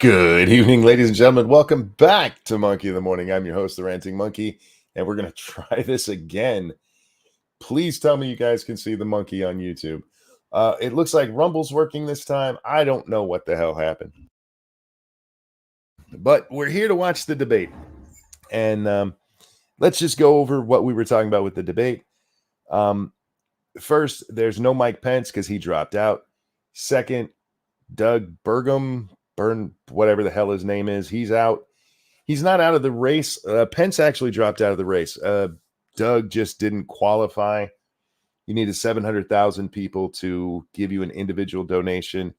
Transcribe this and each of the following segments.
Good evening, ladies and gentlemen. Welcome back to Monkey in the Morning. I'm your host, the Ranting Monkey, and we're going to try this again. Please tell me you guys can see the monkey on YouTube. It looks like Rumble's working this time. I don't know what the hell happened. But we're here to watch the debate. And let's just go over what we were talking about with the debate. First, there's no Mike Pence because he dropped out. Second, Doug Burgum, whatever the hell his name is, he's out. He's not out of the race. Pence actually dropped out of the race. Doug just didn't qualify. You needed 700,000 people to give you an individual donation.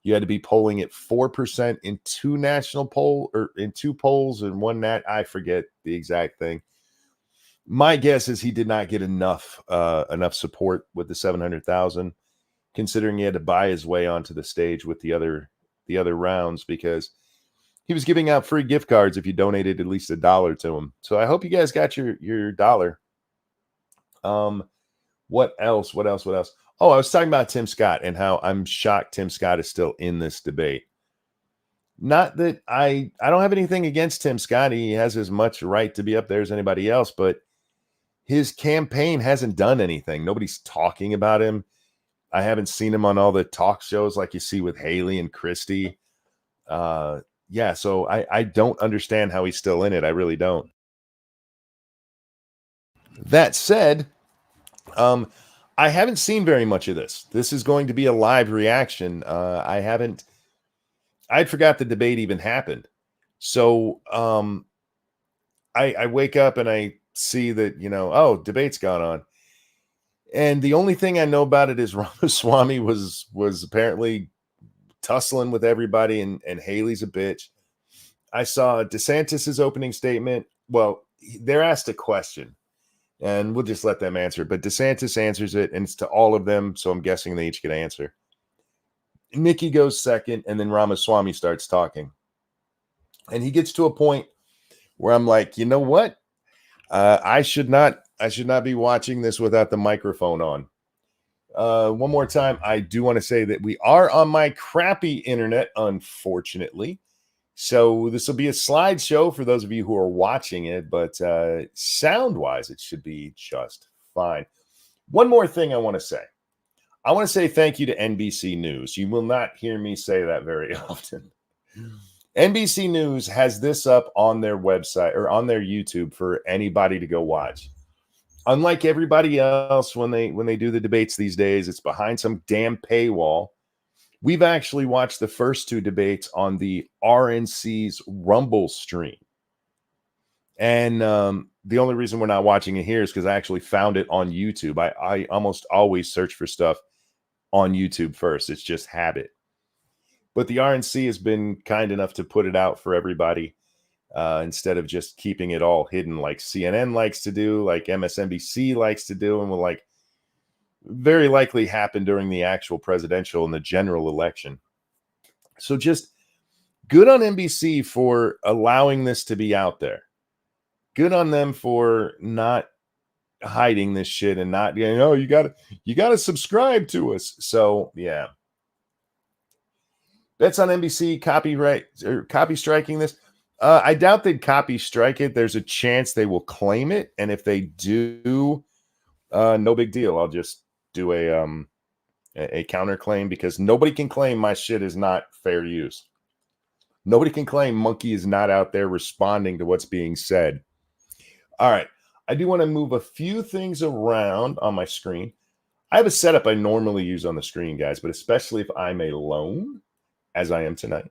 You had to be polling at 4% in two national poll or in two polls and one nat. I forget the exact thing. My guess is he did not get enough support with the 700,000, considering he had to buy his way onto the stage with the other rounds because he was giving out free gift cards if you donated at least $1 to him. So I hope you guys got your dollar. What else? Oh, I was talking about Tim Scott and how I'm shocked Tim Scott is still in this debate. Not that I don't have anything against Tim Scott. He has as much right to be up there as anybody else, but his campaign hasn't done anything. Nobody's talking about him. I haven't seen him on all the talk shows like you see with Haley and Christie. So I don't understand how he's still in it. I really don't. That said, I haven't seen very much of this. This is going to be a live reaction. I'd forgot the debate even happened. So I wake up and I see that, debate's gone on. And the only thing I know about it is Ramaswamy was apparently tussling with everybody, and Haley's a bitch. I saw DeSantis's opening statement. Well, they're asked a question, and we'll just let them answer it. But DeSantis answers it, and it's to all of them, so I'm guessing they each get an answer. Nikki goes second, and then Ramaswamy starts talking. And he gets to a point where I'm like, you know what? I should not be watching this without the microphone on. One more time, I do want to say that we are on my crappy internet, unfortunately. So this will be a slideshow for those of you who are watching it, but sound-wise, it should be just fine. One more thing I want to say. I want to say thank you to NBC News. You will not hear me say that very often. NBC News has this up on their website or on their YouTube for anybody to go watch. Unlike everybody else, when they do the debates these days, it's behind some damn paywall. We've actually watched the first two debates on the RNC's Rumble stream. And the only reason we're not watching it here is because I actually found it on YouTube. I almost always search for stuff on YouTube first. It's just habit. But the RNC has been kind enough to put it out for everybody instead of just keeping it all hidden like CNN likes to do, like MSNBC likes to do, and will very likely happen during the actual presidential and the general election. So just good on NBC for allowing this to be out there. Good on them for not hiding this shit and not, you gotta subscribe to us. So yeah. That's on NBC copy striking this. I doubt they'd copy strike it. There's a chance they will claim it, and if they do, no big deal. I'll just do a counterclaim because nobody can claim my shit is not fair use. Nobody can claim Monkey is not out there responding to what's being said. All right, I do want to move a few things around on my screen. I have a setup I normally use on the screen, guys, but especially if I'm alone, as I am tonight,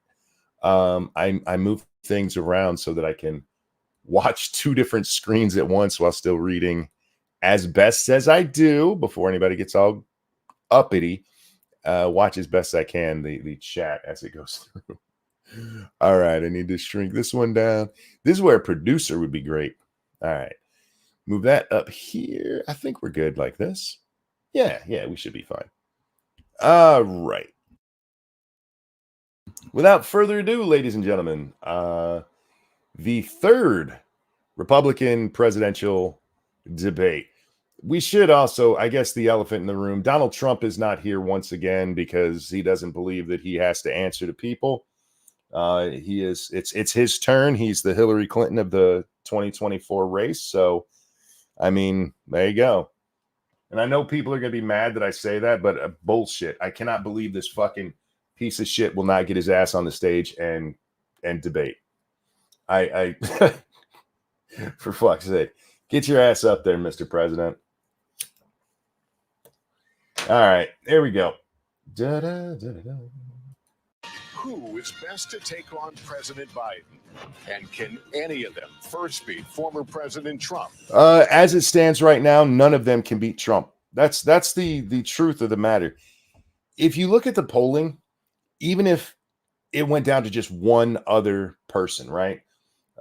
I move things around so that I can watch two different screens at once while still reading as best as I do before anybody gets all uppity. Watch as best I can the chat as it goes through. All right, I need to shrink this one down. This is where a producer would be great. All right, move that up here. I think we're good like this. Yeah, we should be fine. All right. Without further ado, ladies and gentlemen, the third Republican presidential debate. We should also, I guess, the elephant in the room, Donald Trump is not here once again because he doesn't believe that he has to answer to people. He is. It's his turn. He's the Hillary Clinton of the 2024 race. So, I mean, there you go. And I know people are going to be mad that I say that, but bullshit. I cannot believe this fucking piece of shit will not get his ass on the stage and debate. I for fuck's sake, get your ass up there, Mr. President. All right, there we go. Who is best to take on President Biden? And can any of them first beat former President Trump? As it stands right now, none of them can beat Trump. That's the truth of the matter. If you look at the polling, even if it went down to just one other person, right?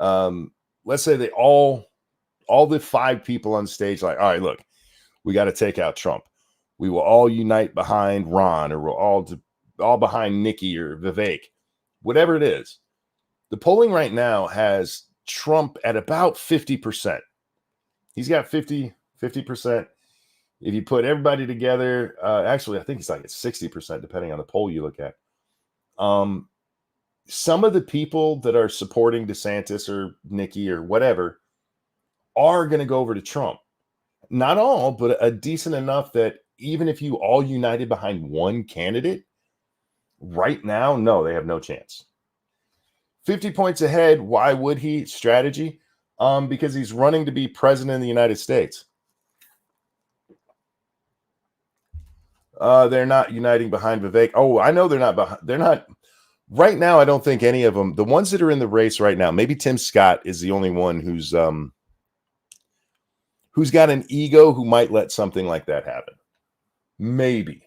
Let's say they all the 5 people on stage, like, all right, look, we got to take out Trump. We will all unite behind Ron, or we'll all behind Nikki or Vivek, whatever it is. The polling right now has Trump at about 50%. He's got 50%. If you put everybody together, actually, I think it's like at 60%, depending on the poll you look at. Some of the people that are supporting DeSantis or Nikki or whatever are going to go over to Trump. Not all, but a decent enough that even if you all united behind one candidate, right now, no, they have no chance. 50 points ahead. Why would he? Strategy. Because he's running to be president of the United States. They're not uniting behind Vivek. Oh, I know they're not right now. I don't think any of them, the ones that are in the race right now, maybe Tim Scott is the only one who's got an ego who might let something like that happen. Maybe.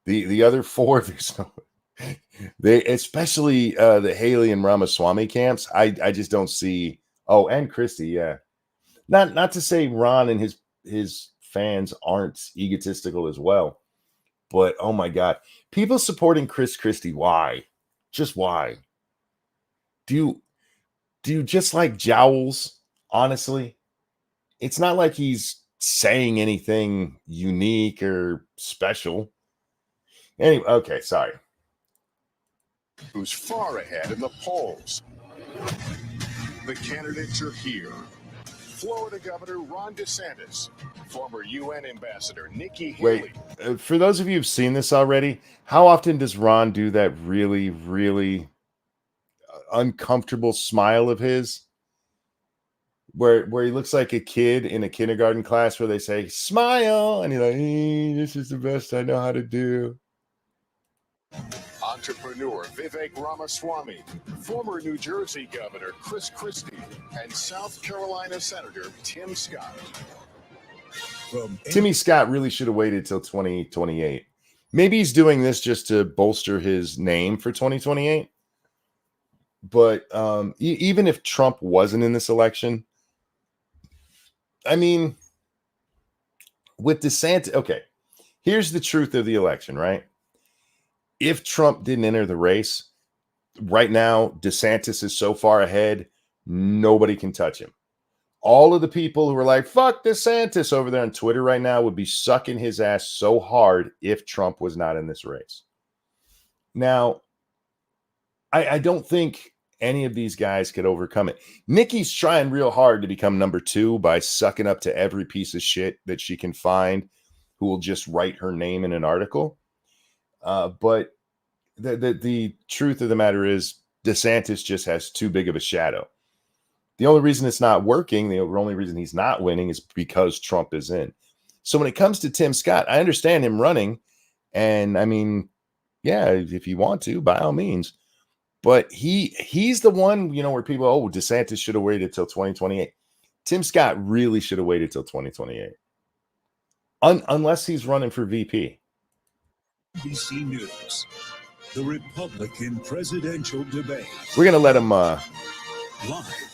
The other 4, there's no, they, especially the Haley and Ramaswamy camps. I just don't see. Oh, and Christie, yeah. Not to say Ron and his fans aren't egotistical as well, but oh my God, people supporting Chris Christie. Why? Just why? Do you just like Jowls? Honestly, it's not like he's saying anything unique or special. Anyway, okay, sorry. Who's far ahead in the polls? The candidates are here. Florida Governor Ron DeSantis, former UN Ambassador Nikki Haley. Wait, for those of you who've seen this already, how often does Ron do that really, really uncomfortable smile of his? Where he looks like a kid in a kindergarten class where they say, smile, and he's like, this is the best I know how to do. Entrepreneur Vivek Ramaswamy, former New Jersey Governor Chris Christie, and South Carolina Senator Tim Scott. Timmy Scott really should have waited till 2028. Maybe he's doing this just to bolster his name for 2028. But even if Trump wasn't in this election, I mean, with DeSantis, okay, here's the truth of the election, right? If Trump didn't enter the race, right now, DeSantis is so far ahead, nobody can touch him. All of the people who are like, fuck DeSantis over there on Twitter right now would be sucking his ass so hard if Trump was not in this race. Now, I don't think any of these guys could overcome it. Nikki's trying real hard to become number 2 by sucking up to every piece of shit that she can find who will just write her name in an article. But the truth of the matter is DeSantis just has too big of a shadow. The only reason it's not working, the only reason he's not winning is because Trump is in. So when it comes to Tim Scott, I understand him running. And I mean, yeah, if you want to, by all means. But he's the one, where people, oh, DeSantis should have waited till 2028. Tim Scott really should have waited till 2028. Unless he's running for VP. NBC News, the Republican presidential debate. We're going to let him live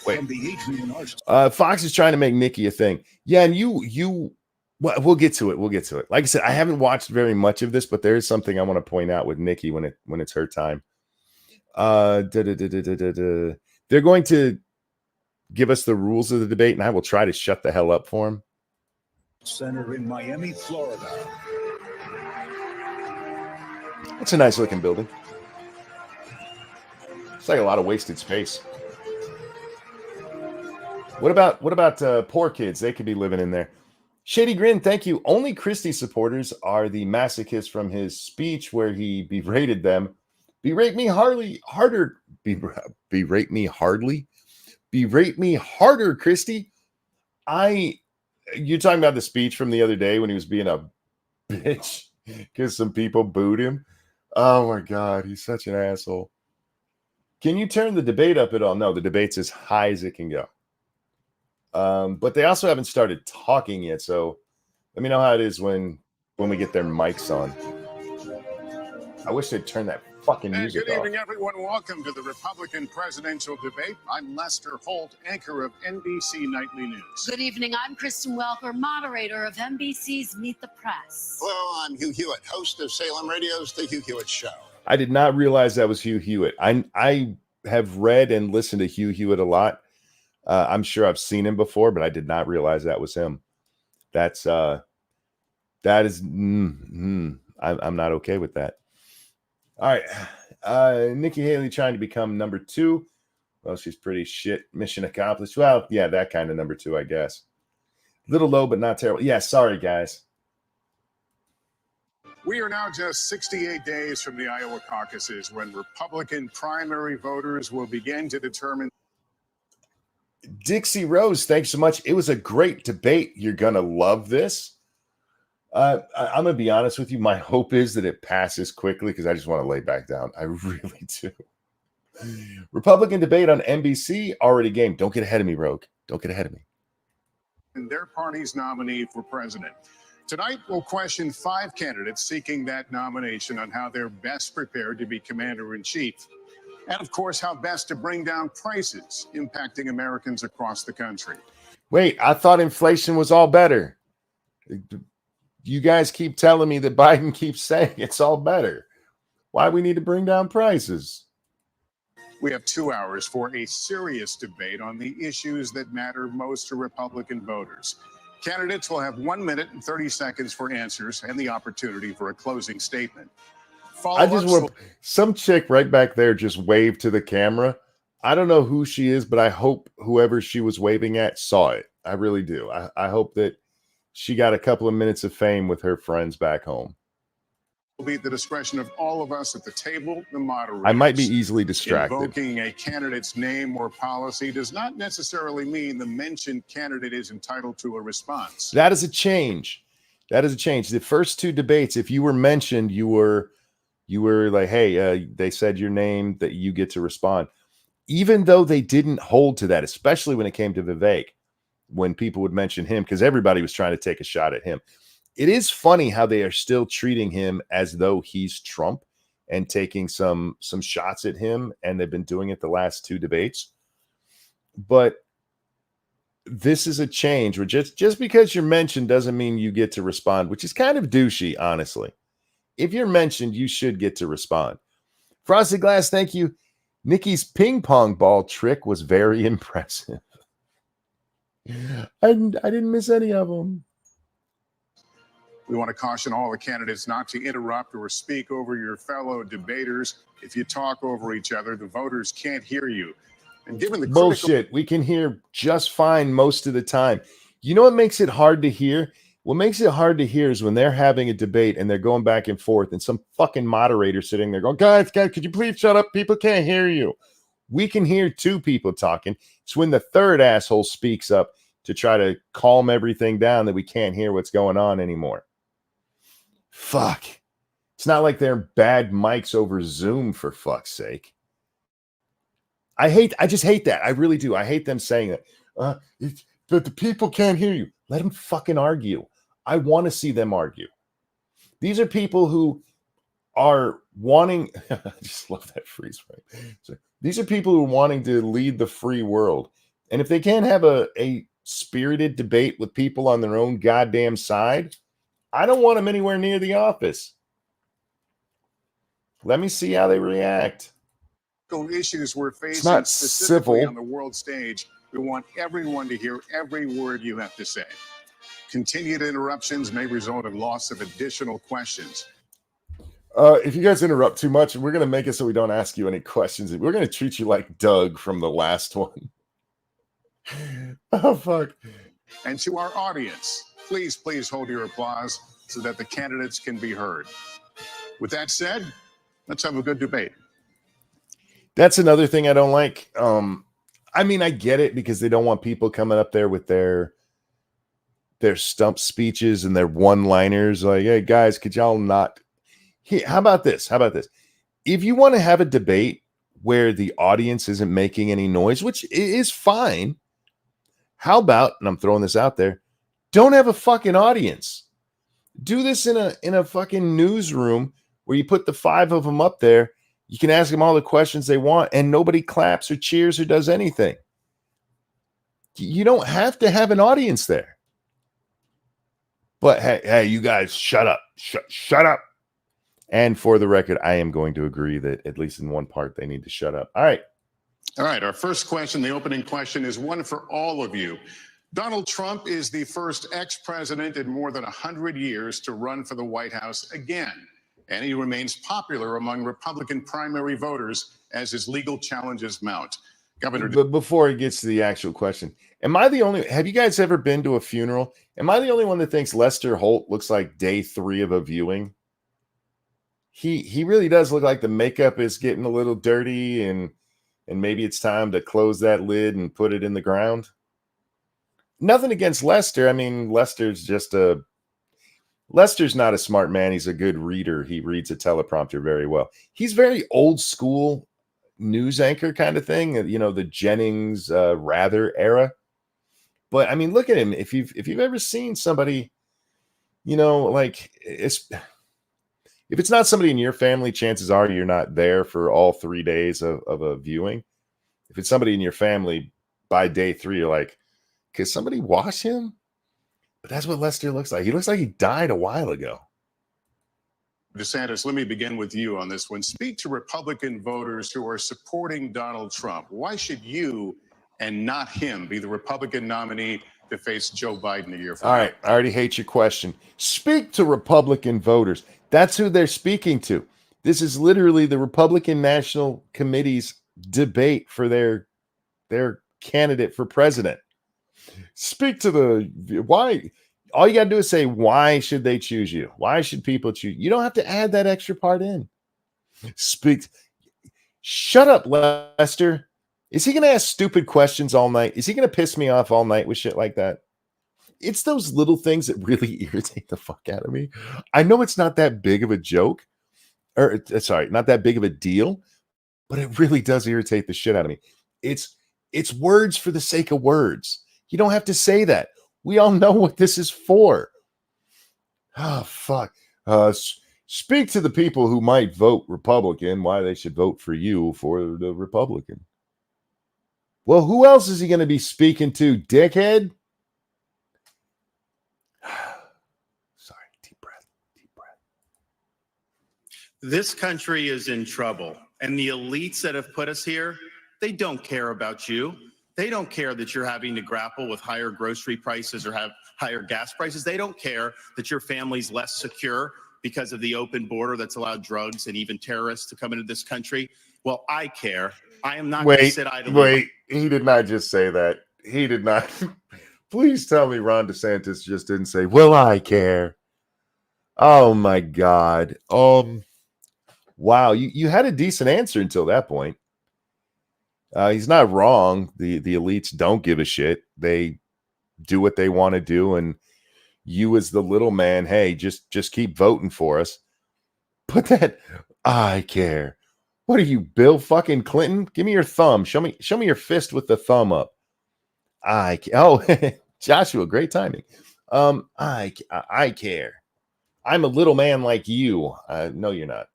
from the Adrian Arch. Fox is trying to make Nikki a thing. Yeah, and we'll get to it. We'll get to it. Like I said, I haven't watched very much of this, but there is something I want to point out with Nikki when it's her time. They're going to give us the rules of the debate, and I will try to shut the hell up for him. Center in Miami, Florida. It's a nice looking building. It's like a lot of wasted space. What about poor kids? They could be living in there. Shady Grin, thank you. Only Christie supporters are the masochists from his speech where he berated them. Berate me harder. Berate me hardly. Berate me harder, Christie. You're talking about the speech from the other day when he was being a bitch because some people booed him. Oh my God, he's such an asshole. Can you turn the debate up at all? No, the debate's as high as it can go. But they also haven't started talking yet, so let me know how it is when we get their mics on. I wish they'd turn that fucking music off. Good evening, everyone. Welcome to the Republican presidential debate. I'm Lester Holt, anchor of NBC Nightly News. Good evening. I'm Kristen Welker, moderator of NBC's Meet the Press. Hello, I'm Hugh Hewitt, host of Salem Radio's The Hugh Hewitt Show. I did not realize that was Hugh Hewitt. I have read and listened to Hugh Hewitt a lot. I'm sure I've seen him before, but I did not realize that was him. That is I'm not okay with that. All right. Nikki Haley trying to become number 2. Well, she's pretty shit. Mission accomplished. Well, yeah, that kind of number 2, I guess. Little low, but not terrible. Yeah, sorry, guys. We are now just 68 days from the Iowa caucuses when Republican primary voters will begin to determine. Dixie Rose, thanks so much. It was a great debate. You're going to love this. I'm going to be honest with you. My hope is that it passes quickly because I just want to lay back down. I really do. Republican debate on NBC, already game. Don't get ahead of me, Rogue. Don't get ahead of me. And their party's nominee for president. Tonight, we'll question 5 candidates seeking that nomination on how they're best prepared to be commander-in-chief. And, of course, how best to bring down prices impacting Americans across the country. Wait, I thought inflation was all better. You guys keep telling me that Biden keeps saying it's all better. Why we need to bring down prices? We have 2 hours for a serious debate on the issues that matter most to Republican voters. Candidates will have 1 minute and 30 seconds for answers and the opportunity for a closing statement. Some chick right back there just waved to the camera. I don't know who she is, but I hope whoever she was waving at saw it. I really do. I hope that she got a couple of minutes of fame with her friends back home. Will be at the discretion of all of us at the table, the moderators. I might be easily distracted. Invoking a candidate's name or policy does not necessarily mean the mentioned candidate is entitled to a response. That is a change. That is a change. The first 2 debates, if you were mentioned, you were like, hey, they said your name, that you get to respond. Even though they didn't hold to that, especially when it came to Vivek, when people would mention him, because everybody was trying to take a shot at him. It is funny how they are still treating him as though he's Trump and taking some shots at him, and they've been doing it the last 2 debates. But this is a change where just because you're mentioned doesn't mean you get to respond, which is kind of douchey, honestly. If you're mentioned, you should get to respond. Frosted Glass, thank you. Nikki's ping pong ball trick was very impressive. I didn't miss any of them. We want to caution all the candidates not to interrupt or speak over your fellow debaters. If you talk over each other, the voters can't hear you. And given the bullshit, we can hear just fine most of the time. You know what makes it hard to hear? What makes it hard to hear is when they're having a debate and they're going back and forth and some fucking moderator sitting there going, guys, could you please shut up? People can't hear you. We can hear 2 people talking. It's when the 3rd asshole speaks up to try to calm everything down that we can't hear what's going on anymore. Fuck. It's not like they're bad mics over Zoom, for fuck's sake. I just hate that. I really do. I hate them saying that. But the people can't hear you. Let them fucking argue. I want to see them argue. These are people who are wanting, I just love that freeze frame. So these are people who are wanting to lead the free world. And if they can't have a spirited debate with people on their own goddamn side, I don't want them anywhere near the office. Let me see how they react. Issues we're facing it's not specifically civil. On the world stage, we want everyone to hear every word you have to say. Continued interruptions may result in loss of additional questions. If you guys interrupt too much, we're going to make it so we don't ask you any questions. We're going to treat you like Doug from the last one. Oh, fuck. And to our audience, please hold your applause so that the candidates can be heard. With that said, let's have a good debate. That's another thing I don't like. I mean, I get it because they don't want people coming up there with their stump speeches and their one-liners like, hey, guys, could y'all not... Hey, how about this? If you want to have a debate where the audience isn't making any noise, which is fine, how about, and I'm throwing this out there, don't have a fucking audience. Do this in a fucking newsroom where you put the 5 of them up there. You can ask them all the questions they want and nobody claps or cheers or does anything. You don't have to have an audience there. But hey, you guys, shut up. Shut up. And for the record, I am going to agree that at least in one part, they need to shut up. All right. Our first question, the opening question, is one for all of you. Donald Trump is the first ex-president in more than 100 years to run for the White House again. And he remains popular among Republican primary voters as his legal challenges mount. But before he gets to the actual question, have you guys ever been to a funeral? Am I the only one that thinks Lester Holt looks like day 3 of a viewing? He really does look like the makeup is getting a little dirty and maybe it's time to close that lid and put it in the ground. Nothing against Lester. I mean, Lester's not a smart man. He's a good reader. He reads a teleprompter very well. He's very old school news anchor kind of thing, the Jennings Rather era. But I mean, look at him. If you've ever seen somebody, if it's not somebody in your family, chances are you're not there for all 3 days of a viewing. If it's somebody in your family, by day 3, you're like, could somebody wash him? But that's what Lester looks like. He looks like he died a while ago. DeSantis, let me begin with you on this one. Speak to Republican voters who are supporting Donald Trump. Why should you and not him be the Republican nominee to face Joe Biden a year from now? All right. I already hate your question. Speak to Republican voters. That's who they're speaking to. This is literally the Republican National Committee's debate for their candidate for president. Speak to why. All you got to do is say, why should they choose you? Why should people choose? You don't have to add that extra part in. Shut up, Lester. Is he going to ask stupid questions all night? Is he going to piss me off all night with shit like that? It's those little things that really irritate the fuck out of me. I know it's not that big of a joke, or sorry, not that big of a deal, but it really does irritate the shit out of me. It's words for the sake of words. You don't have to say that. We all know what this is for. Oh, fuck. Speak to the people who might vote Republican, why they should vote for you for the Republican. Well, who else is he going to be speaking to, dickhead? Sorry, deep breath. This country is in trouble, and the elites that have put us here, they don't care about you. They don't care that you're having to grapple with higher grocery prices or have higher gas prices. They don't care that your family's less secure because of the open border that's allowed drugs and even terrorists to come into this country. Well, I care. I am not going to sit idly. Wait, he did not just say that. He did not. Please tell me Ron DeSantis just didn't say, well, I care. Oh, my God. Wow, you had a decent answer until that point. He's not wrong. The elites don't give a shit. They do what they want to do, and you as the little man, hey, just keep voting for us. Put that I care. What are you, Bill fucking Clinton? Give me your thumb. Show me your fist with the thumb up. Joshua, great timing. I care. I'm a little man like you. No, you're not.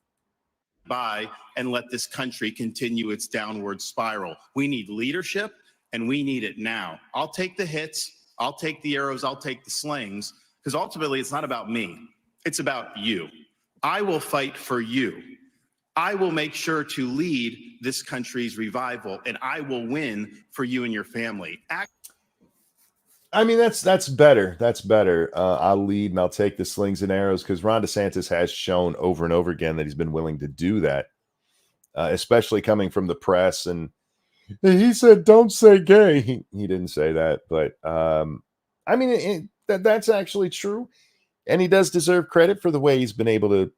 By and let this country continue its downward spiral. We need leadership, and we need it now. I'll take the hits, I'll take the arrows, I'll take the slings, because ultimately it's not about me. It's about you. I will fight for you. I will make sure to lead this country's revival, and I will win for you and your family. I mean, that's better. That's better. I'll lead and I'll take the slings and arrows because Ron DeSantis has shown over and over again that he's been willing to do that, especially coming from the press. And he said, "Don't say gay." He didn't say that, but I mean, that's actually true, and he does deserve credit for the way he's been able to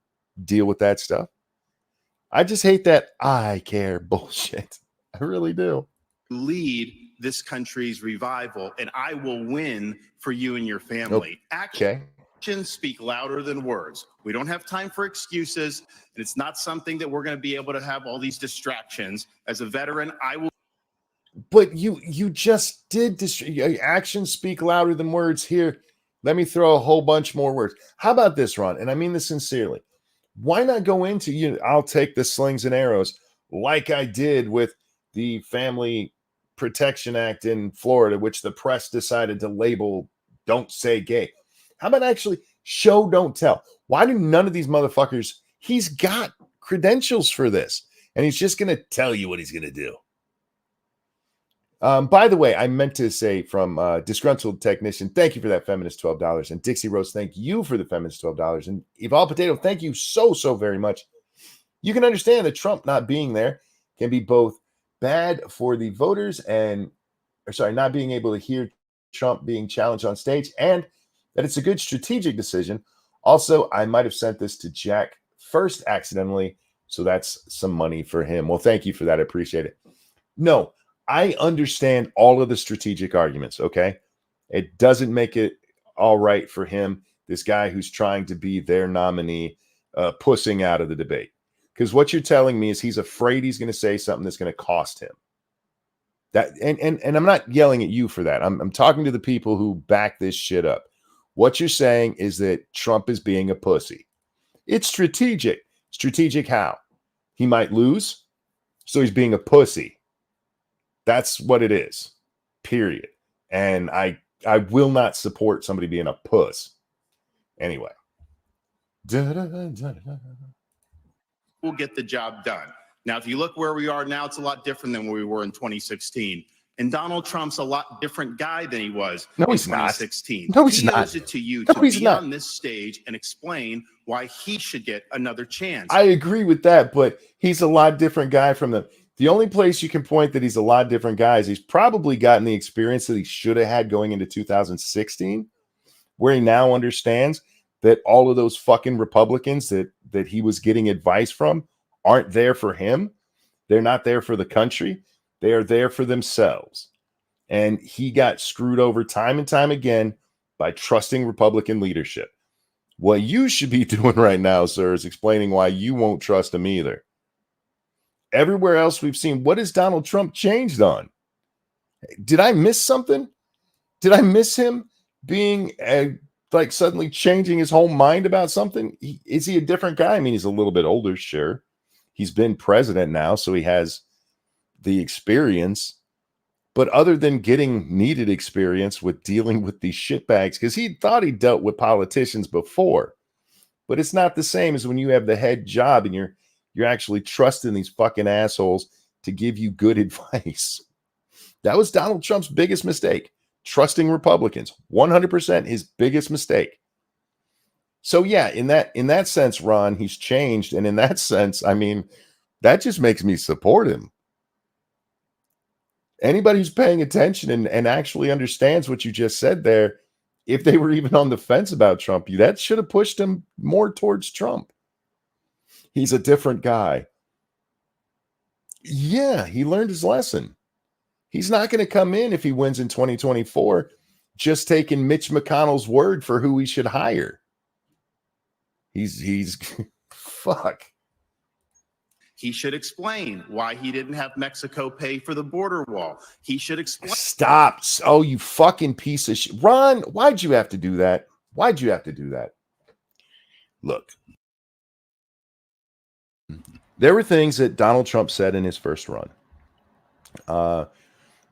deal with that stuff. I just hate that I care bullshit. I really do. Lead this country's revival, and I will win for you and your family. Okay. Actions speak louder than words. We don't have time for excuses, and it's not something that we're going to be able to have all these distractions. As a veteran, I will. But you just did actions speak louder than words. Here, let me throw a whole bunch more words. How about this, Ron? And I mean this sincerely. Why not go into I'll take the slings and arrows like I did with the Family Protection Act in Florida, which the press decided to label "Don't Say Gay." How about actually show, don't tell? Why do none of these motherfuckers? He's got credentials for this, and he's just going to tell you what he's going to do. By the way, I meant to say from Disgruntled Technician, thank you for that feminist $12. And Dixie Rose, thank you for the feminist $12. And Evolve Potato, thank you so very much. You can understand that Trump not being there can be both bad for the voters not being able to hear Trump being challenged on stage, and that it's a good strategic decision. Also, I might have sent this to Jack first accidentally, so that's some money for him. Well, thank you for that. I appreciate it. No, I understand all of the strategic arguments, okay? It doesn't make it all right for him, this guy who's trying to be their nominee, pussing out of the debate. Because what you're telling me is he's afraid he's going to say something that's going to cost him. That and I'm not yelling at you for that. I'm talking to the people who back this shit up. What you're saying is that Trump is being a pussy. It's strategic. Strategic how? He might lose, so he's being a pussy. That's what it is, period. And I will not support somebody being a puss. Anyway. We'll get the job done. Now, if you look where we are now, it's a lot different than where we were in 2016. And Donald Trump's a lot different guy than he was in 2016. No, he's not. He owes it to you to be on this stage and explain why he should get another chance. I agree with that, but he's a lot different guy from the only place you can point that he's a lot different guy is he's probably gotten the experience that he should have had going into 2016, where he now understands that all of those fucking Republicans that he was getting advice from aren't there for him. They're not there for the country. They are there for themselves. And he got screwed over time and time again by trusting Republican leadership. What you should be doing right now, sir, is explaining why you won't trust him either. Everywhere else we've seen, what has Donald Trump changed on? Did I miss something? Did I miss him being like suddenly changing his whole mind about something? Is he a different guy? I mean, he's a little bit older, sure. He's been president now, so he has the experience. But other than getting needed experience with dealing with these shitbags, because he thought he dealt with politicians before, but it's not the same as when you have the head job and you're actually trusting these fucking assholes to give you good advice. That was Donald Trump's biggest mistake. Trusting Republicans, 100% his biggest mistake. So yeah, in that sense, Ron, he's changed. And in that sense, I mean, that just makes me support him. Anybody who's paying attention and actually understands what you just said there, if they were even on the fence about Trump, that should have pushed him more towards Trump. He's a different guy. Yeah, he learned his lesson. He's not going to come in if he wins in 2024 just taking Mitch McConnell's word for who he should hire. He's fuck. He should explain why he didn't have Mexico pay for the border wall. He should explain. Stop. Oh, you fucking piece of shit. Ron, why'd you have to do that? Why'd you have to do that? Look, there were things that Donald Trump said in his first run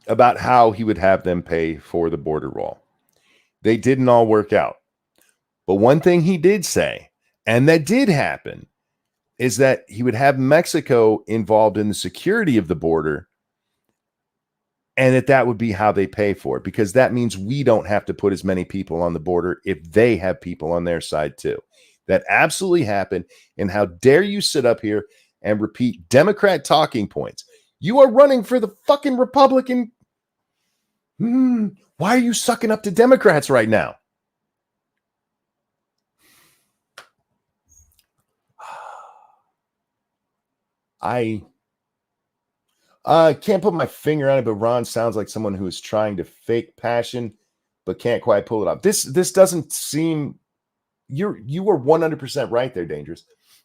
about how he would have them pay for the border wall. They didn't all work out. But one thing he did say, and that did happen, is that he would have Mexico involved in the security of the border And that would be how they pay for it, because that means we don't have to put as many people on the border if they have people on their side too. That absolutely happened. And how dare you sit up here and repeat Democrat talking points? You are running for the fucking Republican. Why are you sucking up to Democrats right now? I can't put my finger on it, but Ron sounds like someone who is trying to fake passion, but can't quite pull it off. This doesn't seem. You were 100% right there, Dangerous.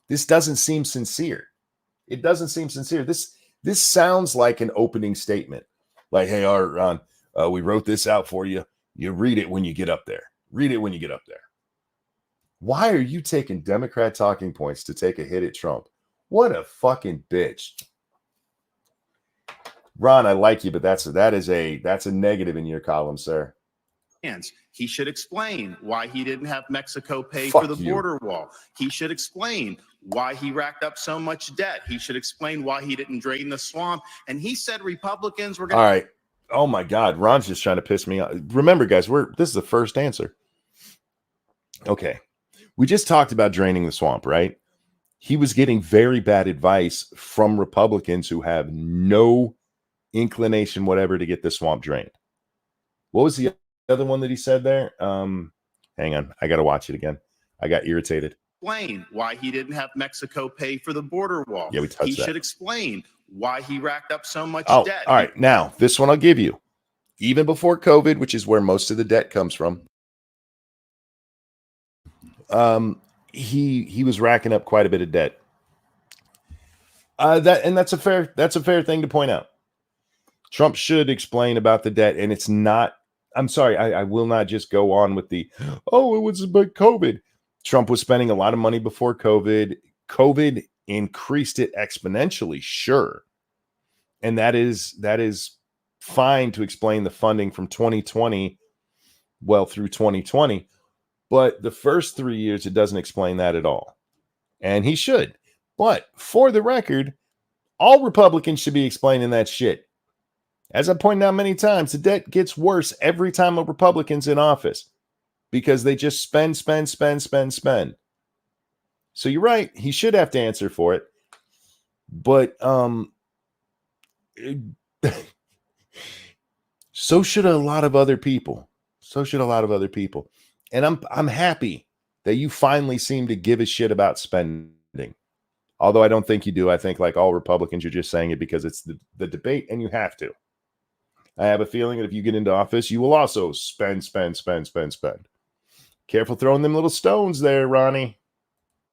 This doesn't seem sincere. It doesn't seem sincere. This sounds like an opening statement, like, "Hey, all right, Ron, we wrote this out for you. You read it when you get up there. Read it when you get up there." Why are you taking Democrat talking points to take a hit at Trump? What a fucking bitch. Ron, I like you, but that's a negative in your column, sir. He should explain why he didn't have Mexico pay for the border wall. He should explain why he racked up so much debt. He should explain why he didn't drain the swamp. And he said Republicans were going to. All right. Oh my God. Ron's just trying to piss me off. Remember, guys, this is the first answer. Okay. We just talked about draining the swamp, right? He was getting very bad advice from Republicans who have no inclination whatever to get the swamp drained. What was the other one that he said there? Hang on. I got to watch it again. I got irritated. Explain why he didn't have Mexico pay for the border wall. Yeah, we touched He that. should explain why he racked up so much debt. All right. Now, this one I'll give you. Even before COVID, which is where most of the debt comes from, he was racking up quite a bit of debt. That's a fair thing to point out. Trump should explain about the debt, and it's not. I'm sorry, I will not just go on with it was about COVID. Trump was spending a lot of money before COVID. COVID increased it exponentially, sure. And that is fine to explain the funding from 2020 through 2020. But the first 3 years, it doesn't explain that at all. And he should. But for the record, all Republicans should be explaining that shit. As I pointed out many times, the debt gets worse every time a Republican's in office because they just spend. So you're right. He should have to answer for it. But so should a lot of other people. And I'm happy that you finally seem to give a shit about spending. Although I don't think you do. I think, like all Republicans, you're just saying it because it's the debate and you have to. I have a feeling that if you get into office, you will also spend. Careful throwing them little stones there, Ronnie.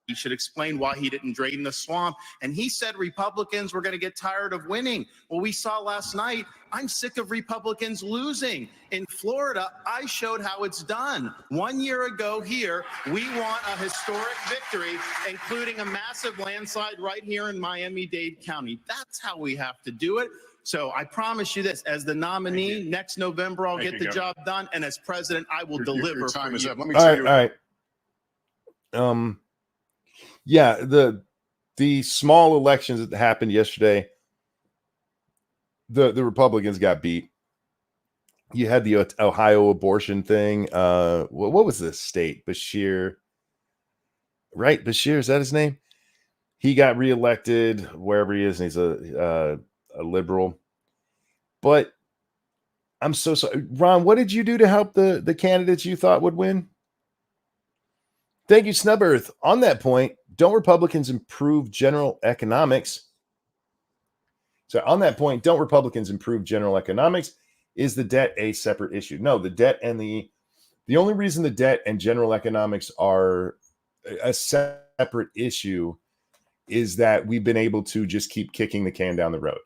He should explain why he didn't drain the swamp. And he said Republicans were going to get tired of winning. Well, we saw last night, I'm sick of Republicans losing. In Florida, I showed how it's done. 1 year ago here, we won a historic victory, including a massive landslide right here in Miami-Dade County. That's how we have to do it. So I promise you this, as the nominee, next November, I'll get the job done. And as president, I will deliver. Your time is up. Let me All tell right. All right. Yeah, the small elections that happened yesterday, the Republicans got beat. You had the Ohio abortion thing. What was this state? Bashir, right? Bashir, is that his name? He got reelected wherever he is, and he's a liberal. But I'm so sorry. Ron, what did you do to help the candidates you thought would win? Thank you, Snub Earth. On that point, don't Republicans improve general economics? So on that point, don't Republicans improve general economics? Is the debt a separate issue? No, the debt and the only reason the debt and general economics are a separate issue is that we've been able to just keep kicking the can down the road.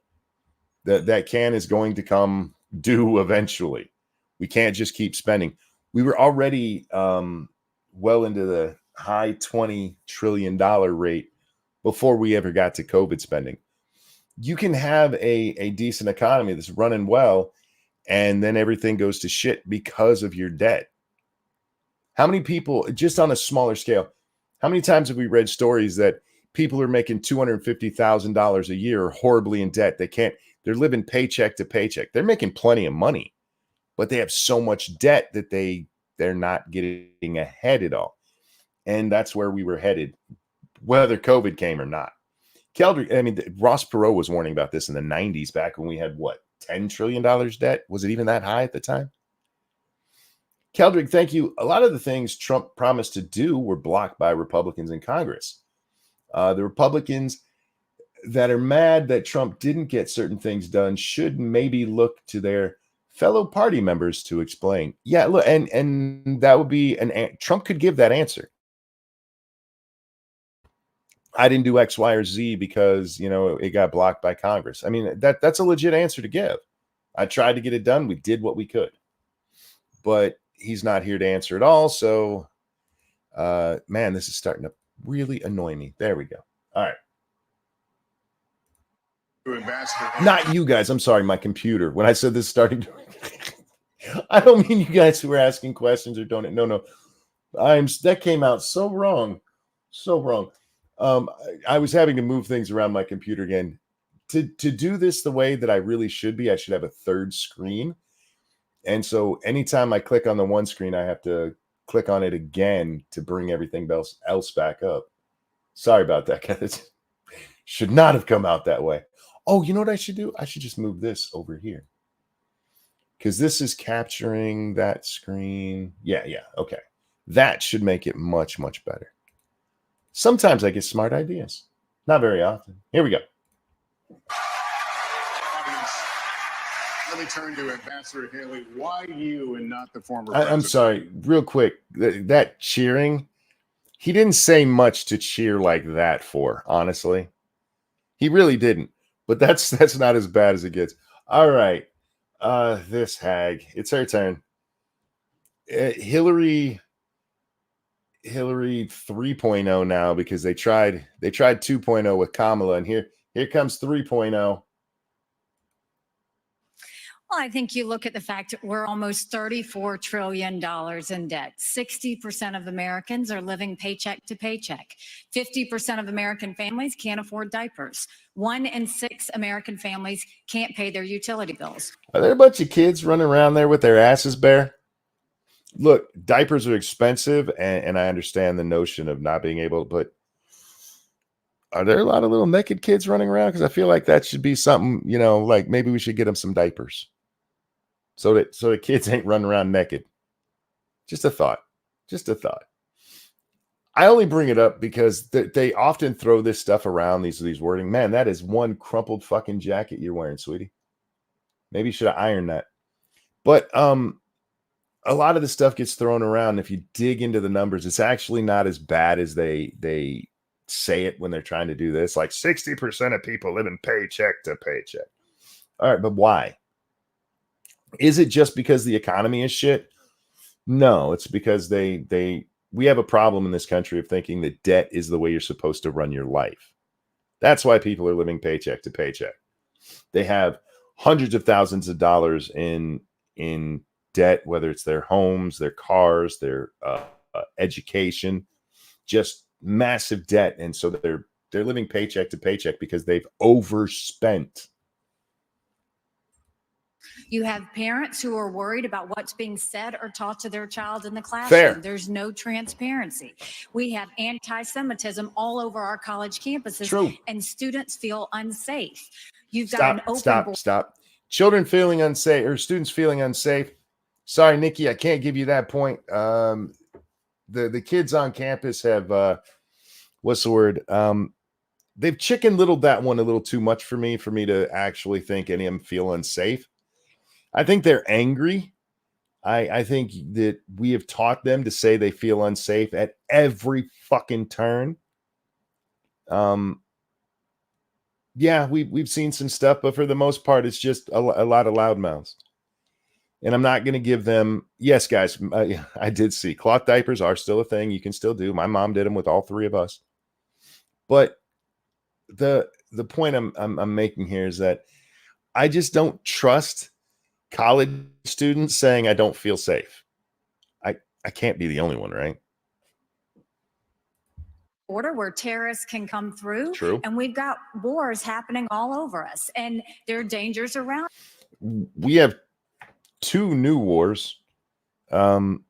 That can is going to come due eventually. We can't just keep spending. We were already well into the high $20 trillion rate before we ever got to COVID spending. You can have a decent economy that's running well, and then everything goes to shit because of your debt. How many people, just on a smaller scale, how many times have we read stories that people are making $250,000 a year are horribly in debt? They're living paycheck to paycheck. They're making plenty of money, but they have so much debt that they're not getting ahead at all. And that's where we were headed, whether COVID came or not. Keldrick, I mean, Ross Perot was warning about this in the 90s, back when we had what, $10 trillion debt? Was it even that high at the time? Keldrick, thank you. A lot of the things Trump promised to do were blocked by Republicans in Congress. The Republicans that are mad that Trump didn't get certain things done should maybe look to their fellow party members to explain. Yeah, look, and that would be Trump could give that answer. I didn't do X, Y, or Z because, it got blocked by Congress. I mean, that's a legit answer to give. I tried to get it done. We did what we could. But he's not here to answer it all. So, man, this is starting to really annoy me. There we go. All right. Not you guys. I'm sorry, my computer. When I said this starting to... I don't mean you guys who are asking questions or don't. No. That came out so wrong. So wrong. I was having to move things around my computer again. To do this the way that I really should be, I should have a third screen. And so anytime I click on the one screen, I have to click on it again to bring everything else back up. Sorry about that, guys. Should not have come out that way. Oh, you know what I should do? I should just move this over here, because this is capturing that screen. Yeah. Okay. That should make it much, much better. Sometimes I get smart ideas. Not very often. Here we go. Let me turn to Ambassador Haley. Why you and not the former president? I'm sorry, real quick. That cheering, he didn't say much to cheer like that for, honestly. He really didn't. But that's not as bad as it gets. All right. This hag. It's her turn. Hillary 3.0 now, because they tried 2.0 with Kamala, and here comes 3.0. Well, I think you look at the fact that we're almost $34 trillion in debt. 60% of Americans are living paycheck to paycheck. 50% of American families can't afford diapers. 1 in 6 American families can't pay their utility bills. Are there a bunch of kids running around there with their asses bare? Look, diapers are expensive, and I understand the notion of not being able to, but are there a lot of little naked kids running around? Because I feel like that should be something, like maybe we should get them some diapers so that kids ain't running around naked. Just a thought. I only bring it up because they often throw this stuff around, these wording. Man, that is one crumpled fucking jacket you're wearing, sweetie. Maybe you should have ironed that. But a lot of the stuff gets thrown around. If you dig into the numbers, it's actually not as bad as they say it when they're trying to do this. Like 60% of people live in paycheck to paycheck. All right, but why? Is it just because the economy is shit? No, it's because we have a problem in this country of thinking that debt is the way you're supposed to run your life. That's why people are living paycheck to paycheck. They have hundreds of thousands of dollars in debt, whether it's their homes, their cars, their education, just massive debt. And so they're living paycheck to paycheck because they've overspent. You have parents who are worried about what's being said or taught to their child in the classroom. Fair. There's no transparency. We have anti-Semitism all over our college campuses. True. And students feel unsafe. You've got an open Stop. Children feeling unsafe, or students feeling unsafe. Sorry, Nikki, I can't give you that point. The kids on campus have what's the word? They've chicken littled that one a little too much for me to actually think any of them feel unsafe. I think they're angry. I think that we have taught them to say they feel unsafe at every fucking turn. Yeah, we've seen some stuff, but for the most part, it's just a lot of loudmouths. And I'm not going to give them. Yes, guys, I did see cloth diapers are still a thing. You can still do. My mom did them with all 3 of us. But the point I'm making here is that I just don't trust college students saying I don't feel safe. I can't be the only one, right? border where terrorists can come through. True. And we've got wars happening all over us, and there are dangers around. We have 2 new wars. And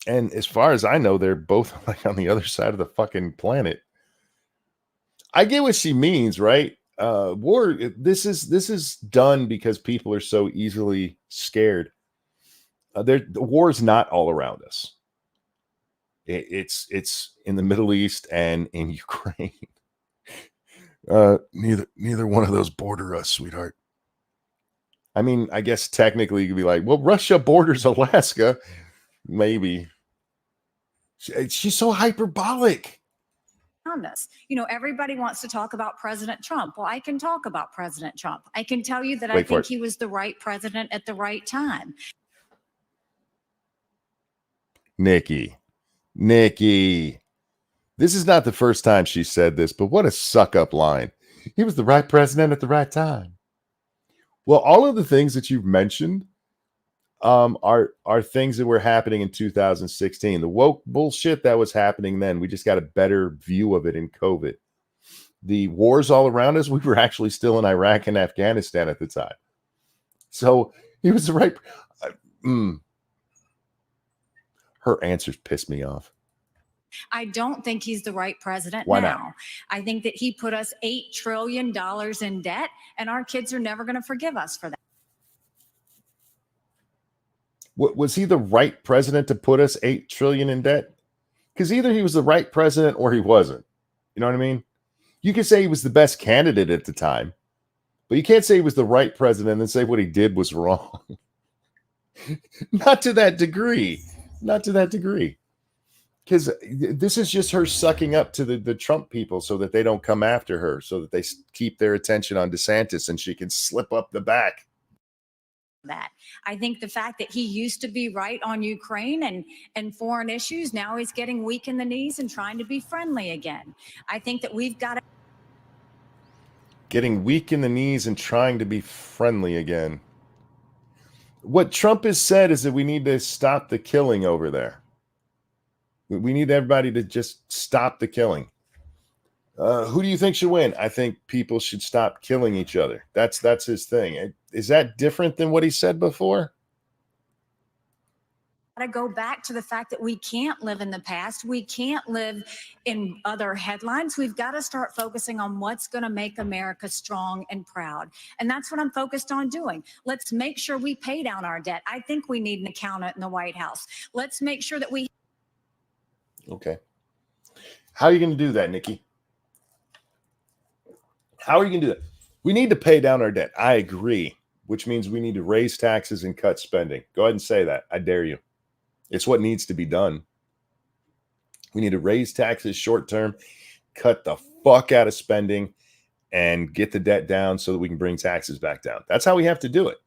as far as I know, they're both like on the other side of the fucking planet. I get what she means, right? War. This is done because people are so easily scared. The war is not all around us. It's in the Middle East and in Ukraine. Neither one of those border us, sweetheart. I mean, I guess technically you could be like, well, Russia borders Alaska. Maybe. She's so hyperbolic. Us. You know, everybody wants to talk about President Trump. Well, I can talk about President Trump. I can tell you that I think he was the right president at the right time. Nikki, this is not the first time she said this, but what a suck up line. He was the right president at the right time. Well, all of the things that you've mentioned are things that were happening in 2016. The woke bullshit that was happening then, we just got a better view of it in COVID. The wars all around us, we were actually still in Iraq and Afghanistan at the time. So he was the right. Her answers piss me off. I don't think he's the right president Why now. not? I think that he put us $8 trillion in debt, and our kids are never going to forgive us for that. Was he the right president to put us $8 trillion in debt? Because either he was the right president or he wasn't. You know what I mean? You can say he was the best candidate at the time, but you can't say he was the right president and say what he did was wrong. Not to that degree. Not to that degree. Because this is just her sucking up to the Trump people so that they don't come after her, so that they keep their attention on DeSantis and she can slip up the back. That I think the fact that he used to be right on Ukraine and foreign issues, now he's getting weak in the knees and trying to be friendly again. I think that we've got to getting weak in the knees and trying to be friendly again. What Trump has said is that we need to stop the killing over there. We need everybody to just stop the killing. Who do you think should win? I think people should stop killing each other. That's his thing. Is that different than what he said before? to go back to the fact that we can't live in the past. We can't live in other headlines. We've got to start focusing on what's going to make America strong and proud. And that's what I'm focused on doing. Let's make sure we pay down our debt. I think we need an accountant in the White House. Let's make sure that we. Okay. How are you going to do that, Nikki? How are you going to do that? We need to pay down our debt. I agree, which means we need to raise taxes and cut spending. Go ahead and say that. I dare you. It's what needs to be done. We need to raise taxes short term, cut the fuck out of spending, and get the debt down so that we can bring taxes back down. That's how we have to do it.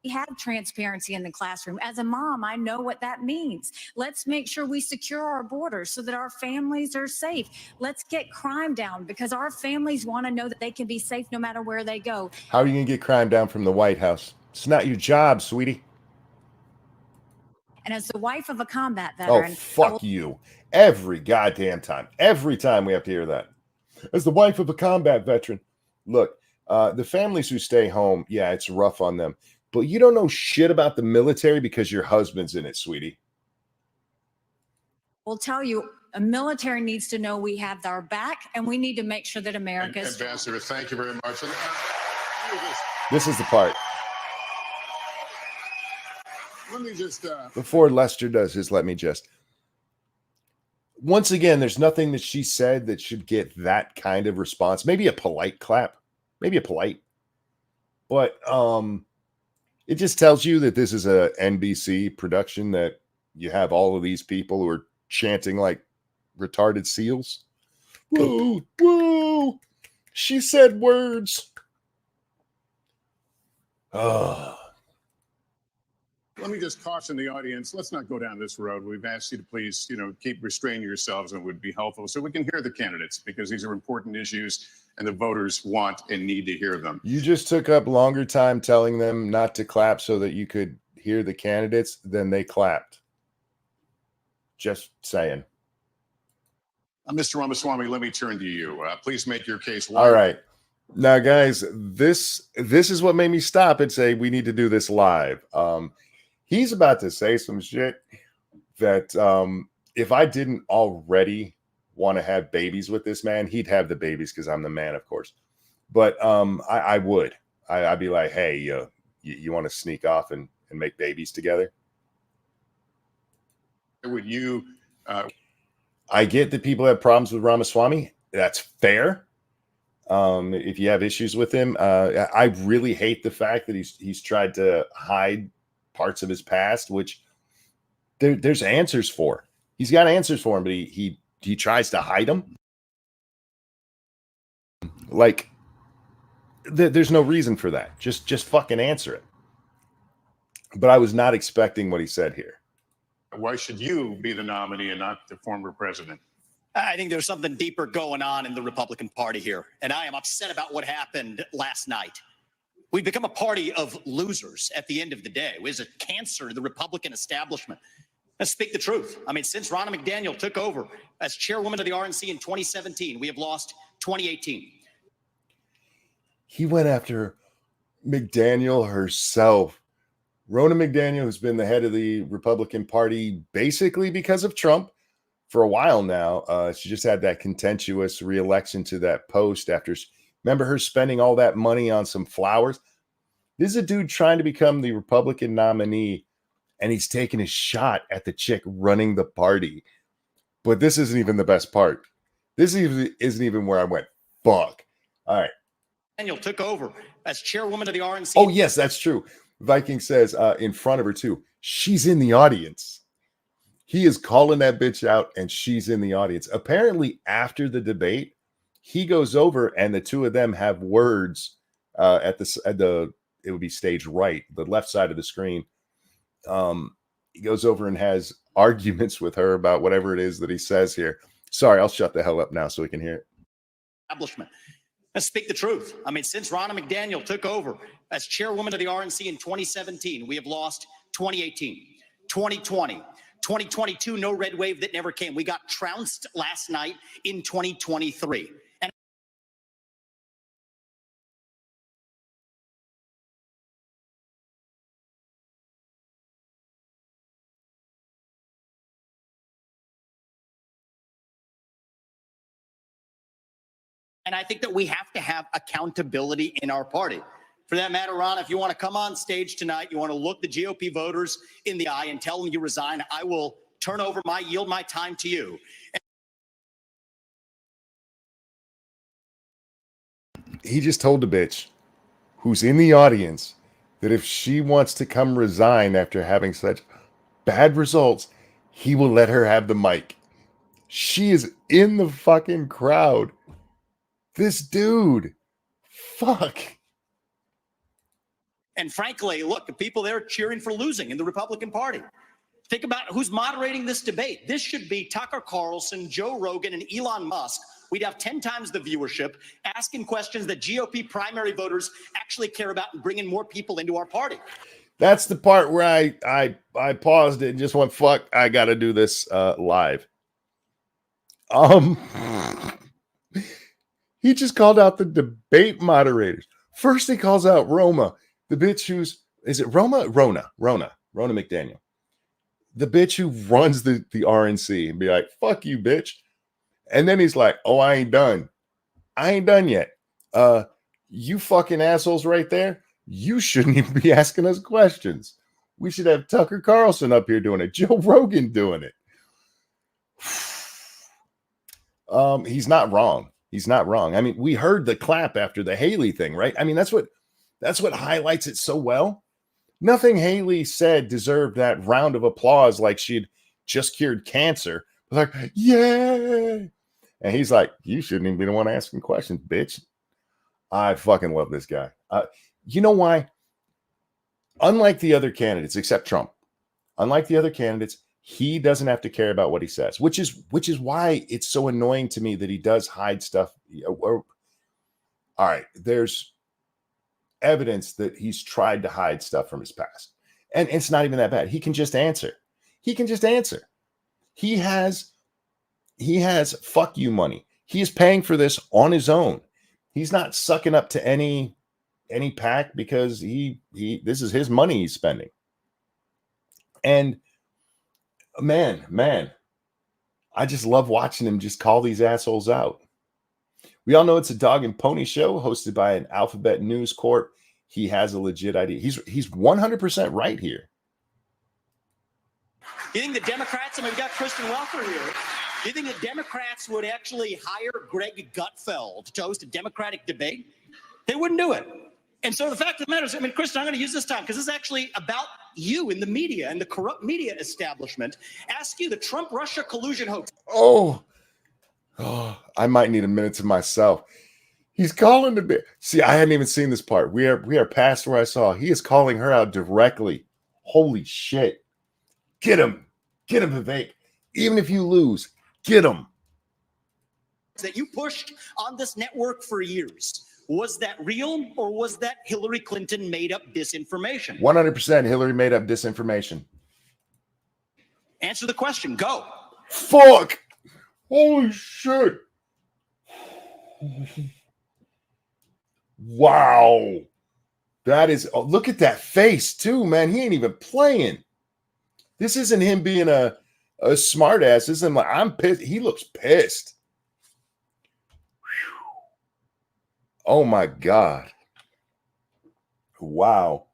We have transparency in the classroom. As a mom, I know what that means. Let's make sure we secure our borders so that our families are safe. Let's get crime down because our families want to know that they can be safe no matter where they go. How are you going to get crime down from the White House? It's not your job, sweetie. And as the wife of a combat veteran. Oh, fuck you. Every goddamn time. Every time we have to hear that. As the wife of a combat veteran. Look, the families who stay home, yeah, it's rough on them. But you don't know shit about the military because your husband's in it, sweetie. We'll tell you, a military needs to know we have our back, and we need to make sure that America is. Ambassador, thank you very much. This is the part. Let me just before Lester does his, let me just. Once again, there's nothing that she said that should get that kind of response. Maybe a polite clap, maybe a polite, but it just tells you that this is a NBC production, that you have all of these people who are chanting like retarded seals. Whoa, whoa, she said words. Oh. Let me just caution the audience. Let's not go down this road. We've asked you to please, keep restraining yourselves, and it would be helpful so we can hear the candidates, because these are important issues and the voters want and need to hear them. You just took up longer time telling them not to clap so that you could hear the candidates than they clapped. Just saying. Mr. Ramaswamy, let me turn to you. Please make your case. All right. Now, guys, this is what made me stop and say we need to do this live. He's about to say some shit that if I didn't already want to have babies with this man, he'd have the babies because I'm the man, of course. But I would. I'd be like, hey, you want to sneak off and make babies together? Would you? I get that people have problems with Ramaswamy. That's fair. If you have issues with him, I really hate the fact that he's tried to hide parts of his past, which there's answers for. He's got answers for him, but he tries to hide them. Like there's no reason for that. Just fucking answer it. But I was not expecting what he said here. Why should you be the nominee and not the former president? I think there's something deeper going on in the Republican Party here, and I am upset about what happened last night. We've become a party of losers at the end of the day. It was a cancer to the Republican establishment. Let's speak the truth. I mean, since Ronna McDaniel took over as chairwoman of the RNC in 2017, we have lost 2018. He went after McDaniel herself. Ronna McDaniel, who's been the head of the Republican Party basically because of Trump for a while now. She just had that contentious re-election to that post after, remember her spending all that money on some flowers? This is a dude trying to become the Republican nominee, and he's taking a shot at the chick running the party. But this isn't even the best part. This isn't even where I went, fuck. All right. Daniel took over as chairwoman of the RNC. Oh, yes, that's true. Viking says in front of her, too. She's in the audience. He is calling that bitch out, and she's in the audience. Apparently, after the debate, he goes over, and the two of them have words at the it would be stage right, the left side of the screen. He goes over and has arguments with her about whatever it is that he says here. Sorry, I'll shut the hell up now so we can hear it. Establishment. Let's speak the truth. I mean, since Ronna McDaniel took over as chairwoman of the RNC in 2017, we have lost 2018, 2020, 2022, no red wave that never came. We got trounced last night in 2023. And I think that we have to have accountability in our party. For that matter, Ron, if you want to come on stage tonight, you want to look the GOP voters in the eye and tell them you resign, I will yield my time to you. He just told the bitch who's in the audience that if she wants to come resign after having such bad results, he will let her have the mic. She is in the fucking crowd. This dude, fuck. And frankly, look, the people there cheering for losing in the Republican Party. Think about who's moderating this debate. This should be Tucker Carlson, Joe Rogan, and Elon Musk. We'd have 10 times the viewership, asking questions that GOP primary voters actually care about and bringing more people into our party. That's the part where I paused it and just went, fuck, I got to do this live. He just called out the debate moderators. First, he calls out Roma, the bitch who's, is it Rona McDaniel, the bitch who runs the RNC, and be like, fuck you, bitch. And then he's like, oh, I ain't done yet. You fucking assholes right there, you shouldn't even be asking us questions. We should have Tucker Carlson up here doing it, Joe Rogan doing it. He's not wrong. He's not wrong. I mean, we heard the clap after the Haley thing, right? I mean, that's what highlights it so well. Nothing Haley said deserved that round of applause like she'd just cured cancer. Like, yay! And he's like, you shouldn't even be the one asking questions, bitch. I fucking love this guy. You know why? Unlike the other candidates, except Trump, unlike the other candidates, he doesn't have to care about what he says, which is why it's so annoying to me that he does hide stuff. All right, there's evidence that he's tried to hide stuff from his past, and it's not even that bad. He can just answer. He has fuck you money. He is paying for this on his own. He's not sucking up to any PAC because he this is his money he's spending. And man, I just love watching him just call these assholes out. We all know it's a dog and pony show hosted by an Alphabet News Corp. He has a legit idea. He's 100% right here. You think the Democrats, and we've got Kristen Welker here, you think the Democrats would actually hire Greg Gutfeld to host a Democratic debate? They wouldn't do it. And so the fact of the matter is, I mean, Kristen, I'm going to use this time because this is actually about you in the media and the corrupt media establishment. Ask you the Trump-Russia collusion hoax. Oh, I might need a minute to myself. He's calling the bit. See, I hadn't even seen this part. We are past where I saw. He is calling her out directly. Holy shit. Get him, Vivek. Even if you lose, get him. That you pushed on this network for years. Was that real or was that Hillary Clinton made up disinformation? 100% Hillary made up disinformation. Answer the question. Go. Fuck. Holy shit. Wow. That is, look at that face too, man. He ain't even playing. This isn't him being a smart ass. This isn't like, I'm pissed. He looks pissed. Oh my God. Wow.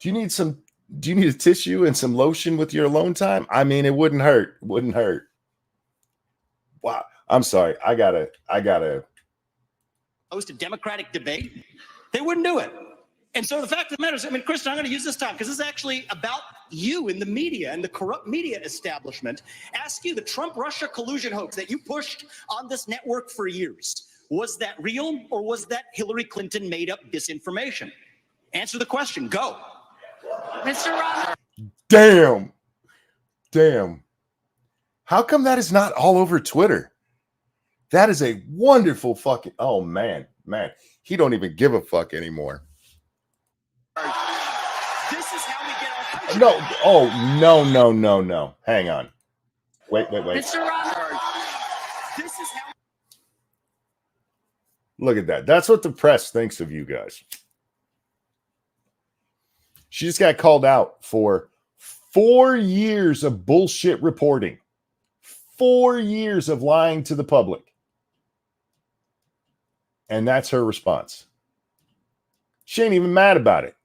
Do you need a tissue and some lotion with your alone time? I mean, it wouldn't hurt. Wouldn't hurt. Wow. I'm sorry. I gotta host a Democratic debate. They wouldn't do it. And so the fact of the matter is, I mean, Kristen, I'm going to use this time because this is actually about you in the media and the corrupt media establishment. Ask you the Trump-Russia collusion hoax that you pushed on this network for years. Was that real or was that Hillary Clinton made up disinformation? Answer the question. Go. Mr. Roberts. Damn. How come that is not all over Twitter? That is a wonderful fucking, oh man. He don't even give a fuck anymore. This is how we get our country. No. Hang on. Wait. Mr. Roberts. This is how. Look at that. That's what the press thinks of you guys. She just got called out for 4 years of bullshit reporting. 4 years of lying to the public. And that's her response. She ain't even mad about it.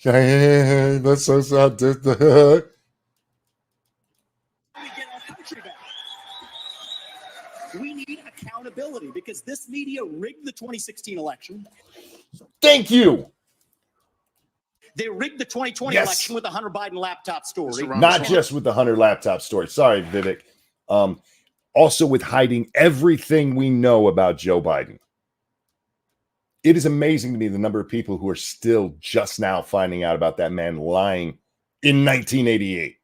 That's so sad. We get our country back. We need accountability because this media rigged the 2016 election. Thank you. They rigged the 2020 Yes. election with the Hunter Biden laptop story. Not just with the Hunter laptop story. Sorry, Vivek. Also with hiding everything we know about Joe Biden. It is amazing to me the number of people who are still just now finding out about that man lying in 1988.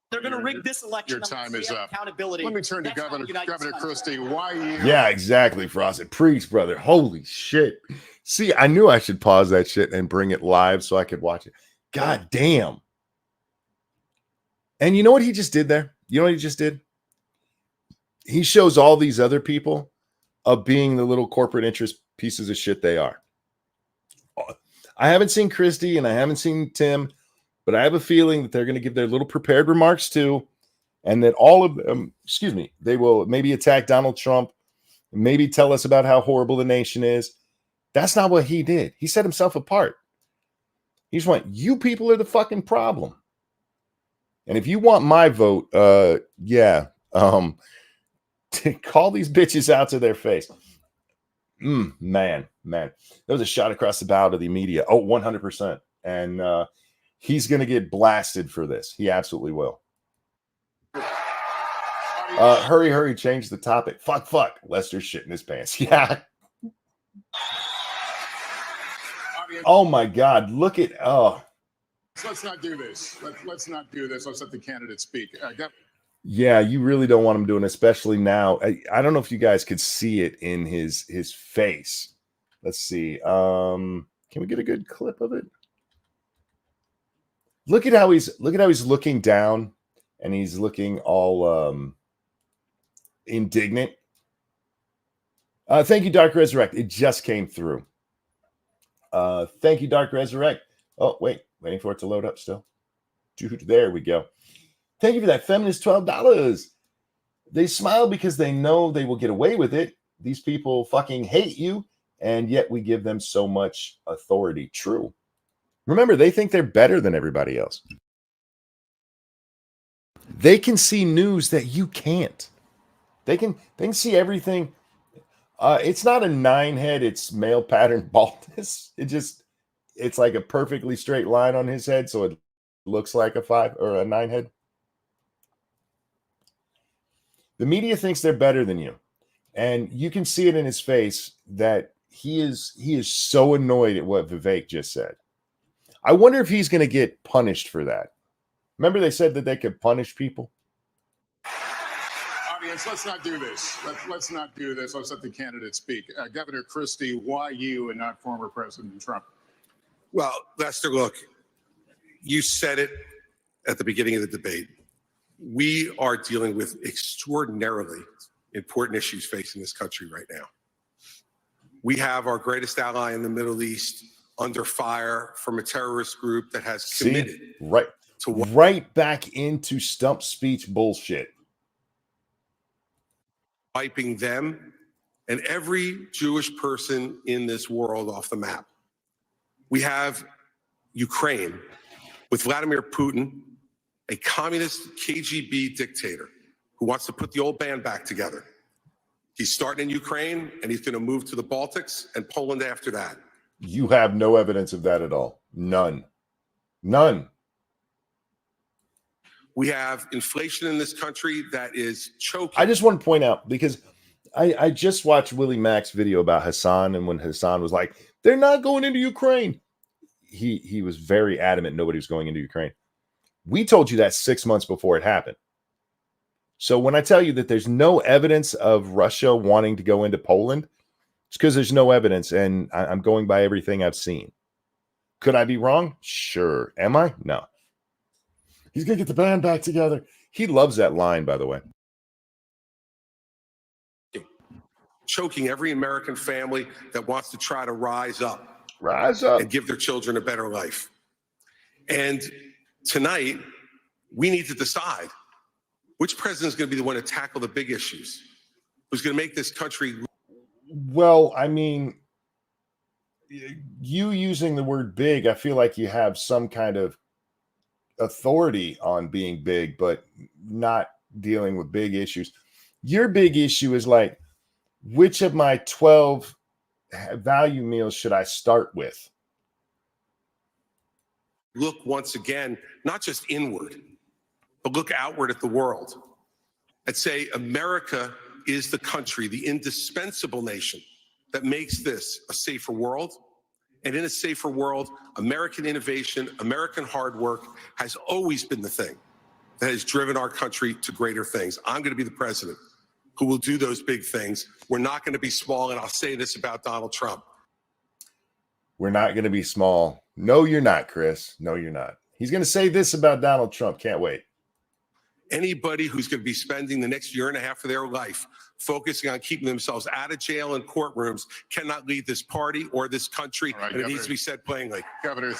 They're going to rig this election. Your time is up. Accountability. Let me turn to That's how Governor we unite this country. Christie. Why you? Yeah, exactly, Frosted. Preach, brother. Holy shit. See, I knew I should pause that shit and bring it live so I could watch it. God damn. And you know what he just did there? You know what he just did? He shows all these other people of being the little corporate interest pieces of shit they are. I haven't seen Christie and I haven't seen Tim, but I have a feeling that they're going to give their little prepared remarks too, and that all of them, they will maybe attack Donald Trump, maybe tell us about how horrible the nation is. That's not what he did. He set himself apart. He just went, you people are the fucking problem. And if you want my vote, call these bitches out to their face. Man. There was a shot across the bow to the media. Oh, 100%. And he's going to get blasted for this. He absolutely will. Hurry, change the topic. Fuck. Lester's shitting his pants. Yeah. Oh, my God. Look at, Let's not do this. Let's not do this. Let's let the candidates speak. Yeah, you really don't want him doing, especially now. I don't know if you guys could see it in his face. Let's see. Can we get a good clip of it? Look at how he's looking down and he's looking all indignant. Thank you, Dark Resurrect. It just came through. Thank you, Dark Resurrect. Oh, waiting for it to load up still. Dude, there we go. Thank you for that feminist $12. They smile because they know they will get away with it. These people fucking hate you, and yet we give them so much authority. True. Remember, they think they're better than everybody else. They can see news that you can't. They can see everything. It's not a 9 head, it's male pattern baldness. It's like a perfectly straight line on his head, so it looks like a 5 or a 9 head. The media thinks they're better than you. And you can see it in his face that he is so annoyed at what Vivek just said. I wonder if he's going to get punished for that. Remember they said that they could punish people? Audience, let's not do this. Let's not do this. Let's let the candidates speak. Governor Christie, why you and not former President Trump? Well, Lester, look, you said it at the beginning of the debate. We are dealing with extraordinarily important issues facing this country right now. We have our greatest ally in the Middle East under fire from a terrorist group that has committed right back into stump speech bullshit. Wiping them and every Jewish person in this world off the map. We have Ukraine with Vladimir Putin, a communist KGB dictator who wants to put the old band back together. He's starting in Ukraine, and he's going to move to the Baltics and Poland after that. You have no evidence of that at all. None. We have inflation in this country that is choking. I just want to point out, because I just watched Willie Mack's video about Hassan, and when Hassan was like, they're not going into Ukraine, he was very adamant nobody was going into Ukraine. We told you that 6 months before it happened. So when I tell you that there's no evidence of Russia wanting to go into Poland, it's because there's no evidence, and I'm going by everything I've seen. Could I be wrong? Sure. Am I? No. He's going to get the band back together. He loves that line, by the way. Choking every American family that wants to try to rise up. Rise up. And give their children a better life. And tonight, we need to decide which president is going to be the one to tackle the big issues, who's going to make this country. Well, I mean, you using the word big, I feel like you have some kind of authority on being big, but not dealing with big issues. Your big issue is like, which of my 12 value meals should I start with? Look once again, not just inward, but look outward at the world and say America is the country, the indispensable nation that makes this a safer world. And in a safer world, American innovation, American hard work has always been the thing that has driven our country to greater things. I'm going to be the president who will do those big things. We're not going to be small, and I'll say this about Donald Trump. We're not going to be small. No, you're not, Chris. No, you're not. He's going to say this about Donald Trump. Can't wait. Anybody who's going to be spending the next year and a half of their life focusing on keeping themselves out of jail and courtrooms cannot lead this party or this country, right, and Governor, it needs to be said plainly. Governor.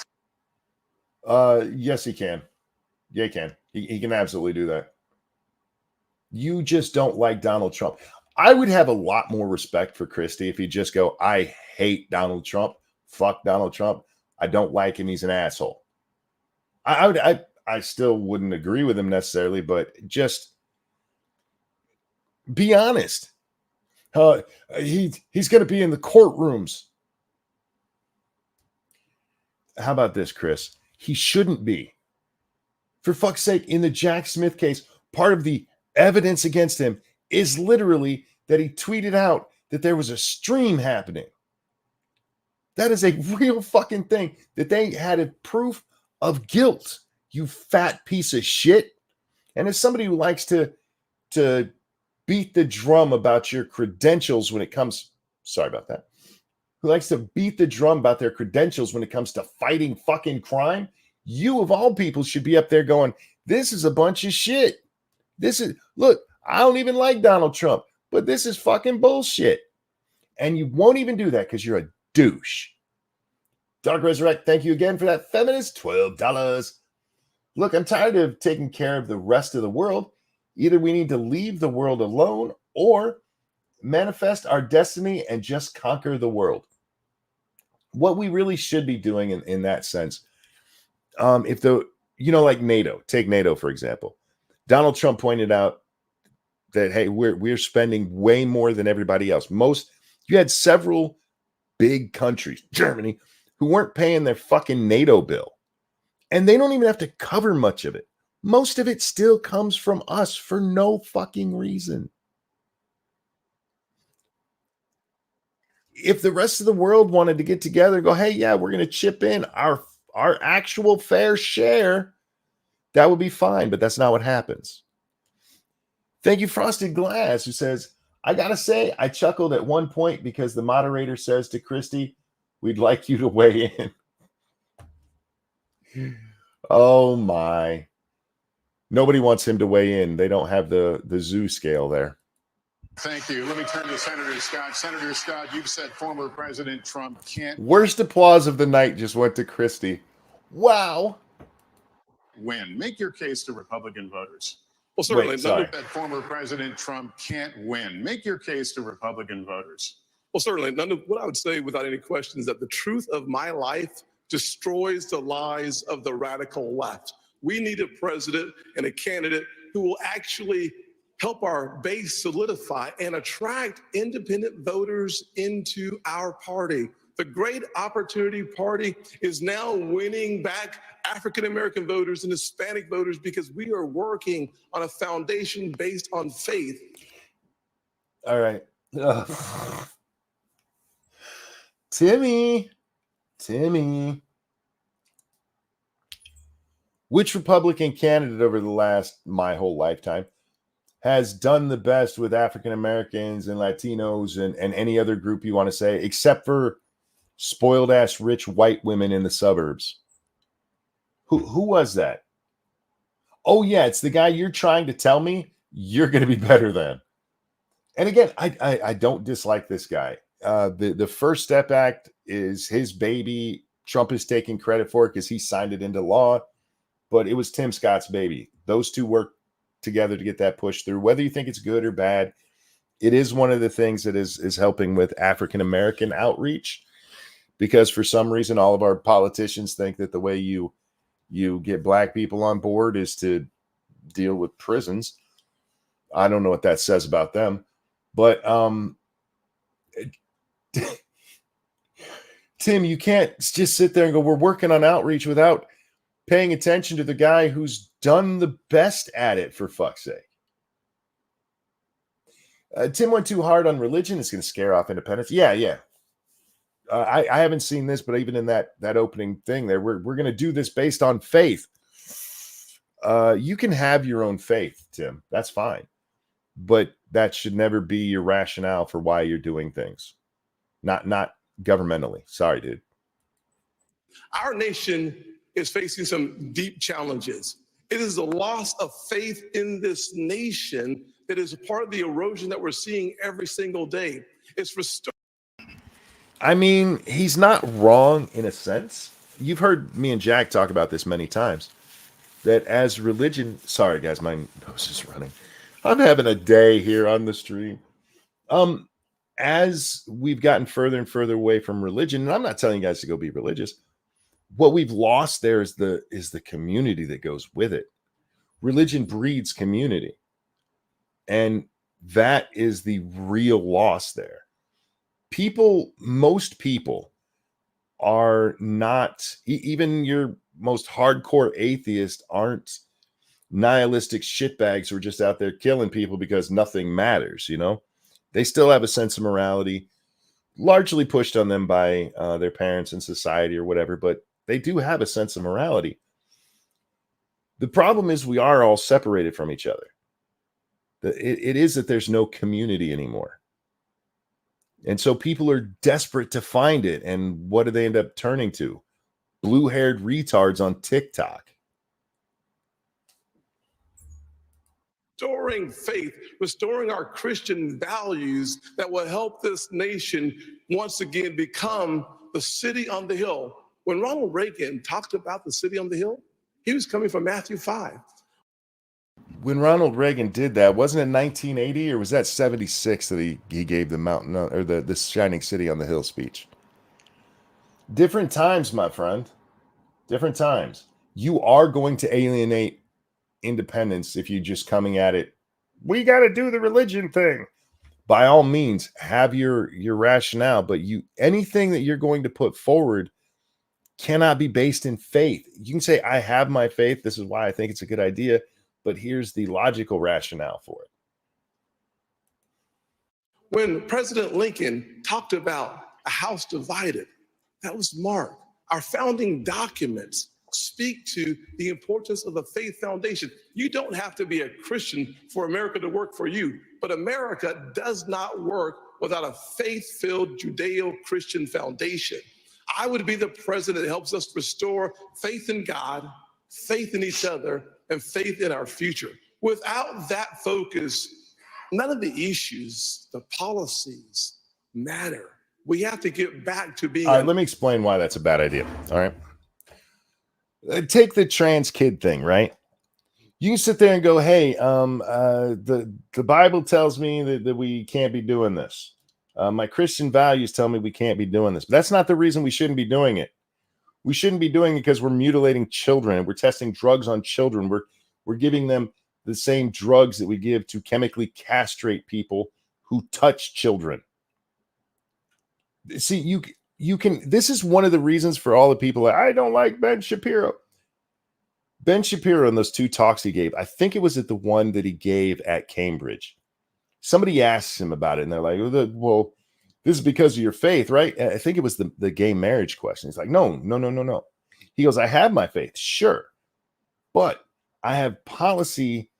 Yes, he can. Yeah, he can. He can absolutely do that. You just don't like Donald Trump. I would have a lot more respect for Christie if he'd just go, I hate Donald Trump. Fuck Donald Trump. I don't like him. He's an asshole. I still wouldn't agree with him necessarily, but just be honest. He's going to be in the courtrooms. How about this, Chris? He shouldn't be. For fuck's sake, in the Jack Smith case, part of the evidence against him is literally that he tweeted out that there was a stream happening. That is a real fucking thing, that they had a proof of guilt. You fat piece of shit. And as somebody who likes to beat the drum about your credentials when it comes, sorry about that, who likes to beat the drum about their credentials when it comes to fighting fucking crime, you of all people should be up there going, This is a bunch of shit. Look, I don't even like Donald Trump, but this is fucking bullshit. And you won't even do that because you're a douche. Dark Resurrect, thank you again for that feminist $12. Look, I'm tired of taking care of the rest of the world. Either we need to leave the world alone or manifest our destiny and just conquer the world. What we really should be doing in that sense, like NATO, take NATO, for example. Donald Trump pointed out that, hey, we're spending way more than everybody else. You had several big countries, Germany, who weren't paying their fucking NATO bill. And they don't even have to cover much of it. Most of it still comes from us for no fucking reason. If the rest of the world wanted to get together and go, hey, yeah, we're going to chip in our actual fair share, that would be fine. But that's not what happens. Thank you, Frosted Glass, who says, I got to say, I chuckled at one point because the moderator says to Christy, we'd like you to weigh in. Oh, my. Nobody wants him to weigh in. They don't have the zoo scale there. Thank you. Let me turn to Senator Scott. Senator Scott, you've said former President Trump can't Worst applause of the night just went to Christy. Wow. win. Make your case to Republican voters. Well, certainly, That former President Trump can't win. Make your case to Republican voters. Well, certainly, what I would say without any question is that the truth of my life destroys the lies of the radical left. We need a president and a candidate who will actually help our base solidify and attract independent voters into our party. The Great Opportunity Party is now winning back African-American voters and Hispanic voters because we are working on a foundation based on faith. All right. Timmy. Which Republican candidate over my whole lifetime has done the best with African Americans and Latinos and any other group you want to say, except for spoiled ass rich white women in the suburbs? Who was that? Oh yeah, it's the guy you're trying to tell me you're going to be better than. And again, I don't dislike this guy. The First Step Act is his baby. Trump is taking credit for it because he signed it into law, but it was Tim Scott's baby. Those two worked together to get that push through. Whether you think it's good or bad, it is one of the things that is helping with African American outreach, because for some reason all of our politicians think that the way you get black people on board is to deal with prisons. I don't know what that says about them, but Tim, you can't just sit there and go, we're working on outreach without paying attention to the guy who's done the best at it, for fuck's sake. Tim went too hard on religion. It's going to scare off independents. Yeah. I haven't seen this, but even in that opening thing there, we're going to do this based on faith. You can have your own faith, Tim. That's fine. But that should never be your rationale for why you're doing things. Not governmentally. Sorry, dude. Our nation is facing some deep challenges. It is the loss of faith in this nation that is a part of the erosion that we're seeing every single day. It's restored. I mean, he's not wrong in a sense. You've heard me and Jack talk about this many times, that as religion, sorry guys, my nose is running. I'm having a day here on the stream. As we've gotten further and further away from religion, and I'm not telling you guys to go be religious, what we've lost there is the community that goes with it. Religion breeds community. And that is the real loss there. Most people are not, even your most hardcore atheist aren't nihilistic shitbags who are just out there killing people because nothing matters, you know? They still have a sense of morality, largely pushed on them by their parents and society or whatever, but they do have a sense of morality. The problem is we are all separated from each other. It is that there's no community anymore. And so people are desperate to find it. And what do they end up turning to? Blue-haired retards on TikTok. restoring faith, restoring our Christian values that will help this nation once again become the city on the hill. When Ronald Reagan talked about the city on the hill, he was coming from Matthew 5. When Ronald Reagan did that, wasn't it 1980 or was that 76 that he gave the mountain or the shining city on the hill speech? Different times, my friend. Different times. You are going to alienate independence if you're just coming at it. We got to do the religion thing. By all means, have your rationale, but anything that you're going to put forward cannot be based in faith. You can say, I have my faith. This is why I think it's a good idea. But here's the logical rationale for it. When President Lincoln talked about a house divided, that was Mark. Our founding documents speak to the importance of the faith foundation. You don't have to be a Christian for America to work for you, but America does not work without a faith-filled Judeo-Christian foundation. I would be the president that helps us restore faith in God, faith in each other, and faith in our future. Without that focus, none of the issues, the policies matter. We have to get back to being. All right, let me explain why that's a bad idea. All right. Take the trans kid thing, right? You can sit there and go, hey, the Bible tells me that we can't be doing this. My Christian values tell me we can't be doing this. But that's not the reason we shouldn't be doing it. We shouldn't be doing it because we're mutilating children. We're testing drugs on children. We're giving them the same drugs that we give to chemically castrate people who touch children. See, you can. This is one of the reasons for all the people that I don't like Ben Shapiro. Ben Shapiro in those 2 talks he gave, I think it was at the one that he gave at Cambridge. Somebody asked him about it, and they're like, well, this is because of your faith, right? I think it was the gay marriage question. He's like, no. He goes, I have my faith, sure, but I have policy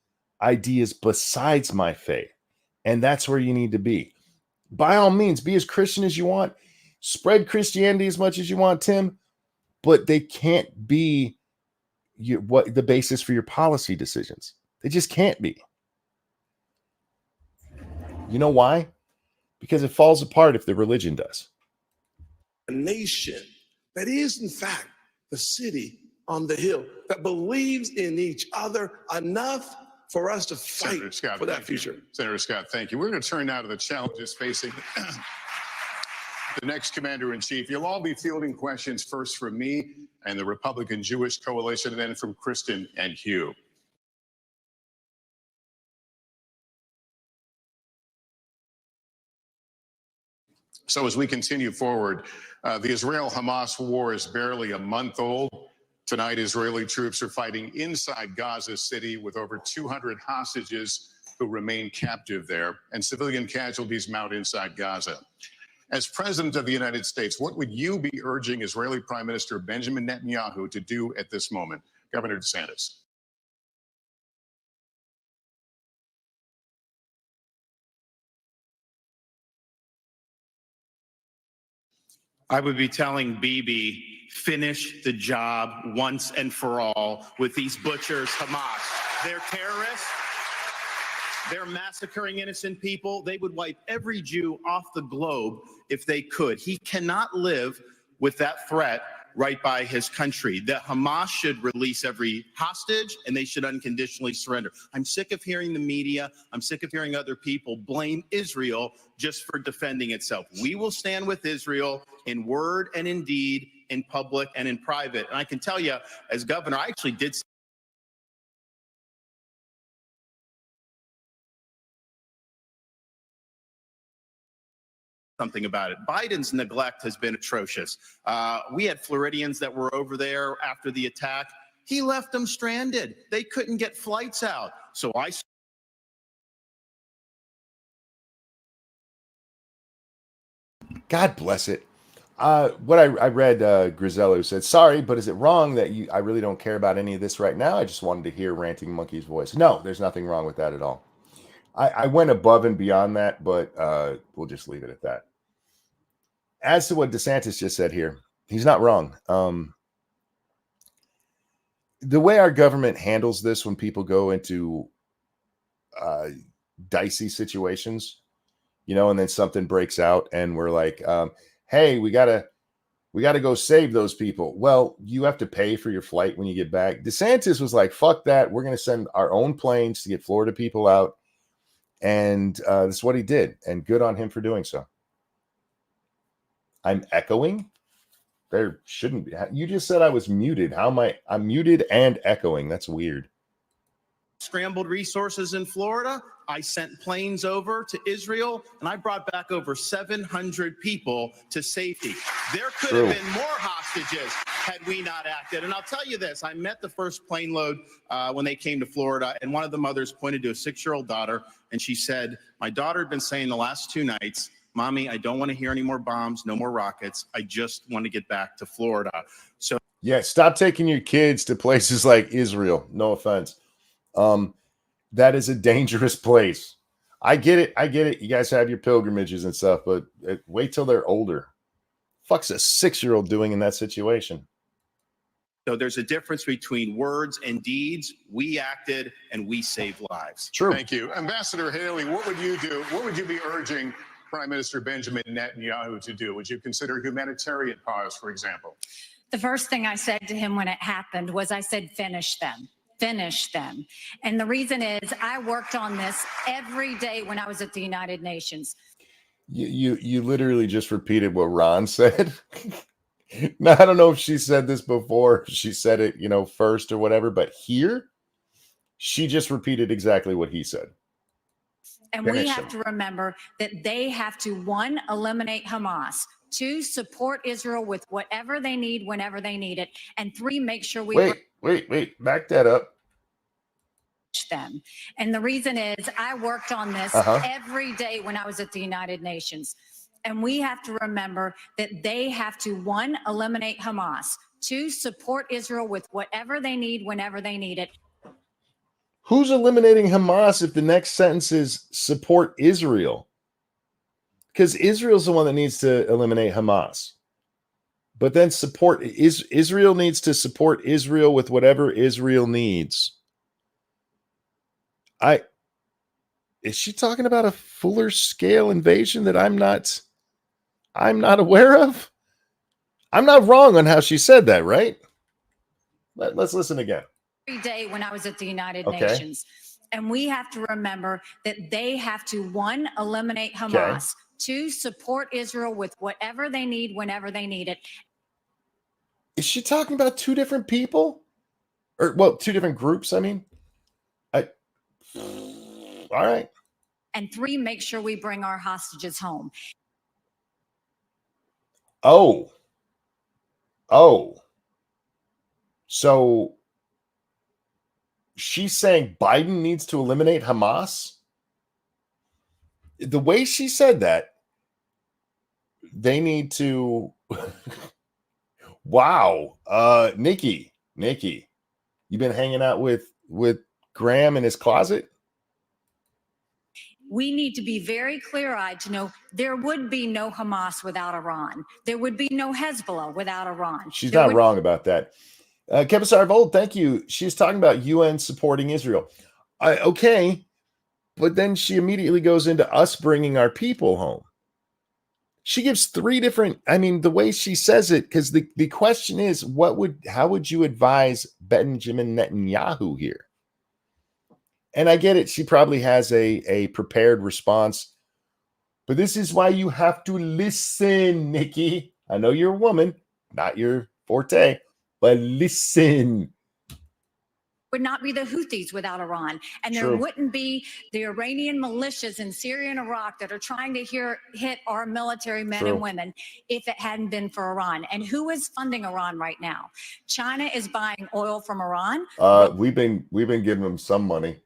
ideas besides my faith, and that's where you need to be. By all means, be as Christian as you want. Spread Christianity as much as you want, Tim, but they can't be the basis for your policy decisions. They just can't be. You know why? Because it falls apart if the religion does. A nation that is, in fact, the city on the hill that believes in each other enough for us to fight for that future. Senator Scott, thank you. We're going to turn now to the challenges facing the next commander-in-chief. You'll all be fielding questions first from me and the Republican Jewish Coalition, and then from Kristen and Hugh. So as we continue forward, the Israel-Hamas war is barely a month old. Tonight, Israeli troops are fighting inside Gaza City with over 200 hostages who remain captive there, and civilian casualties mount inside Gaza. As President of the United States, what would you be urging Israeli Prime Minister Benjamin Netanyahu to do at this moment? Governor DeSantis. I would be telling Bibi, finish the job once and for all with these butchers, Hamas. They're terrorists. They're massacring innocent people. They would wipe every Jew off the globe if they could. He cannot live with that threat right by his country. That Hamas should release every hostage and they should unconditionally surrender. I'm sick of hearing the media. I'm sick of hearing other people blame Israel just for defending itself. We will stand with Israel in word and in deed, in public and in private. And I can tell you, as governor, I actually did something about it. Biden's neglect has been atrocious. We had Floridians that were over there after the attack. He left them stranded. They couldn't get flights out. So God bless it. What I read, Grisello said, sorry, but is it wrong that I really don't care about any of this right now? I just wanted to hear Ranting Monkey's voice. No, there's nothing wrong with that at all. I went above and beyond that, but we'll just leave it at that. As to what DeSantis just said here, he's not wrong. The way our government handles this when people go into dicey situations, and then something breaks out and we're like, hey, we gotta go save those people. Well, you have to pay for your flight when you get back. DeSantis was like, fuck that. We're going to send our own planes to get Florida people out. And this is what he did. And good on him for doing so. I'm echoing. There shouldn't be. You just said I was muted. How am I? I'm muted and echoing. That's weird. Scrambled resources in Florida. I sent planes over to Israel, and I brought back over 700 people to safety. There could have been more hostages had we not acted. And I'll tell you this, I met the first plane load when they came to Florida, and one of the mothers pointed to a 6-year-old daughter, and she said, my daughter had been saying the last 2 nights, Mommy, I don't want to hear any more bombs, no more rockets. I just want to get back to Florida. So yeah, stop taking your kids to places like Israel. No offense. That is a dangerous place. I get it. You guys have your pilgrimages and stuff, but wait till they're older. Fuck's a 6-year-old doing in that situation? So there's a difference between words and deeds. We acted and we saved lives. True. Thank you. Ambassador Haley, what would you do? What would you be urging Prime Minister Benjamin Netanyahu to do? Would you consider humanitarian pause, for example? The first thing I said to him when it happened was I said, finish them. Finish them. And the reason is I worked on this every day when I was at the United Nations. You literally just repeated what Ron said. Now, I don't know if she said this before. She said it, first or whatever, but here she just repeated exactly what he said. And we have to remember that they have to, 1, eliminate Hamas, 2, support Israel with whatever they need, whenever they need it, and 3, make sure we wait, back that up. Them. And the reason is I worked on this every day when I was at the United Nations. And we have to remember that they have to, 1, eliminate Hamas, 2, support Israel with whatever they need, whenever they need it. Who's eliminating Hamas if the next sentence is support Israel? Because Israel's the one that needs to eliminate Hamas. But then Israel needs to support Israel with whatever Israel needs. Is she talking about a fuller scale invasion that I'm not aware of? I'm not wrong on how she said that, right? Let's listen again. Every day when I was at the United Nations. And we have to remember that they have to, 1, eliminate Hamas, 2, support Israel with whatever they need, whenever they need it. Is she talking about 2 different people? Or, well, 2 different groups, I mean? All right. And 3, make sure we bring our hostages home. Oh. So she's saying Biden needs to eliminate Hamas? The way she said that, they need to. Wow. Nikki, you been hanging out with Graham in his closet? We need to be very clear-eyed to know there would be no Hamas without Iran. There would be no Hezbollah without Iran. She's not wrong about that. Kevin Sarvold, thank you. She's talking about UN supporting Israel. Okay, but then she immediately goes into us bringing our people home. She gives 3 different, the way she says it, because the question is, how would you advise Benjamin Netanyahu here? And I get it. She probably has a prepared response. But this is why you have to listen, Nikki. I know you're a woman, not your forte, but listen. Would not be the Houthis without Iran. And there wouldn't be the Iranian militias in Syria and Iraq that are trying to hit our military men and women if it hadn't been for Iran. And who is funding Iran right now? China is buying oil from Iran. We've been giving them some money.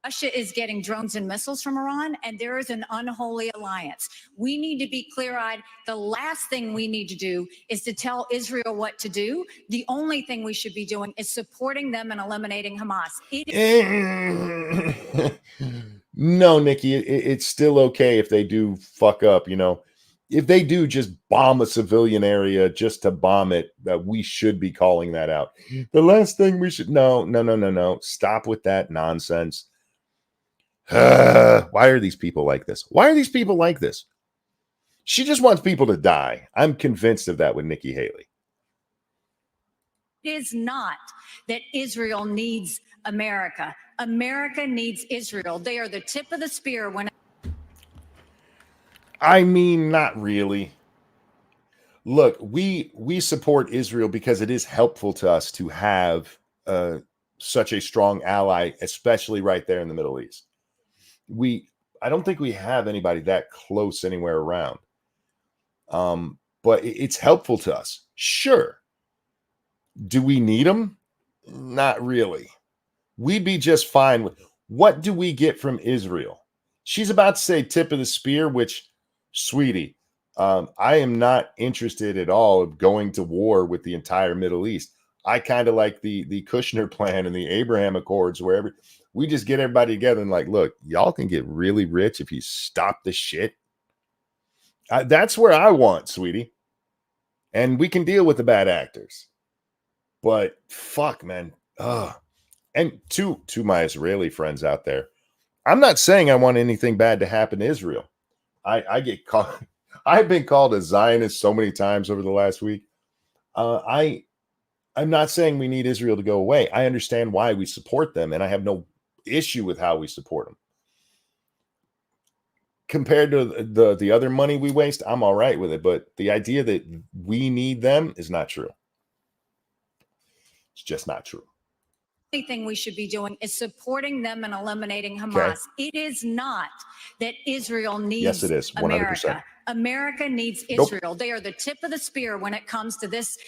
Russia is getting drones and missiles from Iran, and there is an unholy alliance. We need to be clear-eyed. The last thing we need to do is to tell Israel what to do. The only thing we should be doing is supporting them and eliminating Hamas. No, Nikki, it's still okay if they do fuck up, if they do just bomb a civilian area just to bomb it, that we should be calling that out. The last thing we should no. Stop with that nonsense. Why are these people like this? Why are these people like this? She just wants people to die. I'm convinced of that with Nikki Haley. It is not that Israel needs America. America needs Israel. They are the tip of the spear when. I mean, not really. Look, we support Israel because it is helpful to us to have such a strong ally, especially right there in the Middle East. I don't think we have anybody that close anywhere around. But it's helpful to us. Sure. Do we need them? Not really. We'd be just fine with what do we get from Israel? She's about to say tip of the spear, which, sweetie, I am not interested at all of going to war with the entire Middle East. I kind of like the Kushner plan and the Abraham Accords, where we just get everybody together and like, look, y'all can get really rich if you stop the shit. That's where I want, sweetie. And we can deal with the bad actors. But fuck, man. And to my Israeli friends out there, I'm not saying I want anything bad to happen to Israel. I get called, I've been called a Zionist so many times over the last week. I'm not saying we need Israel to go away. I understand why we support them, and I have no issue with how we support them. Compared to the other money we waste, I'm all right with it. But the idea that we need them is not true. It's just not true. The only thing we should be doing is supporting them and eliminating Hamas. Okay. It is not that Israel needs yes, it is. 100%. America. America needs Israel. Nope. They are the tip of the spear when it comes to this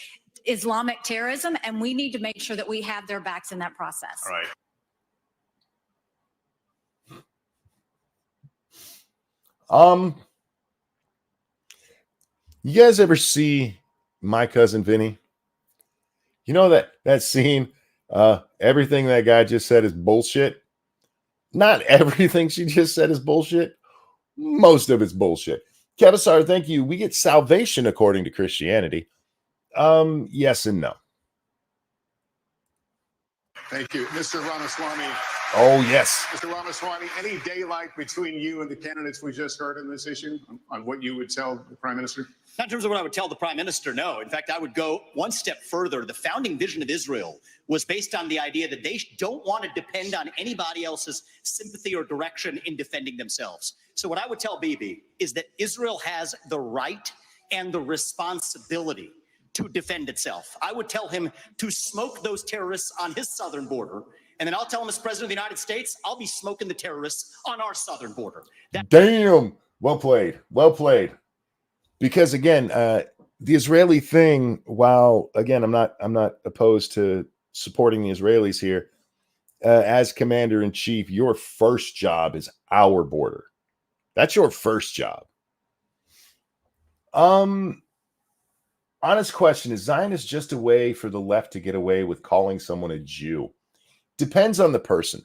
Islamic terrorism, and we need to make sure that we have their backs in that process. All right. You guys ever see My Cousin Vinny? You know that scene, everything that guy just said is bullshit. Not everything she just said is bullshit. Most of it's bullshit. Kevasar, thank you. We get salvation according to Christianity. Yes and no. Thank you. Mr. Ramaswamy. Oh, yes. Mr. Ramaswamy, any daylight between you and the candidates we just heard on this issue on what you would tell the Prime Minister? Not in terms of what I would tell the Prime Minister, no. In fact, I would go one step further. The founding vision of Israel was based on the idea that they don't want to depend on anybody else's sympathy or direction in defending themselves. So what I would tell Bibi is that Israel has the right and the responsibility to defend itself. I would tell him to smoke those terrorists on his southern border, and then I'll tell him as president of the United States, I'll be smoking the terrorists on our southern border. Damn. Well played. Well played. Because again, the Israeli thing, while again, I'm not opposed to supporting the Israelis here, as commander in chief, your first job is our border. That's your first job. Honest question, is Zionist just a way for the left to get away with calling someone a Jew? Depends on the person.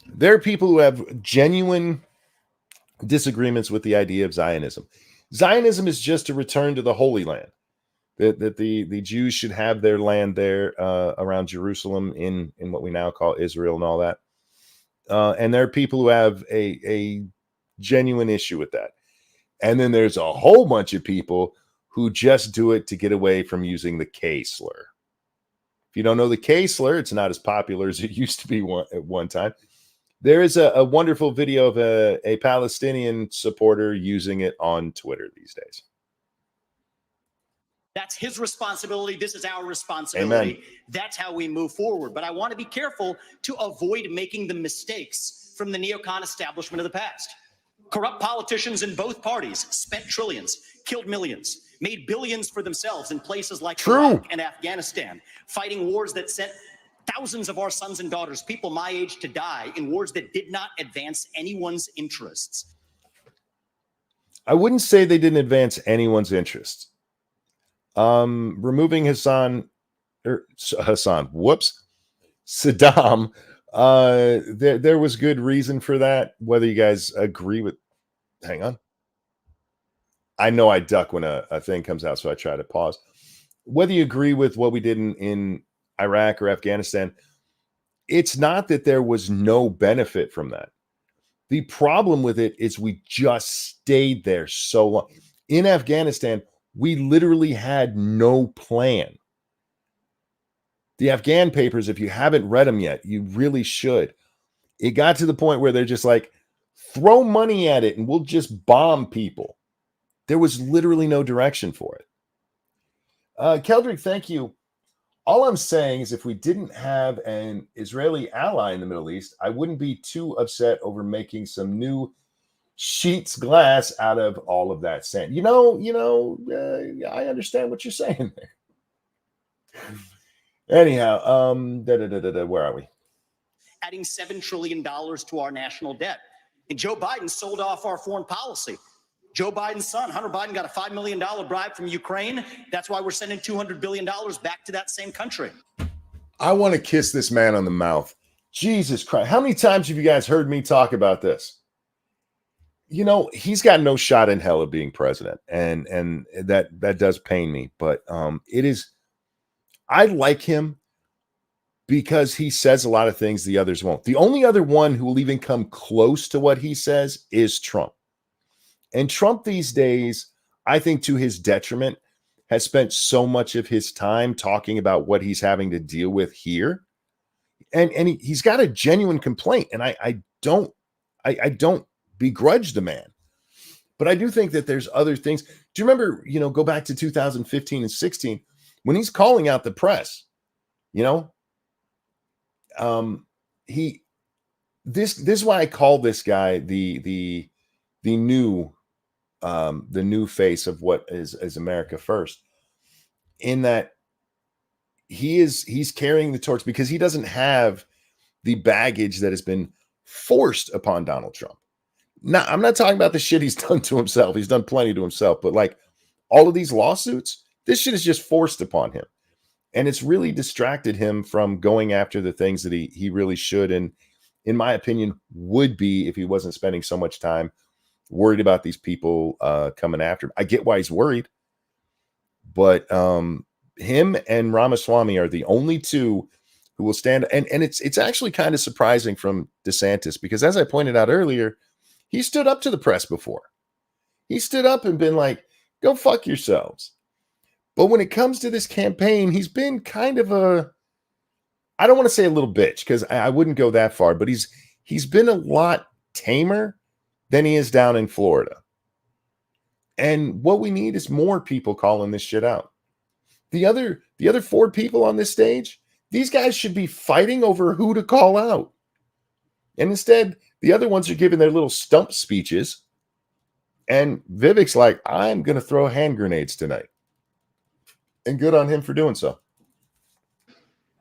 There are people who have genuine disagreements with the idea of Zionism. Zionism is just a return to the Holy Land. That the Jews should have their land there around Jerusalem in what we now call Israel and all that. And there are people who have a genuine issue with that. And then there's a whole bunch of people who just do it to get away from using the K slur. If you don't know the K slur, it's not as popular as it used to be at one time. There is a wonderful video of a Palestinian supporter using it on Twitter these days. That's his responsibility. This is our responsibility. Amen. That's how we move forward. But I want to be careful to avoid making the mistakes from the neocon establishment of the past. Corrupt politicians in both parties spent trillions, killed millions, made billions for themselves in places like Iraq and Afghanistan, fighting wars that sent thousands of our sons and daughters, people my age, to die in wars that did not advance anyone's interests. I wouldn't say they didn't advance anyone's interests. Removing Saddam, there was good reason for that. Whether you guys agree with, hang on. I know I duck when a thing comes out, so I try to pause. Whether you agree with what we did in Iraq or Afghanistan, it's not that there was no benefit from that. The problem with it is we just stayed there so long. In Afghanistan, we literally had no plan. The Afghan papers, if you haven't read them yet, you really should. It got to the point where they're just like, throw money at it and we'll just bomb people. There was literally no direction for it. Keldrick, thank you. All I'm saying is if we didn't have an Israeli ally in the Middle East, I wouldn't be too upset over making some new sheets glass out of all of that sand. I understand what you're saying there. Anyhow, where are we? Adding $7 trillion to our national debt. And Joe Biden sold off our foreign policy. Joe Biden's son, Hunter Biden, got a $5 million bribe from Ukraine. That's why we're sending $200 billion back to that same country. I want to kiss this man on the mouth. Jesus Christ. How many times have you guys heard me talk about this? He's got no shot in hell of being president. And that does pain me. But I like him because he says a lot of things the others won't. The only other one who will even come close to what he says is Trump. And Trump these days, I think to his detriment, has spent so much of his time talking about what he's having to deal with here. And he's got a genuine complaint. And I don't begrudge the man. But I do think that there's other things. Do you remember, go back to 2015 and 16 when he's calling out the press, this is why I call this guy the new face of what is America First, in that he's carrying the torch because he doesn't have the baggage that has been forced upon Donald Trump. Now, I'm not talking about the shit he's done to himself. He's done plenty to himself, but like all of these lawsuits, this shit is just forced upon him. And it's really distracted him from going after the things that he really should, and in my opinion, would be if he wasn't spending so much time worried about these people coming after him. I get why he's worried, but him and Ramaswamy are the only two who will stand. And it's actually kind of surprising from DeSantis, because as I pointed out earlier, he stood up to the press before. He stood up and been like, go fuck yourselves. But when it comes to this campaign, he's been kind of I don't want to say a little bitch, because I wouldn't go that far, but he's been a lot tamer than he is down in Florida. And what we need is more people calling this shit out. The other 4 people on this stage, these guys should be fighting over who to call out. And instead, the other ones are giving their little stump speeches. And Vivek's like, I'm going to throw hand grenades tonight. And good on him for doing so.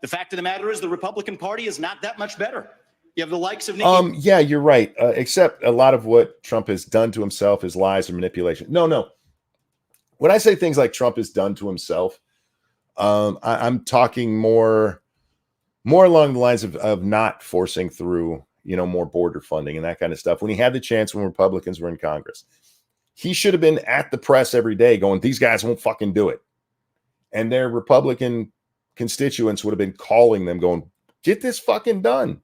The fact of the matter is the Republican Party is not that much better. You have the likes of Nikki. Yeah, you're right. Except a lot of what Trump has done to himself, his lies or manipulation. No. When I say things like Trump has done to himself, I'm talking more along the lines of not forcing through, more border funding and that kind of stuff. When he had the chance, when Republicans were in Congress, he should have been at the press every day going, these guys won't fucking do it. And their Republican constituents would have been calling them going, get this fucking done.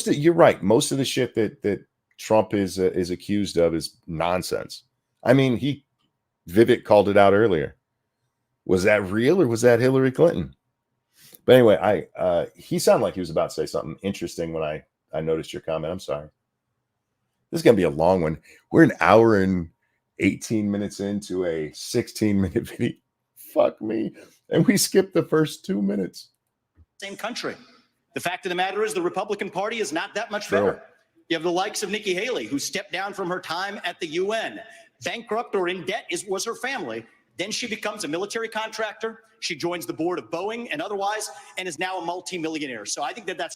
You're right. Most of the shit that Trump is accused of is nonsense. I mean, Vivek called it out earlier. Was that real or was that Hillary Clinton? But anyway, he sounded like he was about to say something interesting when I noticed your comment. I'm sorry. This is going to be a long one. We're an hour and 18 minutes into a 16-minute video. Fuck me. And we skipped the first 2 minutes. Same country. The fact of the matter is the Republican Party is not that much better. You have the likes of Nikki Haley, who stepped down from her time at the UN. Bankrupt or in debt was her family. Then she becomes a military contractor. She joins the board of Boeing and otherwise, and is now a multimillionaire. So I think that's...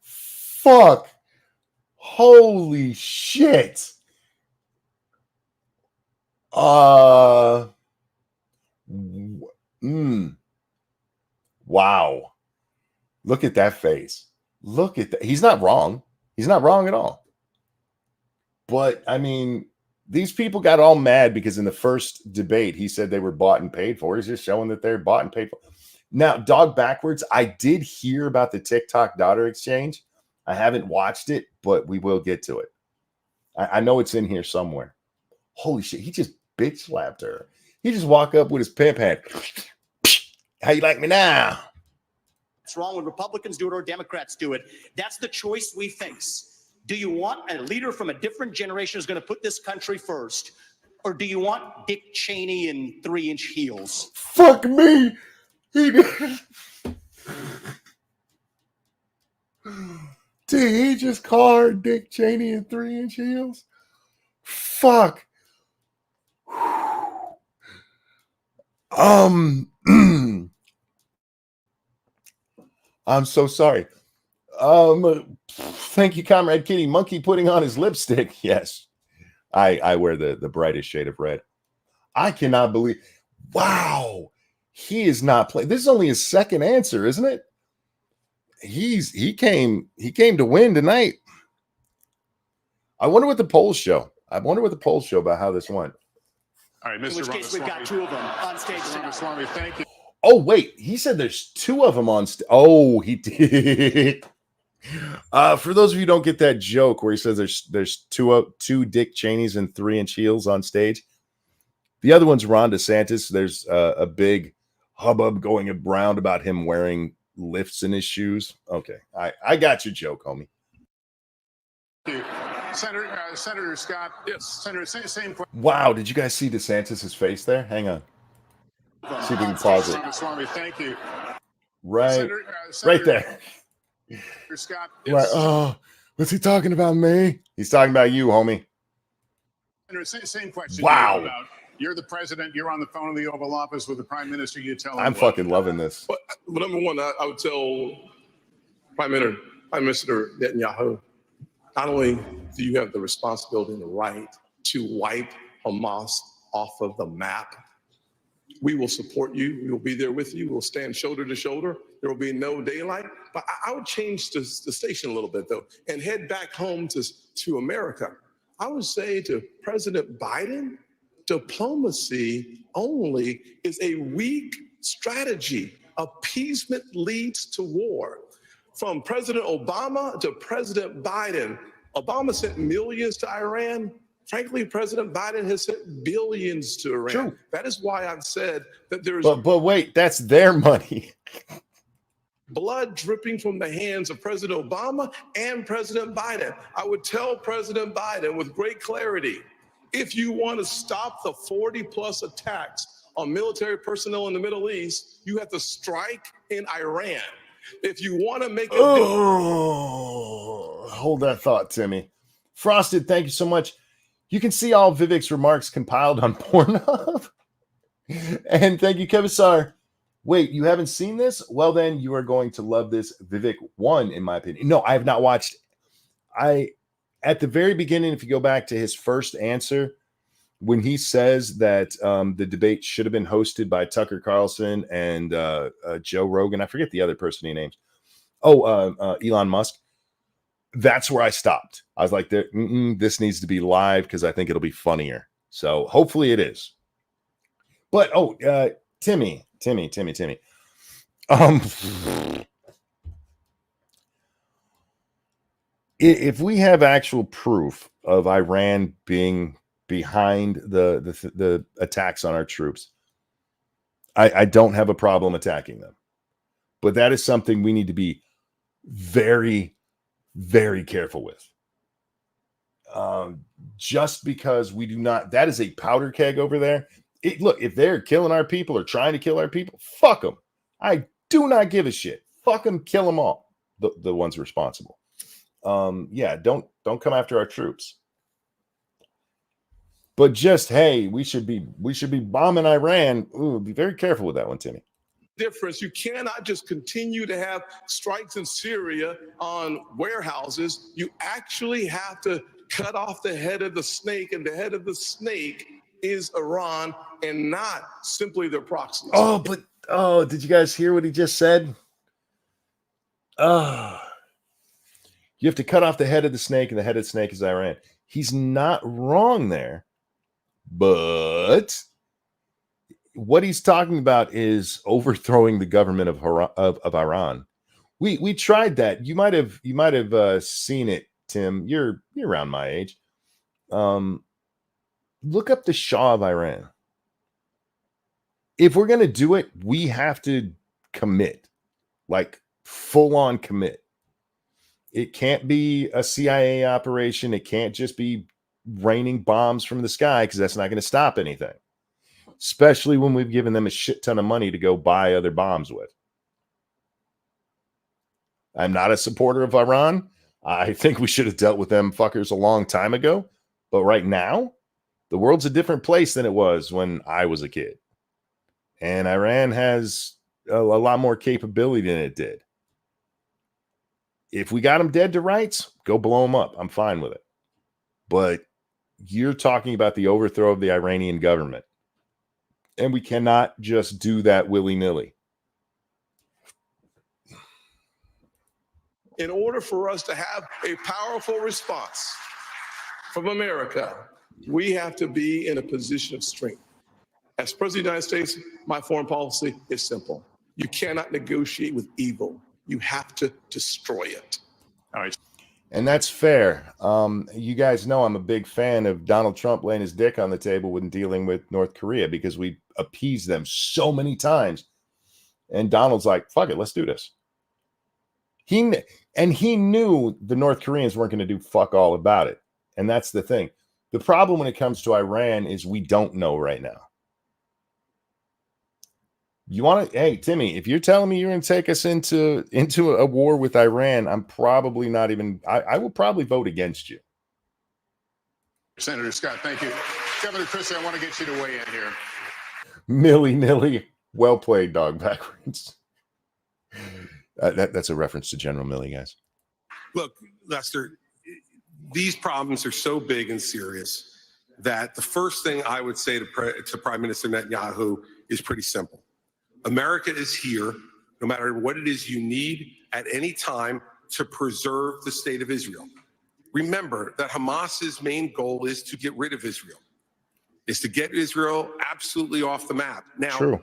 Fuck. Holy shit. Wow. Look at that face. Look at that. He's not wrong. He's not wrong at all. But I mean, These people got all mad because in the first debate, he said they were bought and paid for. He's just showing that they're bought and paid for. Now, dog backwards, I did hear about the TikTok daughter exchange. I haven't watched it, but we will get to it. I know it's in here somewhere. Holy shit, he just bitch slapped her. He just walked up with his pimp hand. How you like me now? What's wrong when Republicans do it or Democrats do it? That's the choice we face. Do you want a leader from a different generation who's going to put this country first? Or do you want Dick Cheney in 3-inch heels? Fuck me. He did. Did he just call her Dick Cheney in 3-inch heels? Fuck. I'm so sorry. Thank you, Comrade Kitty. Monkey putting on his lipstick. Yes. I wear the brightest shade of red. I cannot believe. Wow. He is not playing. This is only his second answer, isn't it? He came to win tonight. I wonder what the polls show. I wonder what the polls show about how this went. All right, Mr. In which case, we've got 2 of them on stage tonight. Ramaswamy, thank you. Oh, wait. He said there's 2 of them on stage. Oh, he did. For those of you who don't get that joke where he says there's two Dick Cheneys and 3-inch heels on stage. The other one's Ron DeSantis. There's a big hubbub going around about him wearing lifts in his shoes. Okay. I got your joke, homie. Thank you. Senator Scott. Yes. Senator, same question. Wow. Did you guys see DeSantis' face there? Hang on. See if we can pause it. Ramaswamy, thank you. Right. Right there. Senator Scott. Right. Yes. Oh, what's he talking about, me? He's talking about you, homie. Senator, same question. Wow. You're the president. You're on the phone in the Oval Office with the prime minister. You tell him. I'm fucking loving this. But number one, I would tell Prime Minister Netanyahu, not only do you have the responsibility and the right to wipe Hamas off of the map, we will support you. We will be there with you. We'll stand shoulder to shoulder. There will be no daylight. But I would change the station a little bit, though, and head back home to America. I would say to President Biden, diplomacy only is a weak strategy. Appeasement leads to war. From President Obama to President Biden, Obama sent millions to Iran. Frankly, President Biden has sent billions to Iran. True. That is why I've said that there's but wait, that's their money. blood dripping from the hands of President Obama and President Biden. I would tell President Biden with great clarity, if you want to stop the 40+ attacks on military personnel in the Middle East, you have to strike in Iran. If you want to make hold that thought, Timmy. Frosted, thank you so much. You can see all Vivek's remarks compiled on Pornhub. And thank you, Kevisar. Wait, you haven't seen this? Well, then you are going to love this. Vivek won, in my opinion. No, I have not watched. At the very beginning, if you go back to his first answer, when he says that the debate should have been hosted by Tucker Carlson and Joe Rogan, I forget the other person he names. Elon Musk. That's where I stopped. I was like, this needs to be live because I think it'll be funnier. So hopefully it is. But Timmy. If we have actual proof of Iran being behind the attacks on our troops, I don't have a problem attacking them. But that is something we need to be very, very careful with. Just because we do not, that is a powder keg over there. Look, if they're killing our people or trying to kill our people, fuck them. I do not give a shit. Fuck them, kill them all. The ones responsible. Don't come after our troops. But just, hey, we should be bombing Iran. Ooh, be very careful with that one, Timmy. difference. You cannot just continue to have strikes in Syria on warehouses. You actually have to cut off the head of the snake, and the head of the snake is Iran and not simply their proxies. Did you guys hear what he just said? You have to cut off the head of the snake, and the head of the snake is Iran. He's not wrong there. But what he's talking about is overthrowing the government of Iran. We tried that. You might have seen it, Tim. You're around my age. Look up the Shah of Iran. If we're going to do it, we have to commit, like full on commit. It can't be a CIA operation. It can't just be raining bombs from the sky, because that's not going to stop anything, especially when we've given them a shit ton of money to go buy other bombs with. I'm not a supporter of Iran. I think we should have dealt with them fuckers a long time ago. But right now, the world's a different place than it was when I was a kid. And Iran has a lot more capability than it did. If we got them dead to rights, go blow them up. I'm fine with it. But you're talking about the overthrow of the Iranian government. And we cannot just do that willy-nilly. In order for us to have a powerful response from America, we have to be in a position of strength. As President of the United States, my foreign policy is simple. You cannot negotiate with evil. You have to destroy it. All right. And that's fair. You guys know I'm a big fan of Donald Trump laying his dick on the table when dealing with North Korea, because we appeased them so many times. And Donald's like, fuck it, let's do this. He knew the North Koreans weren't going to do fuck all about it. And that's the thing. The problem when it comes to Iran is we don't know right now. You want to, hey, Timmy, if you're telling me you're going to take us into a war with Iran, I'm probably not even, I will probably vote against you. Senator Scott, thank you. Governor Christie, I want to get you to weigh in here. Millie, well played, dog backwards. That's a reference to General Milley, guys. Look, Lester, these problems are so big and serious that the first thing I would say to Prime Minister Netanyahu is pretty simple. America is here, no matter what it is you need at any time, to preserve the state of Israel. Remember that Hamas's main goal is to get rid of Israel, is to get Israel absolutely off the map. Now, True.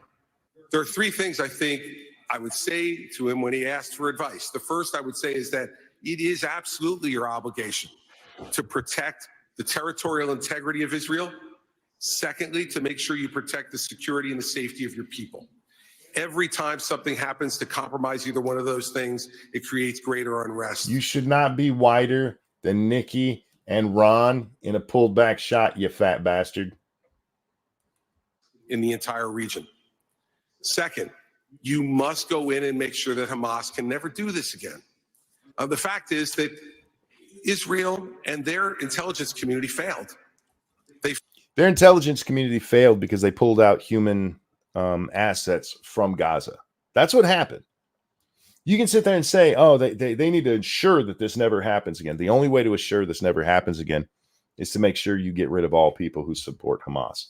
There are three things I think I would say to him when he asked for advice. The first I would say is that it is absolutely your obligation to protect the territorial integrity of Israel. Secondly, to make sure you protect the security and the safety of your people. Every time something happens to compromise either one of those things, it creates greater unrest. You should not be wider than Nikki and Ron in a pulled back shot, you fat bastard. In the entire region. Second, you must go in and make sure that Hamas can never do this again. The fact is that Israel and their intelligence community failed. Their intelligence community failed because they pulled out human assets from Gaza. That's what happened. You can sit there and say, oh, they need to ensure that this never happens again. The only way to assure this never happens again is to make sure you get rid of all people who support Hamas.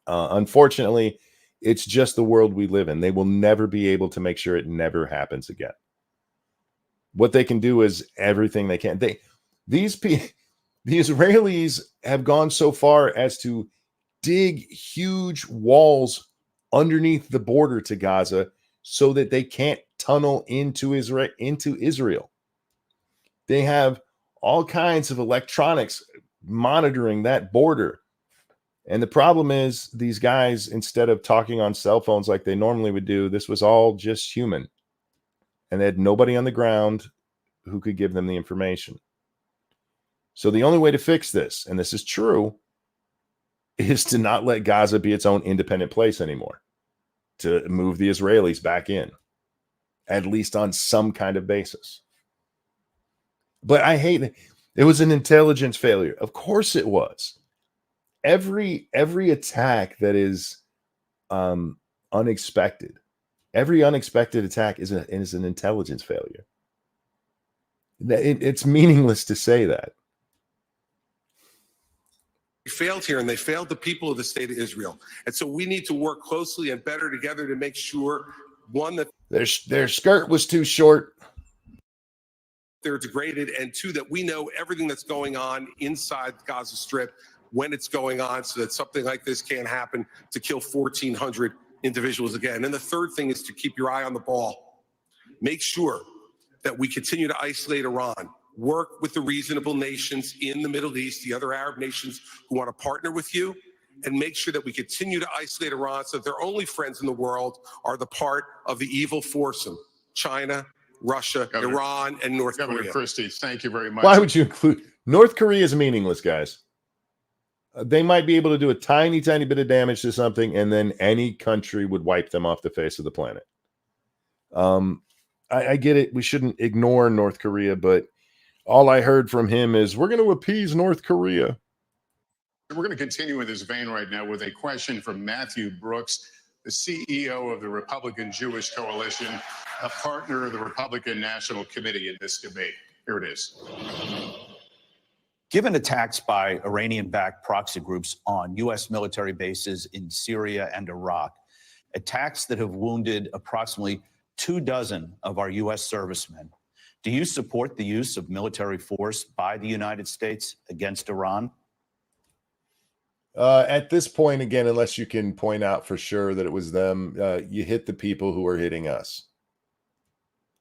Unfortunately, it's just the world we live in. They will never be able to make sure it never happens again. What they can do is everything they can. The Israelis have gone so far as to dig huge walls underneath the border to Gaza so that they can't tunnel into Israel. They have all kinds of electronics monitoring that border. And the problem is these guys, instead of talking on cell phones like they normally would do, this was all just human. And they had nobody on the ground who could give them the information. So the only way to fix this, and this is true, is to not let Gaza be its own independent place anymore. To move the Israelis back in, at least on some kind of basis. But I hate it. It was an intelligence failure. Of course it was. Every attack that is unexpected, every unexpected attack is an intelligence failure. It's meaningless to say that. They failed here, and they failed the people of the state of Israel. And so we need to work closely and better together to make sure, one, that their skirt was too short, they're degraded, and two, that we know everything that's going on inside the Gaza Strip when it's going on so that something like this can't happen to kill 1,400 individuals again. And the third thing is to keep your eye on the ball. Make sure that we continue to isolate Iran, work with the reasonable nations in the Middle East, the other Arab nations who want to partner with you, and make sure that we continue to isolate Iran so that their only friends in the world are the part of the evil foursome: China, Russia, Iran, and North Governor Korea. Christie, thank you very much. Why would you include North Korea? Is meaningless, guys. They might be able to do a tiny, tiny bit of damage to something, and then any country would wipe them off the face of the planet. I get it. We shouldn't ignore North Korea, but all I heard from him is we're going to appease North Korea. We're going to continue in this vein right now with a question from Matthew Brooks, the CEO of the Republican Jewish Coalition, a partner of the Republican National Committee in this debate. Here it is. Given attacks by Iranian-backed proxy groups on U.S. military bases in Syria and Iraq, attacks that have wounded approximately 24 of our U.S. servicemen, do you support the use of military force by the United States against Iran? At this point, again, unless you can point out for sure that it was them, you hit the people who are hitting us.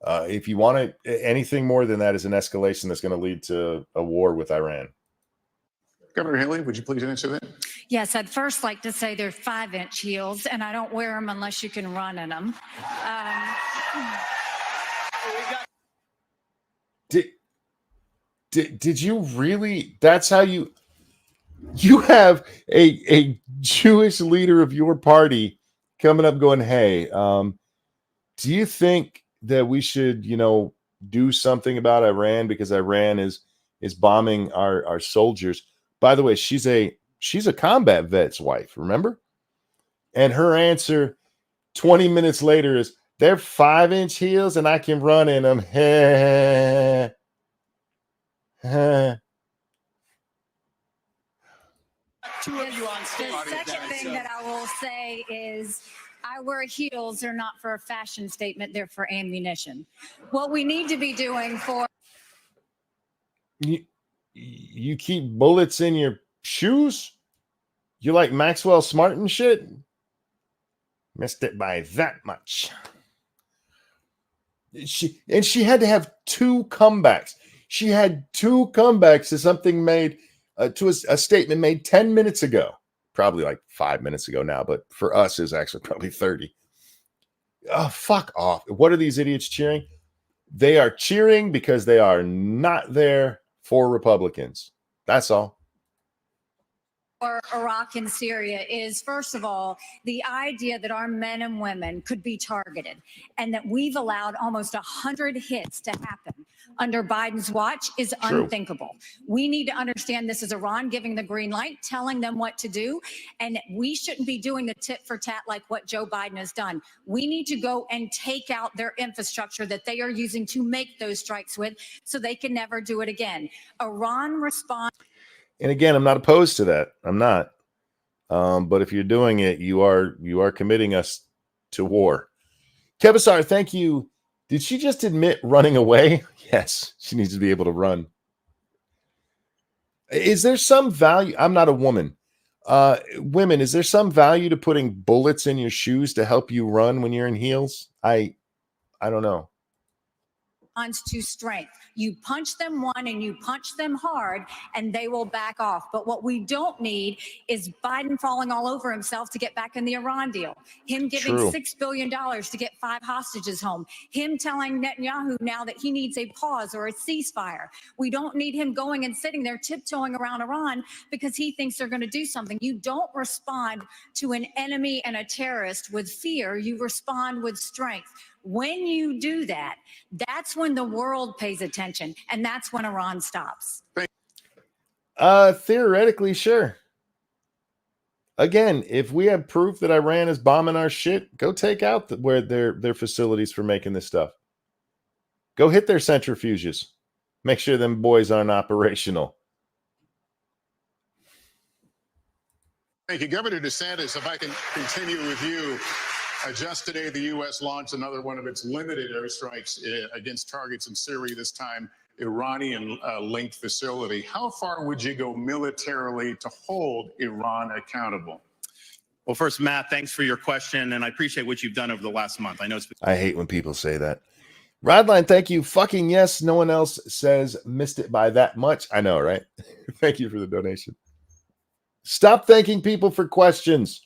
If you want anything more than that is an escalation that's going to lead to a war with Iran. Governor Haley, would you please answer that? Yes, I'd first like to say they're 5-inch heels, and I don't wear them unless you can run in them. Did you really? That's how you have a Jewish leader of your party coming up going, hey, do you think that we should, do something about Iran because Iran is bombing our soldiers? By the way, she's a combat vet's wife, remember? And her answer 20 minutes later is, they're 5-inch heels and I can run in them. Two of you on stage. The second thing that I will say is I wear heels. They're not for a fashion statement. They're for ammunition. What we need to be doing for... You keep bullets in your shoes? You like Maxwell Smart and shit? Missed it by that much. She had to have 2 comebacks. She had 2 comebacks to something made, to a statement made 10 minutes ago. Probably like 5 minutes ago now, but for us is actually probably 30. Oh, fuck off. What are these idiots cheering? They are cheering because they are not there for Republicans. That's all. For Iraq and Syria is, first of all, the idea that our men and women could be targeted and that we've allowed almost 100 hits to happen under Biden's watch is unthinkable. We need to understand this is Iran giving the green light, telling them what to do, and we shouldn't be doing the tit for tat like what Joe Biden has done. We need to go and take out their infrastructure that they are using to make those strikes with so they can never do it again. Iran responds. And again, I'm not opposed to that. I'm not. But if you're doing it, you are committing us to war. Kevasar, thank you. Did she just admit running away? Yes, she needs to be able to run. Is there some value? I'm not a woman. Women, is there some value to putting bullets in your shoes to help you run when you're in heels? I don't know. To strength. You punch them one and you punch them hard and they will back off. But what we don't need is Biden falling all over himself to get back in the Iran deal. Him giving $6 billion to get 5 hostages home. Him telling Netanyahu now that he needs a pause or a ceasefire. We don't need him going and sitting there tiptoeing around Iran because he thinks they're going to do something. You don't respond to an enemy and a terrorist with fear. You respond with strength. When you do that, that's when the world pays attention, and that's when Iran stops. Theoretically, sure. Again, if we have proof that Iran is bombing our shit, go take out where their facilities for making this stuff. Go hit their centrifuges. Make sure them boys aren't operational. Thank you, Governor DeSantis. If I can continue with you. Just today, the U.S. launched another one of its limited airstrikes against targets in Syria, this time Iranian linked facility. How far would you go militarily to hold Iran accountable? Well, first, Matt, thanks for your question, and I appreciate what you've done over the last month. I know it's I hate when people say that. Rodline, thank you. Fucking yes. No one else says missed it by that much. I know, right? Thank you for the donation. Stop thanking people for questions.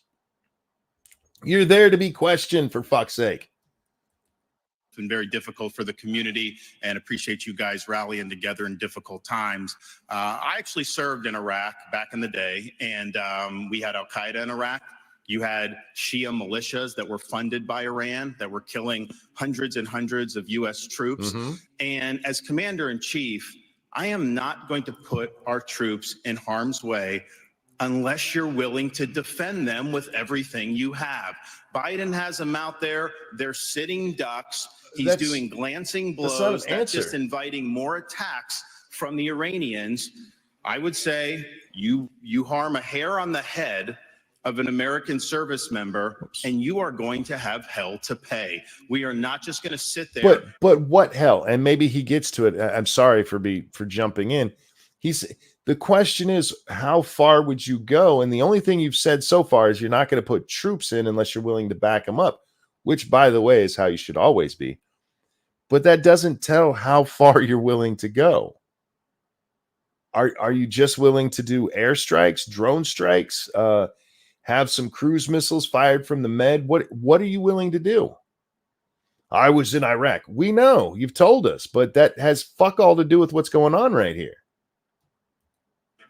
You're there to be questioned, for fuck's sake. been very difficult for the community, and appreciate you guys rallying together in difficult times. I actually served in Iraq back in the day, and we had Al-Qaeda in Iraq. You had Shia militias that were funded by Iran that were killing hundreds and hundreds of U.S. troops. And as commander-in-chief, I am not going to put our troops in harm's way unless you're willing to defend them with everything you have. Biden has them out there. They're sitting ducks. He's doing glancing blows. That's just inviting more attacks from the Iranians. I would say you harm a hair on the head of an American service member, and you are going to have hell to pay. We are not just going to sit there. But what hell? And maybe he gets to it. I'm sorry for jumping in. The question is, how far would you go? And the only thing you've said so far is you're not going to put troops in unless you're willing to back them up, which, by the way, is how you should always be. But that doesn't tell how far you're willing to go. Are you just willing to do airstrikes, drone strikes, have some cruise missiles fired from the Med? What are you willing to do? I was in Iraq. We know, you've told us, but that has fuck all to do with what's going on right here.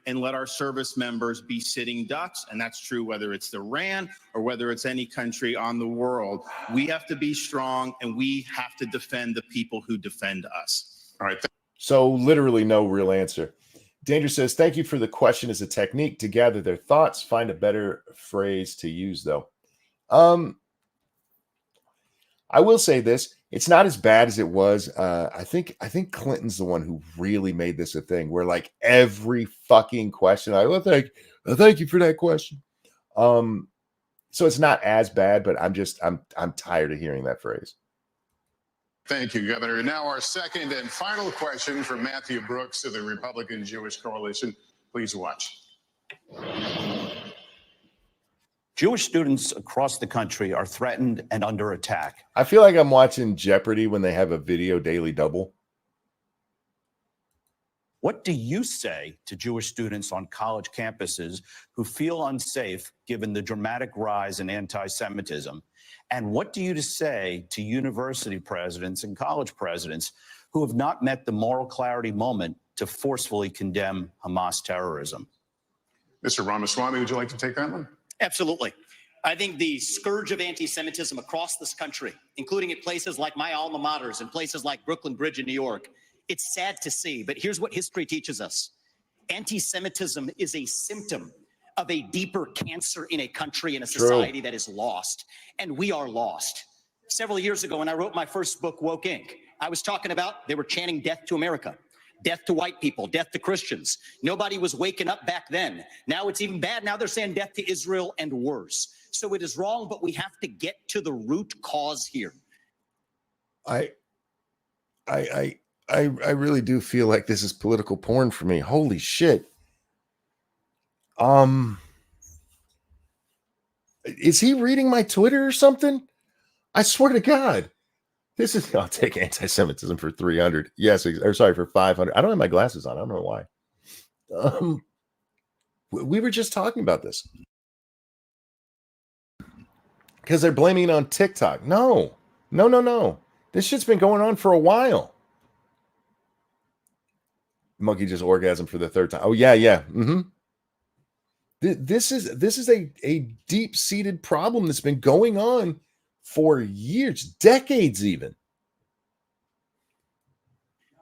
And let our service members be sitting ducks. And that's true whether it's Iran or whether it's any country on the world. We have to be strong, and we have to defend the people who defend us. All right. So literally no real answer. Danger says, thank you for the question as a technique to gather their thoughts. Find a better phrase to use, though. I will say this. It's not as bad as it was. I think Clinton's the one who really made this a thing where, like, every fucking question, thank you for that question. So it's not as bad, but I'm tired of hearing that phrase. Thank you, Governor. Now our second and final question from Matthew Brooks of the Republican Jewish Coalition. Please watch. Jewish students across the country are threatened and under attack. I feel like I'm watching Jeopardy when they have a video daily double. What do you say to Jewish students on college campuses who feel unsafe given the dramatic rise in anti-Semitism? And what do you say to university presidents and college presidents who have not met the moral clarity moment to forcefully condemn Hamas terrorism? Mr. Ramaswamy, would you like to take that one? Absolutely. I think the scourge of anti-Semitism across this country, including at places like my alma maters and places like Brooklyn Bridge in New York, it's sad to see, but here's what history teaches us. Anti-Semitism is a symptom of a deeper cancer in a country and a society that is lost, and we are lost. Several years ago, when I wrote my first book, Woke Inc., I was talking about they were chanting death to America, death to white people, death to Christians. Nobody was waking up back then. Now it's even bad. Now they're saying death to Israel and worse. So it is wrong, but we have to get to the root cause here. I really do feel like this is political porn for me. Holy shit. Is he reading my Twitter or something? I swear to God. I'll take anti-Semitism for 300. Yes, or sorry, for 500. I don't have my glasses on. I don't know why. We were just talking about this. Because they're blaming it on TikTok. No. This shit's been going on for a while. Monkey just orgasmed for the third time. Oh, yeah. Mm-hmm. This is a deep-seated problem that's been going on for years, decades even.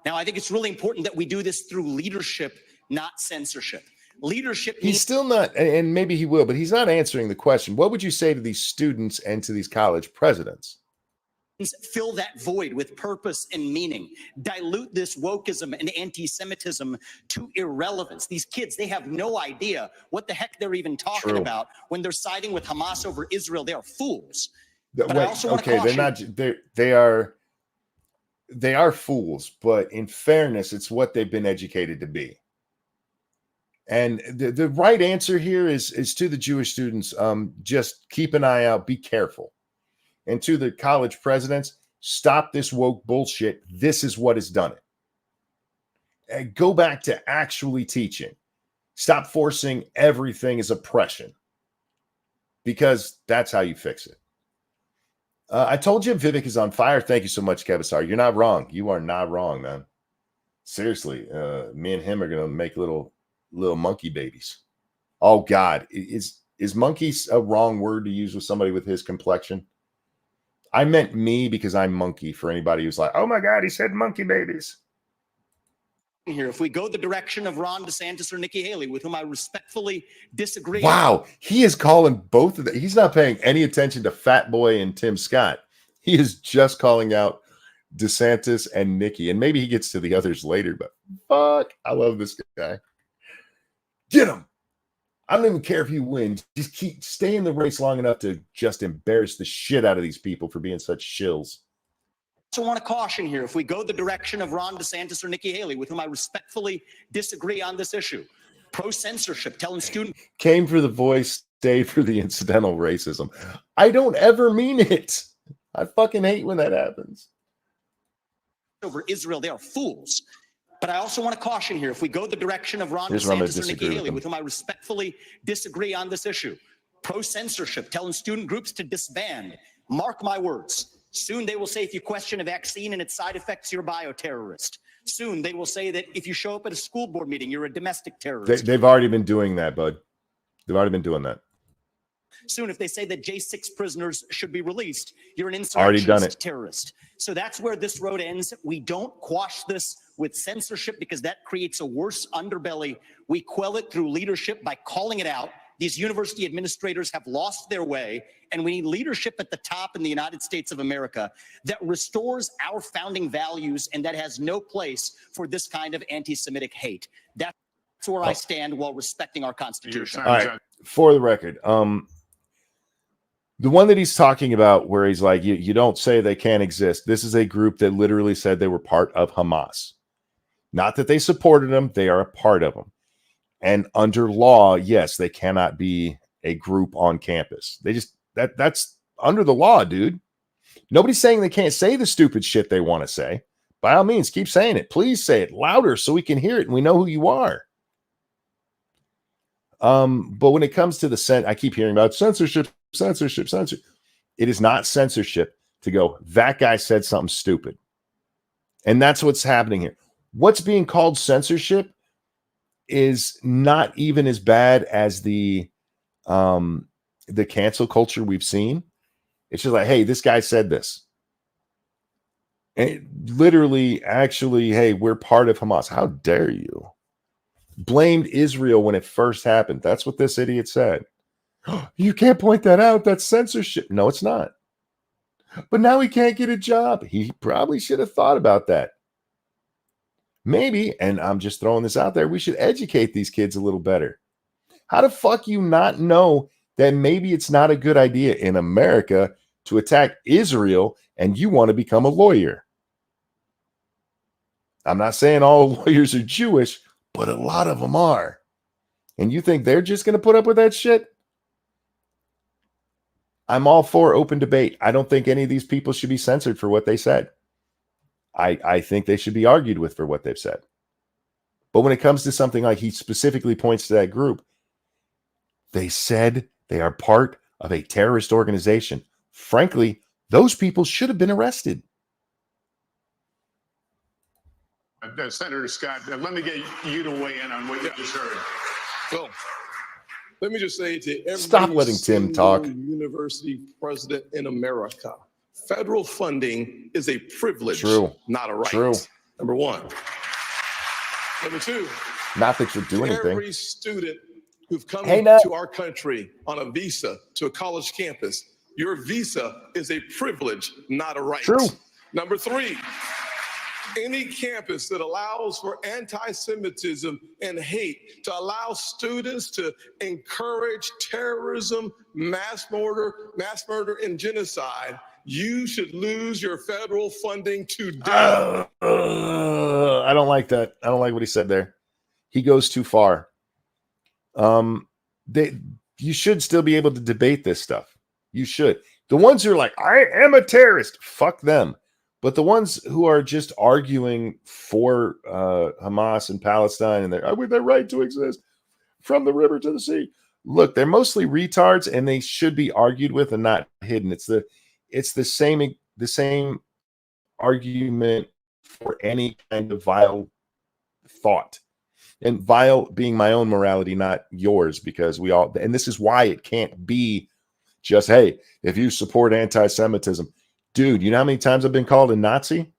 Now, I think it's really important that we do this through leadership, not censorship. Leadership. He's still not, and maybe he will, but he's not answering the question. What would you say to these students and to these college presidents? Fill that void with purpose and meaning. Dilute this wokeism and anti-Semitism to irrelevance. These kids, they have no idea what the heck they're even talking about when they're siding with Hamas over Israel. They are fools. But I also want to caution. They are. they are fools, but in fairness, it's what they've been educated to be. And the right answer here is to the Jewish students, just keep an eye out, be careful. And to the college presidents, stop this woke bullshit. This is what has done it. And go back to actually teaching. Stop forcing everything as oppression, because that's how you fix it. I told you Vivek is on fire. Thank you so much, Kevisar. You're not wrong. You are not wrong, man. Seriously, me and him are gonna make little monkey babies. Oh God, is monkeys a wrong word to use with somebody with his complexion? I meant me because I'm monkey. For anybody who's like, oh my God, he said monkey babies. Here, if we go the direction of Ron DeSantis or Nikki Haley, with whom I respectfully disagree. Wow, he is calling both of them. He's not paying any attention to Fat Boy and Tim Scott. He is just calling out DeSantis and Nikki, and maybe he gets to the others later. But fuck, I love this guy. Get him. I don't even care if he wins. Just stay in the race long enough to just embarrass the shit out of these people for being such shills. I also want to caution here, if we go the direction of Ron DeSantis or Nikki Haley, with whom I respectfully disagree on this issue, pro-censorship, telling students came for the voice, stayed for the incidental racism. I don't ever mean it. I fucking hate when that happens. Over Israel, they are fools. But I also want to caution here, if we go the direction of Ron DeSantis or Nikki Haley, with whom I respectfully disagree on this issue, pro-censorship, telling student groups to disband, mark my words. Soon they will say if you question a vaccine and its side effects, you're a bioterrorist. Soon they will say that if you show up at a school board meeting, you're a domestic terrorist. They've already been doing that, bud. They've already been doing that. Soon if they say that J6 prisoners should be released, you're an Already done insurrectionist it. terrorist. So that's where this road ends. We don't quash this with censorship because that creates a worse underbelly. We quell it through leadership by calling it out. These university administrators have lost their way, and we need leadership at the top in the United States of America that restores our founding values and that has no place for this kind of anti-Semitic hate. That's where I stand while respecting our Constitution. All right, for the record, the one that he's talking about where he's like, you don't say they can't exist. This is a group that literally said they were part of Hamas. Not that they supported them, they are a part of them. And under law, yes, they cannot be a group on campus. They just, that's under the law, dude. Nobody's saying they can't say the stupid shit they want to say. By all means, keep saying it. Please say it louder so we can hear it and we know who you are. But when it comes to I keep hearing about censorship. It is not censorship to go, that guy said something stupid. And that's what's happening here. What's being called censorship is not even as bad as the cancel culture we've seen. It's just like, hey, this guy said this. And literally, actually, hey, we're part of Hamas. How dare you? Blamed Israel when it first happened. That's what this idiot said. You can't point that out. That's censorship. No, it's not. But now he can't get a job. He probably should have thought about that. Maybe, and I'm just throwing this out there, we should educate these kids a little better. How the fuck you not know that maybe it's not a good idea in America to attack Israel and you want to become a lawyer? I'm not saying all lawyers are Jewish, but a lot of them are. And you think they're just going to put up with that shit? I'm all for open debate. I don't think any of these people should be censored for what they said. I think they should be argued with for what they've said. But when it comes to something like he specifically points to that group, they said they are part of a terrorist organization. Frankly, those people should have been arrested. Senator Scott, let me get you to weigh in on what you just heard. Well, let me just say to every Stop letting Tim talk. University president in America, federal funding is a privilege, not a right. True. Number one. Number two. Not that you're doing anything. Every student who've come to our country on a visa to a college campus, your visa is a privilege, not a right. True. Number three. Any campus that allows for anti-Semitism and hate, to allow students to encourage terrorism, mass murder, and genocide, You should lose your federal funding today. I don't like that. I don't like what he said there. He goes too far. You should still be able to debate this stuff. You should. The ones who are like, I am a terrorist, fuck them. But the ones who are just arguing for Hamas and Palestine and they're with their right to exist from the river to the sea. Look, they're mostly retards and they should be argued with and not hidden. It's the same argument for any kind of vile thought. And vile being my own morality, not yours, because we all, and this is why it can't be just, hey, if you support anti-Semitism, dude, you know how many times I've been called a Nazi?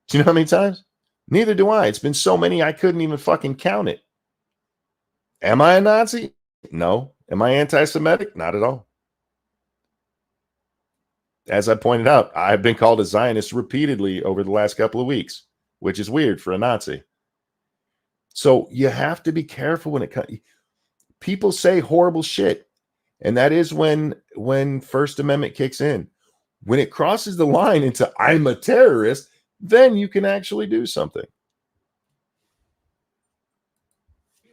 Do you know how many times? Neither do I. It's been so many, I couldn't even fucking count it. Am I a Nazi? No. Am I anti-Semitic? Not at all. As I pointed out, I've been called a Zionist repeatedly over the last couple of weeks, which is weird for a Nazi. So you have to be careful when it comes. People say horrible shit, and that is when First Amendment kicks in. When it crosses the line into I'm a terrorist, then you can actually do something.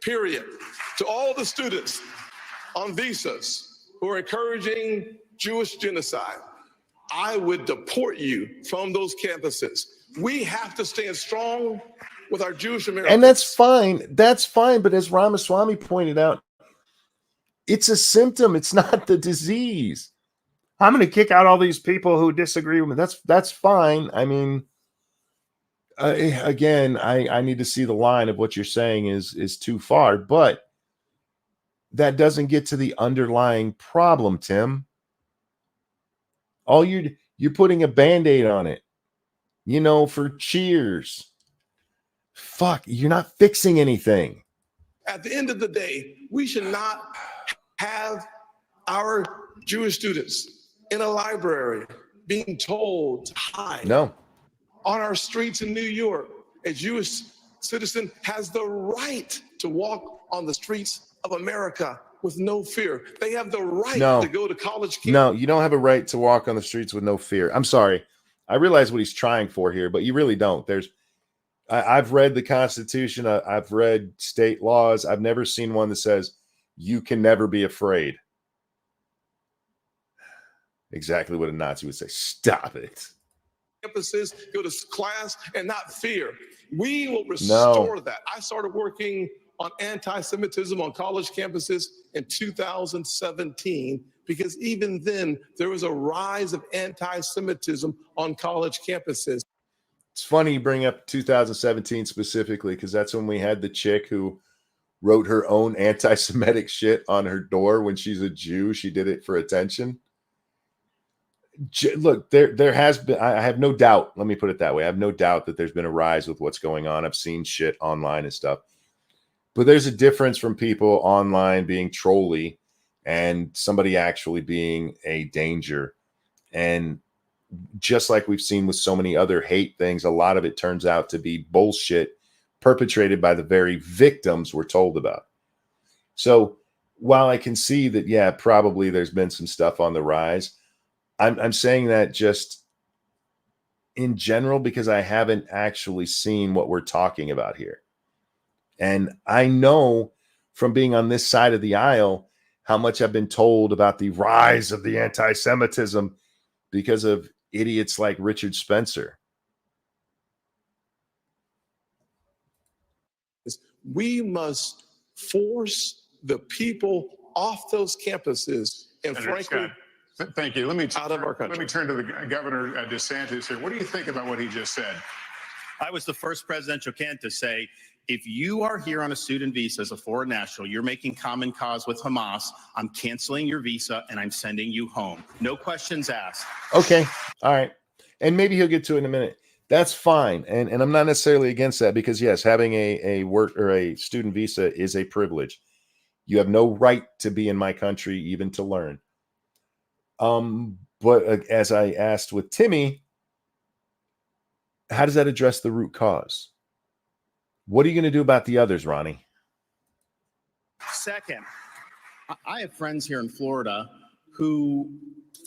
Period. To all the students on visas who are encouraging Jewish genocide, I would deport you from those campuses. We have to stand strong with our Jewish Americans. And that's fine. That's fine. But as Ramaswamy pointed out, it's a symptom. It's not the disease. I'm going to kick out all these people who disagree with me. That's fine. I mean, again, I need to see the line of what you're saying is too far, but that doesn't get to the underlying problem, Tim. All you're putting a Band-Aid on it, for cheers. Fuck, you're not fixing anything. At the end of the day, we should not have our Jewish students in a library being told to hide. No. On our streets in New York, a Jewish citizen has the right to walk on the streets of America with no fear. They have the right to go to college campus. No, you don't have a right to walk on the streets with no fear. I'm sorry. I realize what he's trying for here, but you really don't. I've read the Constitution. I've read state laws. I've never seen one that says you can never be afraid. Exactly what a Nazi would say. Stop it. Campuses, go to class and not fear. We will restore that. I started working on anti-Semitism on college campuses in 2017 because even then there was a rise of anti-Semitism on college campuses. It's funny you bring up 2017 specifically because that's when we had the chick who wrote her own anti-Semitic shit on her door when she's a Jew. She did it for attention. Look, there has been, I have no doubt, let me put it that way. I have no doubt that there's been a rise with what's going on. I've seen shit online and stuff. But there's a difference from people online being trolly and somebody actually being a danger. And just like we've seen with so many other hate things, a lot of it turns out to be bullshit perpetrated by the very victims we're told about. So while I can see that, yeah, probably there's been some stuff on the rise, I'm saying that just in general because I haven't actually seen what we're talking about here. And I know from being on this side of the aisle how much I've been told about the rise of the anti-Semitism because of idiots like Richard Spencer. We must force the people off those campuses and Senator frankly, Scott, thank you. Let me out of our country. Let me turn to the Governor DeSantis here. What do you think about what he just said? I was the first presidential candidate to say, if you are here on a student visa as a foreign national, you're making common cause with Hamas, I'm canceling your visa and I'm sending you home. No questions asked. Okay. All right. And maybe he'll get to it in a minute. That's fine. And I'm not necessarily against that because, yes, having a work or a student visa is a privilege. You have no right to be in my country, even to learn. But as I asked with Timmy, how does that address the root cause? What are you going to do about the others, Ronnie? Second, I have friends here in Florida who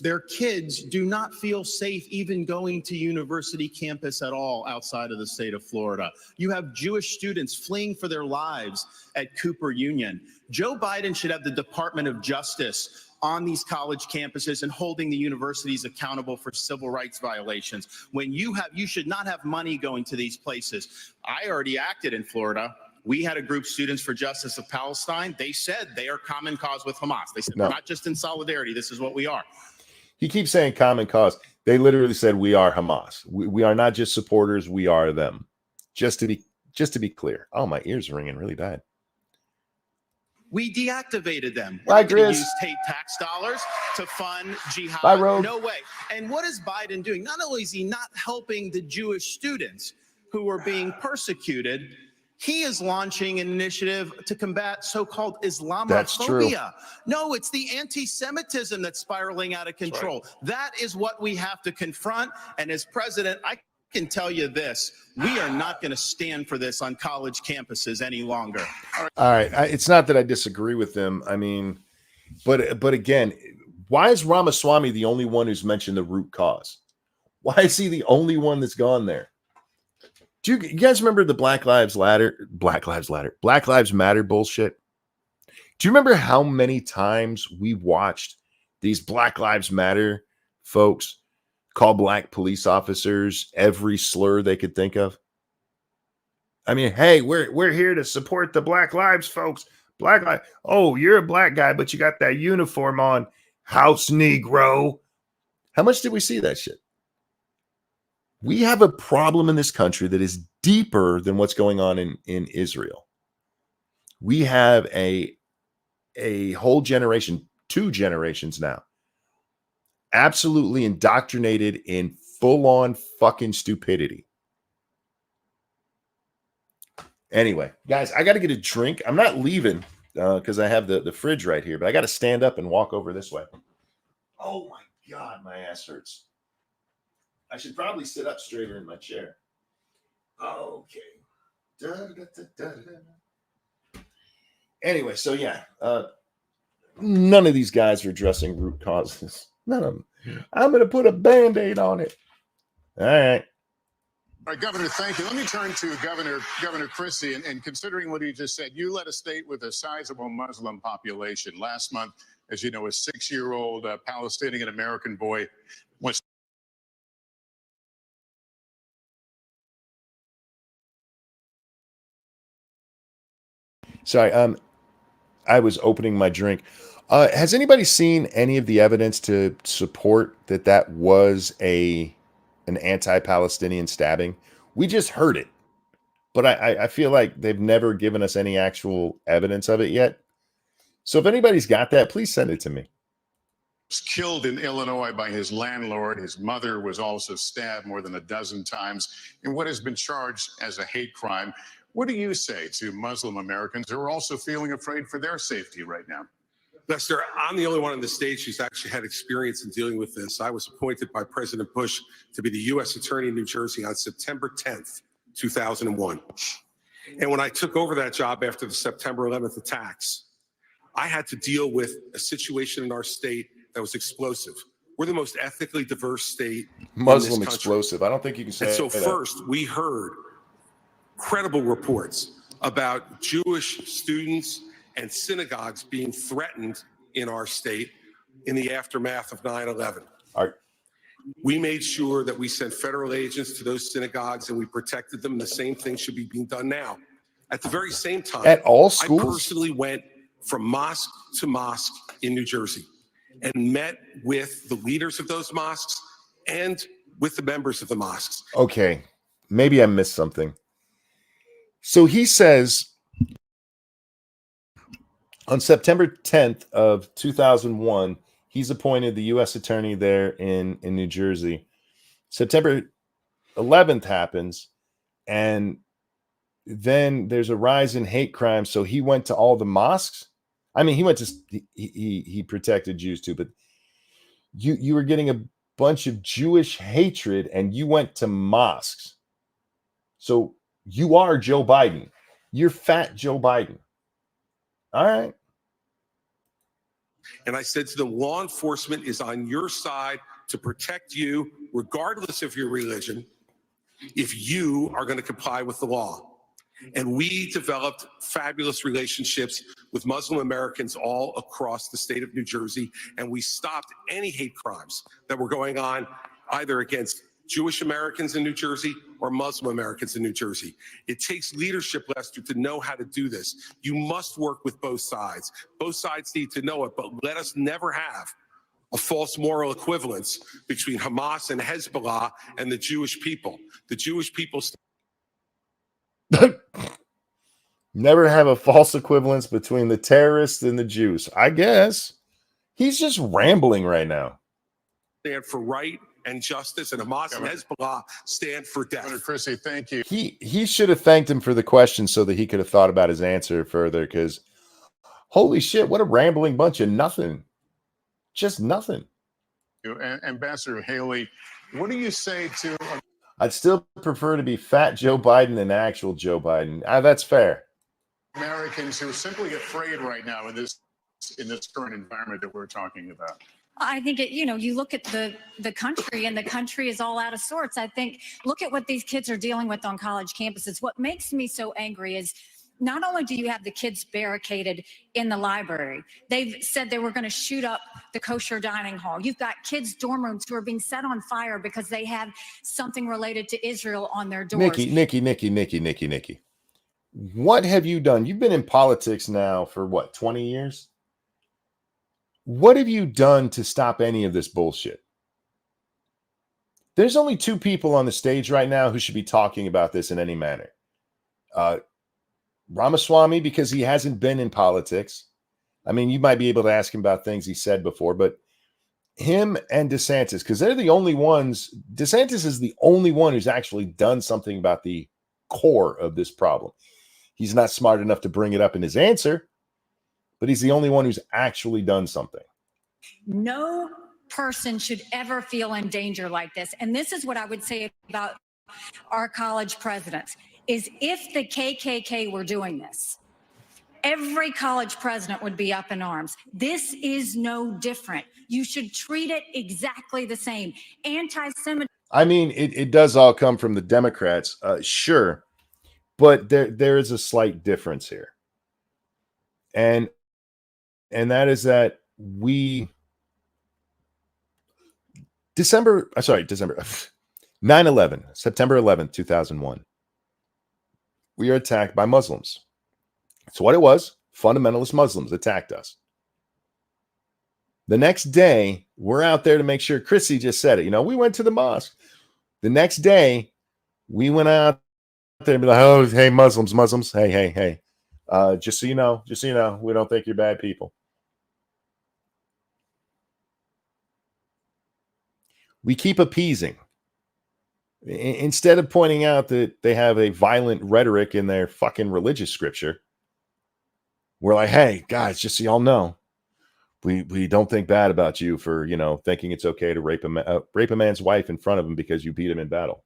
their kids do not feel safe even going to university campus at all outside of the state of Florida. You have Jewish students fleeing for their lives at Cooper Union. Joe Biden should have the Department of Justice on these college campuses and holding the universities accountable for civil rights violations. When you should not have money going to these places. I already acted in Florida. We had a group, Students for Justice of Palestine. They said they are common cause with Hamas. They said, No. we're not just in solidarity. This is what we are. He keeps saying common cause. They literally said we are Hamas. We are not just supporters. We are them. Just to be clear. Oh, my ears are ringing really bad. We deactivated them. Bye, We're not going to Chris. use state tax dollars to fund jihad. Bye, Rogue. No way. And what is Biden doing? Not only is he not helping the Jewish students who are being persecuted, he is launching an initiative to combat so-called Islamophobia. That's true. No, it's the anti-Semitism that's spiraling out of control. That is what we have to confront. And as president, I can tell you this, we are not going to stand for this on college campuses any longer. All right. It's not that I disagree with them. I mean, but again, why is Ramaswamy the only one who's mentioned the root cause? Why is he the only one that's gone there? Do you guys remember the Black Lives Matter bullshit? Do you remember how many times we watched these Black Lives Matter folks call black police officers every slur they could think of? I mean, hey, we're here to support the Black Lives folks. Black lives. Oh, you're a black guy, but you got that uniform on. House Negro. How much did we see that shit? We have a problem in this country that is deeper than what's going on in Israel. We have a whole generation, 2 generations now, absolutely indoctrinated in full-on fucking stupidity. Anyway, guys, I got to get a drink. I'm not leaving because I have the fridge right here, but I got to stand up and walk over this way. Oh, my God, my ass hurts. I should probably sit up straighter in my chair. Okay. Anyway, so yeah, none of these guys are addressing root causes. None of them. I'm going to put a Band-Aid on it. All right. All right, Governor, thank you. Let me turn to Governor Christie, and considering what he just said, you led a state with a sizable Muslim population. Last month, as you know, a 6-year-old Palestinian-American boy was Sorry, I was opening my drink. Has anybody seen any of the evidence to support that was an anti-Palestinian stabbing? We just heard it, but I feel like they've never given us any actual evidence of it yet. So if anybody's got that, please send it to me. killed in Illinois by his landlord. His mother was also stabbed more than a dozen times in what has been charged as a hate crime. What do you say to Muslim Americans who are also feeling afraid for their safety right now? Lester, I'm the only one on the stage who's actually had experience in dealing with this. I was appointed by President Bush to be the U.S. Attorney in New Jersey on September 10th, 2001. And when I took over that job after the September 11th attacks, I had to deal with a situation in our state that was explosive. We're the most ethnically diverse state Muslim in this country. explosive. I don't think you can say And so that. first, we heard credible reports about Jewish students and synagogues being threatened in our state in the aftermath of 9/11. We made sure that we sent federal agents to those synagogues and we protected them. The same thing should be being done now. At the very same time, At all schools? I personally went from mosque to mosque in New Jersey and met with the leaders of those mosques and with the members of the mosques. Okay, maybe I missed something. So he says on September 10th of 2001, he's appointed the U.S. attorney there in New Jersey. September 11th happens, and then there's a rise in hate crime. So he went to all the mosques. I mean, he protected Jews too, but you were getting a bunch of Jewish hatred, and you went to mosques. So you are Joe Biden. You're fat Joe Biden. All right. And I said to them, law enforcement is on your side to protect you, regardless of your religion, if you are going to comply with the law. And we developed fabulous relationships with Muslim Americans all across the state of New Jersey. And we stopped any hate crimes that were going on either against Jewish Americans in New Jersey or Muslim Americans in New Jersey. It takes leadership, Lester, to know how to do this. You must work with both sides. Both sides need to know it, but let us never have a false moral equivalence between Hamas and Hezbollah and the Jewish people. The Jewish people Never have a false equivalence between the terrorists and the Jews. I guess he's just rambling right now. stand for right and justice, and Hamas and Hezbollah stand for death. Senator Christie, thank you. He should have thanked him for the question so that he could have thought about his answer further, because holy shit, what a rambling bunch of nothing. Just nothing. Ambassador Haley, what do you say to I'd still prefer to be fat Joe Biden than actual Joe Biden. That's fair. Americans who are simply afraid right now in this current environment that we're talking about? I think you look at the country, and the country is all out of sorts. I think, look at what these kids are dealing with on college campuses. What makes me so angry is not only do you have the kids barricaded in the library, they've said they were going to shoot up the kosher dining hall. You've got kids' dorm rooms who are being set on fire because they have something related to Israel on their doors. Nikki. What have you done? You've been in politics now for what, 20 years? What have you done to stop any of this bullshit? There's only two people on the stage right now who should be talking about this in any manner. Ramaswamy, because he hasn't been in politics. I mean, you might be able to ask him about things he said before, but him and DeSantis, because they're the only ones. DeSantis is the only one who's actually done something about the core of this problem. He's not smart enough to bring it up in his answer, but he's the only one who's actually done something. No person should ever feel in danger like this. And this is what I would say about our college presidents, is if the KKK were doing this, every college president would be up in arms. This is no different. You should treat it exactly the same. Anti-Semitism. I mean, it does all come from the Democrats, sure, but there is a slight difference here. And that is that September 11th, 2001, we are attacked by Muslims. That's what it was. Fundamentalist Muslims attacked us. The next day, we're out there to make sure. Chrissy just said it. We went to the mosque. The next day, we went out there and be like, oh, hey, Muslims. Hey. Just so you know, we don't think you're bad people. We keep appeasing. Instead of pointing out that they have a violent rhetoric in their fucking religious scripture, we're like, hey, guys, just so y'all know, we don't think bad about you for, thinking it's okay to rape a man's wife in front of him because you beat him in battle.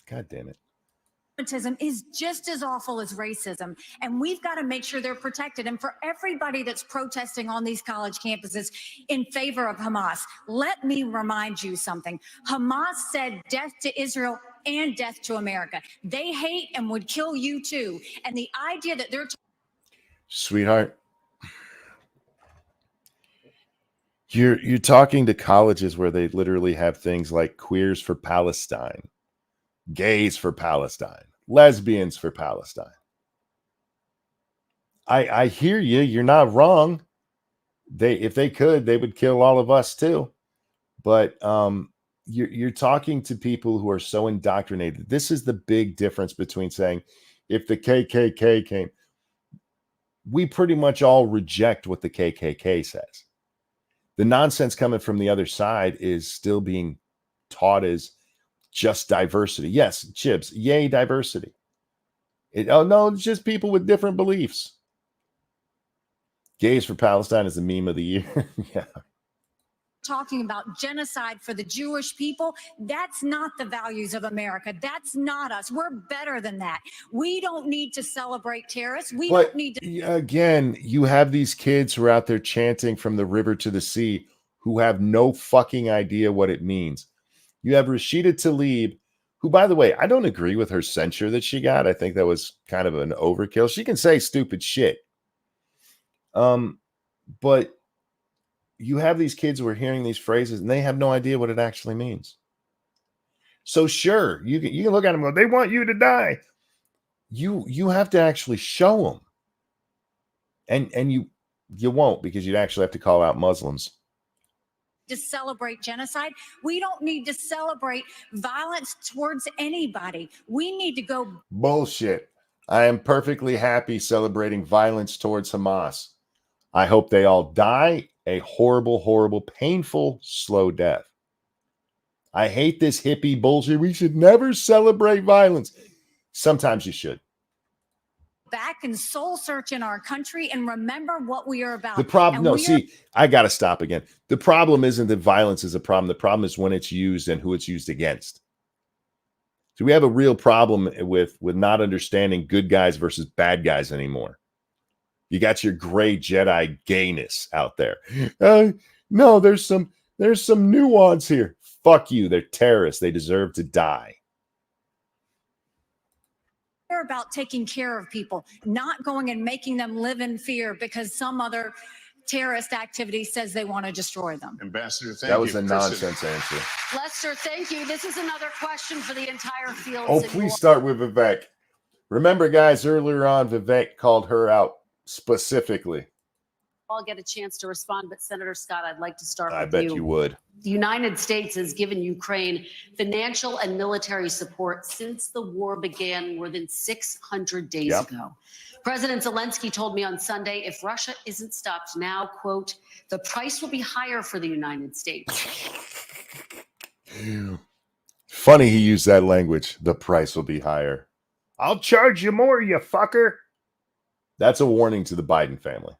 God damn it. Is just as awful as racism, and we've got to make sure they're protected. And for everybody that's protesting on these college campuses in favor of Hamas, let me remind you something. Hamas said death to Israel and death to America. They hate and would kill you too. And the idea that they're sweetheart, you're talking to colleges where they literally have things like queers for Palestine, gays for Palestine, lesbians for Palestine. I hear you. You're not wrong. If they could, they would kill all of us too. But you're talking to people who are so indoctrinated. This is the big difference between saying, if the KKK came, we pretty much all reject what the KKK says. The nonsense coming from the other side is still being taught as just diversity. Yes, Chibs, yay, diversity. No, it's just people with different beliefs. Gays for Palestine is the meme of the year. Yeah. talking about genocide for the Jewish people. That's not the values of America. That's not us. We're better than that. We don't need to celebrate terrorists. We But don't need to. again, you have these kids who are out there chanting from the river to the sea who have no fucking idea what it means. You have Rashida Tlaib, who, by the way, I don't agree with her censure that she got. I think that was kind of an overkill. She can say stupid shit. But you have these kids who are hearing these phrases and they have no idea what it actually means. So sure, you can look at them and go, they want you to die. You have to actually show them. And you won't, because you'd actually have to call out Muslims. To celebrate genocide. We don't need to celebrate violence towards anybody. We need to go. Bullshit. I am perfectly happy celebrating violence towards Hamas. I hope they all die a horrible, horrible, painful, slow death. I hate this hippie bullshit. We should never celebrate violence. Sometimes you should. Back and soul search in our country and remember what we are about. The problem, I got to stop again. The problem isn't that violence is a problem. The problem is when it's used and who it's used against. So we have a real problem with not understanding good guys versus bad guys anymore. You got your gray Jedi gayness out there. No, there's some nuance here. Fuck you. They're terrorists. They deserve to die. We're about taking care of people, not going and making them live in fear because some other terrorist activity says they want to destroy them. Ambassador, thank you. That was a nonsense answer. Lester, thank you. This is another question for the entire field. Oh, please start with Vivek. Remember, guys, earlier on, Vivek called her out specifically. I'll get a chance to respond, but Senator Scott, I'd like to start with you. I bet you would. The United States has given Ukraine financial and military support since the war began more than 600 days ago. President Zelensky told me on Sunday, if Russia isn't stopped now, quote, the price will be higher for the United States. Funny he used that language. The price will be higher. I'll charge you more, you fucker. That's a warning to the Biden family.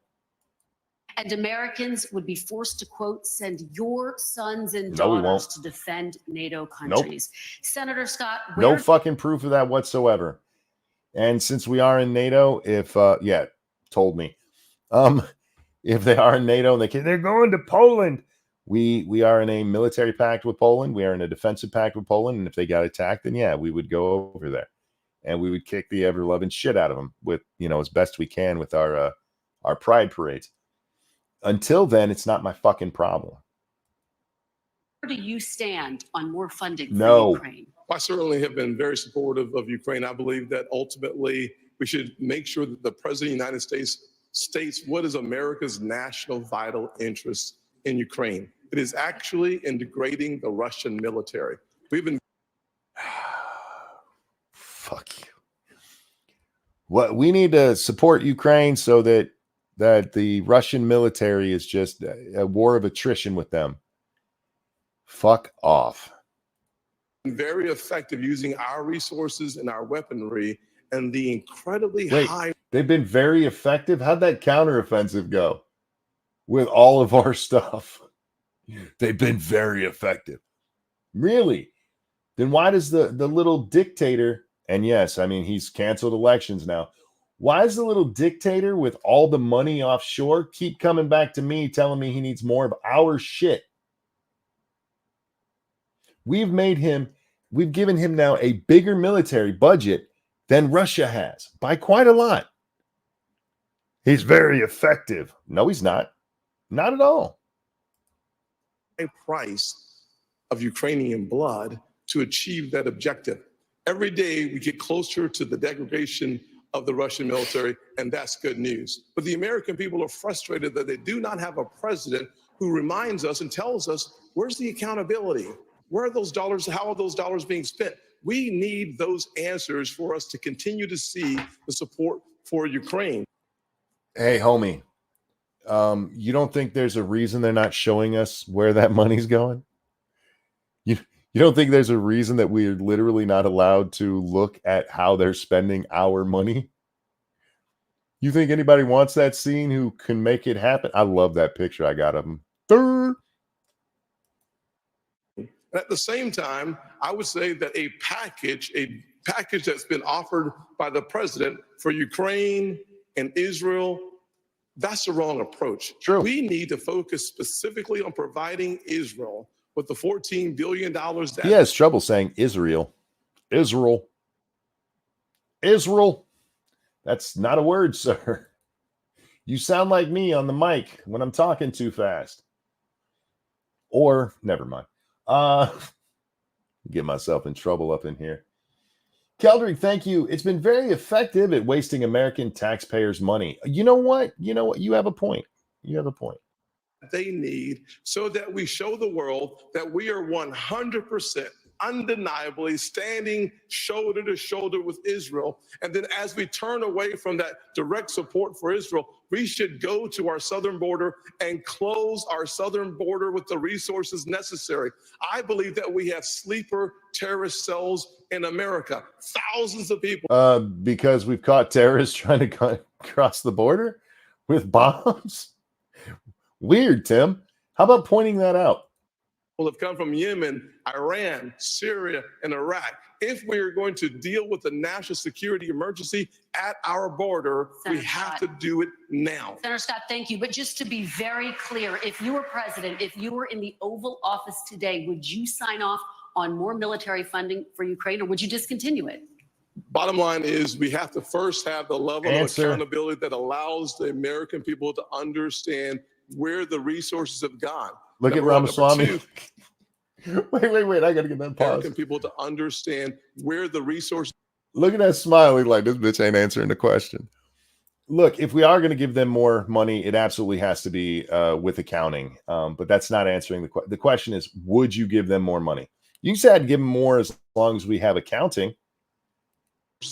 And Americans would be forced to, quote, send your sons and No, we won't. daughters to defend NATO countries. Nope. Senator Scott, no fucking proof of that whatsoever. And since we are in NATO, if told me, if they are in NATO and they're going to Poland, we are in a military pact with Poland. We are in a defensive pact with Poland, and if they got attacked, then we would go over there, and we would kick the ever loving shit out of them with as best we can with our pride parades. Until then, it's not my fucking problem. Where do you stand on more funding for Ukraine? I certainly have been very supportive of Ukraine. I believe that ultimately we should make sure that the President of the United States states what is America's national vital interest in Ukraine. It is actually in degrading the Russian military. We've been... Fuck you. What we need to support Ukraine so that the Russian military is just a war of attrition with them. Fuck off. Very effective using our resources and our weaponry and the incredibly high. They've been very effective. How'd that counteroffensive go with all of our stuff? They've been very effective. Really? Then why does the little dictator, and yes, I mean, he's canceled elections now. Why does the little dictator with all the money offshore keep coming back to me telling me he needs more of our shit? We've given him now a bigger military budget than Russia has by quite a lot. He's very effective. No, he's not. Not at all. A price of Ukrainian blood to achieve that objective. Every day we get closer to the degradation of the Russian military, and that's good news. But the American people are frustrated that they do not have a president who reminds us and tells us, where's the accountability? Where are those dollars? How are those dollars being spent? We need those answers for us to continue to see the support for Ukraine. Hey, homie, you don't think there's a reason they're not showing us where that money's going? You don't think there's a reason that we're literally not allowed to look at how they're spending our money? You think anybody wants that scene who can make it happen? I love that picture I got of him. And at the same time, I would say that a package that's been offered by the president for Ukraine and Israel, that's the wrong approach. True. We need to focus specifically on providing Israel with the $14 billion that He has trouble saying Israel. Israel. Israel. That's not a word, sir. You sound like me on the mic when I'm talking too fast. Or, never mind. Get myself in trouble up in here. Keldrick, thank you. It's been very effective at wasting American taxpayers' money. You know what? You have a point. You have a point. they need so that we show the world that we are 100% undeniably standing shoulder to shoulder with Israel. And then as we turn away from that direct support for Israel, we should go to our southern border and close our southern border with the resources necessary. I believe that we have sleeper terrorist cells in America, thousands of people. Because we've caught terrorists trying to cross the border with bombs? Weird, Tim. How about pointing that out? Have come from Yemen, Iran, Syria, and Iraq. If we are going to deal with the national security emergency at our border, Senator we have Scott. to do it now. Senator Scott, thank you. But just to be very clear, if you were president, if you were in the Oval Office today, would you sign off on more military funding for Ukraine, or would you discontinue it? Bottom line is we have to first have the level of Answer. accountability that allows the American people to understand where the resources have gone. Look Number at one. Number Ramaswamy. two, Wait. I got to get that pause. American people to understand where the resources. Look at that smile. He's like, this bitch ain't answering the question. Look, if we are going to give them more money, it absolutely has to be with accounting. But that's not answering the question. The question is, would you give them more money? You said I'd give them more as long as we have accounting.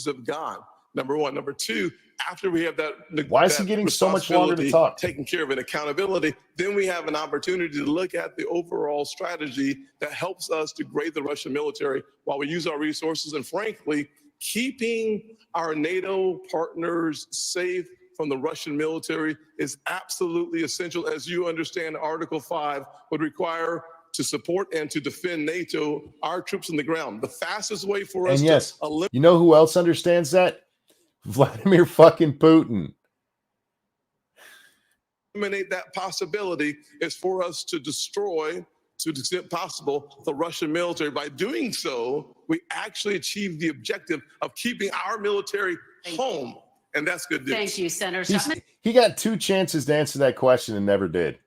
Have gone. Number one. Number two, after we have that, Why is he getting so much longer to responsibility talk? taken care of and accountability, then we have an opportunity to look at the overall strategy that helps us degrade the Russian military while we use our resources, and frankly, keeping our NATO partners safe from the Russian military is absolutely essential. As you understand, Article 5 would require to support and to defend NATO, our troops on the ground. The fastest way for us And yes, to eliminate you know who else understands that? Vladimir fucking Putin. that possibility is for us to destroy, to the extent possible, the Russian military. By doing so, we actually achieve the objective of keeping our military home. And that's good news. Thank you, Senator Scott. He got two chances to answer that question and never did.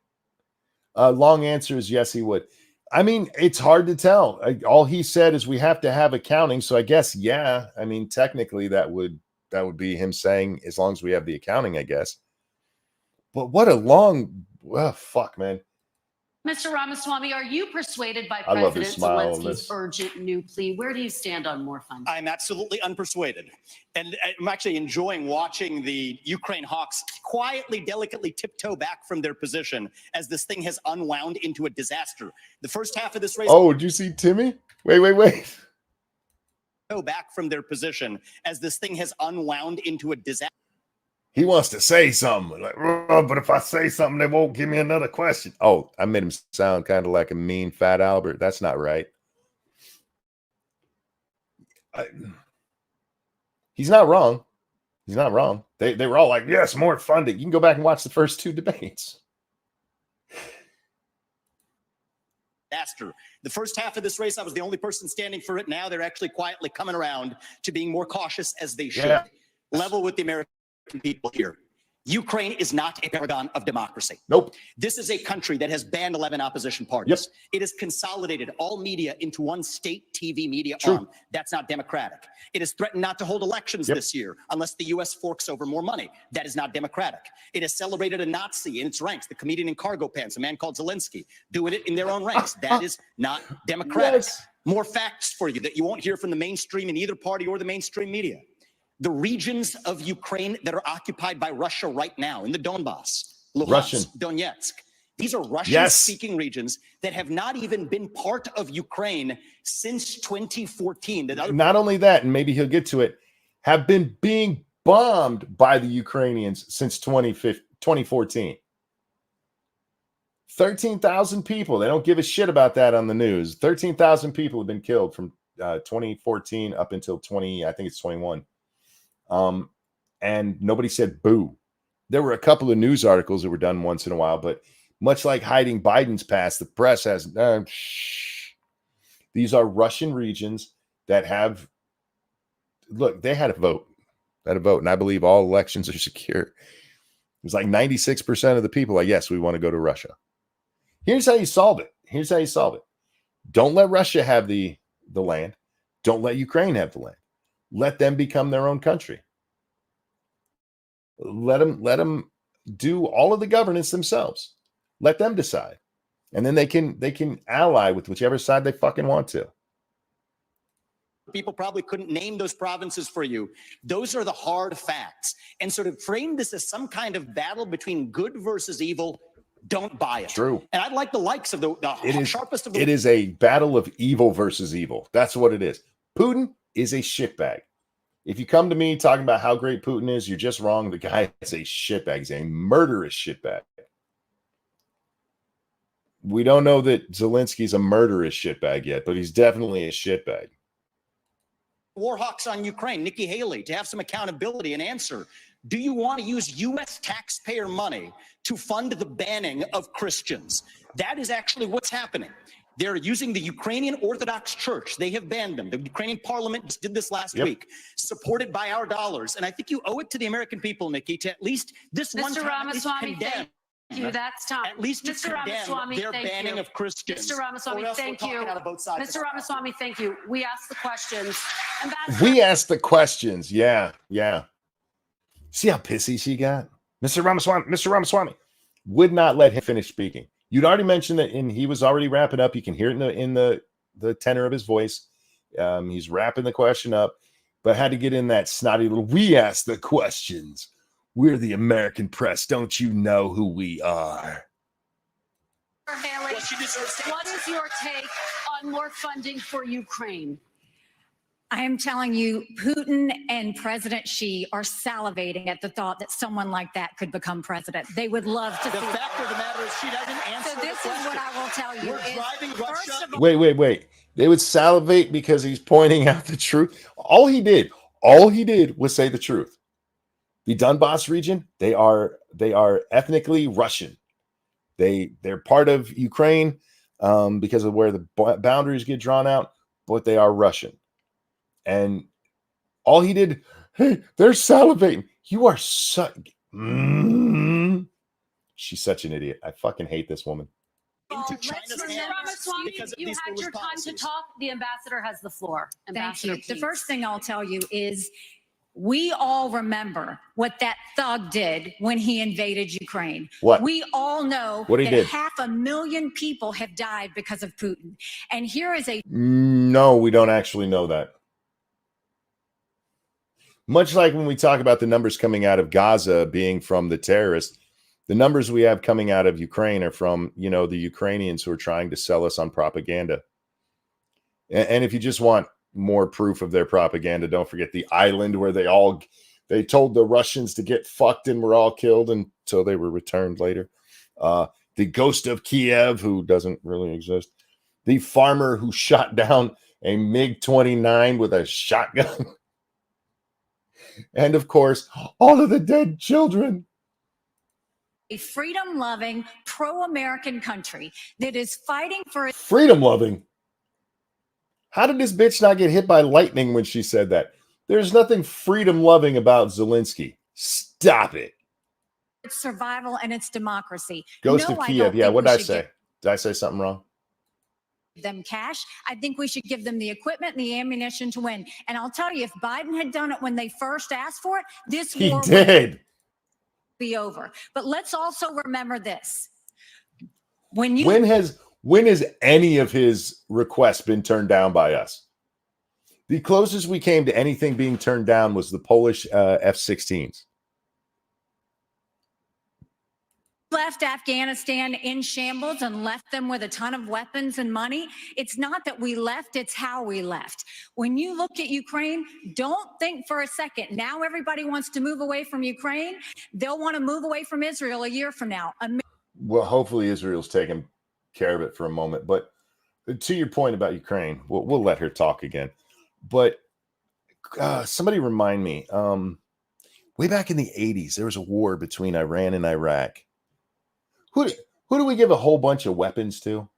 Long answer is yes, he would. I mean, it's hard to tell. All he said is we have to have accounting. So I guess, yeah. I mean, technically that would be him saying as long as we have the accounting, I guess. But what a long, fuck, man. Mr. Ramaswamy, are you persuaded by I love his President smile on Zelensky's this. urgent new plea? Where do you stand on more funding? I'm absolutely unpersuaded. And I'm actually enjoying watching the Ukraine Hawks quietly, delicately tiptoe back from their position as this thing has unwound into a disaster. The first half of this race. Oh, did you see Timmy? Wait. Back from their position as this thing has unwound into a disaster. He wants to say something. Like, oh, but if I say something, they won't give me another question. Oh, I made him sound kind of like a mean fat Albert. That's not right. He's not wrong. He's not wrong. They were all like, yes, more funding. You can go back and watch the first two debates. Disaster. The first half of this race, I was the only person standing for it. Now they're actually quietly coming around to being more cautious, as they should. Yeah. Level with the American people here. Ukraine is not a paragon of democracy. Nope. This is a country that has banned 11 opposition parties. Yep. It has consolidated all media into one state TV media True. arm. That's not democratic. It has threatened not to hold elections this year unless the U.S. forks over more money. That is not democratic. It has celebrated a Nazi in its ranks, the comedian in cargo pants, a man called Zelensky, doing it in their own ranks. That is not democratic. Yes. More facts for you that you won't hear from the mainstream in either party or the mainstream media. The regions of Ukraine that are occupied by Russia right now in the Donbass, Luhansk, Russian. Donetsk, these are Russian-speaking regions that have not even been part of Ukraine since 2014. Not only that, and maybe he'll get to it, have been being bombed by the Ukrainians since 2014. 13,000 people. They don't give a shit about that on the news. 13,000 people have been killed from 2014 up until 21. And nobody said boo. There were a couple of news articles that were done once in a while, but much like hiding Biden's past, the press has. These are Russian regions that have. Look, they had a vote. And I believe all elections are secure. It was like 96% of the people like, yes, we want to go to Russia. Here's how you solve it. Don't let Russia have the land. Don't let Ukraine have the land. Let them become their own country. Let them do all of the governance themselves. Let them decide. And then they can ally with whichever side they fucking want to. People probably couldn't name those provinces for you. Those are the hard facts. And so to frame this as some kind of battle between good versus evil, don't buy it. True. And I'd like the likes of the sharpest of the. It is a battle of evil versus evil. That's what it is. Putin is a shitbag. If you come to me talking about how great Putin is, you're just wrong. The guy is a shitbag. He's a murderous shitbag. We don't know that Zelensky's a murderous shitbag yet, but he's definitely a shitbag. War hawks on Ukraine, Nikki Haley, to have some accountability and answer. Do you want to use U.S. taxpayer money to fund the banning of Christians? That is actually what's happening. They're using the Ukrainian Orthodox Church. They have banned them. The Ukrainian parliament just did this last week, supported by our dollars. And I think you owe it to the American people, Nikki, to at least this one time Ramaswamy, condemn. Thank you. That's time. At least to Mr. condemn Ramaswamy, their thank banning you. of Christians. Mr. Ramaswamy, Or else we're thank talking you. out of both sides. Mr. Ramaswamy, thank you. We asked the questions. Ambassador, We asked the questions. Yeah. See how pissy she got? Mr. Ramaswamy would not let him finish speaking. You'd already mentioned that, and he was already wrapping up. You can hear it in the tenor of his voice. He's wrapping the question up, but had to get in that snotty little, we asked the questions. We're the American press. Don't you know who we are? Haley, what is your take on more funding for Ukraine? I am telling you, Putin and President Xi are salivating at the thought that someone like that could become president. They would love to. The fact of the matter is she doesn't answer So this the is what question. I will tell you. We're driving Russia. Wait. They would salivate because he's pointing out the truth. All he did was say the truth. The Donbass region, they are ethnically Russian. They're part of Ukraine because of where the boundaries get drawn out, but they are Russian. And all he did, hey, they're salivating. You are such. She's such an idiot. I fucking hate this woman. Into China's Mr. hands Ramaswamy, because of you these had foolish your time to policies. talk. The ambassador has the floor. Thank Ambassador, you. The please. first thing I'll tell you is we all remember what that thug did when he invaded Ukraine. What? We all know What he that did. 500,000 people have died because of Putin. And here is a No, we don't actually know that. Much like when we talk about the numbers coming out of Gaza being from the terrorists, the numbers we have coming out of Ukraine are from, the Ukrainians who are trying to sell us on propaganda. And if you just want more proof of their propaganda, don't forget the island where they told the Russians to get fucked and were all killed until they were returned later. The ghost of Kiev, who doesn't really exist. The farmer who shot down a MiG-29 with a shotgun. And of course, all of the dead children. a freedom-loving, pro-American country that is fighting for its Freedom-loving. How did this bitch not get hit by lightning when she said that? There's nothing freedom-loving about Zelensky. Stop it. survival and its democracy. Ghost No, of I Kiev. don't Yeah, think what we did I should say? Did I say something wrong? give them cash. I think we should give them the equipment and the ammunition to win. And I'll tell you, if Biden had done it when they first asked for it, this He war would did. be over. But let's also remember this. When has any of his requests been turned down by us? The closest we came to anything being turned down was the Polish F-16s. left Afghanistan in shambles and left them with a ton of weapons and money, it's not that we left, it's how we left. When you look at Ukraine, don't think for a second, now everybody wants to move away from Ukraine. They'll want to move away from Israel a year from now. Well, hopefully Israel's taking care of it for a moment. But to your point about Ukraine, we'll let her talk again. But somebody remind me, way back in the 80s, there was a war between Iran and Iraq. Who do we give a whole bunch of weapons to?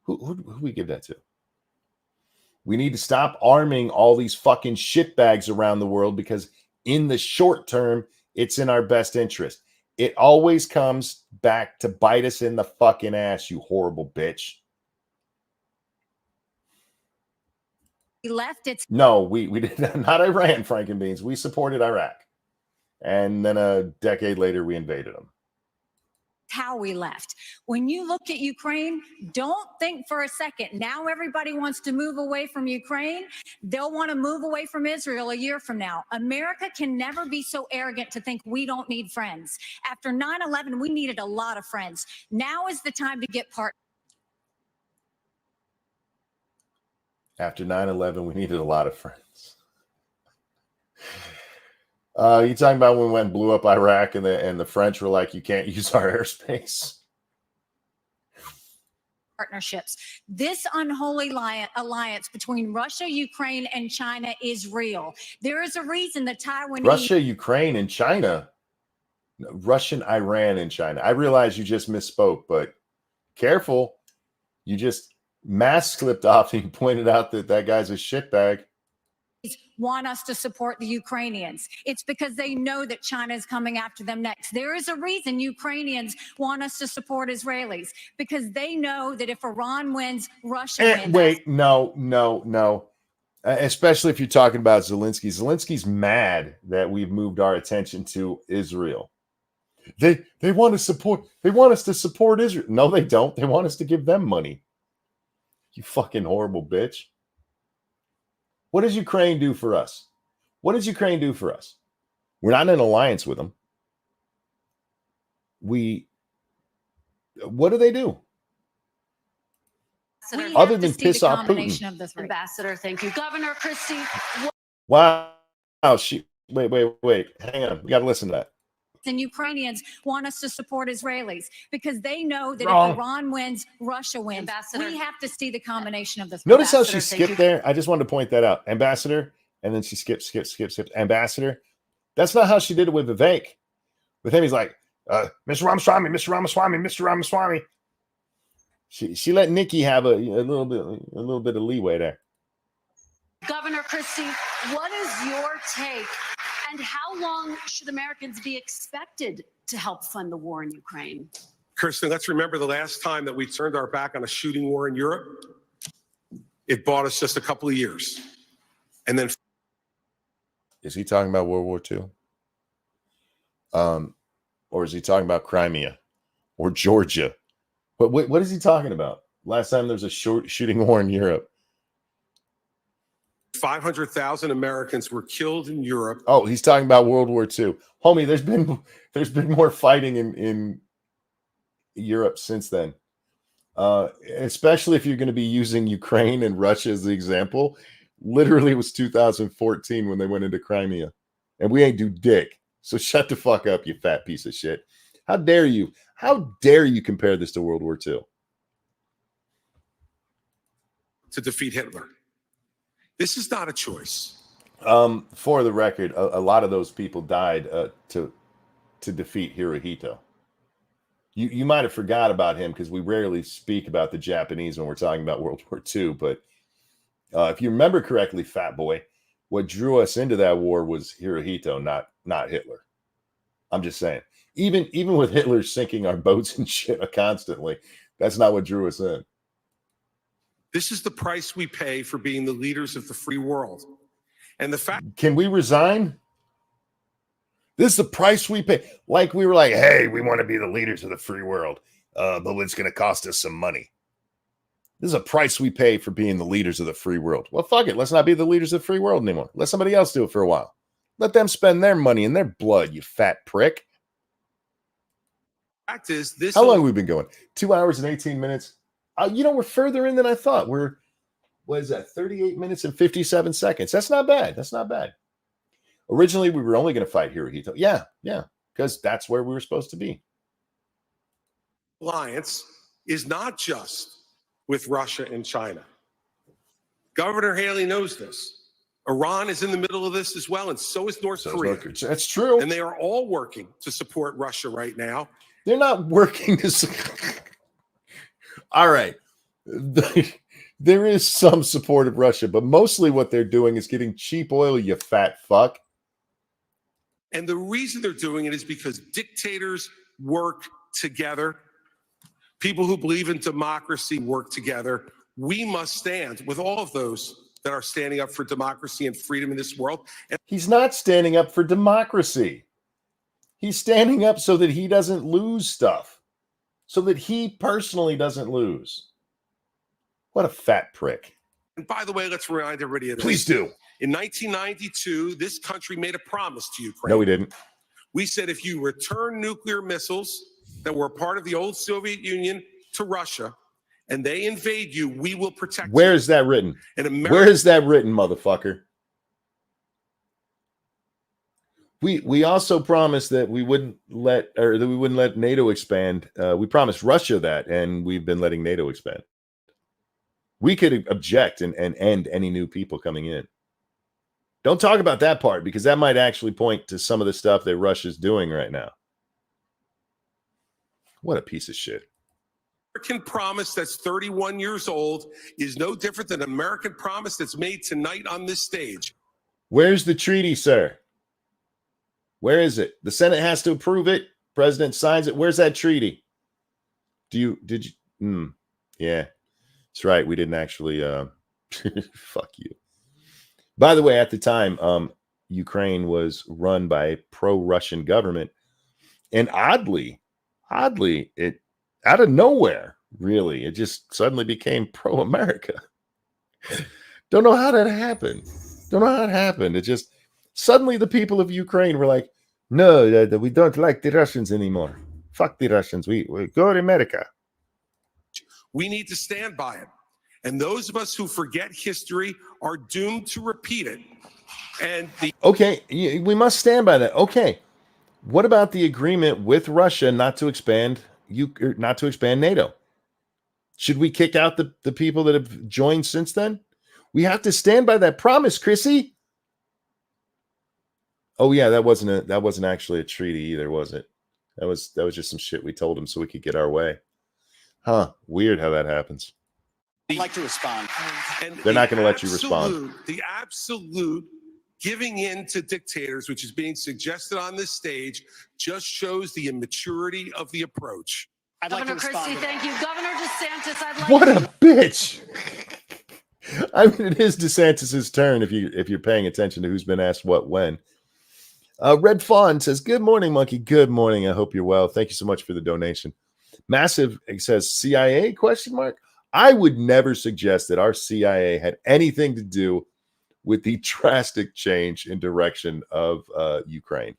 Who do we give that to? We need to stop arming all these fucking shitbags around the world because in the short term, it's in our best interest. It always comes back to bite us in the fucking ass, you horrible bitch. Left its No, we did not Iran, Frankenbeans. We supported Iraq. And then a decade later, we invaded them. how we left. When you look at Ukraine, don't think for a second. Now everybody wants to move away from Ukraine. They'll want to move away from Israel a year from now. America can never be so arrogant to think we don't need friends. After 9/11, we needed a lot of friends. Now is the time to get part. After 9/11, we needed a lot of friends. You talking about when we went and blew up Iraq and the French were like, you can't use our airspace? Partnerships. This unholy alliance between Russia, Ukraine, and China is real. There is a reason the Taiwanese. Russia, Ukraine, and China. No, Russian, Iran, and China. I realize you just misspoke, but careful. You just mask clipped off and you pointed out that guy's a shitbag. Want us to support the Ukrainians. It's because they know that China is coming after them next. There is a reason Ukrainians want us to support Israelis, because they know that if Iran wins, Russia wins. Wait, no. Especially if you're talking about Zelensky. Zelensky's mad that we've moved our attention to Israel. They want to support. They want us to support Israel. No, they don't. They want us to give them money. You fucking horrible bitch. What does Ukraine do for us? What does Ukraine do for us? We're not in an alliance with them. What do they do? Other than piss off Putin. Ambassador, thank you. Governor Christie. Wow. Wait. Hang on. We got to listen to that. And Ukrainians want us to support Israelis because they know that Wrong. if Iran wins, Russia wins. Ambassador. We have to see the combination of the three. Notice how she skipped there. I just wanted to point that out. Ambassador, and then she skipped. Ambassador. That's not how she did it with Vivek. With him, he's like, Mr. Ramaswamy. She let Nikki have a little bit of leeway there. Governor Christie, what is your take? And how long should Americans be expected to help fund the war in Ukraine? Kirsten, let's remember the last time that we turned our back on a shooting war in Europe. It bought us just a couple of years. And then. Is he talking about World War II? Or is he talking about Crimea or Georgia? What is he talking about? Last time there was a shooting war in Europe. 500,000 Americans were killed in Europe. Oh, he's talking about World War II. Homie, there's been more fighting in Europe since then. Especially if you're going to be using Ukraine and Russia as the example. Literally, it was 2014 when they went into Crimea. And we ain't do dick. So shut the fuck up, you fat piece of shit. How dare you? How dare you compare this to World War II? To defeat Hitler. This is not a choice. For the record, a lot of those people died to defeat Hirohito. You might have forgot about him because we rarely speak about the Japanese when we're talking about World War II. But if you remember correctly, fat boy, what drew us into that war was Hirohito, not Hitler. I'm just saying. Even with Hitler sinking our boats and shit constantly, that's not what drew us in. This is the price we pay for being the leaders of the free world. And the fact. Can we resign? This is the price we pay. Like we were like, hey, we want to be the leaders of the free world, but it's going to cost us some money. This is a price we pay for being the leaders of the free world. Well, fuck it. Let's not be the leaders of the free world anymore. Let somebody else do it for a while. Let them spend their money and their blood, you fat prick. Fact is, this. How long have we been going? 2 hours and 18 minutes. We're further in than I thought. What is that? 38 minutes and 57 seconds. That's not bad. Originally, we were only going to fight Hirohito. Yeah, because that's where we were supposed to be. alliance is not just with Russia and China. Governor Haley knows this. Iran is in the middle of this as well, and so is North Korea. That's true. And they are all working to support Russia right now. They're not working to. All right. There is some support of Russia, but mostly what they're doing is getting cheap oil, you fat fuck. And the reason they're doing it is because dictators work together. People who believe in democracy work together. We must stand with all of those that are standing up for democracy and freedom in this world. And he's not standing up for democracy. He's standing up so that he doesn't lose stuff, so that he personally doesn't lose. What a fat prick. And by the way, let's remind everybody of this. Please do. In 1992, this country made a promise to Ukraine. No, we didn't. We said if you return nuclear missiles that were part of the old Soviet Union to Russia and they invade you, we will protect you. Where is that written? In Where is that written, motherfucker? We also promised that we wouldn't let NATO expand. We promised Russia that, and we've been letting NATO expand. We could object and end any new people coming in. Don't talk about that part, because that might actually point to some of the stuff that Russia's doing right now. What a piece of shit. American promise that's 31 years old is no different than an American promise that's made tonight on this stage. Where's the treaty, sir? Where is it? The Senate has to approve it. President signs it. Where's that treaty? Did you? Yeah, that's right. We didn't actually, fuck you. By the way, at the time, Ukraine was run by a pro-Russian government. And oddly, it out of nowhere, really, it just suddenly became pro-America. Don't know how that happened. It just suddenly the people of Ukraine were like, no, we don't like the Russians anymore. Fuck the Russians. We go to America. We need to stand by it. And those of us who forget history are doomed to repeat it. And okay, we must stand by that. Okay. What about the agreement with Russia not to expand NATO? Should we kick out the people that have joined since then? We have to stand by that promise, Chrissy. Oh yeah, that wasn't actually a treaty either, was it? That was just some shit we told them so we could get our way. Huh? Weird how that happens. I'd like to respond. And they're not going to let you respond. The absolute giving in to dictators, which is being suggested on this stage, just shows the immaturity of the approach. I'd like to Governor respond. Christie, thank you. Governor DeSantis, I'd like What a bitch. I mean, it is DeSantis's turn if you're paying attention to who's been asked what when. Red Fawn says, good morning, Monkey. Good morning. I hope you're well. Thank you so much for the donation. Massive says CIA ? I would never suggest that our CIA had anything to do with the drastic change in direction of Ukraine.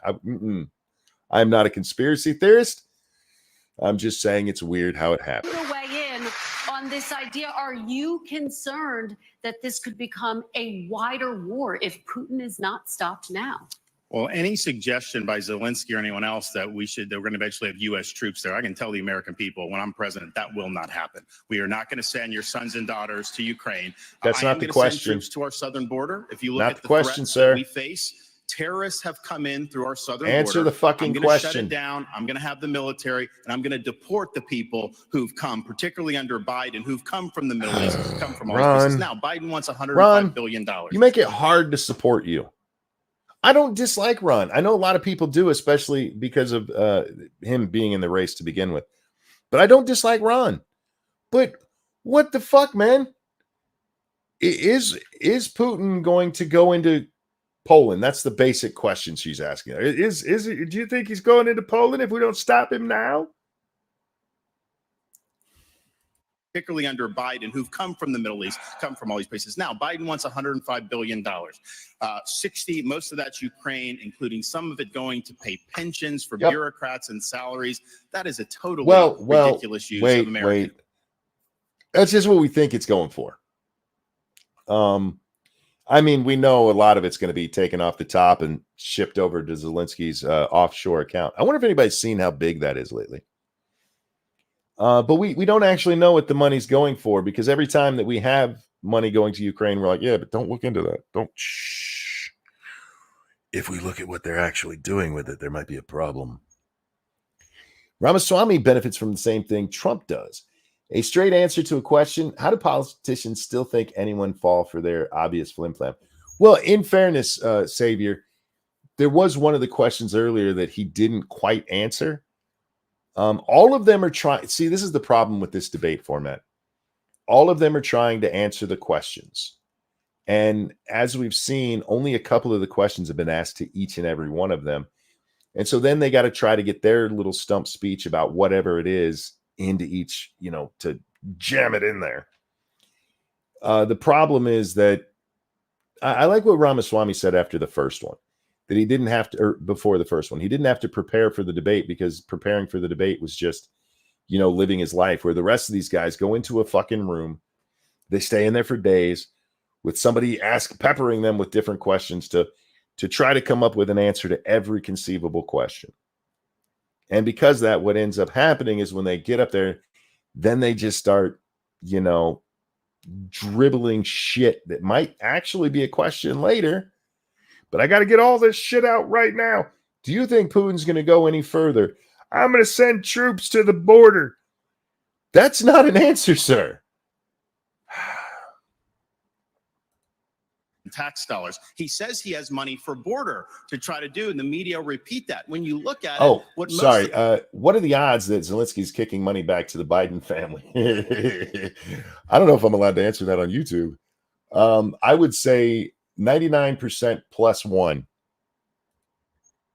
I'm not a conspiracy theorist. I'm just saying it's weird how it happened. to weigh in on this idea. Are you concerned that this could become a wider war if Putin is not stopped now? Well, any suggestion by Zelensky or anyone else that we're going to eventually have U.S. troops there, I can tell the American people when I'm president, that will not happen. We are not going to send your sons and daughters to Ukraine. That's not the question. Send troops to our southern border. If you look not at the question, threats sir. that we face, terrorists have come in through our southern border. Answer the fucking I'm question. Shut it down. I'm going to have the military, and I'm going to deport the people who've come, particularly under Biden, who've come from the Middle East, come from all these places. Now, Biden wants $105 billion. You make it hard to support you. I don't dislike Ron. I know a lot of people do, especially because of him being in the race to begin with. But I don't dislike Ron. But what the fuck, man? Is Putin going to go into Poland? That's the basic question she's asking. Is it? Do you think he's going into Poland if we don't stop him now? Particularly under Biden, who've come from the Middle East, come from all these places. Now, Biden wants $105 billion. 60, most of that's Ukraine, including some of it going to pay pensions for bureaucrats and salaries. That is a totally ridiculous use of American. Wait. That's just what we think it's going for. I mean, we know a lot of it's going to be taken off the top and shipped over to Zelensky's offshore account. I wonder if anybody's seen how big that is lately. But we don't actually know what the money's going for, because every time that we have money going to Ukraine, we're like, yeah, but don't look into that. Don't. Shh. If we look at what they're actually doing with it, there might be a problem. Ramaswamy benefits from the same thing Trump does. A straight answer to a question: how do politicians still think anyone fall for their obvious flim-flam? Well, in fairness, Savior, there was one of the questions earlier that he didn't quite answer. All of them are trying. See, this is the problem with this debate format. All of them are trying to answer the questions. And as we've seen, only a couple of the questions have been asked to each and every one of them. And so then they got to try to get their little stump speech about whatever it is into each, to jam it in there. The problem is that I like what Ramaswamy said after the first one, that he didn't have to, or before the first one, he didn't have to prepare for the debate, because preparing for the debate was just, living his life, where the rest of these guys go into a fucking room. They stay in there for days with somebody peppering them with different questions to try to come up with an answer to every conceivable question. And because that, what ends up happening is when they get up there, then they just start, dribbling shit that might actually be a question later. But I got to get all this shit out right now. Do you think Putin's going to go any further? I'm going to send troops to the border. That's not an answer, sir. Tax dollars. He says he has money for border to try to do, and the media repeat that. When you look at it, what what are the odds that Zelensky's kicking money back to the Biden family? I don't know if I'm allowed to answer that on YouTube. I would say 99% plus one.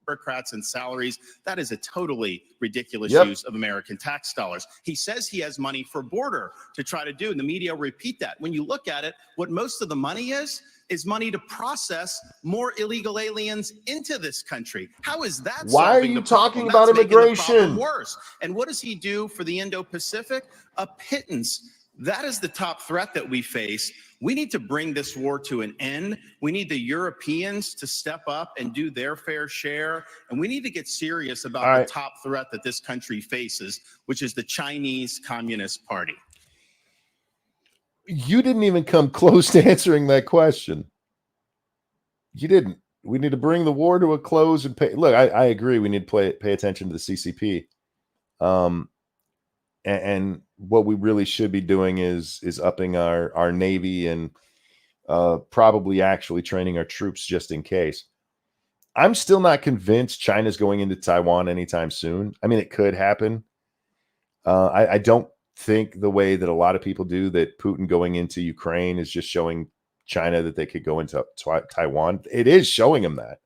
Bureaucrats and salaries. That is a totally ridiculous use of American tax dollars. He says he has money for border to try to do, and the media repeat that. When you look at it, what most of the money is money to process more illegal aliens into this country. How is that? Why are you talking about immigration? Worse. And what does he do for the Indo-Pacific? A pittance. That is the top threat that we face. We need to bring this war to an end. We need the Europeans to step up and do their fair share. And we need to get serious about the top threat that this country faces, which is the Chinese Communist Party. You didn't even come close to answering that question. You didn't. We need to bring the war to a close and pay. Look, I agree. We need to pay attention to the CCP. And what we really should be doing is upping our Navy and probably actually training our troops just in case. I'm still not convinced China's going into Taiwan anytime soon. I mean, it could happen. I don't think the way that a lot of people do, that Putin going into Ukraine is just showing China that they could go into Taiwan. It is showing them that.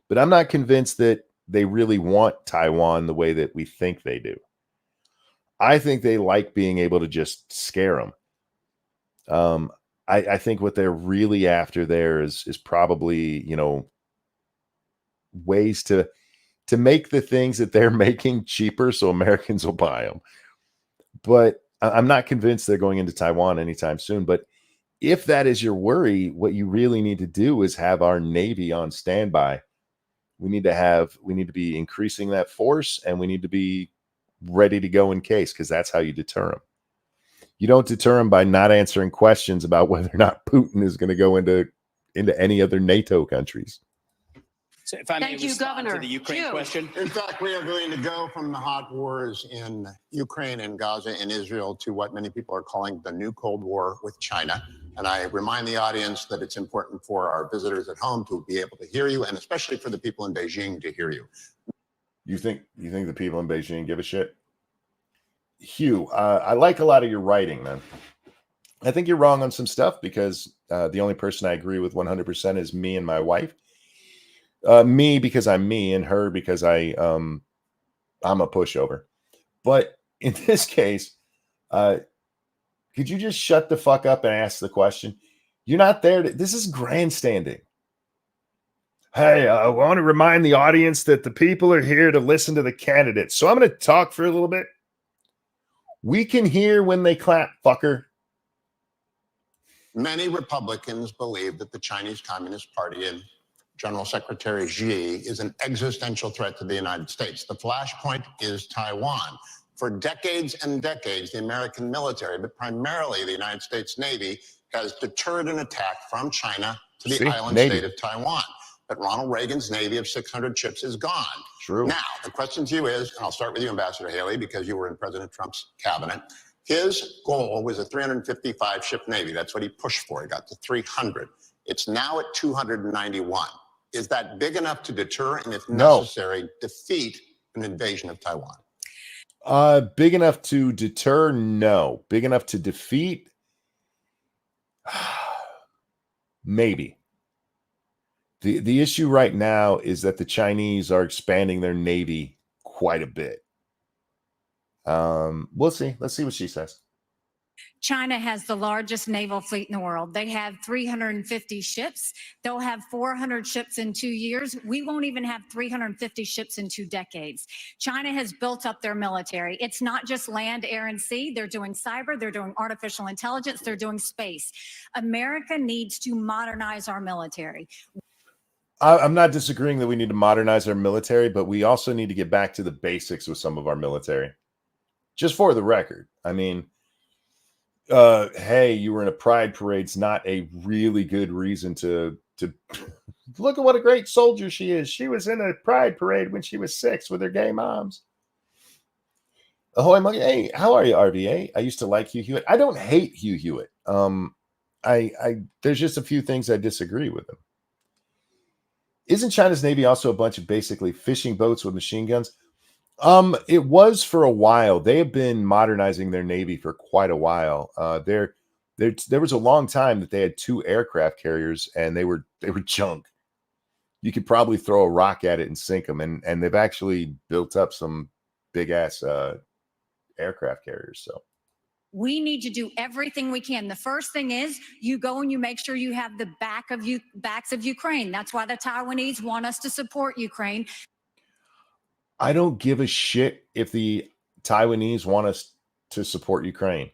But I'm not convinced that they really want Taiwan the way that we think they do. I think they like being able to just scare them. I think what they're really after there is probably, ways to make the things that they're making cheaper so Americans will buy them. But I'm not convinced they're going into Taiwan anytime soon. But if that is your worry, what you really need to do is have our Navy on standby. We need to be increasing that force, and we need to be ready to go in case, because that's how you deter them. You don't deter them by not answering questions about whether or not Putin is going to go into any other NATO countries. So if I may respond to the Ukraine question. In fact, we are going to go from the hot wars in Ukraine and Gaza and Israel to what many people are calling the new Cold War with China. And I remind the audience that it's important for our visitors at home to be able to hear you, and especially for the people in Beijing to hear you. You think the people in Beijing give a shit? Hugh, I like a lot of your writing, man. I think you're wrong on some stuff, because the only person I agree with 100% is me and my wife. Me because I'm me, and her because I'm a pushover. But in this case, could you just shut the fuck up and ask the question? You're not there this is grandstanding. Hey, I want to remind the audience that the people are here to listen to the candidates. So I'm going to talk for a little bit. We can hear when they clap, fucker. Many Republicans believe that the Chinese Communist Party and General Secretary Xi is an existential threat to the United States. The flashpoint is Taiwan. For decades and decades, the American military, but primarily the United States Navy, has deterred an attack from China to the island state of Taiwan. But Ronald Reagan's Navy of 600 ships is gone. True. Now, the question to you is, and I'll start with you, Ambassador Haley, because you were in President Trump's cabinet. His goal was a 355-ship Navy. That's what he pushed for. He got to 300. It's now at 291. Is that big enough to deter and, if necessary, defeat an invasion of Taiwan? Big enough to deter? No. Big enough to defeat? Maybe. The issue right now is that the Chinese are expanding their Navy quite a bit. We'll see. Let's see what she says. China has the largest naval fleet in the world. They have 350 ships. They'll have 400 ships in 2 years. We won't even have 350 ships in 2 decades. China has built up their military. It's not just land, air, and sea. They're doing cyber. They're doing artificial intelligence. They're doing space. America needs to modernize our military. I'm not disagreeing that we need to modernize our military, but we also need to get back to the basics with some of our military. Just for the record. I mean, hey, you were in a pride parade's not a really good reason to look at what a great soldier she is. She was in a pride parade when she was 6 with her gay moms. Ahoy, monkey. Hey, how are you, RVA? I used to like Hugh Hewitt. I don't hate Hugh Hewitt. There's just a few things I disagree with him. Isn't China's Navy also a bunch of basically fishing boats with machine guns? It was for a while. They have been modernizing their Navy for quite a while. There was a long time that they had 2 aircraft carriers and they were junk. You could probably throw a rock at it and sink them. And they've actually built up some big ass aircraft carriers. So we need to do everything we can. The first thing is you go and you make sure you have the backs of Ukraine. That's why the Taiwanese want us to support Ukraine. I don't give a shit if the Taiwanese want us to support Ukraine.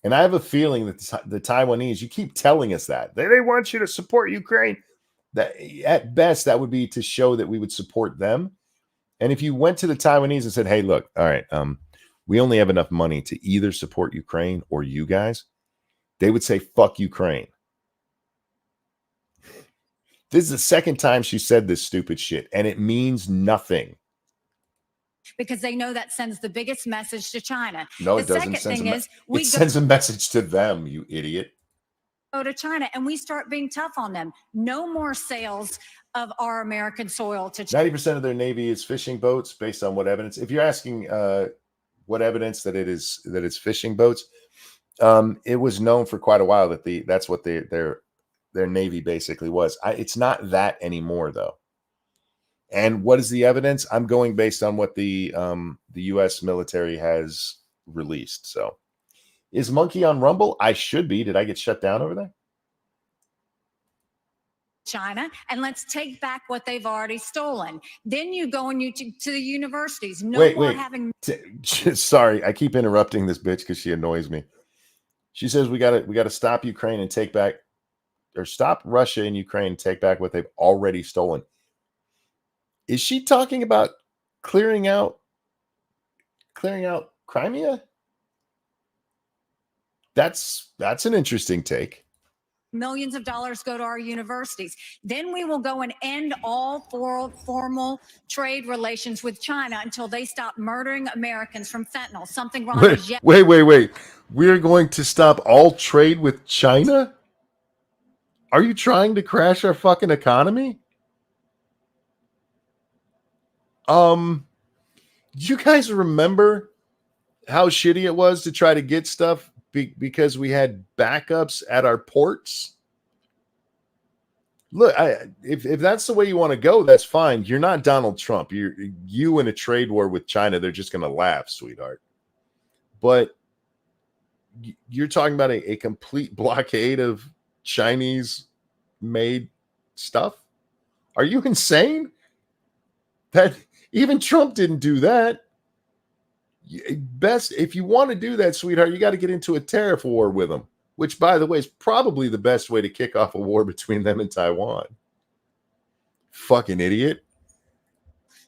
And I have a feeling that the Taiwanese, you keep telling us that. They want you to support Ukraine. That at best, that would be to show that we would support them. And if you went to the Taiwanese and said, hey, look, all right, we only have enough money to either support Ukraine or you guys, they would say, fuck Ukraine. This is the second time she said this stupid shit, and it means nothing. Because they know that sends the biggest message to China. No, it doesn't. It sends a message to them, you idiot. Go to China and we start being tough on them. No more sales of our American soil to China. 90% of their Navy is fishing boats. Based on what evidence? If you're asking what evidence that it's fishing boats, it was known for quite a while that that's what their Navy basically was. It's not that anymore, though. And what is the evidence? I'm going based on what the U.S. military has released. So, is Monkey on Rumble? I should be. Did I get shut down over there? China, and let's take back what they've already stolen. Then you go and to the universities. No more having. Sorry, I keep interrupting this bitch because she annoys me. She says we got to stop Ukraine and take back, or stop Russia and Ukraine and take back what they've already stolen. Is she talking about clearing out Crimea? That's an interesting take. Millions of dollars go to our universities. Then we will go and end all formal trade relations with China until they stop murdering Americans from fentanyl. Something wrong is yet. Wait. We're going to stop all trade with China? Are you trying to crash our fucking economy? You guys remember how shitty it was to try to get stuff because we had backups at our ports? Look, if that's the way you want to go, that's fine. You're not Donald Trump. You in a trade war with China, they're just going to laugh, sweetheart. But you're talking about a complete blockade of Chinese-made stuff? Are you insane? That even Trump didn't do that. Best, if you want to do that, sweetheart, you got to get into a tariff war with them, which, by the way, is probably the best way to kick off a war between them and Taiwan. Fucking idiot.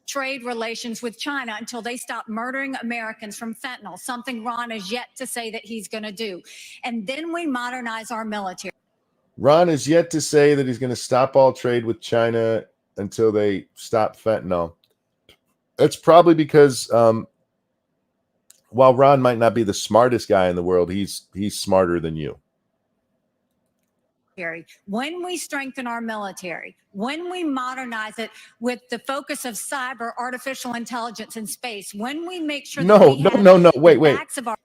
trade relations with China until they stop murdering Americans from fentanyl, something Ron is yet to say that he's going to do. And then we modernize our military. Ron is yet to say that he's going to stop all trade with China until they stop fentanyl. That's probably because while Ron might not be the smartest guy in the world, he's smarter than you. When we strengthen our military, when we modernize it with the focus of cyber, artificial intelligence, and space, when we make sure No. Wait. Our-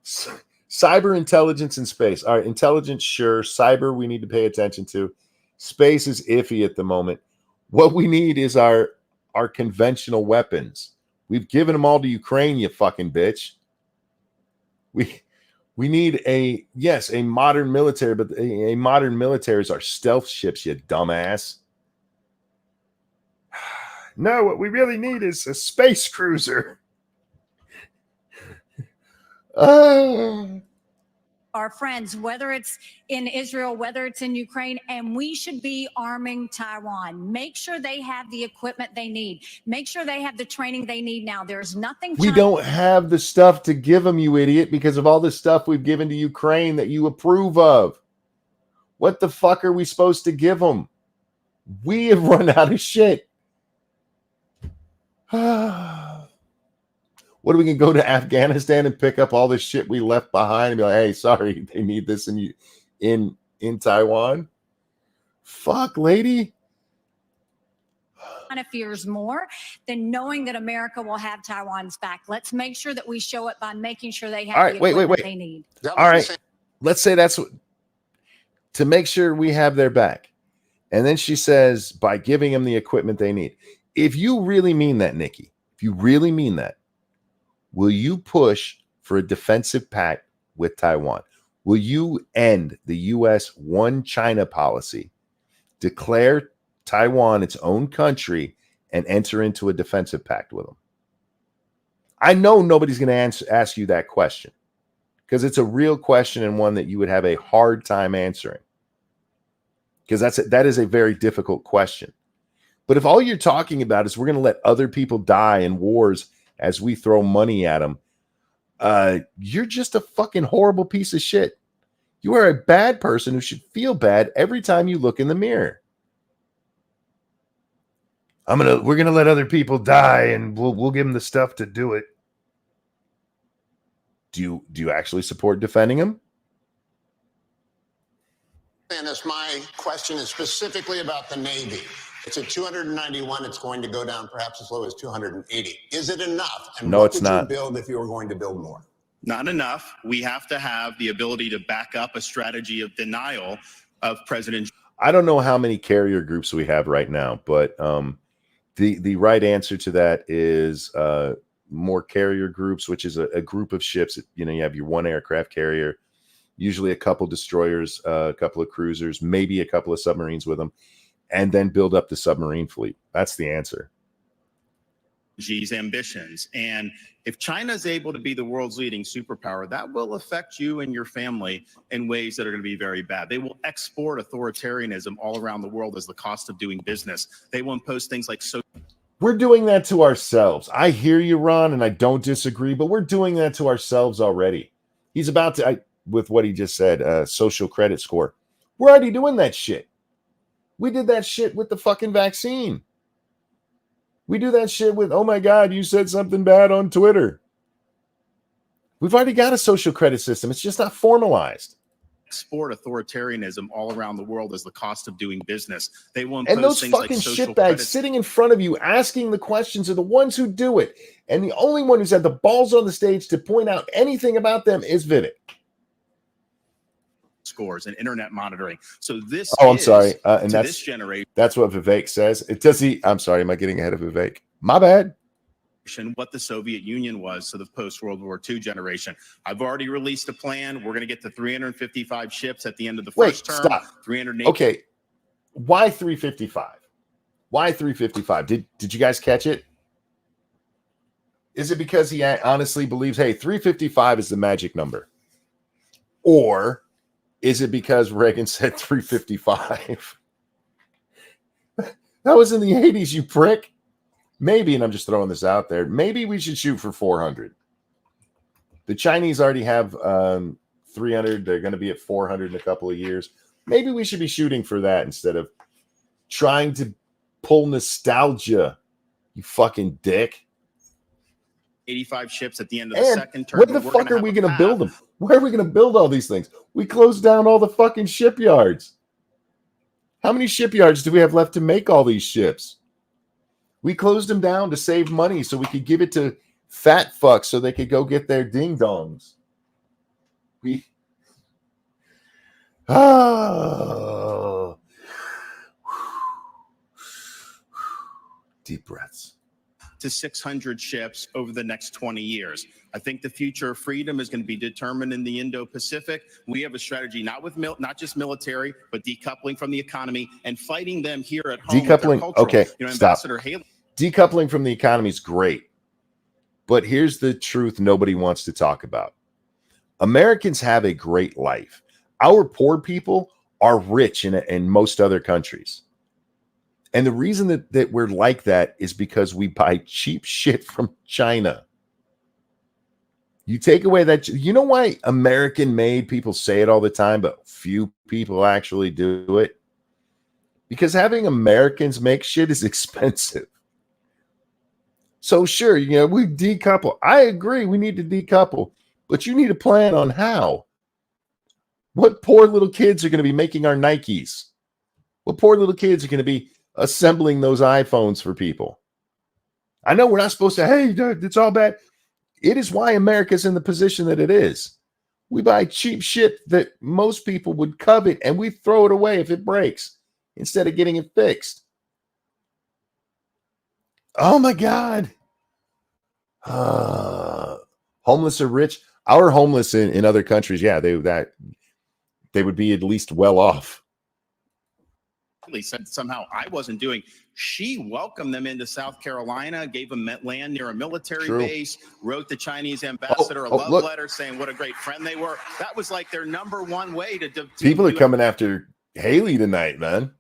Cyber intelligence and space. All right, intelligence, sure. Cyber, we need to pay attention to. Space is iffy at the moment. What we need is our conventional weapons. We've given them all to Ukraine, you fucking bitch. We need a modern military, but a modern military is our stealth ships, you dumbass. No, what we really need is a space cruiser. Our friends, whether it's in Israel, whether it's in Ukraine, and we should be arming Taiwan. Make sure they have the equipment they need. Make sure they have the training they need now. There's nothing. We don't have the stuff to give them, you idiot, because of all the stuff we've given to Ukraine that you approve of. What the fuck are we supposed to give them? We have run out of shit. What are we going to go to Afghanistan and pick up all this shit we left behind and be like, hey, sorry, they need this in Taiwan? Fuck, lady. China fears more than knowing that America will have Taiwan's back. Let's make sure that we show it by making sure they have the equipment they need. All right, let's say that's what, to make sure we have their back. And then she says, by giving them the equipment they need. If you really mean that, Nikki, if you really mean that, will you push for a defensive pact with Taiwan? Will you end the U.S. one China policy, declare Taiwan its own country, and enter into a defensive pact with them? I know nobody's going to ask you that question because it's a real question and one that you would have a hard time answering because that is a very difficult question. But if all you're talking about is we're going to let other people die in wars as we throw money at them, you're just a fucking horrible piece of shit. You are a bad person who should feel bad every time you look in the mirror. We're gonna let other people die, and we'll give them the stuff to do it. Do you actually support defending them? And this, my question is specifically about the Navy. It's at 291. It's going to go down perhaps as low as 280. Is it enough? And No, what it's would not. you build if you were going to build more? Not enough. We have to have the ability to back up a strategy of denial of President. I don't know how many carrier groups we have right now, but the right answer to that is more carrier groups, which is a group of ships. You have your one aircraft carrier, usually a couple destroyers, a couple of cruisers, maybe a couple of submarines with them, and then build up the submarine fleet. That's the answer. Xi's ambitions. And if China is able to be the world's leading superpower, that will affect you and your family in ways that are going to be very bad. They will export authoritarianism all around the world as the cost of doing business. They will impose things like We're doing that to ourselves. I hear you, Ron, and I don't disagree, but we're doing that to ourselves already. He's about to, with what he just said, social credit score. We're already doing that shit. We did that shit with the fucking vaccine. We do that shit with, oh my God, you said something bad on Twitter. We've already got a social credit system. It's just not formalized. Export authoritarianism all around the world as the cost of doing business. They will And those things fucking like social shitbags credit. sitting in front of you asking the questions are the ones who do it. And the only one who's had the balls on the stage to point out anything about them is Vivek. Scores and internet monitoring. So this I'm sorry. And that's this generation. That's what Vivek says. It does he. I'm sorry. Am I getting ahead of Vivek? My bad. What the Soviet Union was to the post-World War II generation. I've already released a plan. We're going to get to 355 ships at the end of the first term. Stop. 380. Okay. Why 355? Why 355? Did you guys catch it? Is it because he honestly believes, hey, 355 is the magic number? Or is it because Reagan said 355? That was in the 80s, you prick. maybe, and I'm just throwing this out there, maybe we should shoot for 400. The Chinese already have 300. They're going to be at 400 in a couple of years. Maybe we should be shooting for that instead of trying to pull nostalgia, you fucking dick. 85 ships at the end of the And second term. where the fuck are we going to build them? Where are we going to build all these things? We closed down all the fucking shipyards. How many shipyards do we have left to make all these ships? We closed them down to save money so we could give it to fat fucks so they could go get their ding-dongs. Deep breaths. To 600 ships over the next 20 years. I think the future of freedom is going to be determined in the Indo-Pacific. We have a strategy not just military, but decoupling from the economy and fighting them here at home. Decoupling, okay, stop. Ambassador Haley. Decoupling from the economy is great. But here's the truth nobody wants to talk about. Americans have a great life. Our poor people are rich in most other countries. And the reason that we're like that is because we buy cheap shit from China. You take away that, you know why American made, people say it all the time, but few people actually do it? Because having Americans make shit is expensive. So sure, we decouple. I agree, we need to decouple, but you need a plan on how. What poor little kids are going to be making our Nikes? What poor little kids are going to be assembling those iPhones for people? I know we're not supposed to, hey, it's all bad. It is why America's in the position that it is. We buy cheap shit that most people would covet, and we throw it away if it breaks instead of getting it fixed. Oh my God. Homeless are rich. Our homeless in other countries, yeah, they would be at least well off. Said somehow I wasn't doing. She welcomed them into South Carolina, gave them land near a military base, wrote the Chinese ambassador a love letter saying what a great friend they were. That was like their number one way to people are coming after Haley tonight, man.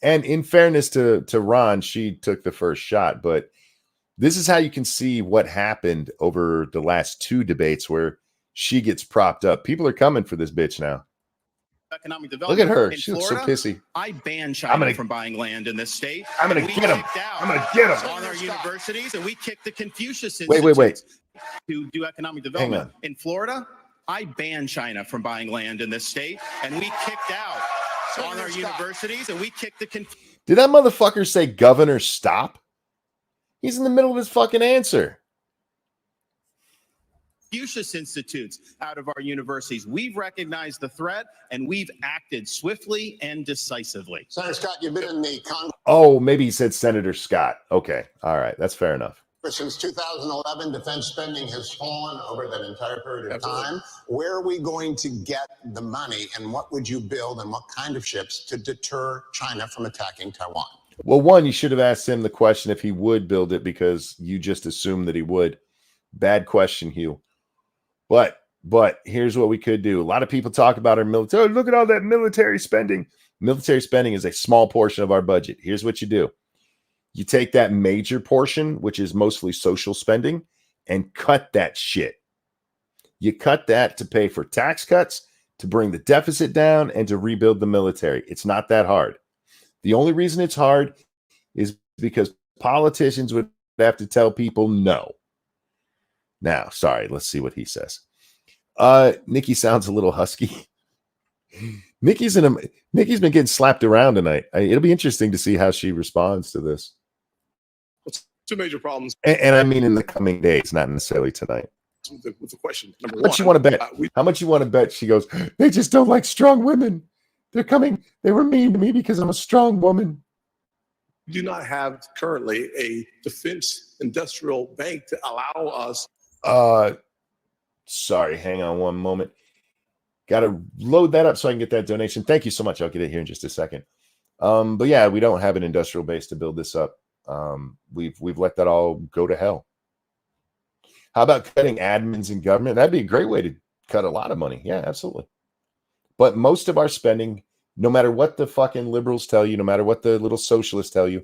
And in fairness to Ron, she took the first shot, but this is how you can see what happened over the last two debates where she gets propped up. People are coming for this bitch now. Economic development. Look at her. In She looks Florida, so pissy. I ban China from buying land in this state. I'm going to get him. I'm going to get him. On our universities, and we kicked the Confucius Institute wait. to do economic development. In Florida, I ban China from buying land in this state, and we kicked out on our universities, and we kicked the Did that motherfucker say Governor stop? He's in the middle of his fucking answer. Confucius Institutes out of our universities. We've recognized the threat and we've acted swiftly and decisively. Senator Scott, you've been in the Congress. Oh, maybe he said Senator Scott. Okay. All right. That's fair enough. Since 2011, defense spending has fallen over that entire period of time. Where are we going to get the money, and what would you build and what kind of ships to deter China from attacking Taiwan? Well, one, you should have asked him the question if he would build it because you just assumed that he would. Bad question, Hugh. But here's what we could do. A lot of people talk about our military. Oh, look at all that military spending. Military spending is a small portion of our budget. Here's what you do. You take that major portion, which is mostly social spending, and cut that shit. You cut that to pay for tax cuts, to bring the deficit down, and to rebuild the military. It's not that hard. The only reason it's hard is because politicians would have to tell people no. Now, sorry, let's see what he says. Nikki sounds a little husky. Nikki's been getting slapped around tonight. It'll be interesting to see how she responds to this. Two major problems. And I mean in the coming days, not necessarily tonight. With the question. Number How much one, you want to bet? How much you want to bet? She goes, they just don't like strong women. They're coming. They were mean to me because I'm a strong woman. We do not have currently a defense industrial bank to allow us. Sorry, hang on one moment. Got to load that up so I can get that donation. Thank you so much. I'll get it here in just a second. But yeah, we don't have an industrial base to build this up. We've let that all go to hell. How about cutting admins in government? That'd be a great way to cut a lot of money. Yeah, absolutely. But most of our spending, no matter what the fucking liberals tell you, no matter what the little socialists tell you,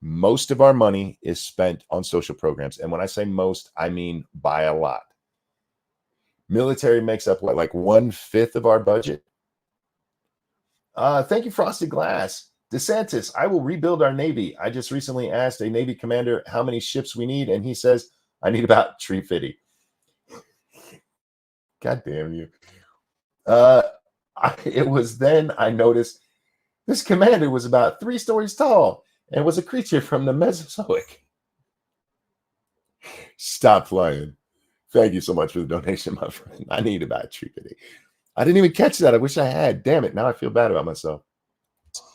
Most of our money is spent on social programs. And when I say most, I mean by a lot. Military makes up what, like 1/5 of our budget? Thank you, Frosted Glass. DeSantis, I will rebuild our Navy. I just recently asked a Navy commander how many ships we need, and he says, I need about 350. God damn you. It was then I noticed this commander was about 3 stories tall and was a creature from the Mesozoic. Stop flying. Thank you so much for the donation, my friend. I need about 350. I didn't even catch that. I wish I had. Damn it. Now I feel bad about myself.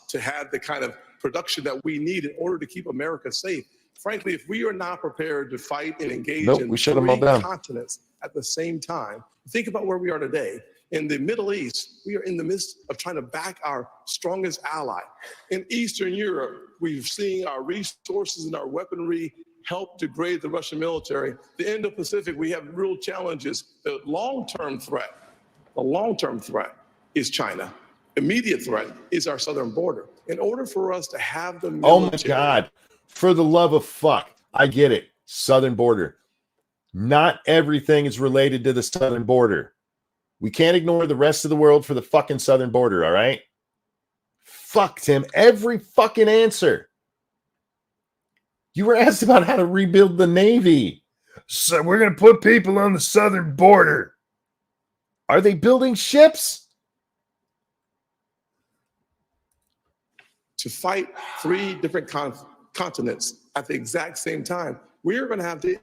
To have the kind of production that we need in order to keep America safe. Frankly, if we are not prepared to fight and engage in We shut them all 3 down. continents at the same time, think about where we are today. In the Middle East, we are in the midst of trying to back our strongest ally. In Eastern Europe, we've seen our resources and our weaponry help degrade the Russian military. The Indo-Pacific, we have real challenges. The long-term threat is China. Immediate threat is our southern border. In order for us to have the military— Oh my God. For the love of fuck. I get it. Southern border. Not everything is related to the southern border. We can't ignore the rest of the world for the fucking southern border, all right? Fuck, Tim. Every fucking answer. You were asked about how to rebuild the Navy. So we're going to put people on the southern border. Are they building ships? To fight 3 different continents at the exact same time, we're going to have to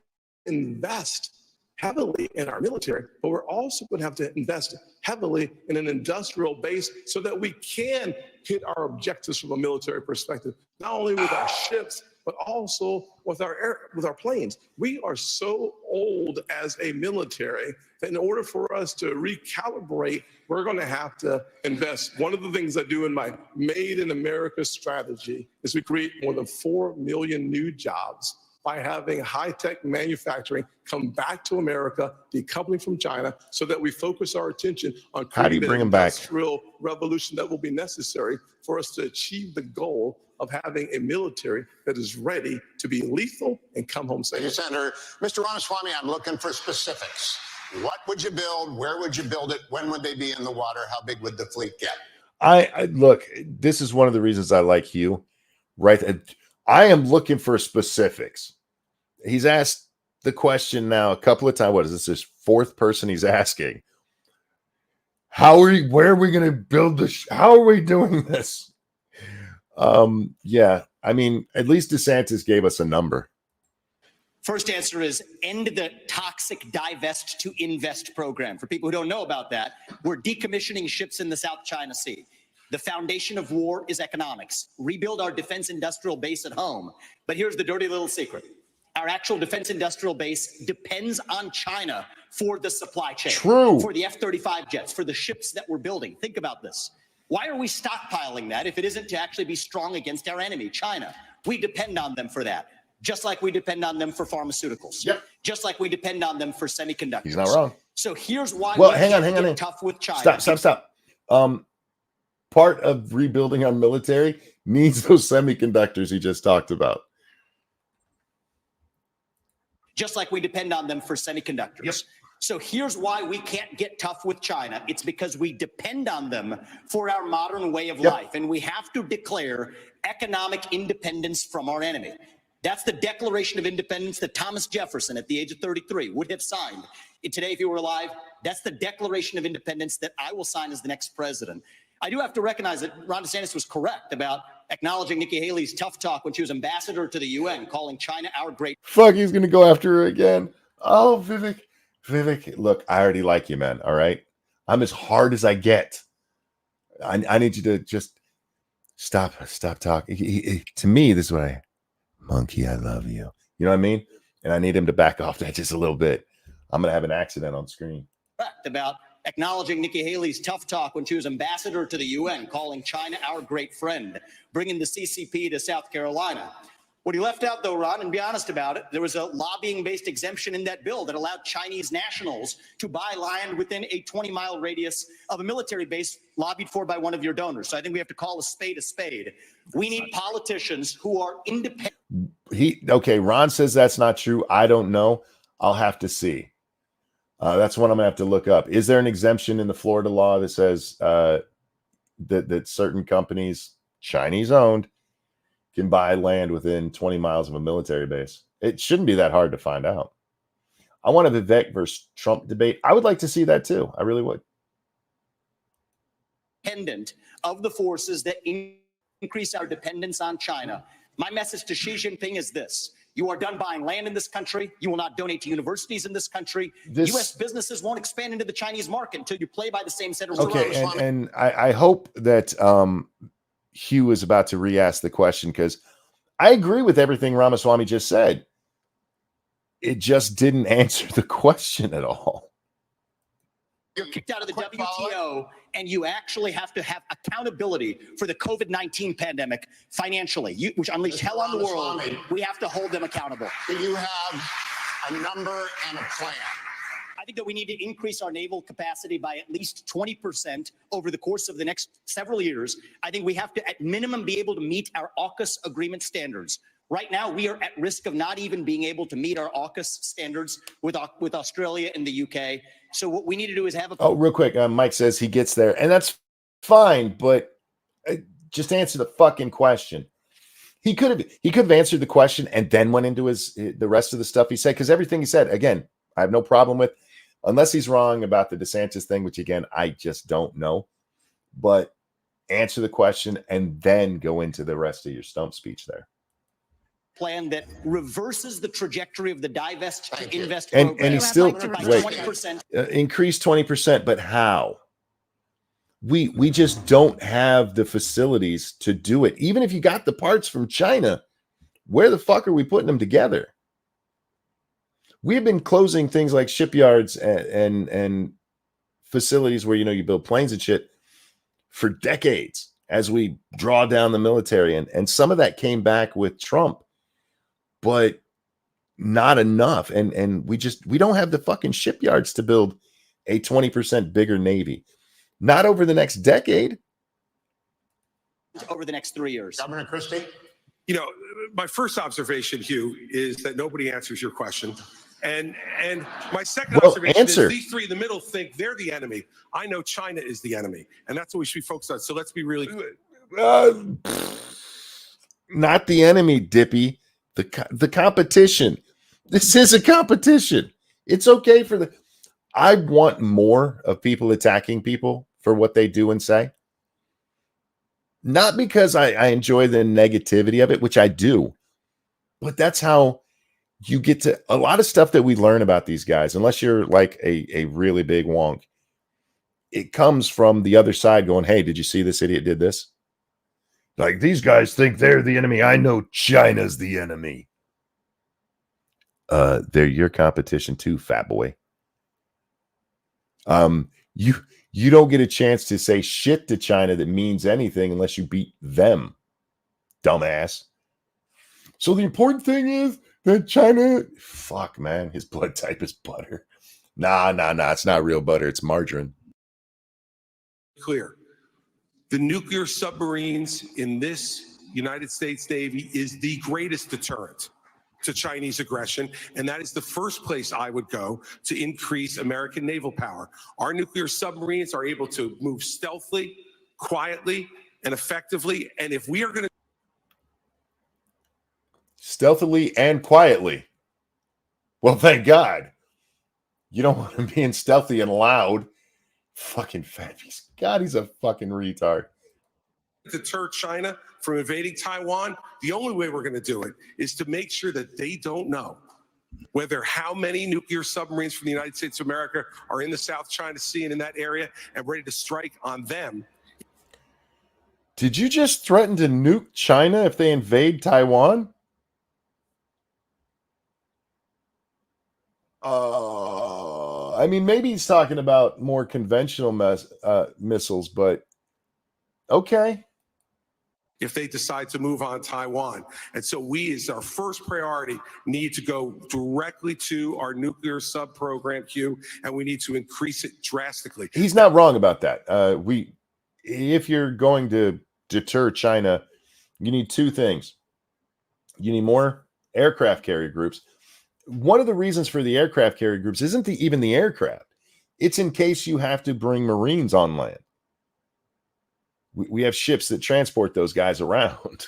invest heavily in our military, but we're also going to have to invest heavily in an industrial base so that we can hit our objectives from a military perspective, not only with our ships, but also with our planes. We are so old as a military that in order for us to recalibrate, we're going to have to invest. One of the things I do in my Made in America strategy is we create more than 4 million new jobs by having high-tech manufacturing come back to America, decoupling from China, so that we focus our attention on creating the industrial revolution that will be necessary for us to achieve the goal of having a military that is ready to be lethal and come home safe. Thank you, Senator. Mr. Ramaswamy, I'm looking for specifics. What would you build? Where would you build it? When would they be in the water? How big would the fleet get? I look, this is one of the reasons I like Hugh, right? I am looking for specifics. He's asked the question now a couple of times. What is this? His 4th person he's asking. Where are we going to build this? How are we doing this? Yeah, I mean, at least DeSantis gave us a number. First answer is end the toxic divest to invest program. For people who don't know about that, we're decommissioning ships in the South China Sea. The foundation of war is economics. Rebuild our defense industrial base at home. But here's the dirty little secret. Our actual defense industrial base depends on China for the supply chain. True. For the F-35 jets, for the ships that we're building. Think about this. Why are we stockpiling that if it isn't to actually be strong against our enemy, China? We depend on them for that, just like we depend on them for pharmaceuticals. Yep. Just like we depend on them for semiconductors. He's not wrong. So here's why hang on. Tough with China. Stop. Part of rebuilding our military needs those semiconductors he just talked about. Just like we depend on them for semiconductors. Yep. So here's why we can't get tough with China. It's because we depend on them for our modern way of life. And we have to declare economic independence from our enemy. That's the Declaration of Independence that Thomas Jefferson, at the age of 33, would have signed. Today, if he were alive, that's the Declaration of Independence that I will sign as the next president. I do have to recognize that Ron DeSantis was correct about acknowledging Nikki Haley's tough talk when she was ambassador to the UN, calling China our great— Fuck, he's going to go after her again. Oh, Vivek, look, I already like you, man, all right? I'm as hard as I get. I need you to just stop talking. To me, this is what Monkey, I love you. You know what I mean? And I need him to back off that just a little bit. I'm going to have an accident on screen. About acknowledging Nikki Haley's tough talk when she was ambassador to the UN, calling China our great friend, bringing the CCP to South Carolina. What he left out, though, Ron, and be honest about it, there was a lobbying-based exemption in that bill that allowed Chinese nationals to buy land within a 20-mile radius of a military base lobbied for by one of your donors. So I think we have to call a spade a spade. We need politicians who are independent. Okay, Ron says that's not true. I don't know. I'll have to see. That's what I'm gonna have to look up. Is there an exemption in the Florida law that says that certain companies, Chinese owned, can buy land within 20 miles of a military base? It shouldn't be that hard to find out. I want a Vivek versus Trump debate. I would like to see that too. I really would. Independent of the forces that increase our dependence on China. My message to Xi Jinping is this. You are done buying land in this country. You will not donate to universities in this country. U.S. businesses won't expand into the Chinese market until you play by the same set of rules. Okay, and I hope that Hugh is about to re-ask the question, because I agree with everything Ramaswamy just said. It just didn't answer the question at all. You're kicked out of the WTO, and you actually have to have accountability for the COVID-19 pandemic financially, which unleashed hell on the world. We have to hold them accountable. Do you have a number and a plan? I think that we need to increase our naval capacity by at least 20% over the course of the next several years. I think we have to, at minimum, be able to meet our AUKUS agreement standards. Right now, we are at risk of not even being able to meet our AUKUS standards with Australia and the UK. So what we need to do is have a... Oh, real quick, Mike says he gets there, and that's fine, but just answer the fucking question. He could have answered the question and then went into the rest of the stuff he said, because everything he said, again, I have no problem with, unless he's wrong about the DeSantis thing, which again, I just don't know. But answer the question and then go into the rest of your stump speech there. Plan that reverses the trajectory of the divest to invest and program. And he's still by wait, 20%. Increase 20%, but how? We just don't have the facilities to do it. Even if you got the parts from China, where the fuck are we putting them together? We've been closing things like shipyards and facilities where, you know, you build planes and shit for decades as we draw down the military. And some of that came back with Trump, but not enough. And we don't have the fucking shipyards to build a 20% bigger Navy. Not over the next decade. Over the next 3 years. Governor Christie? You know, my first observation, Hugh, is that nobody answers your question. And my second observation is these three in the middle think they're the enemy. I know China is the enemy, and that's what we should be focused on. So let's be really not the enemy, Dippy. The competition. This is a competition. It's okay for the... I want more of people attacking people for what they do and say. Not because I enjoy the negativity of it, which I do, but that's how you get to a lot of stuff that we learn about these guys, unless you're like a really big wonk. It comes from the other side going, hey, did you see this idiot did this? Like, these guys think they're the enemy. I know China's the enemy. They're your competition too, fat boy. You don't get a chance to say shit to China that means anything unless you beat them, dumbass. So the important thing is that China, fuck, man, his blood type is butter. Nah, it's not real butter. It's margarine. clear. The nuclear submarines in this United States Navy is the greatest deterrent to Chinese aggression, and that is the first place I would go to increase American naval power. Our nuclear submarines are able to move stealthily, quietly, and effectively, and if we are going to stealthily and quietly. Well, thank God. You don't want him being stealthy and loud. Fucking fat piece. God, he's a fucking retard. deter China from invading Taiwan, the only way we're going to do it is to make sure that they don't know whether how many nuclear submarines from the United States of America are in the South China Sea and in that area and ready to strike on them. Did you just threaten to nuke China if they invade Taiwan? I mean, maybe he's talking about more conventional missiles, but okay. if they decide to move on Taiwan. And so we, as our first priority, need to go directly to our nuclear sub program, Q, and we need to increase it drastically. He's not wrong about that. If you're going to deter China, you need two things. You need more aircraft carrier groups. One of the reasons for the aircraft carrier groups isn't even the aircraft. It's in case you have to bring Marines on land. We have ships that transport those guys around.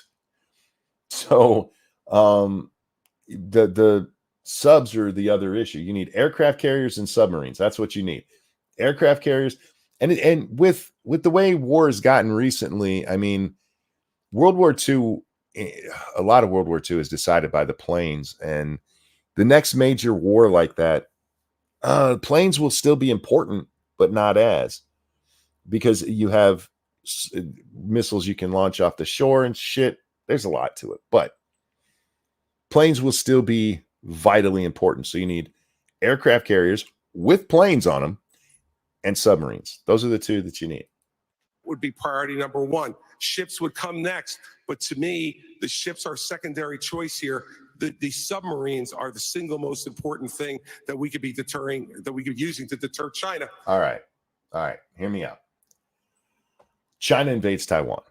So the subs are the other issue. You need aircraft carriers and submarines. That's what you need. Aircraft carriers. And with the way war has gotten recently, I mean, World War II, a lot of World War II is decided by the planes. And the next major war like that, planes will still be important, but not as, because you have missiles you can launch off the shore and shit. There's a lot to it, but planes will still be vitally important. So you need aircraft carriers with planes on them and submarines. Those are the two that you need. Would be priority number one. Ships would come next. But to me, the ships are secondary choice here. The submarines are the single most important thing that we could be using to deter China. All right. Hear me out. China invades Taiwan.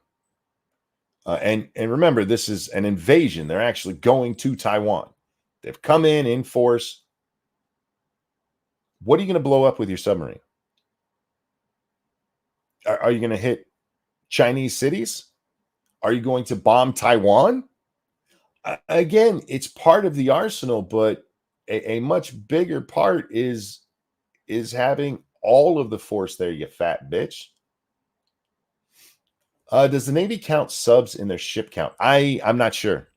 And remember, this is an invasion. They're actually going to Taiwan. They've come in force. What are you going to blow up with your submarine? Are you going to hit Chinese cities? Are you going to bomb Taiwan? Again, it's part of the arsenal, but a much bigger part is having all of the force there, you fat bitch. Does the Navy count subs in their ship count? I'm not sure.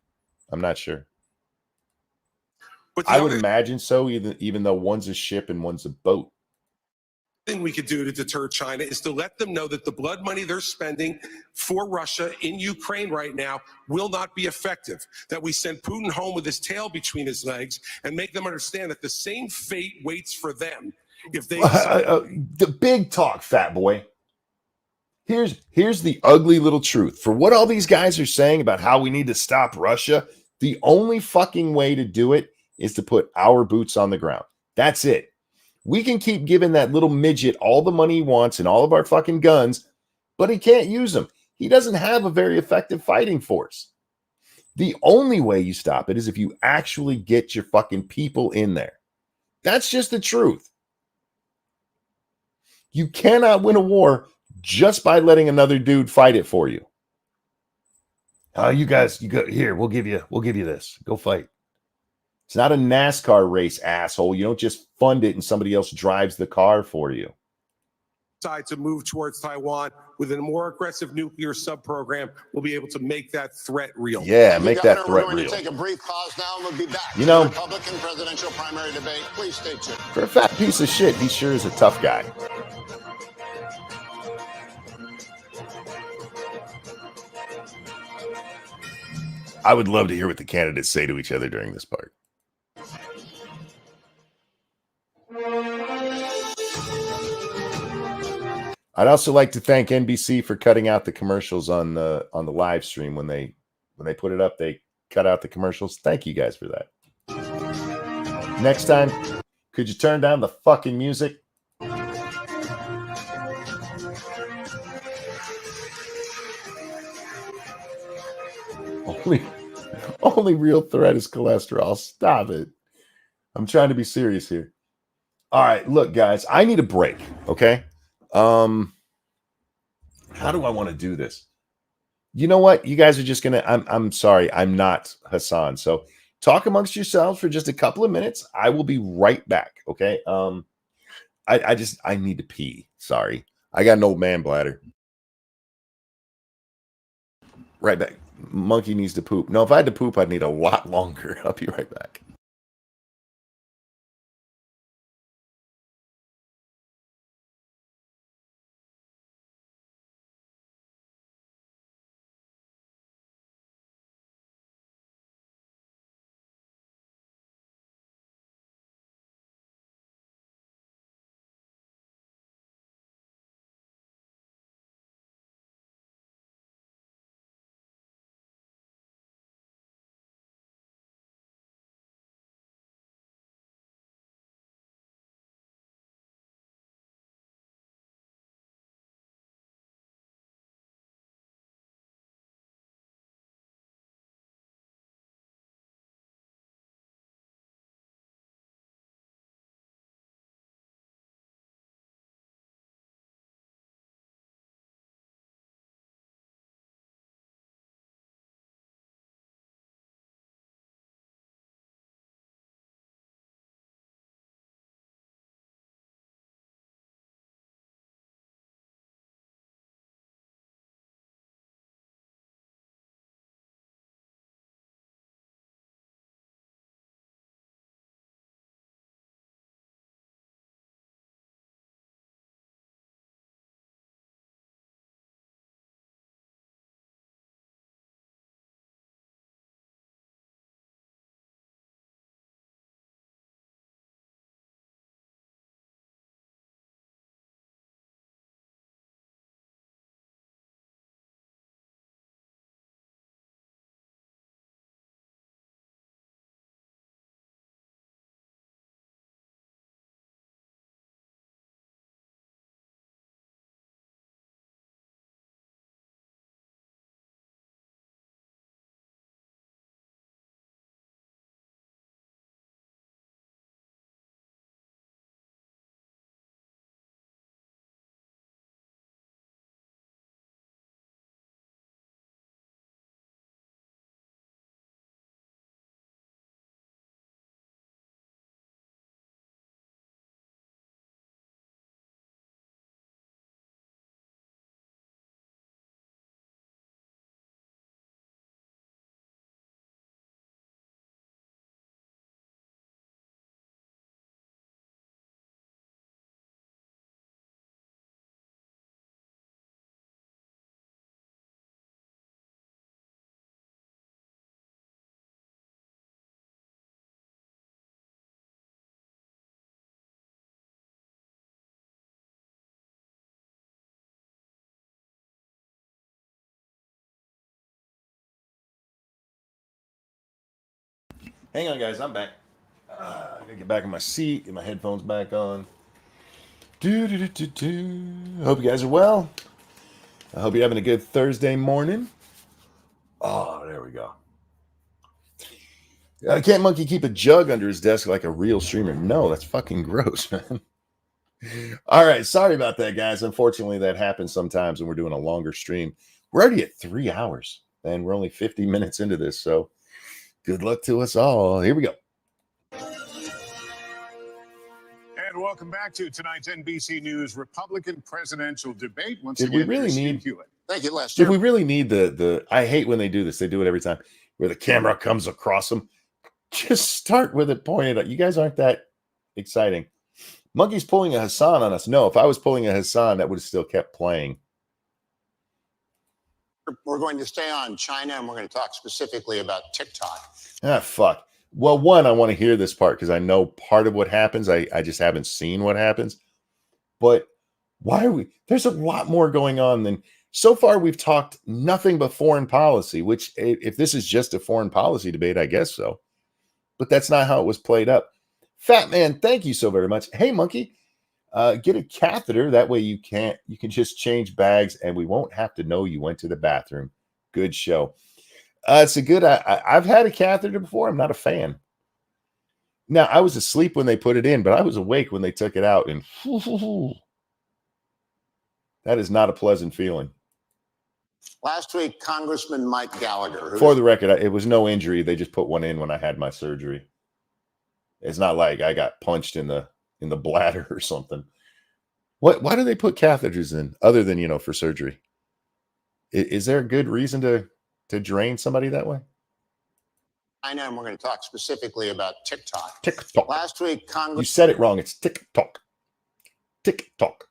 But I would imagine so, even though one's a ship and one's a boat. Thing we could do to deter China is to let them know that the blood money they're spending for Russia in Ukraine right now will not be effective. That we send Putin home with his tail between his legs and make them understand that the same fate waits for them if they the big talk, fat boy. Here's the ugly little truth. For what all these guys are saying about how we need to stop Russia, the only fucking way to do it is to put our boots on the ground. That's it. We can keep giving that little midget all the money he wants and all of our fucking guns, but he can't use them. He doesn't have a very effective fighting force. The only way you stop it is if you actually get your fucking people in there. That's just the truth. You cannot win a war just by letting another dude fight it for you. You guys, you go here. We'll give you this. Go fight. It's not a NASCAR race, asshole. You don't just fund it and somebody else drives the car for you. Decide to move towards Taiwan with a more aggressive nuclear sub program, we'll be able to make that threat real. Yeah, make that threat real. We're going to take a brief pause now, and we'll be back. You know, Republican presidential primary debate. Please stay tuned. For a fat piece of shit, he sure is a tough guy. I would love to hear what the candidates say to each other during this part. I'd also like to thank NBC for cutting out the commercials on the live stream when they put it up. They cut out the commercials. Thank you guys for that. Next time, could you turn down the fucking music? Only real threat is cholesterol. Stop it. I'm trying to be serious here. All right, look, guys, I need a break. Okay. How do I want to do this? You know what? You guys are just gonna. I'm sorry. I'm not Hassan. So talk amongst yourselves for just a couple of minutes. I will be right back. Okay. I need to pee. Sorry. I got an old man bladder. Right back. Monkey needs to poop. No, if I had to poop, I'd need a lot longer. I'll be right back. Hang on, guys. I'm back. I gotta get back in my seat, get my headphones back on. Hope you guys are well. I hope you're having a good Thursday morning. Oh, there we go. Can't Monkey keep a jug under his desk like a real streamer? No, that's fucking gross, man. All right, sorry about that, guys. Unfortunately, that happens sometimes when we're doing a longer stream. We're already at 3 hours, and we're only 50 minutes into this, so good luck to us all. Here we go. And welcome back to tonight's NBC News Republican presidential debate. Once Did we again, really here's Steve need- Hewitt. Thank you, Lester. If we really need the I hate when they do this. They do it every time where the camera comes across them. Just start with it pointed at you. Guys aren't that exciting. Monkey's pulling a Hassan on us. No, if I was pulling a Hassan, that would have still kept playing. We're going to stay on China, and we're going to talk specifically about TikTok. Ah, fuck. Well, one, I want to hear this part because I know part of what happens. I just haven't seen what happens. But why are we? There's a lot more going on than so far. We've talked nothing but foreign policy, which if this is just a foreign policy debate, I guess so. But that's not how it was played up. Fat Man, thank you so very much. Hey, Monkey, get a catheter. That way you can just change bags and we won't have to know you went to the bathroom. Good show. It's a good, I've had a catheter before. I'm not a fan. Now, I was asleep when they put it in, but I was awake when they took it out. And that is not a pleasant feeling. Last week, Congressman Mike Gallagher. For the record, it was no injury. They just put one in when I had my surgery. It's not like I got punched in the bladder or something. Why do they put catheters in other than, for surgery? Is there a good reason to drain somebody that way? I know, and we're going to talk specifically about TikTok. TikTok. Last week, You said it wrong. It's TikTok. TikTok.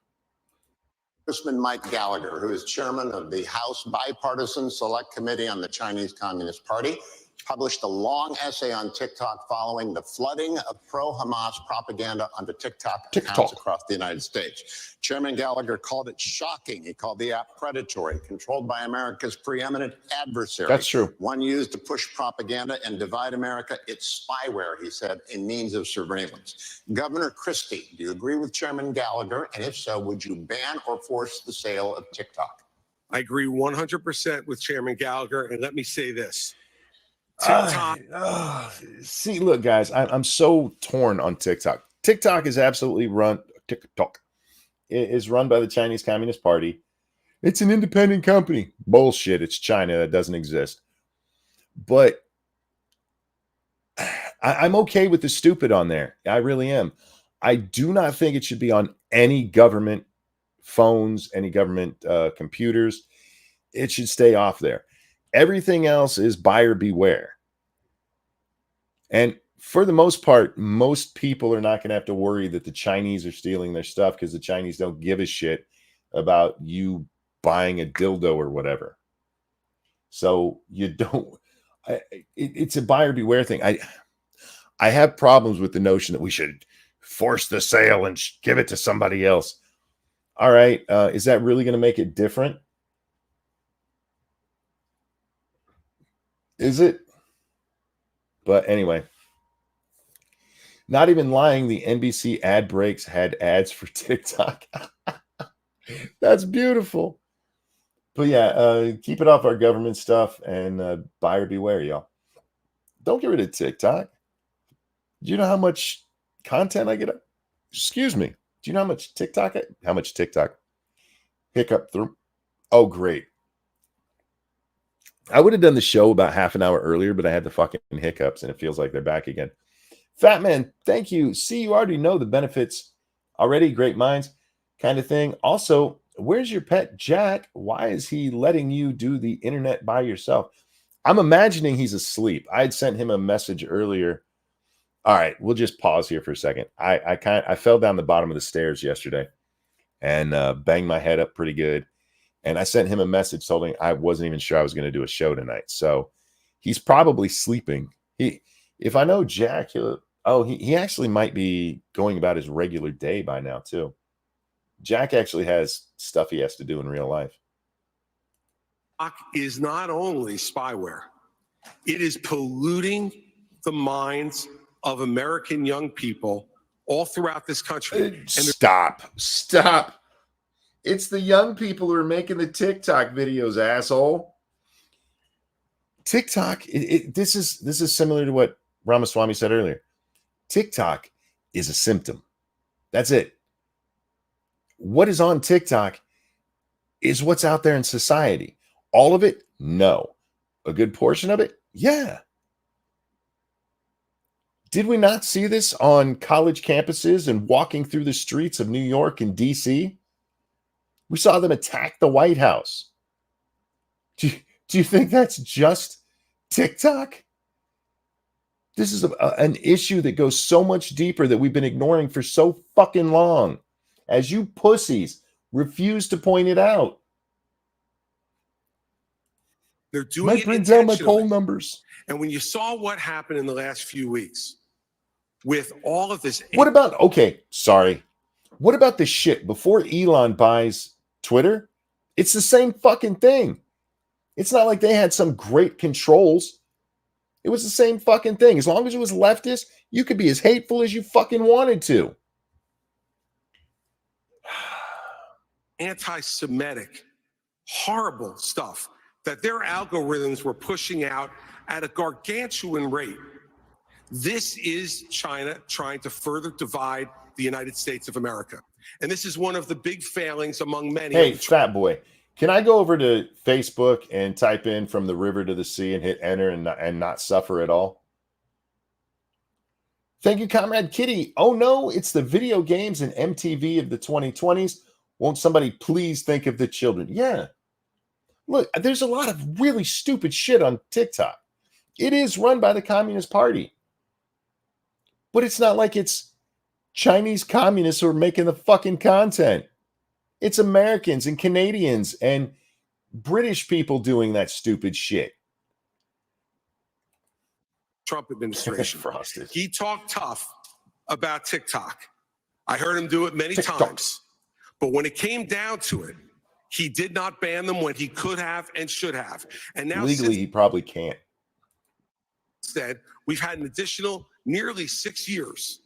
Congressman Mike Gallagher, who is chairman of the House Bipartisan Select Committee on the Chinese Communist Party, published a long essay on TikTok following the flooding of pro-Hamas propaganda onto TikTok accounts across the United States. Chairman Gallagher called it shocking. He called the app predatory, controlled by America's preeminent adversary. That's true. One used to push propaganda and divide America. It's spyware, he said, a means of surveillance. Governor Christie, do you agree with Chairman Gallagher? And if so, would you ban or force the sale of TikTok? I agree 100% with Chairman Gallagher. And let me say this. See, look, guys, I'm so torn on TikTok. TikTok is absolutely run. TikTok is run by the Chinese Communist Party. It's an independent company. Bullshit. It's China. That doesn't exist. But I'm okay with the stupid on there. I really am. I do not think it should be on any government phones, any government computers. It should stay off there. Everything else is buyer beware. And for the most part, most people are not going to have to worry that the Chinese are stealing their stuff because the Chinese don't give a shit about you buying a dildo or whatever. So you don't, it's a buyer beware thing. I have problems with the notion that we should force the sale and give it to somebody else. All right. Is that really going to make it different? Is it? But anyway, not even lying. The NBC ad breaks had ads for TikTok. That's beautiful. But yeah, keep it off our government stuff and buyer beware, y'all. Don't get rid of TikTok. Do you know how much content I get? Excuse me. Do you know how much TikTok hiccup through? Oh, great. I would have done the show about half an hour earlier, but I had the fucking hiccups and it feels like they're back again. Fat Man, thank you. See, you already know the benefits already. Great minds kind of thing. Also, where's your pet Jack? Why is he letting you do the internet by yourself? I'm imagining he's asleep. I had sent him a message earlier. All right, we'll just pause here for a second. I fell down the bottom of the stairs yesterday and banged my head up pretty good. And I sent him a message telling I wasn't even sure I was going to do a show tonight. So he's probably sleeping. If I know Jack, he actually might be going about his regular day by now too. Jack actually has stuff he has to do in real life. Is not only spyware, it is polluting the minds of American young people all throughout this country. Stop. It's the young people who are making the TikTok videos, asshole. TikTok, this is similar to what Ramaswamy said earlier. TikTok is a symptom. That's it. What is on TikTok is what's out there in society. All of it? No. A good portion of it? Yeah. Did we not see this on college campuses and walking through the streets of New York and DC? We saw them attack the White House. Do you think that's just TikTok? This is an issue that goes so much deeper that we've been ignoring for so fucking long. As you pussies refuse to point it out. They're doing Might it bring down my intentionally. poll numbers. And when you saw what happened in the last few weeks with all of this. What about, what about the shit before Elon buys Twitter? It's the same fucking thing. It's not like they had some great controls. It was the same fucking thing. As long as it was leftist, you could be as hateful as you fucking wanted to. Anti-Semitic, horrible stuff that their algorithms were pushing out at a gargantuan rate. This is China trying to further divide the United States of America. And this is one of the big failings among many. Hey, fat boy, can I go over to Facebook and type in "from the river to the sea" and hit enter and not suffer at all? Thank you, Comrade Kitty. Oh no, it's the video games and MTV of the 2020s. Won't somebody please think of the children? Yeah. Look, there's a lot of really stupid shit on TikTok. It is run by the Communist Party. But it's not like it's Chinese communists who are making the fucking content. It's Americans and Canadians and British people doing that stupid shit. Trump administration. Frosted. He talked tough about TikTok. I heard him do it many TikTok. times. But when it came down to it, he did not ban them when he could have and should have. And now legally, he probably can't. Instead, we've had an additional nearly 6 years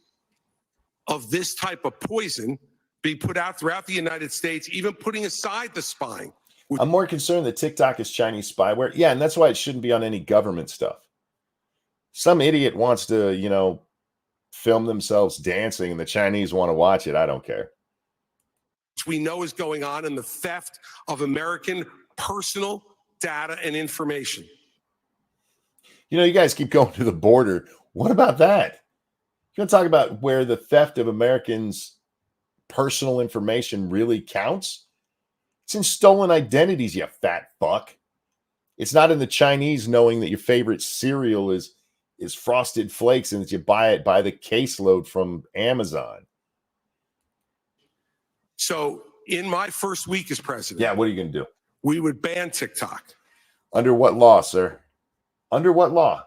of this type of poison being put out throughout the United States, even putting aside the spying. I'm more concerned that TikTok is Chinese spyware. Yeah, and that's why it shouldn't be on any government stuff. Some idiot wants to, film themselves dancing and the Chinese want to watch it. I don't care. We know is going on in the theft of American personal data and information. You guys keep going to the border. What about that? You want to talk about where the theft of Americans' personal information really counts? It's in stolen identities, you fat fuck. It's not in the Chinese knowing that your favorite cereal is Frosted Flakes and that you buy it by the caseload from Amazon. So in my first week as president, Yeah, what are you going to do? we would ban TikTok. Under what law, sir? Under what law?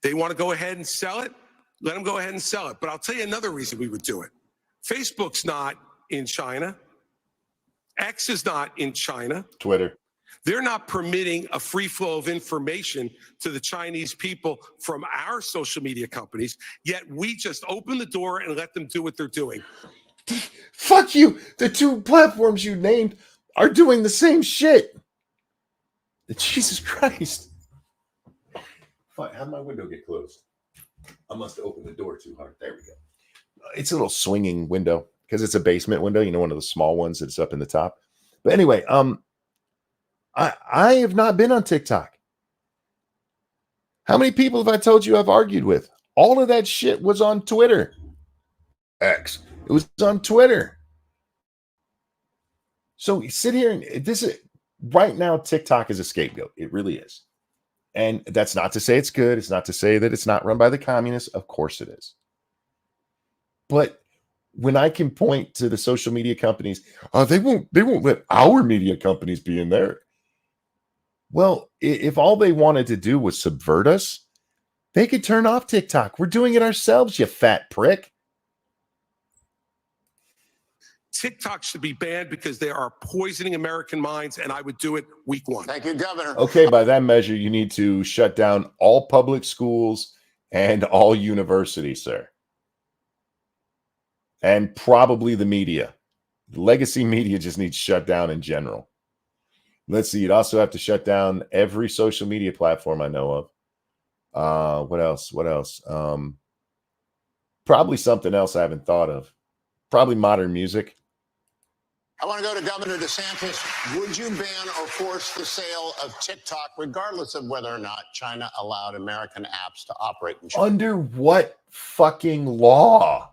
They want to go ahead and sell it? Let them go ahead and sell it. But I'll tell you another reason we would do it. Facebook's not in China. X is not in China. Twitter. They're not permitting a free flow of information to the Chinese people from our social media companies, yet we just open the door and let them do what they're doing. Fuck you. The two platforms you named are doing the same shit. Jesus Christ. Fine. How'd my window get closed? I must have opened the door too hard. There we go. It's a little swinging window because it's a basement window, one of the small ones that's up in the top. But anyway, I have not been on TikTok. How many people have I told you I've argued with? All of that shit was on Twitter. X. It was on Twitter. So sit here and this is right now, TikTok is a scapegoat. It really is. And that's not to say it's good. It's not to say that it's not run by the communists. Of course it is. But when I can point to the social media companies, they won't let our media companies be in there. Well, if all they wanted to do was subvert us, they could turn off TikTok. We're doing it ourselves, you fat prick. TikTok should be banned because they are poisoning American minds, and I would do it week one. Thank you, Governor. Okay, by that measure, you need to shut down all public schools and all universities, sir. And probably the media. Legacy media just needs shut down in general. Let's see. You'd also have to shut down every social media platform I know of. What else? What else? Probably something else I haven't thought of. Probably modern music. I want to go to Governor DeSantis. Would you ban or force the sale of TikTok, regardless of whether or not China allowed American apps to operate in China? Under what fucking law?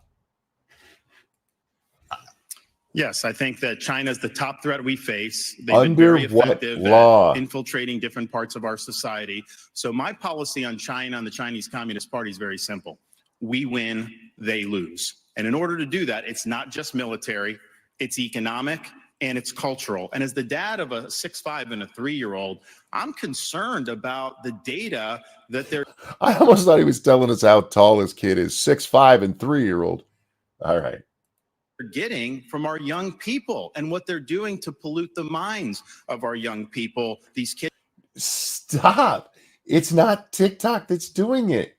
Yes, I think that China is the top threat we face. They've been Under very what effective law? at infiltrating different parts of our society. So my policy on China and the Chinese Communist Party is very simple. We win, they lose. And in order to do that, it's not just military, it's economic, and it's cultural. And as the dad of a 6'5" and a 3-year-old, I'm concerned about the data that they're I almost thought he was telling us how tall his kid is. 6'5" and 3-year-old. All right. getting from our young people and what they're doing to pollute the minds of our young people. These kids. Stop. It's not TikTok that's doing it.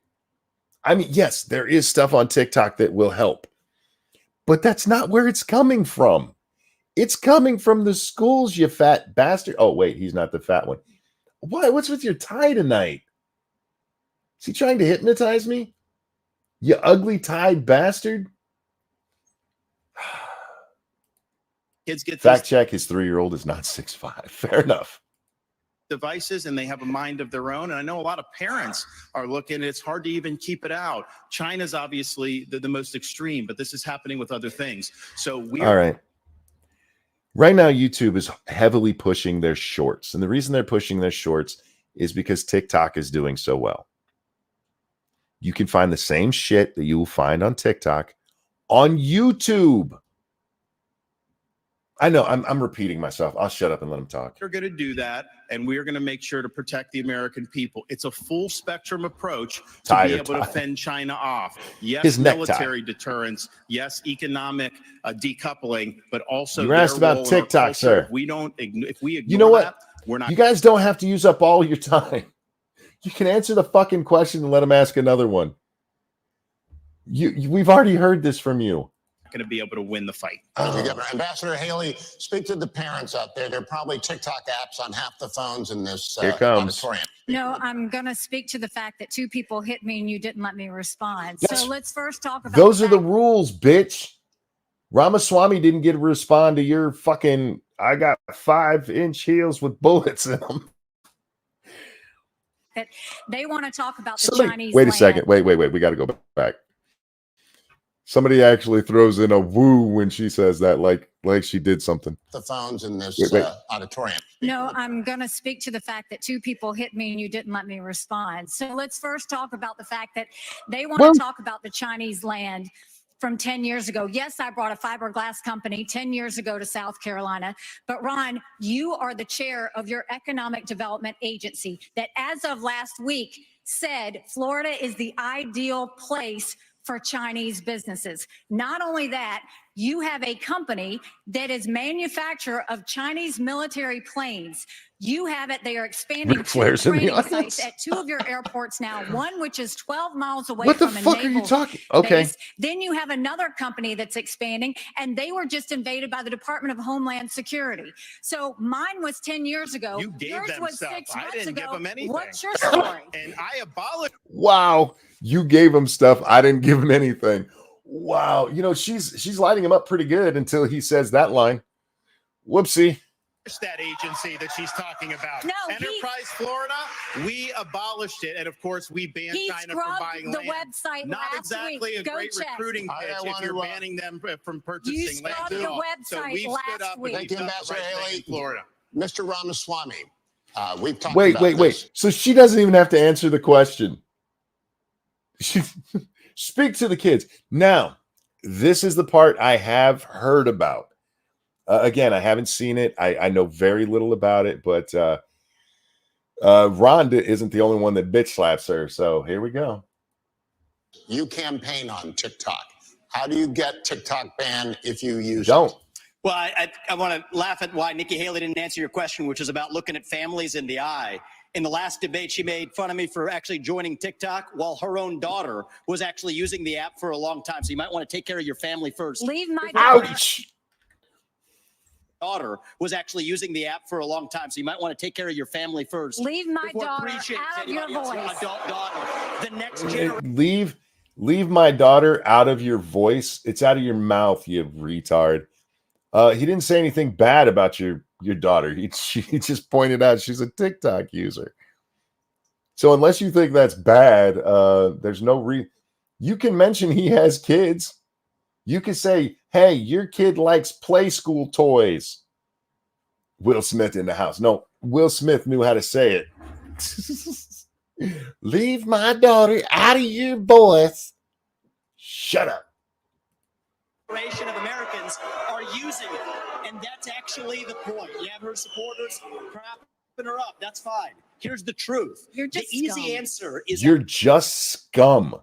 I mean, yes, there is stuff on TikTok that will help, but that's not where it's coming from. It's coming from the schools, you fat bastard. Oh, wait, he's not the fat one. Why? What's with your tie tonight? Is he trying to hypnotize me? You ugly tied bastard. Kids get Fact check, his 3-year-old is not 6'5". Fair enough. devices and they have a mind of their own. And I know a lot of parents are looking, it's hard to even keep it out. China's obviously the most extreme, but this is happening with other things. So All right. Right now, YouTube is heavily pushing their shorts. And the reason they're pushing their shorts is because TikTok is doing so well. You can find the same shit that you will find on TikTok on YouTube. I know I'm repeating myself. I'll shut up and let him talk. We're going to do that, and we're going to make sure to protect the American people. It's a full spectrum approach to be able to fend China off. Yes, military deterrence. Yes, economic decoupling, but also you asked about TikTok, sir. If we ignore you know what? that, we're not. You guys don't have to use up all your time. You can answer the fucking question and let him ask another one. We've already heard this from you. Going to be able to win the fight. Ambassador Haley, speak to the parents out there. There are probably TikTok apps on half the phones in this Here comes. auditorium. No, I'm going to speak to the fact that 2 people hit me and you didn't let me respond. Yes. So let's first talk about those are the rules, bitch. Ramaswamy didn't get to respond to your fucking, I got 5-inch heels with bullets in them. that they want to talk about the Chinese Wait a land. second. Wait. We got to go back. Somebody actually throws in a woo when she says that, like she did something. The phones in this auditorium. No, I'm going to speak to the fact that 2 people hit me and you didn't let me respond. So let's first talk about the fact that they want to talk about the Chinese land from 10 years ago. Yes, I brought a fiberglass company 10 years ago to South Carolina. But Ron, you are the chair of your economic development agency that as of last week said Florida is the ideal place for Chinese businesses. Not only that, you have a company that is manufacturer of Chinese military planes. You have it. They are expanding 2 training sites at 2 of your airports now. One which is 12 miles away from a naval fuck are you talking? Okay. base. Then you have another company that's expanding, and they were just invaded by the Department of Homeland Security. So mine was 10 years ago. You gave Yours them was stuff. 6 I months didn't ago. give them anything. What's your story? And I abolished. Wow. You gave him stuff. I didn't give him anything. Wow. You know, she's lighting him up pretty good until he says that line. Whoopsie. That agency that she's talking about. No, Enterprise Florida, we abolished it. And of course, we banned China from buying the land. website Not last exactly week. a Go great check. recruiting pitch if you're banning them from purchasing You land. scrubbed the So website we've stood last up and week. we've done the right thing in Florida. Mr. Ramaswamy, we've talked Wait. about this. So she doesn't even have to answer the question. Speak to the kids. Now, this is the part I have heard about. Again, I haven't seen it. I know very little about it, but Rhonda isn't the only one that bitch slaps her. So here we go. You campaign on TikTok. How do you get TikTok banned if you use Don't. it? Well, I want to laugh at why Nikki Haley didn't answer your question, which is about looking at families in the eye. In the last debate, she made fun of me for actually joining TikTok while her own daughter was actually using the app for a long time. So you might want to take care of your family first. Leave my daughter. Ouch. Daughter was actually using the app for a long time. So you might want to take care of your family first. Leave my before daughter appreciating out of your anybody else's voice. adult daughter. The next generation. Leave my daughter out of your voice. It's out of your mouth, you retard. He didn't say anything bad about your daughter. He just pointed out she's a TikTok user. So unless you think that's bad, there's no you can mention he has kids. You can say, hey, your kid likes play school toys. Will Smith in the house. No, Will Smith knew how to say it. Leave my daughter out of your voice. Shut up. Generation of Americans are using it, and that's actually the point. You have her supporters crapping her up. That's fine. Here's the truth. You're just the easy scum. answer is You're just scum.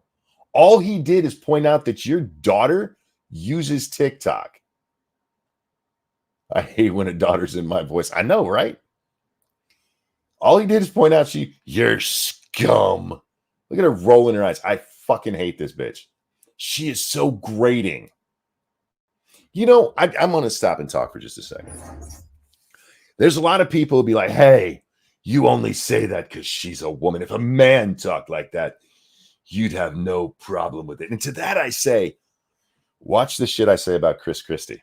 All he did is point out that your daughter uses TikTok. I hate when a daughter's in my voice. I know, right? All he did is point out you're scum. Look at her rolling her eyes. I fucking hate this bitch. She is so grating. You know, I'm going to stop and talk for just a second. There's a lot of people who be like, hey, you only say that because she's a woman. If a man talked like that, you'd have no problem with it. And to that I say, watch the shit I say about Chris Christie.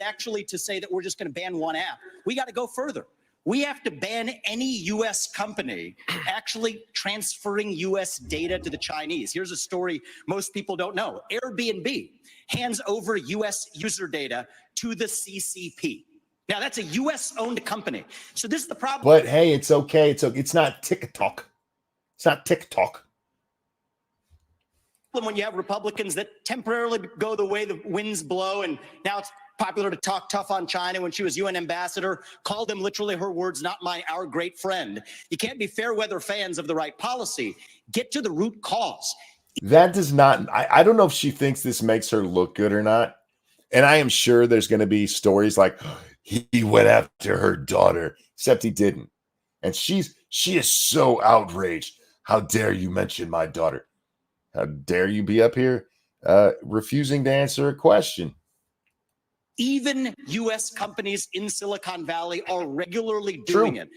actually to say that we're just going to ban one app. We got to go further. We have to ban any U.S. company actually transferring U.S. data to the Chinese. Here's a story most people don't know. Airbnb hands over U.S. user data to the CCP. Now, that's a U.S.-owned company. So this is the problem. But hey, it's okay. It's not TikTok. It's not TikTok. When you have Republicans that temporarily go the way the winds blow, and now it's popular to talk tough on China. When she was UN ambassador, called them literally, her words, not mine, our great friend. You can't be fair weather fans of the right policy. Get to the root cause. That does not, I don't know if she thinks this makes her look good or not. And I am sure there's going to be stories like he went after her daughter, except he didn't. And she is so outraged. How dare you mention my daughter? How dare you be up here refusing to answer a question? Even U.S. companies in Silicon Valley are regularly doing it.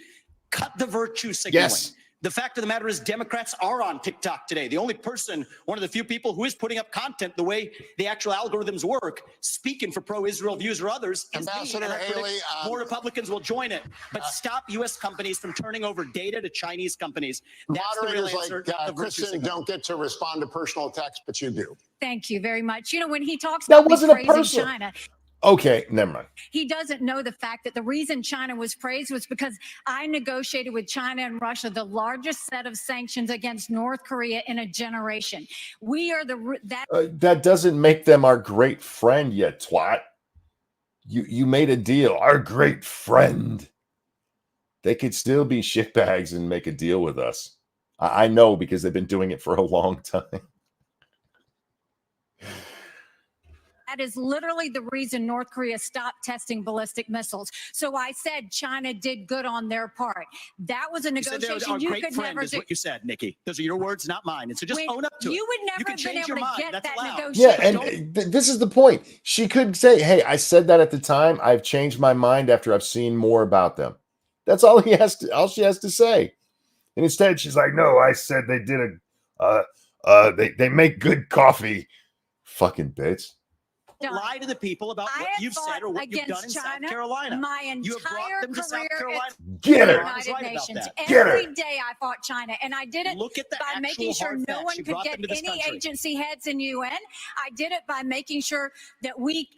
Cut the virtue signaling. Yes. The fact of the matter is Democrats are on TikTok today. The only person, one of the few people who is putting up content the way the actual algorithms work, speaking for pro-Israel views or others, is Ambassador me. And I predict Haley, more Republicans will join it. But stop U.S. companies from turning over data to Chinese companies. That's the real moderators answer. like not the virtue Kristen signaling. don't get to respond to personal attacks, but you do. Thank you very much. You know, when he talks That about me wasn't a praising person. China, Okay, never mind. he doesn't know the fact that the reason China was praised was because I negotiated with China and Russia the largest set of sanctions against North Korea in a generation. We are That doesn't make them our great friend yet, twat. You made a deal. Our great friend. They could still be shitbags and make a deal with us. I know because they've been doing it for a long time. That is literally the reason North Korea stopped testing ballistic missiles. So I said China did good on their part. That was a You said negotiation our you great could friend never is do. what you said, Nikki. Those are your words, not mine. And so just When own up to it. you would never can have been change able your to mind. get That's that allowed. Yeah, negotiation. and this is the point. She could say, hey, I said that at the time. I've changed my mind after I've seen more about them. That's all she has to say. And instead, she's like, no, I said they did they make good coffee. Fucking bitch. Lie to the people about I what have you've said or what fought you've done in against South China Carolina. my You have brought entire them to South career Carolina. at Get the her. United Right about Nations. that. Get her. Every day I fought China, and I did it Look at the by actual making sure hard no facts. one You could brought get them to this any country. agency heads in UN. I did it by making sure that we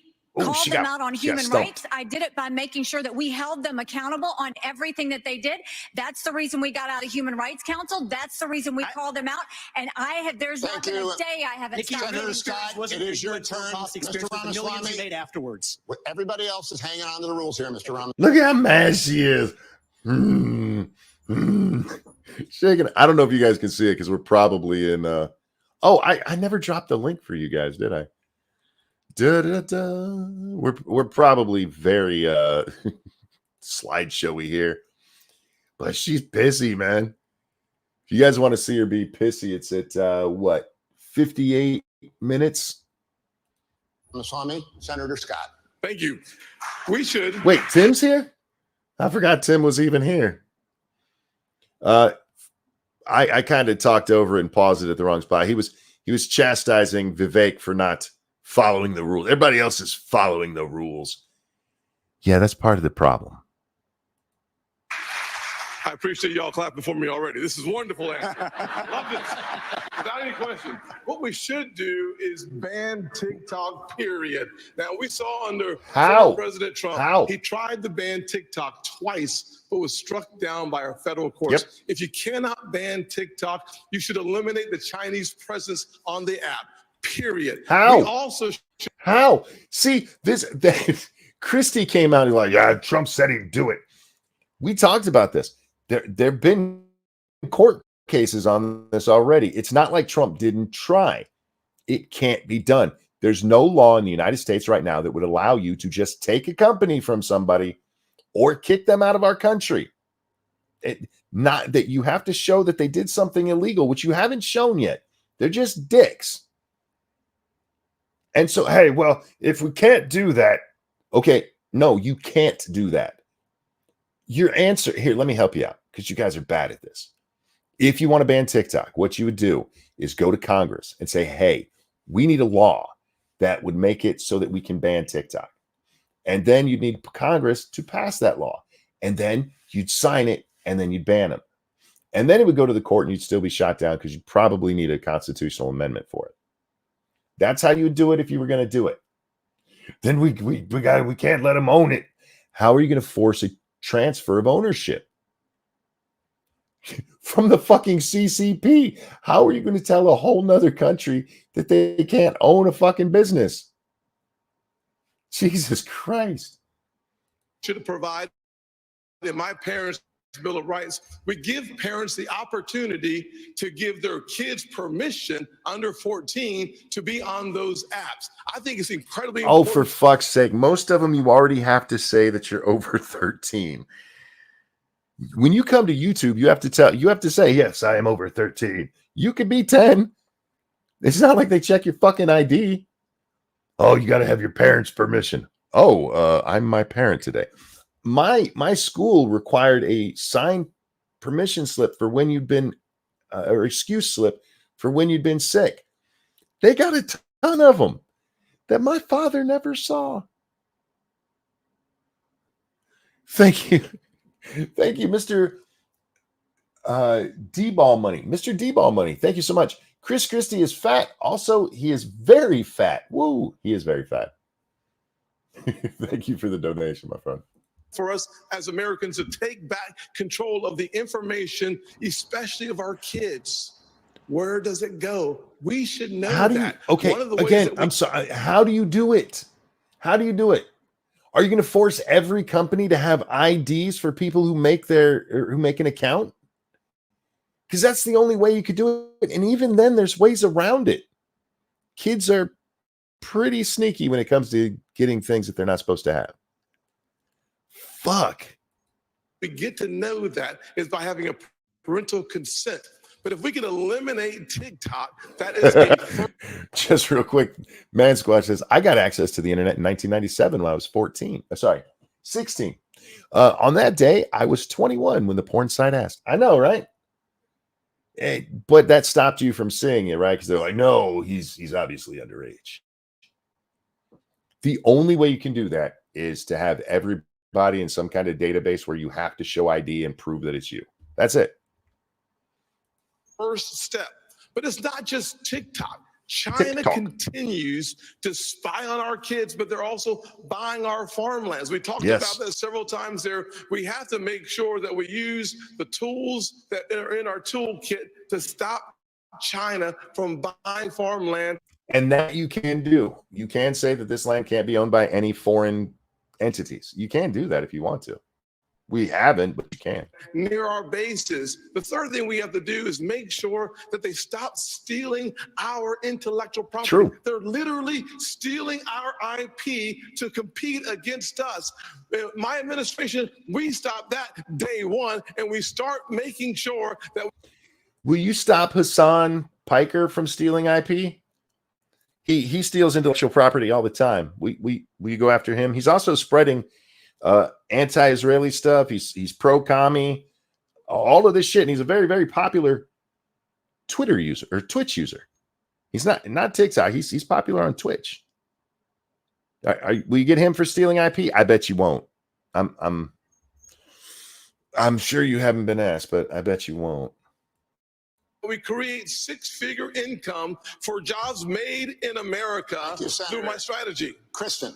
Ooh, called she them got- out on she got human stumped. rights. I did it by making sure that we held them accountable on everything that they did. That's the reason we got out of Human Rights Council. That's the reason we called them out. And there's not Thank been you. a day I haven't Nikki, stopped Senator really reading Scott, wasn't it is a your good foreign turn. policy Mr. experience with the millions you Ramaswamy. made afterwards. Everybody else is hanging on to the rules here, Mr. Ramaswamy. Look at how mad she is. Shaking. I don't know if you guys can see it because we're probably in I never dropped the link for you guys, did I? We're probably very slideshowy here, but she's pissy, man. If you guys want to see her be pissy, it's at what, 58 minutes? Ramaswamy, Senator Scott. Thank you. We should. Wait, Tim's here? I forgot Tim was even here. I kind of talked over and paused it at the wrong spot. He was chastising Vivek for not following the rules. Everybody else is following the rules. Yeah, that's part of the problem. I appreciate y'all clapping for me already. This is wonderful answer. Love this. Without any question. What we should do is ban TikTok, period. Now, we saw under former President Trump, he tried to ban TikTok twice, but was struck down by our federal courts. Yep. If you cannot ban TikTok, you should eliminate the Chinese presence on the app, period. How? We also How? See, Christie came out and like, yeah, Trump said he'd do it. We talked about this. There've been court cases on this already. It's not like Trump didn't try. It can't be done. There's no law in the United States right now that would allow you to just take a company from somebody or kick them out of our country. Not that you have to show that they did something illegal, which you haven't shown yet. They're just dicks. And so, hey, well, if we can't do that, okay, no, you can't do that. Your answer here, let me help you out because you guys are bad at this. If you want to ban TikTok, what you would do is go to Congress and say, hey, we need a law that would make it so that we can ban TikTok. And then you'd need Congress to pass that law. And then you'd sign it and then you'd ban them. And then it would go to the court and you'd still be shot down because you probably need a constitutional amendment for it. That's how you would do it if you were going to do it. Then we can't let them own it. How are you going to force a transfer of ownership from the fucking CCP? How are you going to tell a whole nother country that they can't own a fucking business? Jesus Christ. should have provided in my parents' Bill of Rights. We give parents the opportunity to give their kids permission under 14 to be on those apps. I think it's incredibly important. Oh, for fuck's sake. Most of them, you already have to say that you're over 13. When you come to YouTube, you have to say, yes, I am over 13. You could be 10. It's not like they check your fucking ID. Oh, you got to have your parents' permission. Oh, I'm my parent today. My school required a signed permission slip for when you'd been, or excuse slip for when you'd been sick. They got a ton of them that my father never saw. Thank you. Thank you, Mr. D-Ball Money. Mr. D-Ball Money, thank you so much. Chris Christie is fat. Also, he is very fat. Woo, he is very fat. Thank you for the donation, my friend. For us as Americans to take back control of the information, especially of our kids. Where does it go? We should know that. Okay, again, I'm sorry. How do you do it? How do you do it? Are you going to force every company to have IDs for people who make an account? Because that's the only way you could do it. And even then, there's ways around it. Kids are pretty sneaky when it comes to getting things that they're not supposed to have. Fuck. We get to know that is by having a parental consent. But if we can eliminate TikTok, that is just real quick. Man Squatch says, I got access to the internet in 1997 when I was 16. On that day, I was 21 when the porn site asked. I know, right? But that stopped you from seeing it, right? Because they're like, no, he's obviously underage. The only way you can do that is to have everybody in some kind of database where you have to show ID and prove that it's you. That's it. First step. But it's not just TikTok. China continues to spy on our kids, but they're also buying our farmlands. We talked about that several times there. We have to make sure that we use the tools that are in our toolkit to stop China from buying farmland. And that you can do. You can say that this land can't be owned by any foreign entities. You can do that if you want to. We haven't, but you can. Near our bases. The third thing we have to do is make sure that they stop stealing our intellectual property. True. They're literally stealing our IP to compete against us. My administration, we stop that day one, and we start making sure that. Will you stop Hassan Piker from stealing IP? He steals intellectual property all the time. We go after him. He's also spreading anti-Israeli stuff. He's pro-commie, all of this shit. And he's a very, very popular Twitter user or Twitch user. He's not TikTok. He's popular on Twitch. Will you get him for stealing IP? I bet you won't. I'm sure you haven't been asked, but I bet you won't. We create six-figure income for jobs made in America through my strategy. Kristen.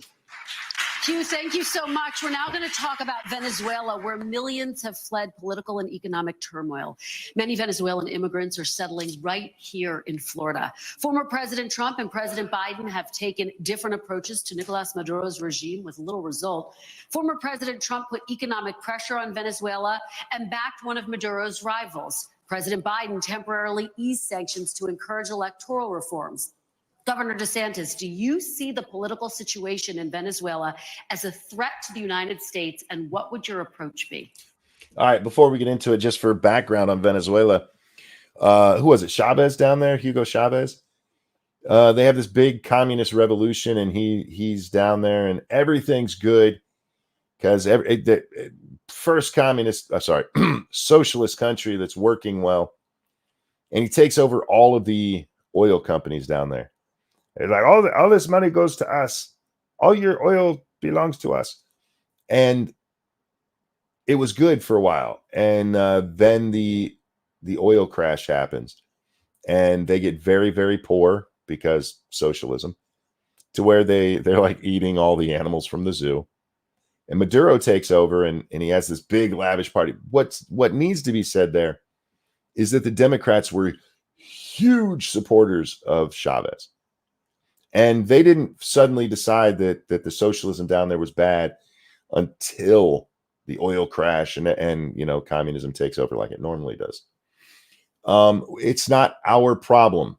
Hugh, thank you so much. We're now going to talk about Venezuela, where millions have fled political and economic turmoil. Many Venezuelan immigrants are settling right here in Florida. Former President Trump and President Biden have taken different approaches to Nicolas Maduro's regime with little result. Former President Trump put economic pressure on Venezuela and backed one of Maduro's rivals. President Biden temporarily eased sanctions to encourage electoral reforms. Governor DeSantis, do you see the political situation in Venezuela as a threat to the United States, and what would your approach be? All right, before we get into it, just for background on Venezuela, who was it? Chavez down there, Hugo Chavez. They have this big communist revolution, and he's down there, and everything's good because first socialist country that's working well, and he takes over all of the oil companies down there. It's like all this money goes to us. All your oil belongs to us. And it was good for a while. And then the oil crash happens. And they get very, very poor because socialism, to where they're like eating all the animals from the zoo. And Maduro takes over and he has this big lavish party. What needs to be said there is that the Democrats were huge supporters of Chavez. And they didn't suddenly decide that the socialism down there was bad until the oil crash and communism takes over like it normally does. It's not our problem.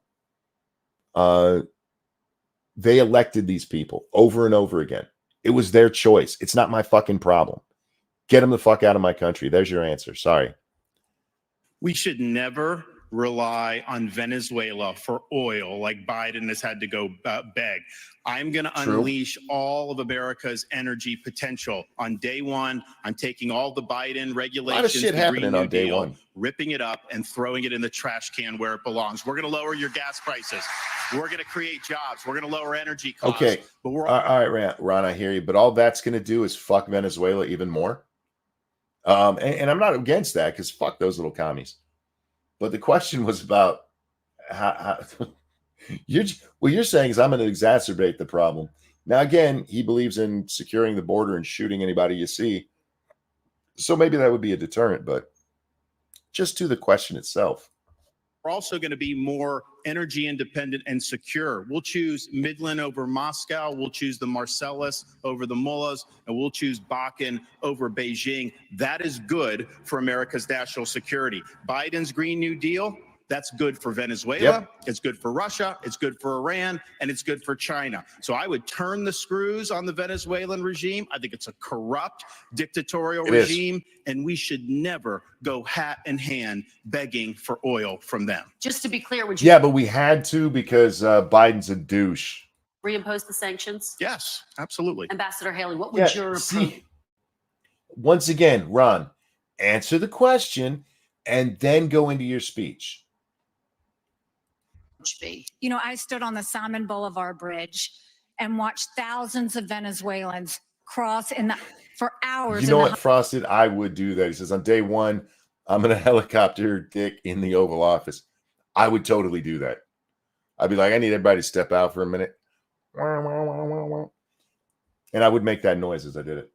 They elected these people over and over again. It was their choice. It's not my fucking problem. Get them the fuck out of my country. There's your answer. Sorry. We should never rely on Venezuela for oil like Biden has had to go beg. I'm going to unleash all of America's energy potential. On day one, I'm taking all the Biden regulations, a lot of shit happening on day one, ripping it up and throwing it in the trash can where it belongs. We're going to lower your gas prices. We're going to create jobs. We're going to lower energy costs. Okay. But we're all right, Ron, I hear you. But all that's going to do is fuck Venezuela even more. And I'm not against that because fuck those little commies. But the question was about how what you're saying is I'm going to exacerbate the problem. Now, again, he believes in securing the border and shooting anybody you see. So maybe that would be a deterrent, but just to the question itself. We're also going to be more energy independent and secure. We'll choose Midland over Moscow. We'll choose the Marcellus over the Mullahs, and we'll choose Bakken over Beijing. That is good for America's national security. Biden's Green New Deal, that's good for Venezuela. Yep. It's good for Russia. It's good for Iran, and it's good for China. So I would turn the screws on the Venezuelan regime. I think it's a corrupt, dictatorial regime, and we should never go hat in hand begging for oil from them. Just to be clear, would you Yeah, but we had to because Biden's a douche. reimpose the sanctions? Yes, absolutely. Ambassador Haley, what would your approach? Once again, Ron, answer the question and then go into your speech. Be? I stood on the Simon Boulevard Bridge and watched thousands of Venezuelans cross for hours. You know what, Frosted? I would do that. He says, on day one, I'm going to helicopter Dick in the Oval Office. I would totally do that. I'd be like, I need everybody to step out for a minute. And I would make that noise as I did it.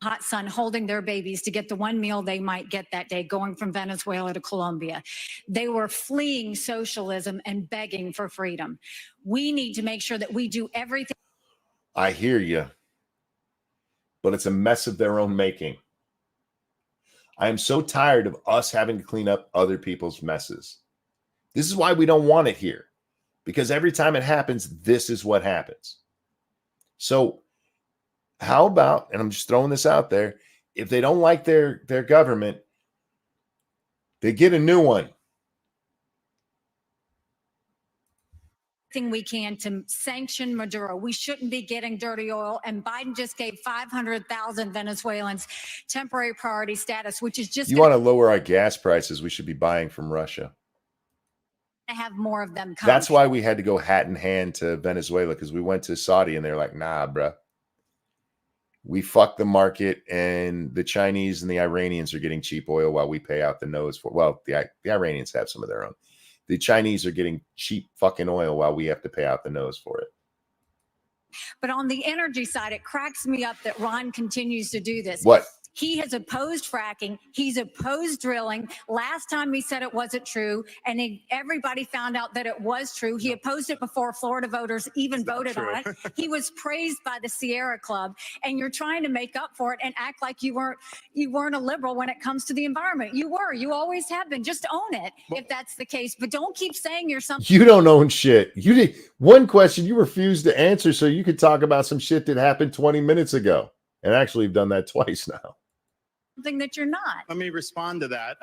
Hot sun holding their babies to get the one meal they might get that day, going from Venezuela to Colombia. They were fleeing socialism and begging for freedom. We need to make sure that we do everything. I hear you, but it's a mess of their own making. I am so tired of us having to clean up other people's messes. This is why we don't want it here, because every time it happens, this is what happens. So how about, and I'm just throwing this out there, if they don't like their government, they get a new one. We can to sanction Maduro. We shouldn't be getting dirty oil. And Biden just gave 500,000 Venezuelans temporary priority status, which is just you want to lower our gas prices. We should be buying from Russia. To have more of them come. That's why we had to go hat in hand to Venezuela, because we went to Saudi and they're like, nah, bruh. We fucked the market, and the Chinese and the Iranians are getting cheap oil while we pay out the nose for. Well, the Iranians have some of their own. The Chinese are getting cheap fucking oil while we have to pay out the nose for it. But on the energy side, it cracks me up that Ron continues to do this. What? He has opposed fracking. He's opposed drilling. Last time he said it wasn't true, and everybody found out that it was true. He opposed it before Florida voters even voted on it. He was praised by the Sierra Club, and you're trying to make up for it and act like you weren't a liberal when it comes to the environment. You were. You always have been. Just own it if that's the case. But don't keep saying you're something. You don't own shit. You did one question you refused to answer so you could talk about some shit that happened 20 minutes ago. And actually, you've done that twice now. Something that you're not. Let me respond to that.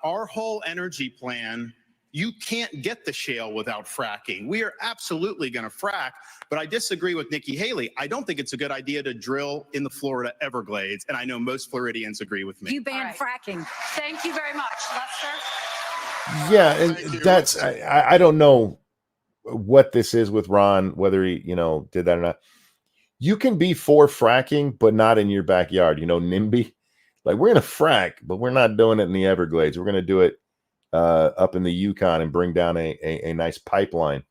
Our whole energy plan, you can't get the shale without fracking. We are absolutely going to frack, but I disagree with Nikki Haley. I don't think it's a good idea to drill in the Florida Everglades, and I know most Floridians agree with me. You ban fracking. Thank you very much, Lester. Yeah, and that's I don't know what this is with Ron, whether he did that or not. You can be for fracking, but not in your backyard. NIMBY. Like, we're going to frack, but we're not doing it in the Everglades. We're going to do it up in the Yukon and bring down a nice pipeline.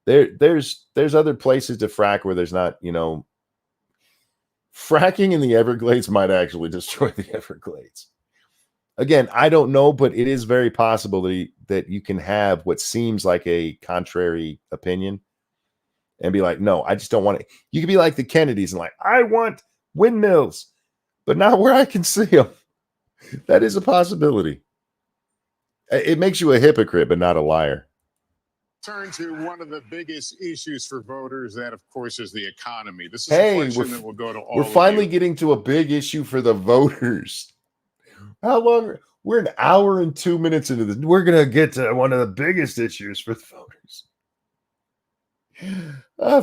There's other places to frack where there's not, fracking in the Everglades might actually destroy the Everglades. Again, I don't know, but it is very possible that you can have what seems like a contrary opinion and be like, no, I just don't want it. You could be like the Kennedys and like, I want windmills, but not where I can see them. That is a possibility. It makes you a hypocrite, but not a liar. Turn to one of the biggest issues for voters. That, of course, is the economy. This is Hey, a question that will go to all we're of finally you. getting to a big issue for the voters. How long? We're an hour and 2 minutes into this. We're going to get to one of the biggest issues for the voters.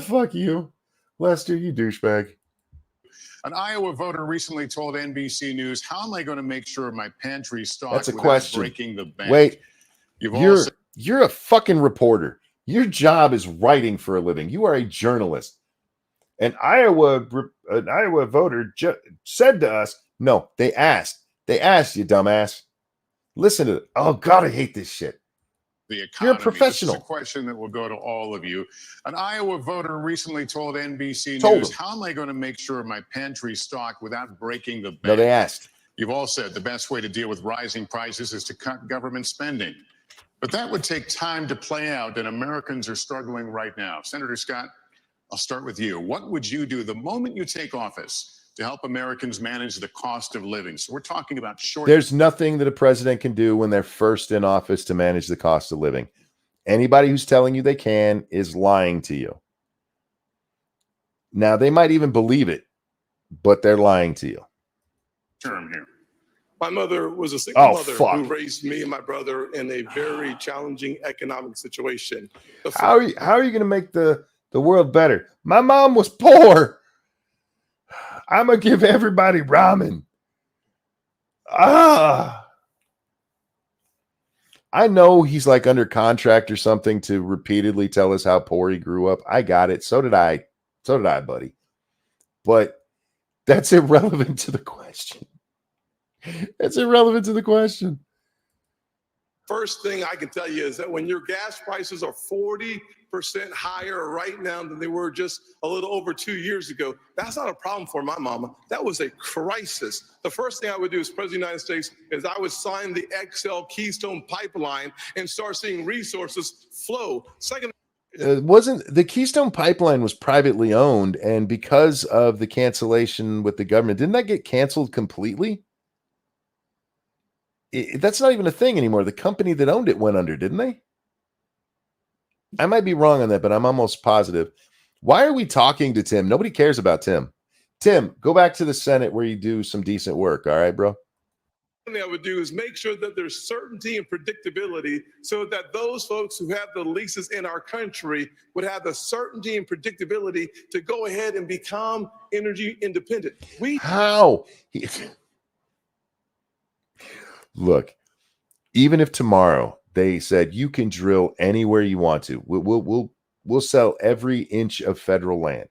Fuck you. Lester, you douchebag. An Iowa voter recently told NBC News, how am I going to make sure my pantry stocked That's a without question. breaking the bank? Wait, You're you're a fucking reporter. Your job is writing for a living. You are a journalist. An Iowa voter said to us, no, they asked, you dumbass. Listen to it. Oh, God, I hate this shit. the economy. You're a professional. This is a question that will go to all of you. An Iowa voter recently told NBC Told News, him. how am I going to make sure my pantry stocked without breaking the bank? No, they asked. You've all said the best way to deal with rising prices is to cut government spending. But that would take time to play out, and Americans are struggling right now. Senator Scott, I'll start with you. What would you do the moment you take office to help Americans manage the cost of living? So we're talking about short. There's nothing that a president can do when they're first in office to manage the cost of living. Anybody who's telling you they can is lying to you. Now, they might even believe it, but they're lying to you. Term here. My mother was a single mother fuck. who raised me and my brother in a very challenging economic situation. How are you going to make the world better? My mom was poor. I'm going to give everybody ramen. I know he's like under contract or something to repeatedly tell us how poor he grew up. I got it. So did I, buddy. But that's irrelevant to the question. It's irrelevant to the question. First thing I can tell you is that when your gas prices are 40% higher right now than they were just a little over 2 years ago, that's not a problem for my mama. That was a crisis. The first thing I would do as President of the United States is I would sign the XL Keystone Pipeline and start seeing resources flow. Second, wasn't the Keystone Pipeline was privately owned, and because of the cancellation with the government, didn't that get canceled completely? That's not even a thing anymore. The company that owned it went under, didn't they? I might be wrong on that, but I'm almost positive. Why are we talking to Tim? Nobody cares about Tim. Tim, go back to the Senate where you do some decent work. All right, bro? Thing I would do is make sure that there's certainty and predictability so that those folks who have the leases in our country would have the certainty and predictability to go ahead and become energy independent. How? Look, even if tomorrow they said you can drill anywhere you want to, we'll sell every inch of federal land.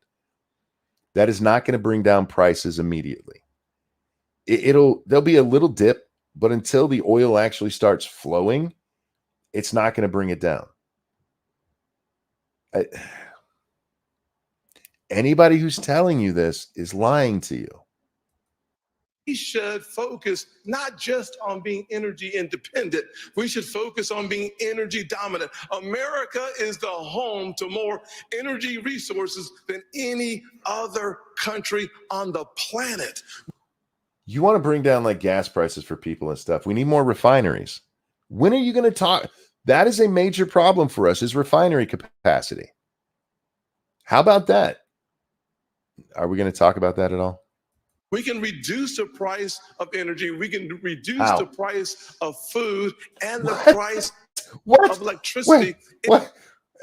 That is not going to bring down prices immediately. There'll be a little dip, but until the oil actually starts flowing, it's not going to bring it down. Anybody who's telling you this is lying to you. We should focus not just on being energy independent. We should focus on being energy dominant. America is the home to more energy resources than any other country on the planet. You want to bring down like gas prices for people and stuff. We need more refineries. When are you going to talk? That is a major problem for us, is refinery capacity. How about that? Are we going to talk about that at all? We can reduce the price of energy. We can reduce How? the price of food and the What? price What? of electricity. What?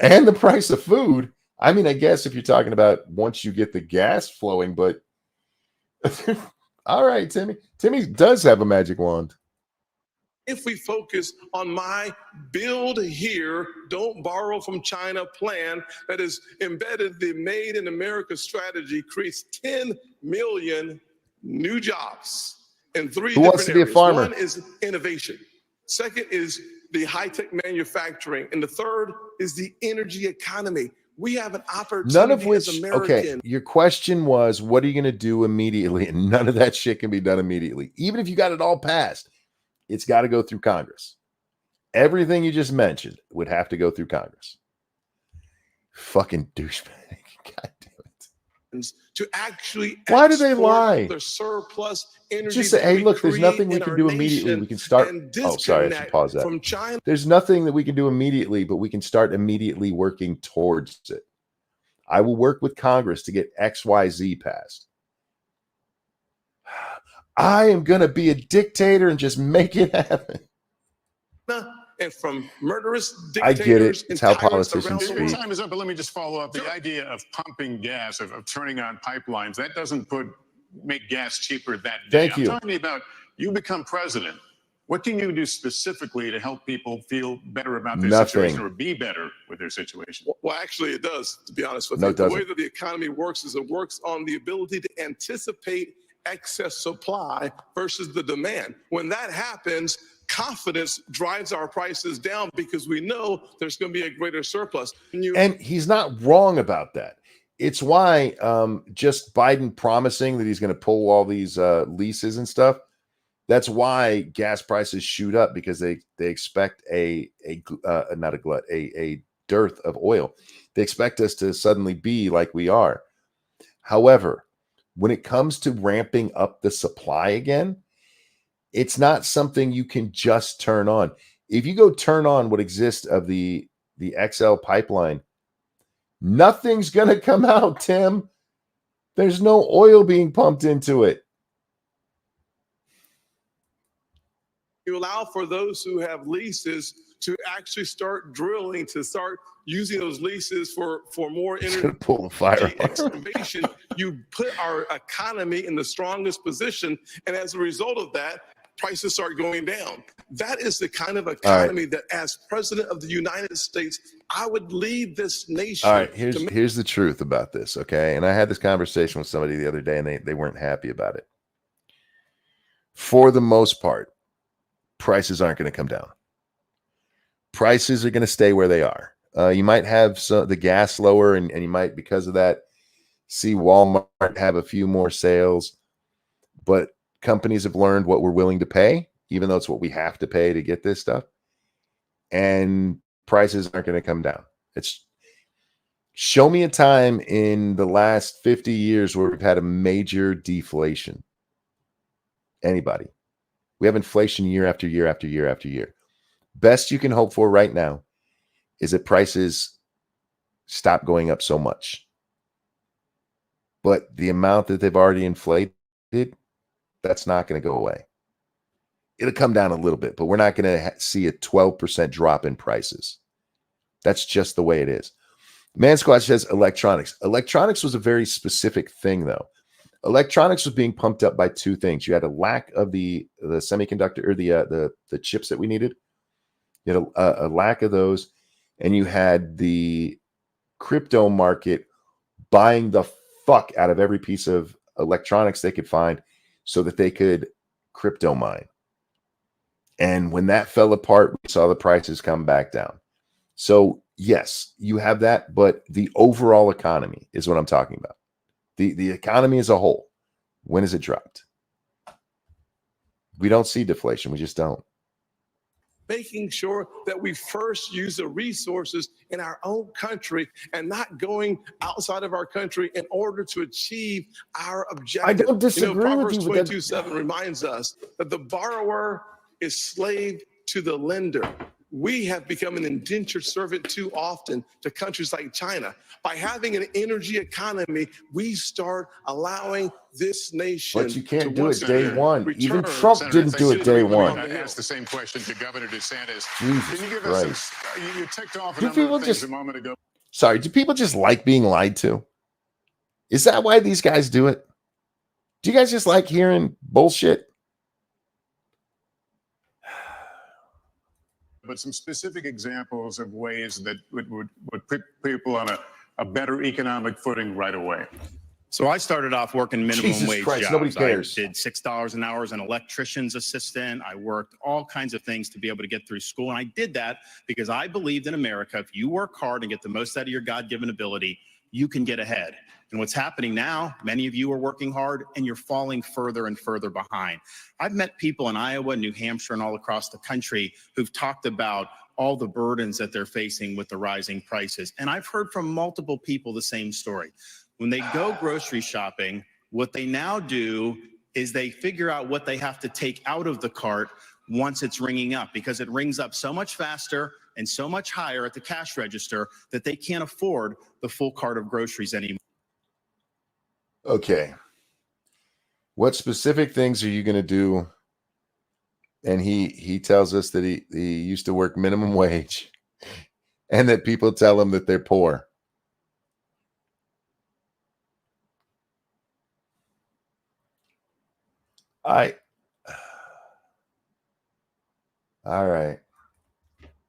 And the price of food? I mean, I guess if you're talking about once you get the gas flowing, but all right, Timmy. Timmy does have a magic wand. If we focus on my build here, don't borrow from China plan that is embedded, the Made in America strategy creates 10 million new jobs in three Who wants different to be a areas. farmer? One is innovation. Second is the high-tech manufacturing. And the third is the energy economy. We have an opportunity None of which, as Americans. okay, your question was, what are you going to do immediately? And none of that shit can be done immediately. Even if you got it all passed, it's got to go through Congress. Everything you just mentioned would have to go through Congress. Fucking douchebag. God damn it. To actually Why do they export lie? the surplus energy Just say, that hey, we look, there's create nothing we in can our do immediately. nation We can start. and Oh, sorry, I should disconnect pause that. from China. There's nothing that we can do immediately, but we can start immediately working towards it. I will work with Congress to get XYZ passed. I am going to be a dictator and just make it happen. And from murderous I dictators get it. and It's how tyrants politicians around the speak. world. Time is up, but let me just follow up. The idea of pumping gas, of turning on pipelines, that doesn't make gas cheaper that day. Thank you. I'm talking about you become president. What can you do specifically to help people feel better about their situation or be better with their situation? Well, actually, it does, to be honest with No, you. it The way doesn't. that the economy works is it works on the ability to anticipate excess supply versus the demand. When that happens, confidence drives our prices down because we know there's going to be a greater surplus. And he's not wrong about that. It's why just Biden promising that he's going to pull all these leases and stuff. That's why gas prices shoot up, because they expect not a glut, a dearth of oil. They expect us to suddenly be like we are. However, when it comes to ramping up the supply again, it's not something you can just turn on. If you go turn on what exists of the XL pipeline, nothing's going to come out, Tim. There's no oil being pumped into it. You allow for those who have leases to actually start drilling, to start using those leases for more energy Pull the fire excavation. You put our economy in the strongest position, and as a result of that, prices start going down. That is the kind of economy that, as president of the United States, I would lead this nation. All right, here's the truth about this, okay? And I had this conversation with somebody the other day, and they weren't happy about it. For the most part, prices aren't going to come down. Prices are going to stay where they are. You might have the gas lower, and you might, because of that, see Walmart have a few more sales. But companies have learned what we're willing to pay, even though it's what we have to pay to get this stuff. And prices aren't going to come down. Show me a time in the last 50 years where we've had a major deflation. Anybody? We have inflation year after year after year after year. Best you can hope for right now is that prices stop going up so much. But the amount that they've already inflated, that's not going to go away. It'll come down a little bit, but we're not going to see a 12% drop in prices. That's just the way it is. Man Squad says electronics. Electronics was a very specific thing, though. Electronics was being pumped up by two things. You had a lack of the semiconductor or the chips that we needed. You had a lack of those, and you had the crypto market buying the fuck out of every piece of electronics they could find so that they could crypto mine. And when that fell apart, we saw the prices come back down. So yes, you have that, but the overall economy is what I'm talking about. The economy as a whole, when has it dropped? We don't see deflation. We just don't. Making sure that we first use the resources in our own country and not going outside of our country in order to achieve our objective. I don't disagree Proverbs with you. 22:7 reminds us that the borrower is slave to the lender. We have become an indentured servant too often to countries like China. By having an energy economy, we start allowing this nation. But you can't to do it once day again one. return. Even Trump didn't do it day one. I asked the same question to Governor DeSantis. Jesus Can you give Christ. us you ticked off a Do number people of things just- a moment ago. Sorry, do people just like being lied to? Is that why these guys do it? Do you guys just like hearing bullshit? But some specific examples of ways that would put people on a better economic footing right away. So I started off working minimum Jesus wage Christ, jobs. nobody cares. I did $6 an hour as an electrician's assistant. I worked all kinds of things to be able to get through school. And I did that because I believed in America, if you work hard and get the most out of your God-given ability, you can get ahead. And what's happening now, many of you are working hard and you're falling further and further behind. I've met people in Iowa, New Hampshire, and all across the country who've talked about all the burdens that they're facing with the rising prices. And I've heard from multiple people the same story. When they go grocery shopping, what they now do is they figure out what they have to take out of the cart once it's ringing up, because it rings up so much faster and so much higher at the cash register that they can't afford the full cart of groceries anymore. Okay. What specific things are you going to do? And he tells us that he used to work minimum wage and that people tell him that they're poor. All right.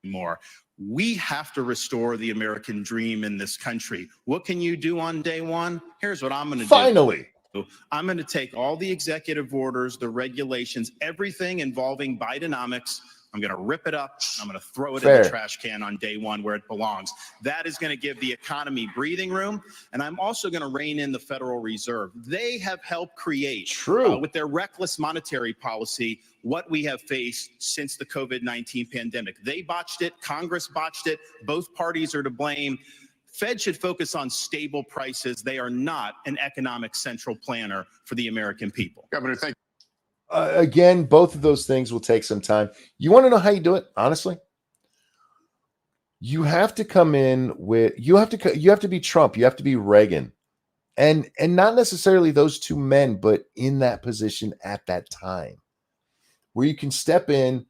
More. We have to restore the American dream in this country. What can you do on day one? Here's what I'm going to do. Finally. I'm going to take all the executive orders, the regulations, everything involving Bidenomics. I'm going to rip it up. I'm going to throw it in the trash can on day one where it belongs. That is going to give the economy breathing room. And I'm also going to rein in the Federal Reserve. They have helped create, with their reckless monetary policy, what we have faced since the COVID-19 pandemic. They botched it. Congress botched it. Both parties are to blame. Fed should focus on stable prices. They are not an economic central planner for the American people. Governor, thank you. Again, both of those things will take some time. You want to know how you do it? Honestly, you have to come in with you have to be Trump, you have to be Reagan, and not necessarily those two men, but in that position at that time, where you can step in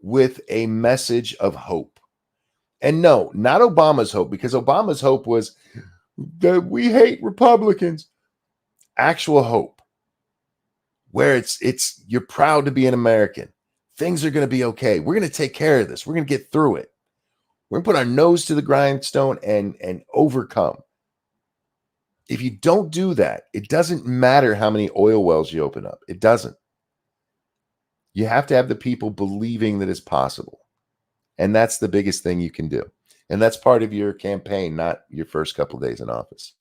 with a message of hope. And no, not Obama's hope, because Obama's hope was that we hate Republicans. Actual hope. Where it's you're proud to be an American. Things are going to be okay. We're going to take care of this. We're going to get through it. We're going to put our nose to the grindstone and overcome. If you don't do that, it doesn't matter how many oil wells you open up. It doesn't. You have to have the people believing that it's possible. And that's the biggest thing you can do. And that's part of your campaign, not your first couple of days in office.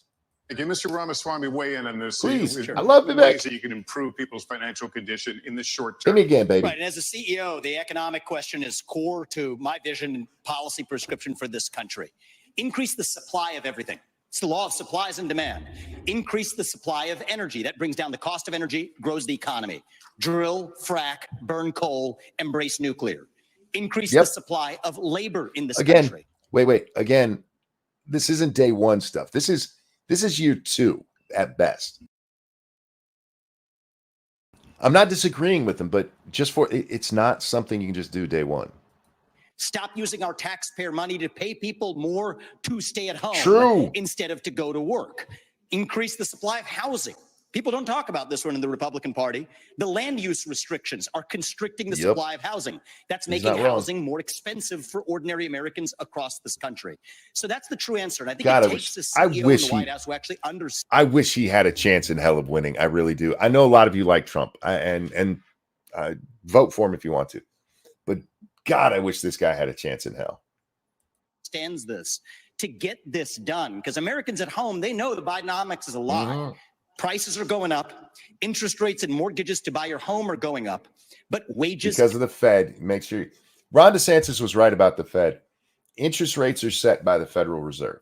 Thank you. Mr. Ramaswamy, weigh in on this. Please. I love it. Ways that you can improve people's financial condition in the short term. Give me again, baby. Right. And as a CEO, the economic question is core to my vision and policy prescription for this country. Increase the supply of everything. It's the law of supplies and demand. Increase the supply of energy. That brings down the cost of energy, grows the economy. Drill, frack, burn coal, embrace nuclear. Increase the supply of labor in this country. Wait. Again, this isn't day one stuff. This is year 2 at best. I'm not disagreeing with them, but just it's not something you can just do day one. Stop using our taxpayer money to pay people more to stay at home instead of to go to work. Increase the supply of housing. People don't talk about this one in the Republican Party. The land use restrictions are constricting the supply of housing. That's making housing more expensive for ordinary Americans across this country. So that's the true answer. And I think it takes a CEO in the White House who actually understands. I wish he had a chance in hell of winning. I really do. I know a lot of you like Trump, and vote for him if you want to. But God, I wish this guy had a chance in hell. Stands this to get this done, because Americans at home, they know the Bidenomics is a lie. Prices are going up. Interest rates and mortgages to buy your home are going up. But wages... Because of the Fed. Make sure... Ron DeSantis was right about the Fed. Interest rates are set by the Federal Reserve.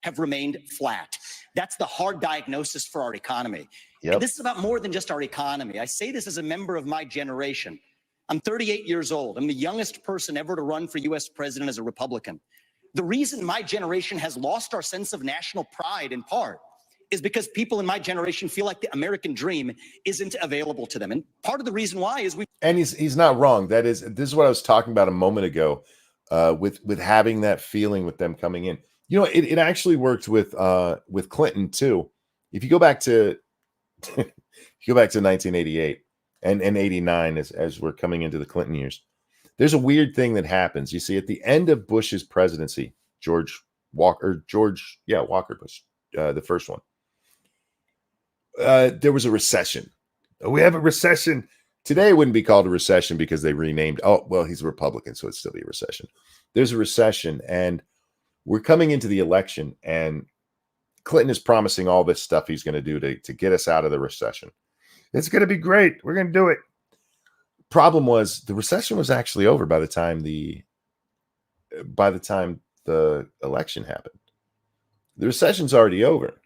Have remained flat. That's the hard diagnosis for our economy. And this is about more than just our economy. I say this as a member of my generation. I'm 38 years old. I'm the youngest person ever to run for U.S. president as a Republican. The reason my generation has lost our sense of national pride, in part, is because people in my generation feel like the American dream isn't available to them. And part of the reason why is and he's not wrong. This is what I was talking about a moment ago, with having that feeling with them coming in. You know, it actually worked with Clinton too. If you go back to 1988 and 89 as we're coming into the Clinton years, there's a weird thing that happens. You see, at the end of Bush's presidency, Walker Bush, the first one, there was a recession. We have a recession. Today it wouldn't be called a recession because they renamed. Oh, well, he's a Republican, so it'd still be a recession. There's a recession, and we're coming into the election, and Clinton is promising all this stuff he's going to do to get us out of the recession. It's going to be great. We're going to do it. Problem was, the recession was actually over by the time the election happened. The recession's already over.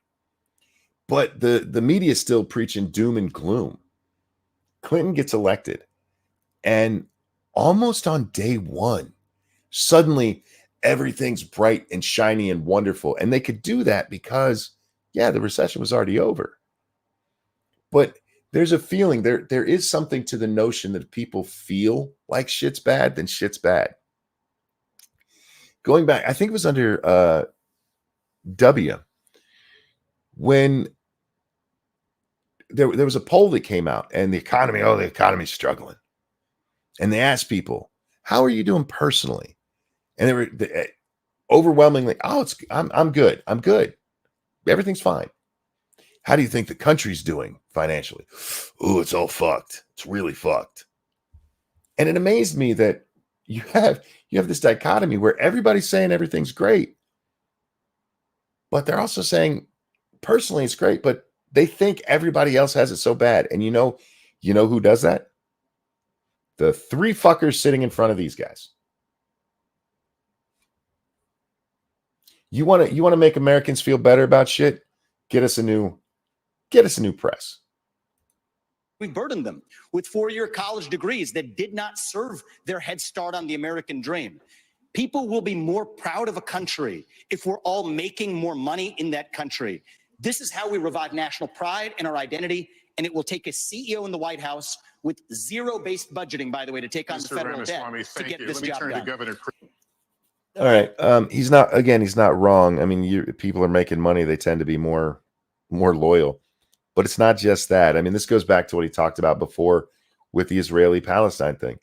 But the media is still preaching doom and gloom. Clinton gets elected, and almost on day one, suddenly everything's bright and shiny and wonderful. And they could do that because, the recession was already over. But there's a feeling, there is something to the notion that if people feel like shit's bad, then shit's bad. Going back, I think it was under W, when there was a poll that came out, and the economy's struggling. And they asked people, how are you doing personally? And they were overwhelmingly, I'm good. I'm good. Everything's fine. How do you think the country's doing financially? Oh, it's all fucked. It's really fucked. And it amazed me that you have this dichotomy where everybody's saying everything's great, but they're also saying personally it's great, but they think everybody else has it so bad. And you know who does that? The three fuckers sitting in front of these guys. You want to make Americans feel better about shit? Get us a new press. We burdened them with four-year college degrees that did not serve their head start on the American dream. People will be more proud of a country if we're all making more money in that country. This is how we revive national pride and our identity, and it will take a CEO in the White House with zero-based budgeting, by the way, to take on the federal debt to get this job done. All right. He's not wrong. I mean, people are making money. They tend to be more loyal. But it's not just that. I mean, this goes back to what he talked about before with the Israeli-Palestine thing.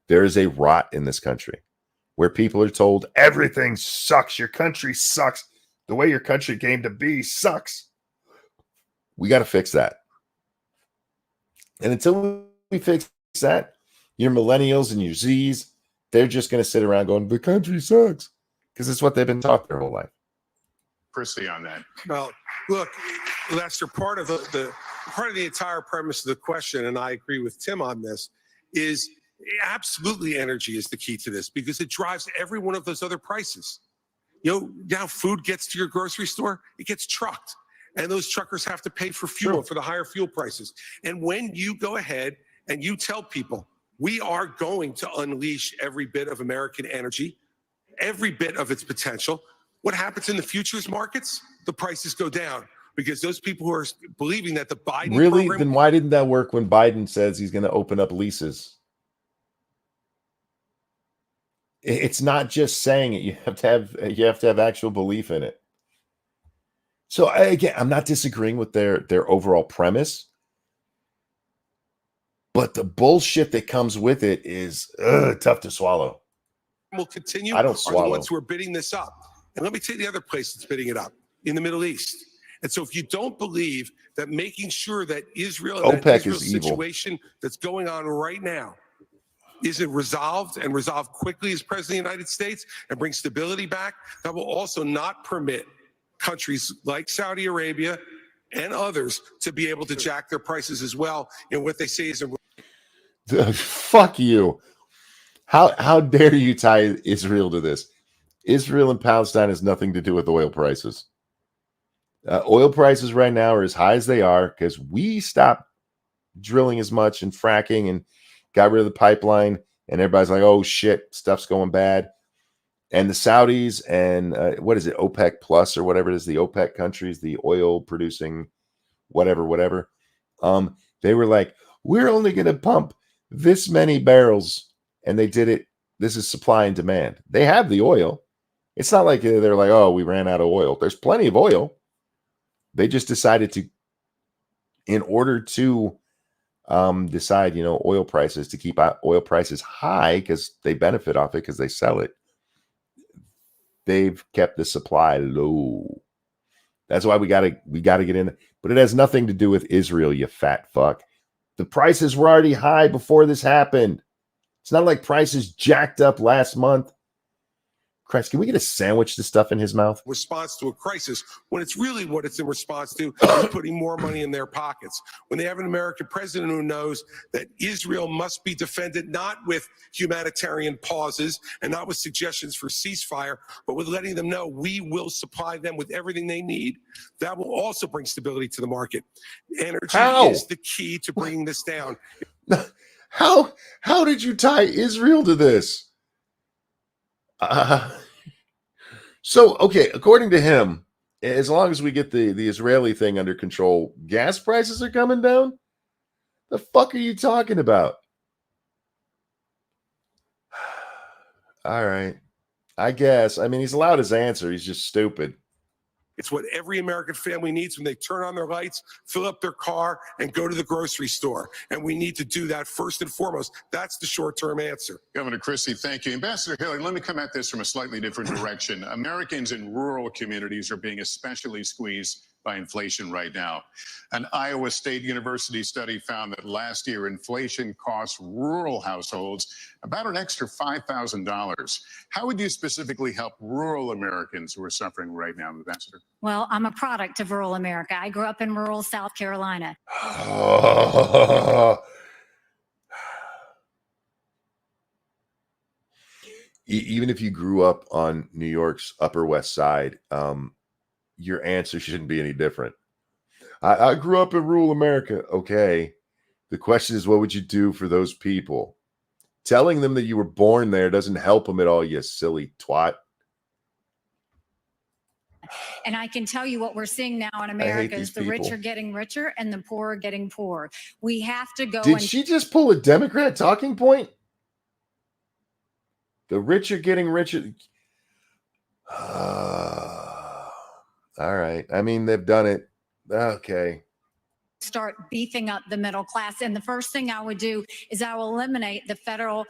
There is a rot in this country where people are told everything sucks. Your country sucks. The way your country came to be sucks. We got to fix that. And until we fix that, your millennials and your Zs, they're just going to sit around going, the country sucks, because it's what they've been taught their whole life. Chrissy on that. Well, look, Lester, part of the entire premise of the question, and I agree with Tim on this, is absolutely energy is the key to this because it drives every one of those other prices. Now food gets to your grocery store, it gets trucked. And those truckers have to pay for fuel, for the higher fuel prices. And when you go ahead and you tell people, we are going to unleash every bit of American energy, every bit of its potential, what happens in the futures markets? The prices go down because those people who are believing that the Biden program. Then why didn't that work when Biden says he's going to open up leases? It's not just saying it. You have to have actual belief in it. So again, I'm not disagreeing with their overall premise, but the bullshit that comes with it is tough to swallow. Will continue. I don't Are swallow. the ones who are bidding this up. And let me tell you the other place that's bidding it up, in the Middle East. And so if you don't believe that making sure that Israel and OPEC Israel's is evil. situation that's going on right now isn't resolved and resolved quickly as President of the United States and bring stability back, that will also not permit countries like Saudi Arabia and others to be able to jack their prices as well in what they say is a fuck you. How dare you tie Israel to this? Israel and Palestine has nothing to do with oil prices. Oil prices right now are as high as they are because we stopped drilling as much and fracking and got rid of the pipeline. And everybody's like, oh shit, stuff's going bad. And the Saudis and what is it, OPEC plus or whatever it is, the OPEC countries, the oil producing whatever. They were like, we're only going to pump this many barrels. And they did it. This is supply and demand. They have the oil. It's not like they're like, oh, we ran out of oil. There's plenty of oil. They just decided to, in order to decide, oil prices, to keep oil prices high because they benefit off it because they sell it. They've kept the supply low. That's why we gotta get in. But it has nothing to do with Israel, you fat fuck. The prices were already high before this happened. It's not like prices jacked up last month. Christ, can we get a sandwich to stuff in his mouth? response to a crisis when it's really what it's in response to is putting more money in their pockets. When they have an American president who knows that Israel must be defended not with humanitarian pauses and not with suggestions for ceasefire, but with letting them know we will supply them with everything they need, that will also bring stability to the market. Energy is the key to bringing this down. How did you tie Israel to this? So, okay, according to him, as long as we get the Israeli thing under control, gas prices are coming down? The fuck are you talking about? All right. I guess. I mean, he's allowed his answer. He's just stupid. It's what every American family needs when they turn on their lights, fill up their car, and go to the grocery store. And we need to do that first and foremost. That's the short-term answer. Governor Christie, thank you. Ambassador Hillary, let me come at this from a slightly different direction. Americans in rural communities are being especially squeezed by inflation right now. An Iowa State University study found that last year inflation cost rural households about an extra $5,000. How would you specifically help rural Americans who are suffering right now, Ambassador? Well, I'm a product of rural America. I grew up in rural South Carolina. Even if you grew up on New York's Upper West Side, your answer shouldn't be any different. I grew up in rural America. Okay. The question is, what would you do for those people? Telling them that you were born there doesn't help them at all, you silly twat. And I can tell you what we're seeing now in America is the rich are getting richer and the poor are getting poorer. We have to go. Did she just pull a Democrat talking point? The rich are getting richer. All right. I mean, they've done it. Okay. Start beefing up the middle class. And the first thing I would do is I will eliminate the federal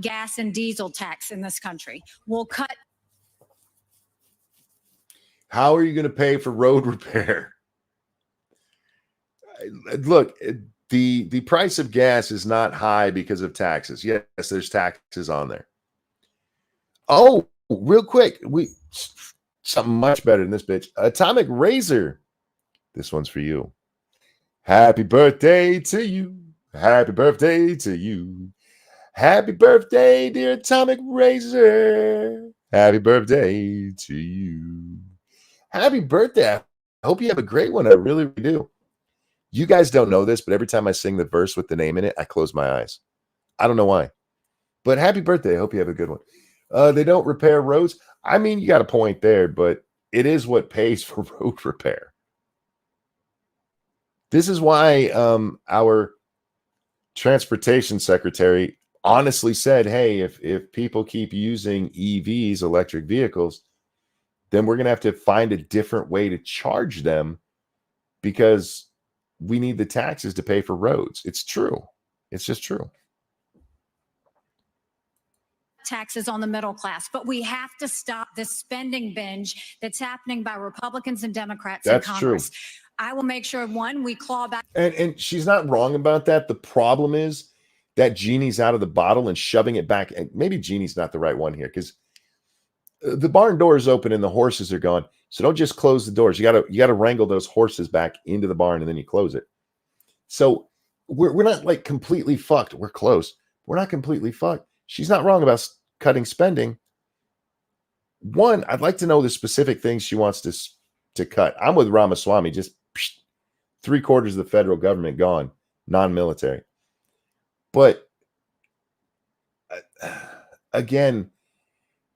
gas and diesel tax in this country. We'll cut. How are you going to pay for road repair? Look, the price of gas is not high because of taxes. Yes, there's taxes on there. Oh, real quick, something much better than this bitch. Atomic Razor. This one's for you. Happy birthday to you. Happy birthday to you. Happy birthday, dear Atomic Razor. Happy birthday to you. Happy birthday. I hope you have a great one. I really do. You guys don't know this, but every time I sing the verse with the name in it, I close my eyes. I don't know why. But happy birthday. I hope you have a good one. They don't repair roads. I mean, you got a point there, but it is what pays for road repair. This is why our transportation secretary honestly said, hey, if people keep using EVs, electric vehicles, then we're going to have to find a different way to charge them because we need the taxes to pay for roads. It's true. It's just true. Taxes on the middle class, but we have to stop this spending binge that's happening by Republicans and Democrats in Congress. True. I will make sure, one, we claw back. And she's not wrong about that. The problem is that genie's out of the bottle and shoving it back. And maybe genie's not the right one here because the barn door is open and the horses are gone. So don't just close the doors. You gotta wrangle those horses back into the barn and then you close it. So we're not like completely fucked. We're close. We're not completely fucked. She's not wrong about cutting spending. One, I'd like to know the specific things she wants to cut. I'm with Ramaswamy. Just 3/4 of the federal government gone, non-military. But again,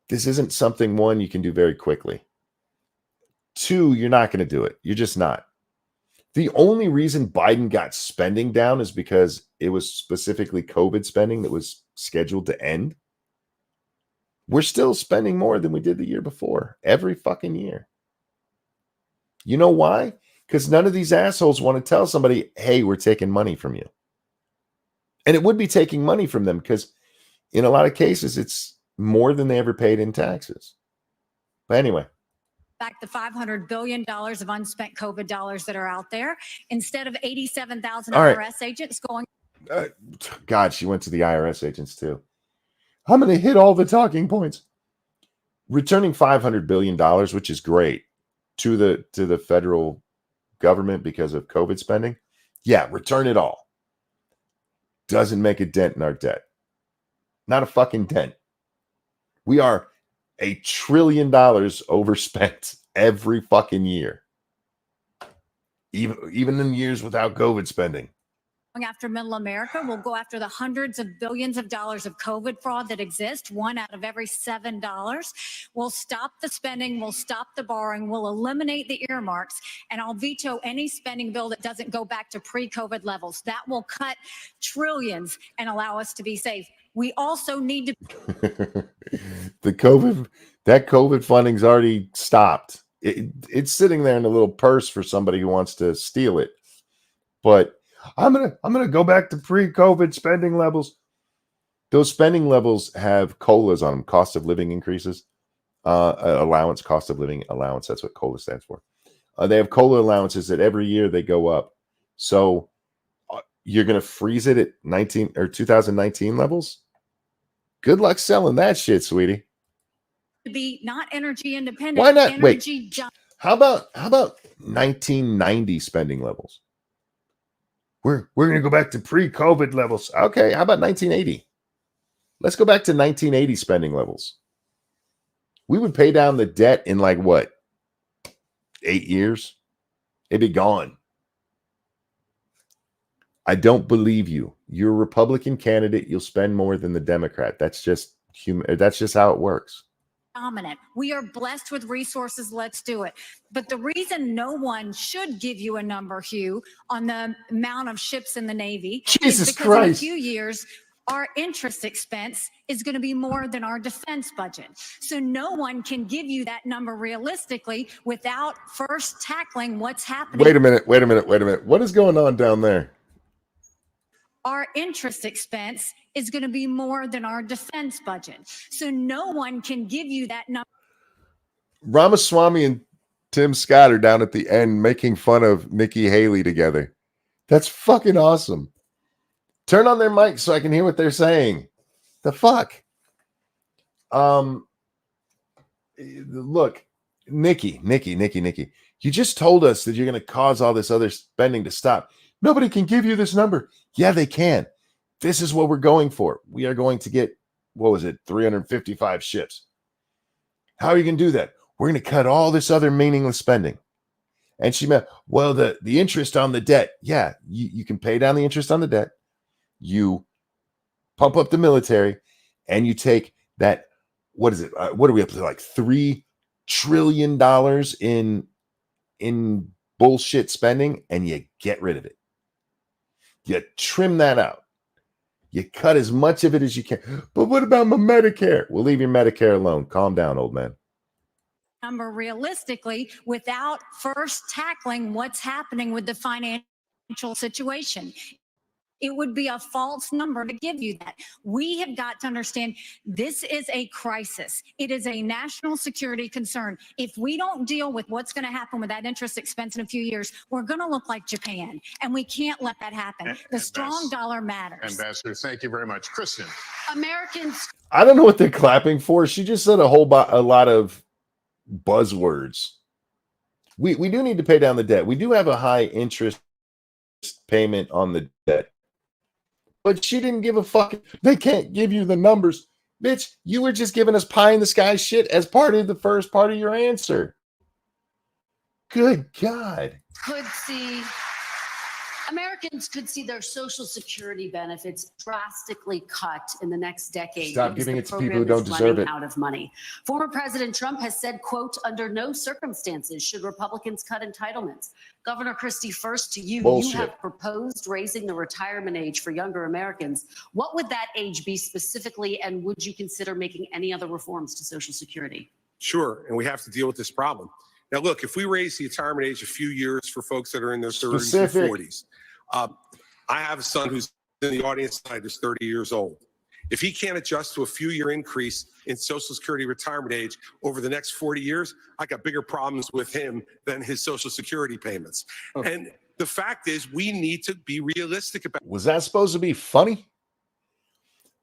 this isn't something, one, you can do very quickly. Two, you're not going to do it. You're just not. The only reason Biden got spending down is because it was specifically COVID spending that was scheduled to end. We're still spending more than we did the year before, every fucking year. You know why? Because none of these assholes want to tell somebody, hey, we're taking money from you. And it would be taking money from them because in a lot of cases, it's more than they ever paid in taxes. But anyway. Back the $500 billion of unspent COVID dollars that are out there instead of 87,000 IRS agents going. God, she went to the IRS agents too. I'm going to hit all the talking points. Returning $500 billion, which is great, to the federal government because of COVID spending. Yeah, return it all. Doesn't make a dent in our debt. Not a fucking dent. We are $1 trillion overspent every fucking year. Even in years without COVID spending. After middle America, we'll go after the hundreds of billions of dollars of COVID fraud that exist, one out of every $7. We'll stop the spending, we'll stop the borrowing, we'll eliminate the earmarks, and I'll veto any spending bill that doesn't go back to pre-COVID levels. That will cut trillions and allow us to be safe. We also need to that COVID funding's already stopped. It's sitting there in a little purse for somebody who wants to steal it. But I'm gonna go back to pre-COVID spending levels. Those spending levels have COLAs on them, cost of living increases, allowance, cost of living allowance. That's what COLA stands for. They have COLA allowances that every year they go up. So you're gonna freeze it at 2019 levels. Good luck selling that shit, sweetie. To be not energy independent. Why not? Energy Wait. How about 1990 spending levels? We're going to go back to pre-COVID levels. Okay, how about 1980? Let's go back to 1980 spending levels. We would pay down the debt in like what? 8 years? It'd be gone. I don't believe you. You're a Republican candidate. You'll spend more than the Democrat. That's just human. That's just how it works. Dominant. We are blessed with resources. Let's do it. But the reason no one should give you a number, Hugh, on the amount of ships in the Navy Jesus is because Christ. in a few years, our interest expense is going to be more than our defense budget. So no one can give you that number realistically without first tackling what's happening. Wait a minute. What is going on down there? Our interest expense is going to be more than our defense budget. So no one can give you that number. Ramaswamy and Tim Scott are down at the end making fun of Nikki Haley together. That's fucking awesome. Turn on their mic so I can hear what they're saying. The fuck? Look, Nikki, you just told us that you're going to cause all this other spending to stop. Nobody can give you this number. Yeah, they can. This is what we're going for. We are going to get, 355 ships. How are you going to do that? We're going to cut all this other meaningless spending. And she meant, well, the interest on the debt. Yeah, you can pay down the interest on the debt. You pump up the military, and you take that. What is it? What are we up to? Like $3 trillion in bullshit spending, and you get rid of it. You trim that out. You cut as much of it as you can. But what about my Medicare? We'll leave your Medicare alone. Calm down, old man. Number realistically without first tackling what's happening with the financial situation. It would be a false number to give you that. We have got to understand this is a crisis. It is a national security concern. If we don't deal with what's going to happen with that interest expense in a few years, we're going to look like Japan. And we can't let that happen. The strong dollar matters. Ambassador, thank you very much. Kristen. Americans. I don't know what they're clapping for. She just said a lot of buzzwords. We do need to pay down the debt. We do have a high interest payment on the debt. But she didn't give a fuck. They can't give you the numbers. Bitch, you were just giving us pie in the sky shit as part of the first part of your answer. Good God. Americans could see their Social Security benefits drastically cut in the next decade. Stop giving it to people who don't deserve it. Out of money. Former President Trump has said, quote, under no circumstances should Republicans cut entitlements. Governor Christie, first to you. Bullshit. You have proposed raising the retirement age for younger Americans. What would that age be specifically, and would you consider making any other reforms to Social Security? Sure, and we have to deal with this problem. Now, look, if we raise the retirement age a few years for folks that are in their 30s and 40s, I have a son who's in the audience tonight who's 30 years old. If he can't adjust to a few-year increase in Social Security retirement age over the next 40 years, I got bigger problems with him than his Social Security payments. Okay. And the fact is, we need to be realistic about. Was that supposed to be funny?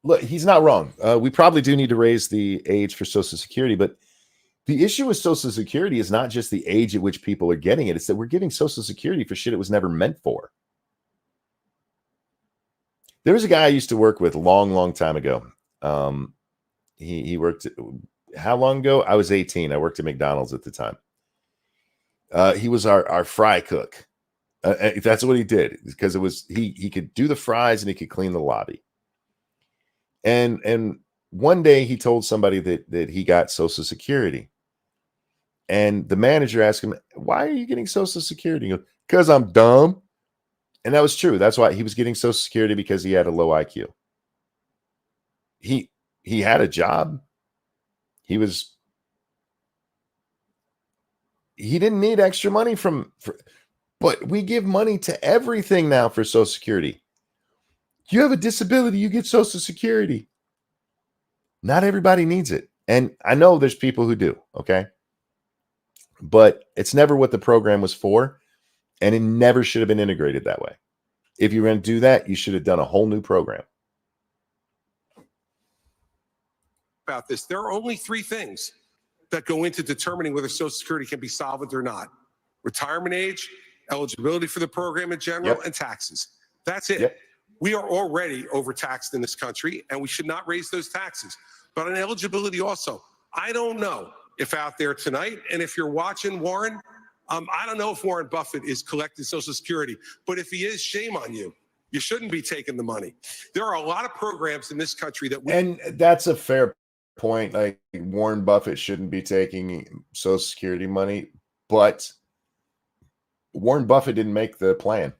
Look, he's not wrong. We probably do need to raise the age for Social Security, but the issue with Social Security is not just the age at which people are getting it. It's that we're giving Social Security for shit it was never meant for. There was a guy I used to work with a long time ago. He worked, how long ago? I was 18. I worked at McDonald's at the time. He was our fry cook. That's what he did, because it was he could do the fries and he could clean the lobby. And one day he told somebody that he got Social Security. And the manager asked him, why are you getting Social Security? He goes, because I'm dumb. And that was true. That's why he was getting Social Security, because he had a low IQ. He had a job. He didn't need extra money but we give money to everything now for Social Security. You have a disability, you get Social Security. Not everybody needs it. And I know there's people who do, okay? But it's never what the program was for, and it never should have been integrated that way. If you were going to do that, you should have done a whole new program. About this, there are only three things that go into determining whether Social Security can be solvent or not: retirement age, eligibility for the program in general, and taxes. That's it. Yep. We are already overtaxed in this country, and we should not raise those taxes. But on eligibility also, I don't know if out there tonight, and if you're watching Warren, I don't know if Warren Buffett is collecting Social Security, but if he is, shame on you. You shouldn't be taking the money. There are a lot of programs in this country that and that's a fair point. Like, Warren Buffett shouldn't be taking Social Security money, but Warren Buffett didn't make the plan.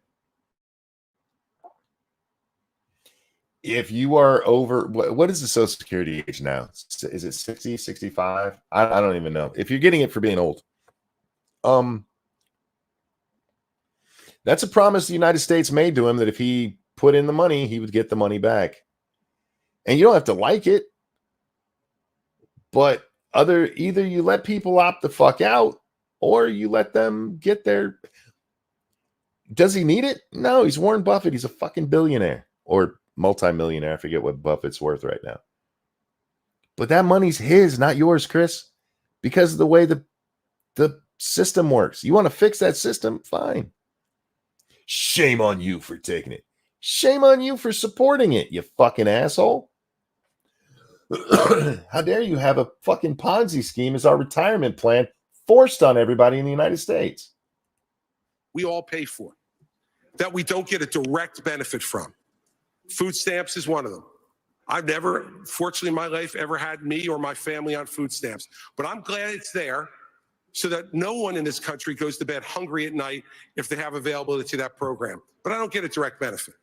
If you are over, what is the Social Security age now? Is it 60, 65? I don't even know. If you're getting it for being old. That's a promise the United States made to him, that if he put in the money, he would get the money back. And you don't have to like it, but either you let people opt the fuck out, or you let them get their. Does he need it? No, he's Warren Buffett. He's a fucking billionaire or multimillionaire. I forget what Buffett's worth right now. But that money's his, not yours, Chris, because of the way the system works. You want to fix that system? Fine. Shame on you for taking it. Shame on you for supporting it, you fucking asshole. How dare you have a fucking Ponzi scheme as our retirement plan forced on everybody in the United States? We all pay for that we don't get a direct benefit from. Food stamps is one of them. I've never, fortunately in my life, ever had me or my family on food stamps, but I'm glad it's there so that no one in this country goes to bed hungry at night if they have availability to that program. But I don't get a direct benefit.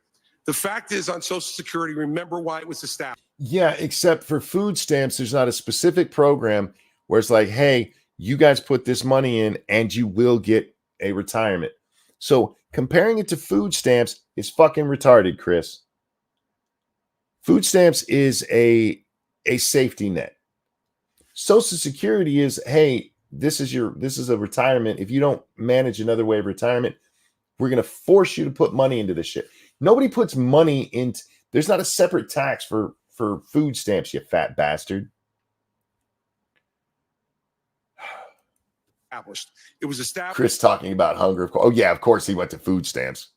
The fact is, on Social Security, remember why it was established. Yeah, except for food stamps, there's not a specific program where it's like, hey, you guys put this money in and you will get a retirement. So comparing it to food stamps is fucking retarded, Chris. Food stamps is a safety net. Social Security is, hey, this is a retirement. If you don't manage another way of retirement, we're going to force you to put money into this shit. Nobody puts money into, there's not a separate tax for food stamps, you fat bastard. It was established. Chris talking about hunger. Oh yeah, of course he went to food stamps.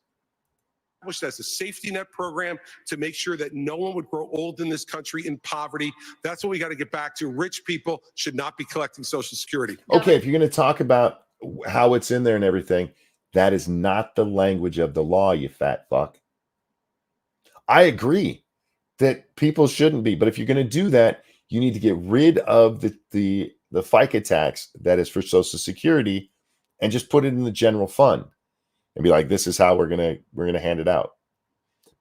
As a safety net program to make sure that no one would grow old in this country in poverty. That's what we got to get back to. Rich people should not be collecting Social Security. Okay, if you're going to talk about how it's in there and everything, that is not the language of the law, you fat fuck. I agree that people shouldn't be, but if you're going to do that, you need to get rid of the FICA tax that is for Social Security and just put it in the general fund and be like, this is how we're gonna hand it out.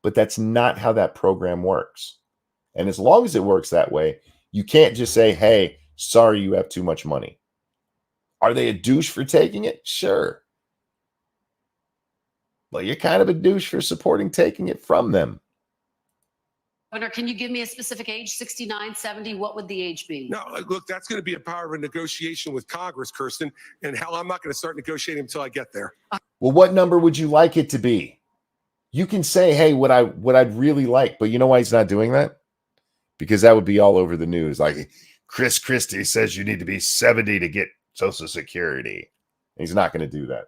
But that's not how that program works. And as long as it works that way, you can't just say, hey, sorry, you have too much money. Are they a douche for taking it? Sure. Well, you're kind of a douche for supporting taking it from them. Governor, can you give me a specific age, 69, 70? What would the age be? No, look, that's going to be a power of a negotiation with Congress, Kirsten. And hell, I'm not going to start negotiating until I get there. Well, what number would you like it to be? You can say, hey, what I'd really like, but you know why he's not doing that? Because that would be all over the news. Like, Chris Christie says you need to be 70 to get Social Security. He's not going to do that.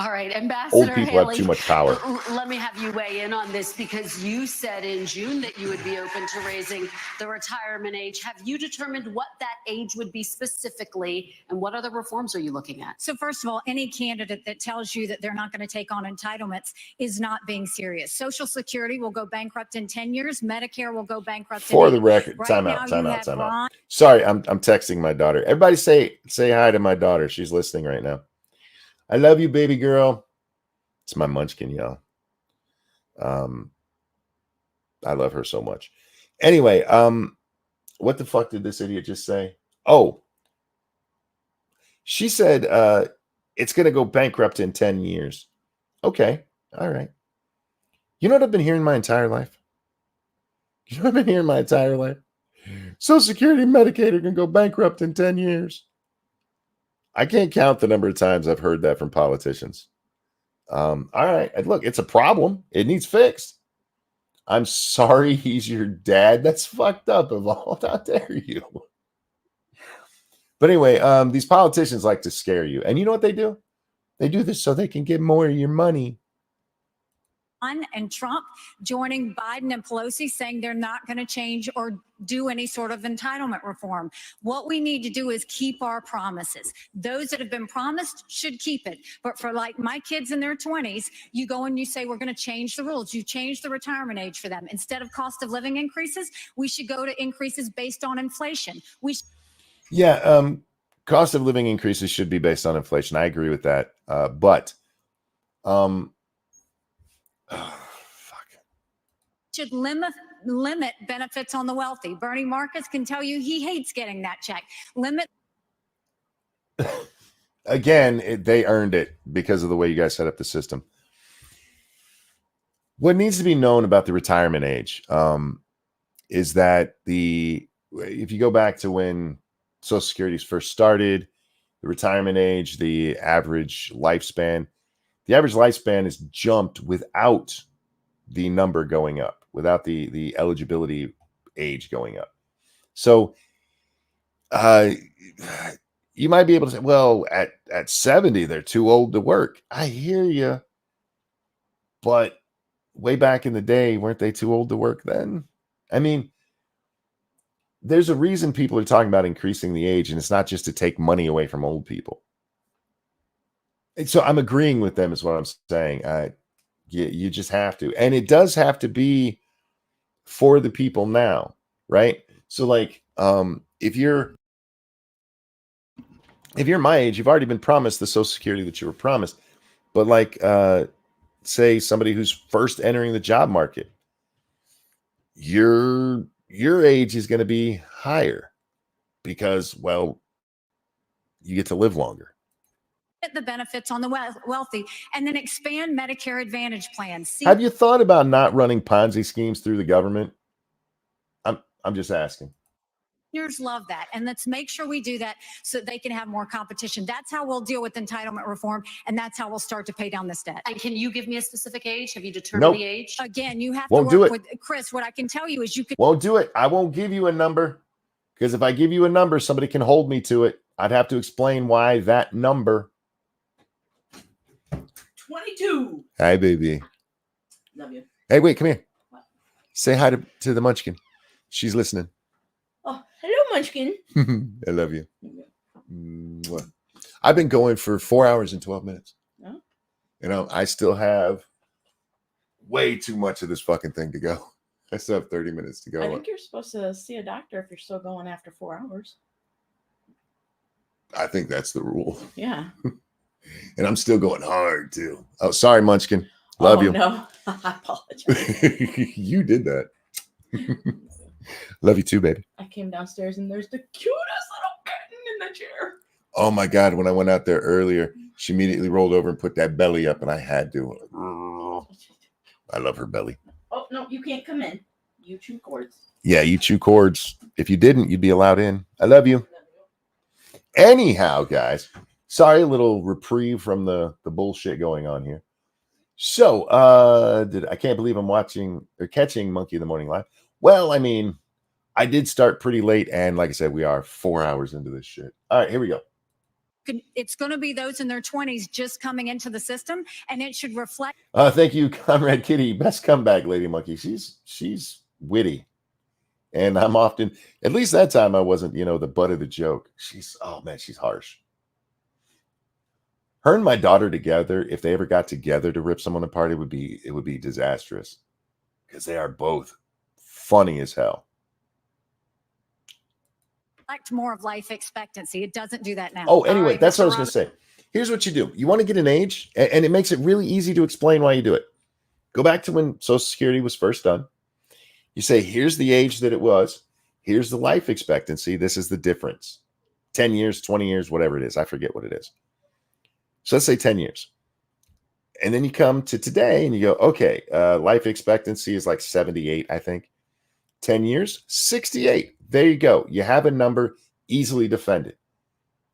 All right, Ambassador Old people Haley, have too much power. Let me have you weigh in on this because you said in June that you would be open to raising the retirement age. Have you determined what that age would be specifically, and what other reforms are you looking at? So first of all, any candidate that tells you that they're not going to take on entitlements is not being serious. Social Security will go bankrupt in 10 years. Medicare will go bankrupt For in the 8. record, Right time now, out. you have Ron- Sorry, I'm texting my daughter. Everybody say hi to my daughter. She's listening right now. I love you, baby girl. It's my munchkin, y'all. I love her so much. Anyway, what the fuck did this idiot just say? Oh, she said it's going to go bankrupt in 10 years. Okay, all right. You know what I've been hearing my entire life? You know what I've been hearing my entire life? Social Security and Medicaid are going to go bankrupt in 10 years. I can't count the number of times I've heard that from politicians. All right. And look, it's a problem. It needs fixed. I'm sorry he's your dad. That's fucked up, Evolved. How dare you? But anyway, these politicians like to scare you. And you know what they do? They do this so they can get more of your money. And Trump joining Biden and Pelosi saying they're not going to change or do any sort of entitlement reform. What we need to do is keep our promises. Those that have been promised should keep it. But for like my kids in their 20s, you go and you say, we're going to change the rules. You change the retirement age for them. Instead of cost of living increases, we should go to increases based on inflation. Yeah, cost of living increases should be based on inflation. I agree with that. But should limit benefits on the wealthy. Bernie Marcus can tell you he hates getting that check. Limit. Again, they earned it because of the way you guys set up the system. What needs to be known about the retirement age is that if you go back to when Social Security first started, the retirement age, the average lifespan has jumped without the number going up, without the eligibility age going up. So you might be able to say, well, at 70, they're too old to work. I hear you. But way back in the day, weren't they too old to work then? I mean, there's a reason people are talking about increasing the age, and it's not just to take money away from old people. And so I'm agreeing with them is what I'm saying. You just have to. And it does have to be for the people now, right? So like if you're my age, you've already been promised the Social Security that you were promised. But like say somebody who's first entering the job market, your age is going to be higher because, well, you get to live longer. The benefits on the wealthy, and then expand Medicare Advantage plans. Have you thought about not running Ponzi schemes through the government? I'm just asking. Seniors love that, and let's make sure we do that so they can have more competition. That's how we'll deal with entitlement reform, and that's how we'll start to pay down this debt. And can you give me a specific age? Have you determined the age? Again, you have Won't to do work it. with Chris. What I can tell you is you can. Won't do it. I won't give you a number, because if I give you a number, somebody can hold me to it. I'd have to explain why that number. 22. Hi, baby. Love you. Hey, wait, come here. What? Say hi to the Munchkin. She's listening. Oh, hello, Munchkin. I love you. Mwah. I've been going for 4 hours and 12 minutes. Oh. You know, I still have way too much of this fucking thing to go. I still have 30 minutes to go. I think you're supposed to see a doctor if you're still going after 4 hours. I think that's the rule. Yeah. And I'm still going hard too. Oh, sorry, Munchkin. Love you. No, I apologize. You did that. Love you too, baby. I came downstairs and there's the cutest little kitten in the chair. Oh my God. When I went out there earlier, she immediately rolled over and put that belly up, and I had to. I love her belly. Oh, no, you can't come in. You chew cords. Yeah, you chew cords. If you didn't, you'd be allowed in. I love you. Anyhow, guys, sorry, a little reprieve from the bullshit going on here. So, I can't believe I'm watching or catching Monkey in the Morning Live. Well, I mean, I did start pretty late, and like I said, we are 4 hours into this shit. All right, here we go. It's going to be those in their 20s just coming into the system, and it should reflect. Thank you, Conrad Kitty. Best comeback, Lady Monkey. She's witty. And I'm often, at least that time, I wasn't, the butt of the joke. She's harsh. Her and my daughter together, if they ever got together to rip someone apart, it would be disastrous, because they are both funny as hell. More of life expectancy. It doesn't do that now. Oh, anyway, right, that's what I was Mr. going to say. Here's what you do. You want to get an age, and it makes it really easy to explain why you do it. Go back to when Social Security was first done. You say, here's the age that it was. Here's the life expectancy. This is the difference. 10 years, 20 years, whatever it is. I forget what it is. So let's say 10 years. And then you come to today and you go, okay, life expectancy is like 78, I think. 10 years, 68. There you go. You have a number easily defended.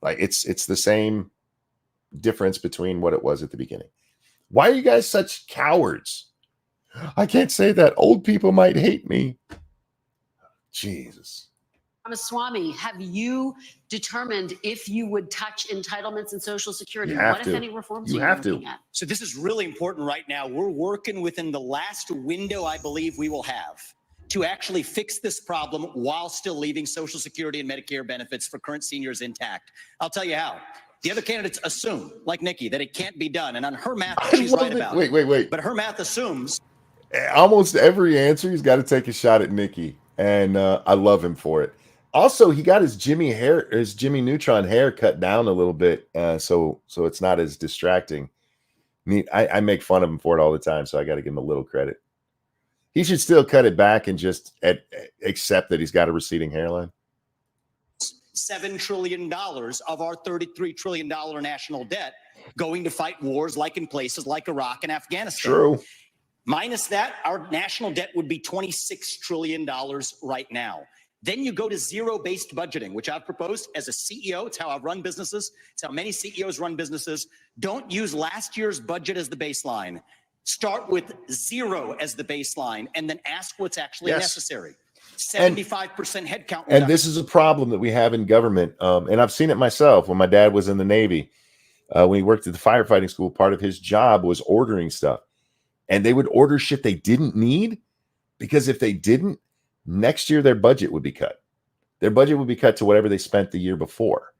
Like it's the same difference between what it was at the beginning. Why are you guys such cowards? I can't say that. Old people might hate me. Jesus. Ramaswamy, have you determined if you would touch entitlements and Social Security? You have What, to. if any, reforms You are you have to. looking at? So this is really important right now. We're working within the last window I believe we will have to actually fix this problem while still leaving Social Security and Medicare benefits for current seniors intact. I'll tell you how. The other candidates assume, like Nikki, that it can't be done. And on her math, she's right about it. Wait. But her math assumes. Almost every answer, he's got to take a shot at Nikki. And I love him for it. Also, he got his Jimmy Neutron hair cut down a little bit. So it's not as distracting. I make fun of him for it all the time. So I got to give him a little credit. He should still cut it back and just accept that he's got a receding hairline. $7 trillion of our $33 trillion national debt going to fight wars like in places like Iraq and Afghanistan. True. Minus that, our national debt would be $26 trillion right now. Then you go to zero-based budgeting, which I've proposed as a CEO. It's how I've run businesses. It's how many CEOs run businesses. Don't use last year's budget as the baseline. Start with zero as the baseline and then ask what's actually necessary. 75% headcount. And this is a problem that we have in government. And I've seen it myself when my dad was in the Navy. When he worked at the firefighting school, part of his job was ordering stuff. And they would order shit they didn't need, because if they didn't, next year their budget would be cut. Their budget would be cut to whatever they spent the year before.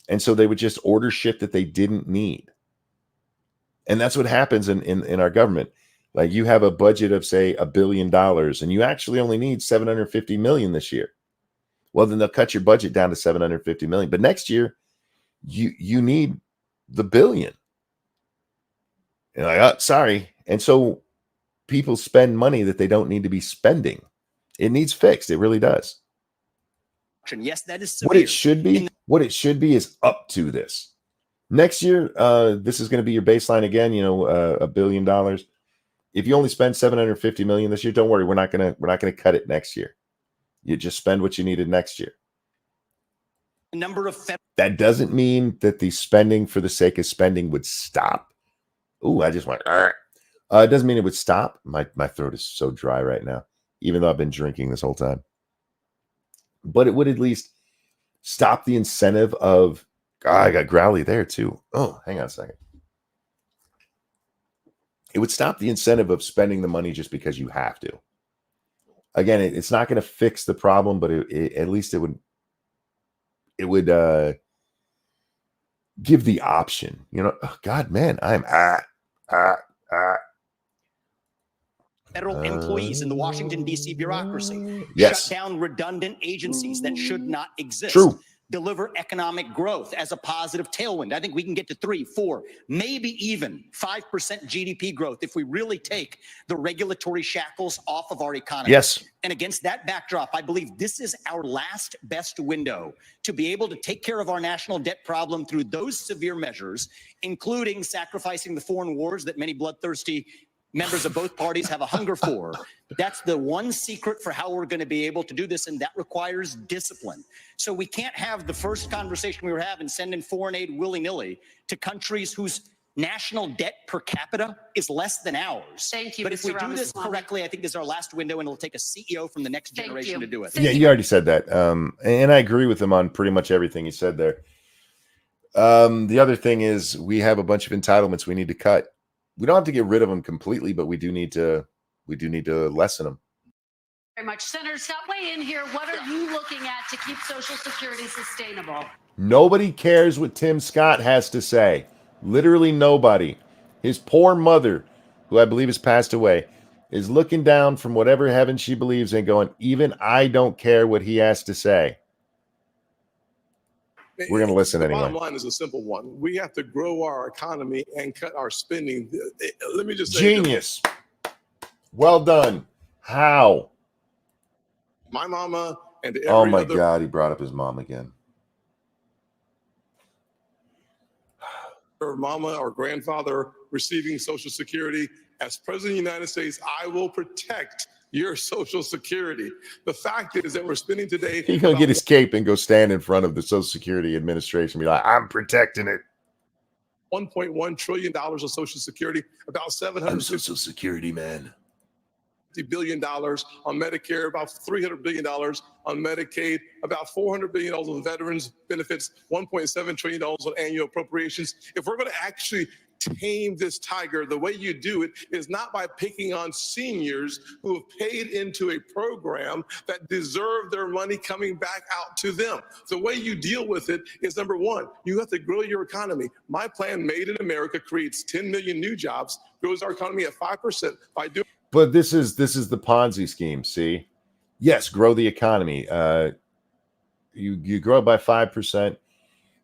And so they would just order shit that they didn't need. And that's what happens in our government. Like you have a budget of, say, $1 billion, and you actually only need 750 million this year. Well, then they'll cut your budget down to 750 million. But next year, you need the billion. And like, oh, sorry. And so people spend money that they don't need to be spending. It needs fixed. It really does. Yes, that is What it should be. What it should be is up to this. Next year, this is going to be your baseline again. $1 billion. If you only spend 750 million this year, don't worry. We're not gonna cut it next year. You just spend what you needed next year. That doesn't mean that the spending for the sake of spending would stop. Ooh, I just went. It doesn't mean it would stop. My throat is so dry right now, even though I've been drinking this whole time. But it would at least stop the incentive of. I got growly there too. Oh, hang on a second. It would stop the incentive of spending the money just because you have to. Again, it's not going to fix the problem, but at least it would give the option. Oh, God, man, I'm federal employees in the Washington, D.C. bureaucracy. Yes. Shut down redundant agencies that should not exist. True. Deliver economic growth as a positive tailwind. I think we can get to 3, 4, maybe even 5% GDP growth if we really take the regulatory shackles off of our economy. Yes. And against that backdrop, I believe this is our last best window to be able to take care of our national debt problem through those severe measures, including sacrificing the foreign wars that many bloodthirsty members of both parties have a hunger for. That's the one secret for how we're going to be able to do this, and that requires discipline. So we can't have the first conversation we were having, sending foreign aid willy-nilly to countries whose national debt per capita is less than ours. Thank you, But if we Mr. do this Ramaswamy. correctly, I think this is our last window, and it'll take a CEO from the next Thank generation you. to do it. Yeah, you already said that. And I agree with him on pretty much everything he said there. The other thing is we have a bunch of entitlements we need to cut. We don't have to get rid of them completely, but we do need to lessen them. Very much. Senator Scott, weigh in here. What are you looking at to keep Social Security sustainable? Nobody cares what Tim Scott has to say. Literally nobody. His poor mother, who I believe has passed away, is looking down from whatever heaven she believes in going, even I don't care what he has to say. We're going to listen the anyway. Bottom line is a simple one. We have to grow our economy and cut our spending. Let me just say, Genius. Well done. How? my mama and every Oh my other God, he brought up his mom again. mama or grandfather receiving Social Security. As President of the United States, I will protect your Social Security. The fact is that we're spending today. He's going to get his cape and go stand in front of the Social Security Administration and be like, I'm protecting it. $1.1 trillion of Social Security, about I'm Social Security, man. $750 billion on Medicare, about $300 billion on Medicaid, about $400 billion on veterans benefits, $1.7 trillion on annual appropriations. If we're going to actually tame this tiger, the way you do it is not by picking on seniors who have paid into a program that deserve their money coming back out to them. The way you deal with it is, number one, you have to grow your economy. My plan, Made in America, creates 10 million new jobs, grows our economy at 5% by doing. But this is the Ponzi scheme. See, yes, grow the economy. You grow it by 5%.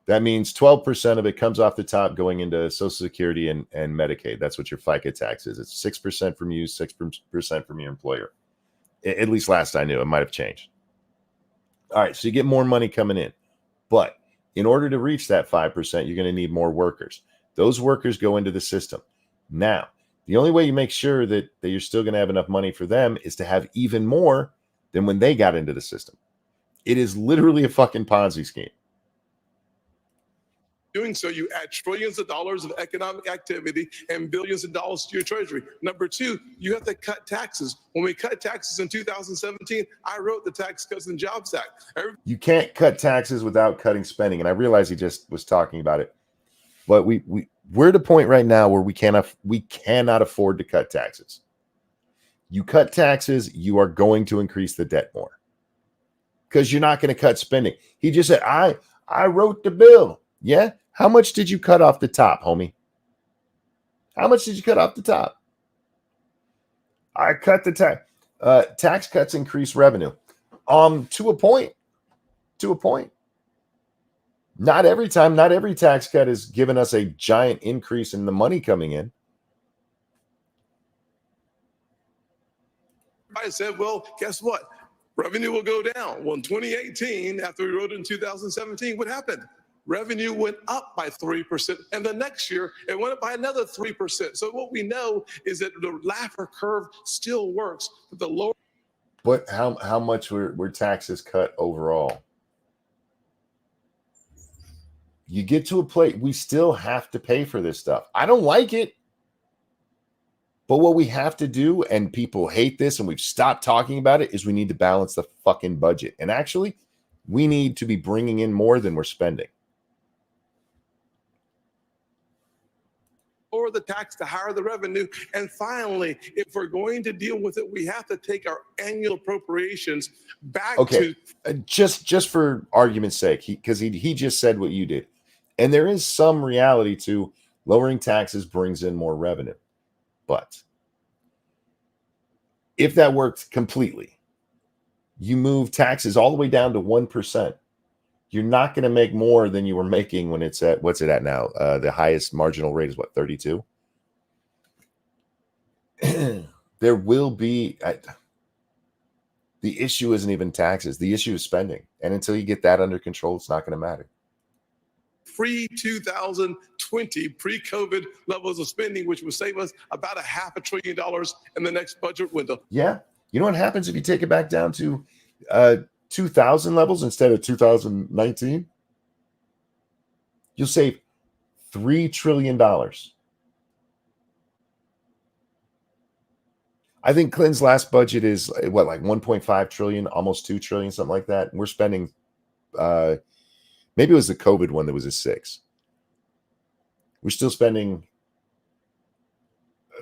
That means 12% of it comes off the top going into Social Security and Medicaid. That's what your FICA tax is. It's 6% from you, 6% from your employer. At least last I knew. It might have changed. All right, so you get more money coming in. But in order to reach that 5%, you're going to need more workers. Those workers go into the system. Now, the only way you make sure that you're still going to have enough money for them is to have even more than when they got into the system. It is literally a fucking Ponzi scheme. Doing so, you add trillions of dollars of economic activity and billions of dollars to your treasury. Number two, you have to cut taxes. When we cut taxes in 2017, I wrote the Tax Cuts and Jobs Act. You can't cut taxes without cutting spending. And I realize he just was talking about it. But we're at a point right now where we cannot afford to cut taxes. You cut taxes, you are going to increase the debt more. because you're not going to cut spending. He just said, I wrote the bill. Yeah. How much did you cut off the top, homie? How much did you cut off the top? I cut the tax. Tax cuts increase revenue. To a point. To a point. Not every time. Not every tax cut has given us a giant increase in the money coming in. I said, well, guess what? Revenue will go down. Well, in 2018, after we wrote it in 2017, what happened? Revenue went up by 3%. And the next year, it went up by another 3%. So what we know is that the Laffer curve still works. But the lower. But how much were taxes cut overall? You get to a place, we still have to pay for this stuff. I don't like it. But what we have to do, and people hate this, and we've stopped talking about it, is we need to balance the fucking budget. And actually, we need to be bringing in more than we're spending. Lower the tax to higher the revenue. And finally, if we're going to deal with it, we have to take our annual appropriations back to. Just for argument's sake, because he just said what you did. And there is some reality to lowering taxes brings in more revenue. But if that worked completely, you move taxes all the way down to 1%. You're not going to make more than you were making when it's at, what's it at now? The highest marginal rate is what, 32? There will be, the issue isn't even taxes. The issue is spending. And until you get that under control, it's not going to matter. Pre-2020, pre-COVID levels of spending, which would save us about $500 billion in the next budget window. Yeah. You know what happens if you take it back down to 2000 levels instead of 2019? You'll save $3 trillion. I think Clinton's last budget is what, like 1.5 trillion, almost 2 trillion, something like that. We're spending, maybe it was the COVID one that was a 6. We're still spending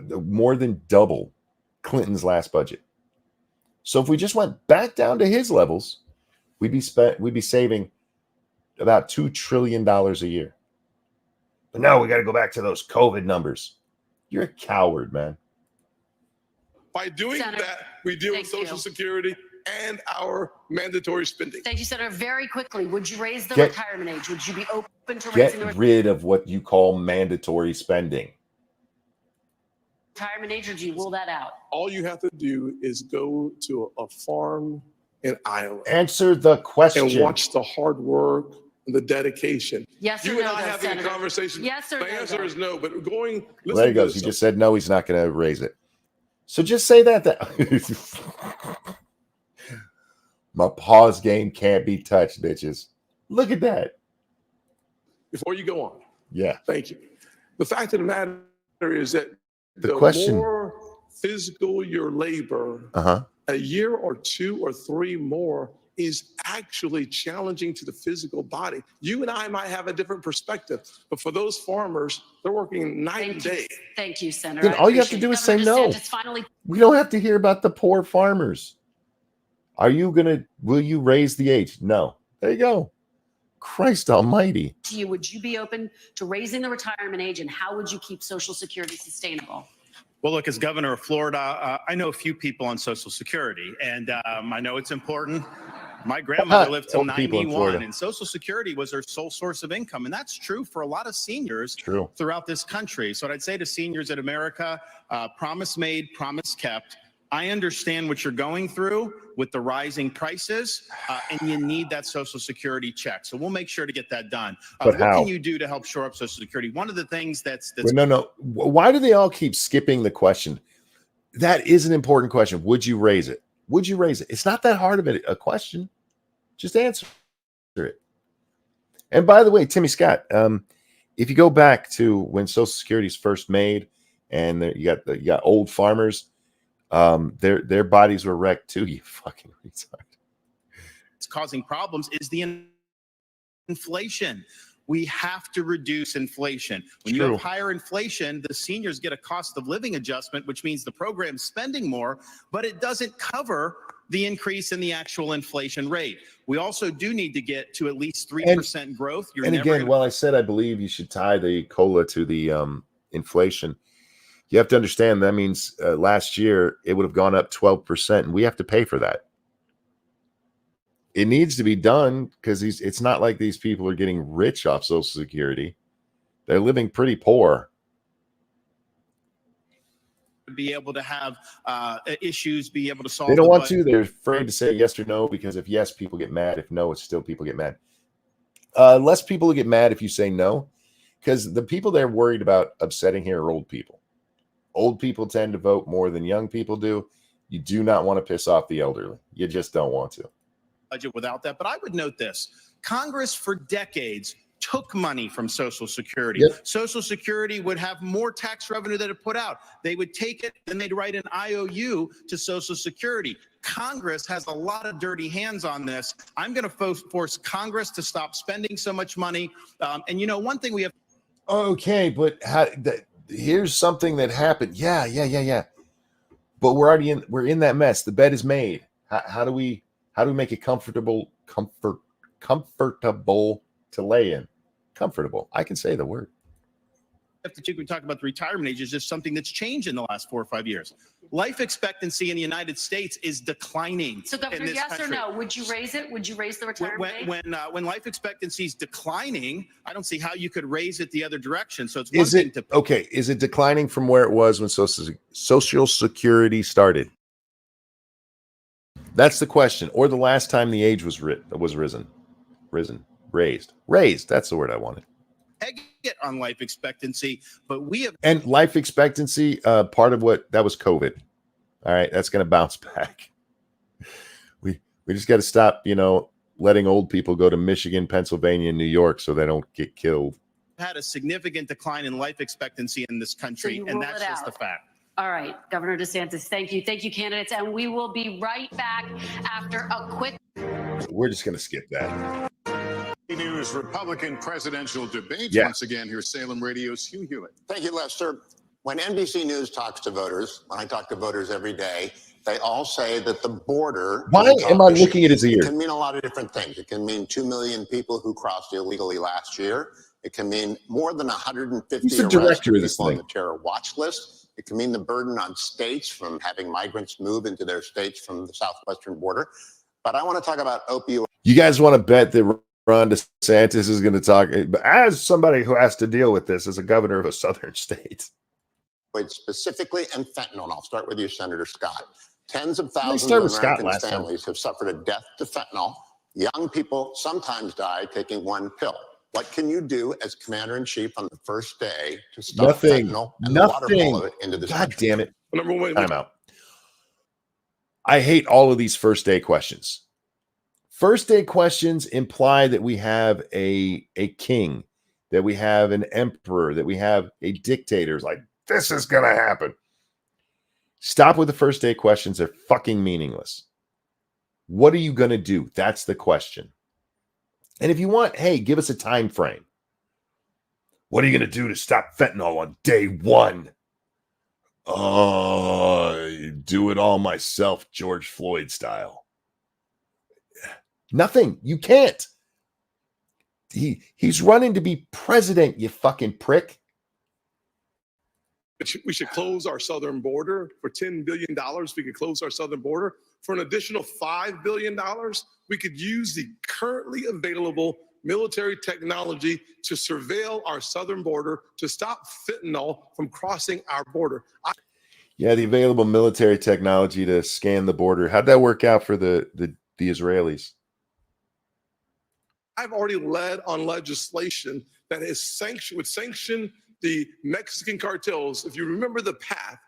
more than double Clinton's last budget. So if we just went back down to his levels, we'd be saving about $2 trillion a year. But no, we got to go back to those COVID numbers. You're a coward, man. By doing Senator, that, we deal with Social Security and our mandatory spending. Thank you, Senator. Very quickly, would you raise the Get- retirement age? Would you be open to Get raising the rid of what you call mandatory spending. retirement age, or do you rule that out? All you have to do is go to a farm in Iowa. Answer the question. And watch the hard work and the dedication. Yes or You and no, I though, having Senator? a conversation. Yes or the no, answer though? is no, but going. Well, there he goes. He just said no, he's not going to raise it. So just say that. My pause game can't be touched, bitches. Look at that. Before you go on. Yeah. Thank you. The fact of the matter is that The question- more physical your labor, a year or 2 or 3 more is actually challenging to the physical body. You and I might have a different perspective, but for those farmers, they're working night and day. Thank you, Senator. Then I all you have to appreciate do it. is say Governor no. DeSantis finally We don't have to hear about the poor farmers. Will you raise the age? No. There you go. Christ almighty. to you, would you be open to raising the retirement age, and how would you keep Social Security sustainable? Well, look, as governor of Florida, I know a few people on Social Security, and I know it's important. My grandmother lived till Old people in 91, Florida. and Social Security was her sole source of income. And that's true for a lot of seniors True. throughout this country. So what I'd say to seniors in America, promise made, promise kept. I understand what you're going through with the rising prices, and you need that Social Security check. So we'll make sure to get that done. But what how? can you do to help shore up Social Security? One of the things that's Wait, no. Why do they all keep skipping the question? That is an important question. Would you raise it? Would you raise it? It's not that hard of a question. Just answer it. And by the way, Timmy Scott, if you go back to when Social Security is first made, and you got old farmers, their bodies were wrecked too. You fucking retard. It's causing problems is the inflation. We have to reduce inflation. When you have higher inflation, the seniors get a cost of living adjustment, which means the program's spending more, but it doesn't cover the increase in the actual inflation rate. We also do need to get to at least 3% growth. And again, while I said I believe you should tie the COLA to the inflation, you have to understand that means last year it would have gone up 12%, and we have to pay for that. It needs to be done because it's not like these people are getting rich off Social Security. They're living pretty poor. Be able to have issues, be able to solve. They don't want to. They're afraid to say yes or no because if yes, people get mad. If no, it's still people get mad. Less people get mad if you say no, because the people they're worried about upsetting here are old people. Old people tend to vote more than young people do. You do not want to piss off the elderly. You just don't want to. Budget without that. But I would note this. Congress for decades took money from Social Security. Yep. Social Security would have more tax revenue that it put out. They would take it and they'd write an IOU to Social Security. Congress has a lot of dirty hands on this. I'm going to force Congress to stop spending so much money. And, you know, one thing we have. Okay, but here's something that happened. Yeah. But we're in that mess. The bed is made. How do we make it comfortable to lay in? Comfortable. I can say the word. We talk about the retirement age is just something that's changed in the last 4 or 5 years. Life expectancy in the United States is declining. So, Governor, yes country. Or no? Would you raise it? Would you raise the retirement age? When life expectancy is declining, I don't see how you could raise it the other direction. So it's is it declining from where it was when Social Security started? That's the question. Or the last time the age was raised. That's the word I wanted. Get on life expectancy, but we have and life expectancy. Part of what that was COVID. All right, that's going to bounce back. We just got to stop, letting old people go to Michigan, Pennsylvania, and New York so they don't get killed. Had a significant decline in life expectancy in this country, and that's just the fact. All right, Governor DeSantis, thank you, candidates, and we will be right back after a quick. We're just going to skip that. News Republican presidential debate. Once again, here's Salem Radio's Hugh Hewitt. Thank you, Lester. When NBC News talks to voters, when I talk to voters every day, they all say that the border. Why am I looking at his ear? It can mean a lot of different things. It can mean 2 million people who crossed illegally last year. It can mean more than 150 He's the director of this people thing. on the terror watch list. It can mean the burden on states from having migrants move into their states from the southwestern border. But I want to talk about opioids. You guys want to bet that Ron DeSantis is going to talk as somebody who has to deal with this as a governor of a southern state. Specifically, and fentanyl. And I'll start with you, Senator Scott. Tens of thousands of American families have suffered a death to fentanyl. Young people sometimes die taking one pill. What can you do as commander-in-chief on the first day to stop fentanyl and the waterfall of it into the country? Damn it. Time out. I hate all of these first day questions. First day questions imply that we have a king, that we have an emperor, that we have a dictator. It's like, this is going to happen. Stop with the first day questions. They're fucking meaningless. What are you going to do? That's the question. And if you want, hey, give us a time frame. What are you going to do to stop fentanyl on day one? Do it all myself, George Floyd style. Nothing. You can't. He's running to be president, you fucking prick. We should close our southern border for $10 billion. We could close our southern border for an additional $5 billion. We could use the currently available military technology to surveil our southern border to stop fentanyl from crossing our border. The available military technology to scan the border. How'd that work out for the Israelis? I've already led on legislation that would sanction the Mexican cartels. If you remember the path,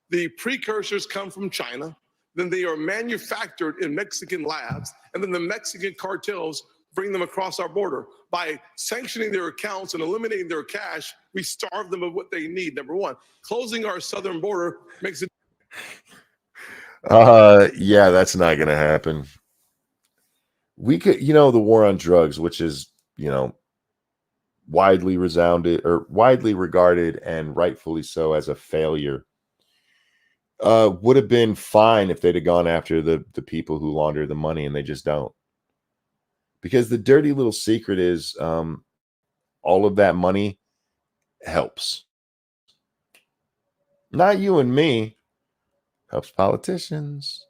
the precursors come from China, then they are manufactured in Mexican labs, and then the Mexican cartels bring them across our border. By sanctioning their accounts and eliminating their cash, we starve them of what they need. Number one, closing our southern border makes it. Yeah, that's not going to happen. We could, the war on drugs, which is, widely regarded and rightfully so as a failure. would have been fine if they'd have gone after the people who launder the money, and they just don't. Because the dirty little secret is all of that money helps. Not you and me, helps politicians.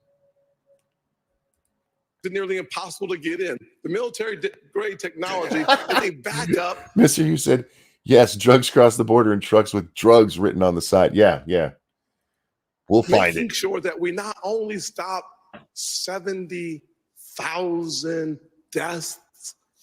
It's nearly impossible to get in. The military grade technology is a backup. Mister, you said, yes, drugs cross the border in trucks with drugs written on the side. Yeah. We'll find Making it. sure that we not only stop 70,000 deaths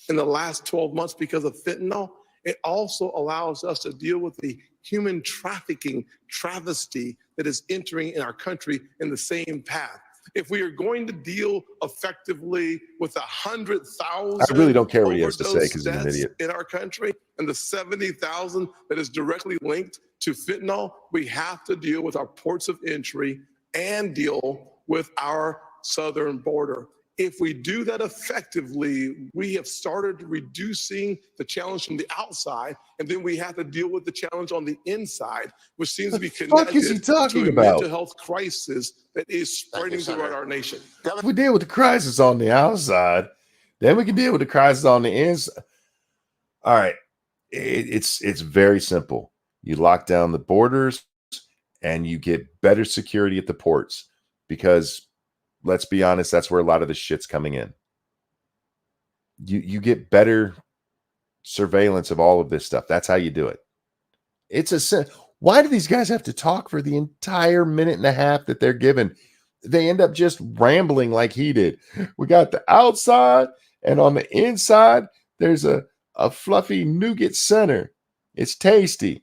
in the last 12 months because of fentanyl, it also allows us to deal with the human trafficking travesty that is entering in our country in the same path. If we are going to deal effectively with 100,000, I really don't care what he has to say because he's an idiot in our country, and the 70,000 that is directly linked to fentanyl, we have to deal with our ports of entry and deal with our southern border. If we do that effectively, we have started reducing the challenge from the outside, and then we have to deal with the challenge on the inside, which seems to be connected to a mental health crisis that is spreading throughout our nation. If we deal with the crisis on the outside, then we can deal with the crisis on the inside. All right. It's very simple. You lock down the borders and you get better security at the ports, because let's be honest, that's where a lot of the shit's coming in. You get better surveillance of all of this stuff. That's how you do it. Why do these guys have to talk for the entire minute and a half that they're given? They end up just rambling like he did. We got the outside, and on the inside, there's a fluffy nougat center. It's tasty.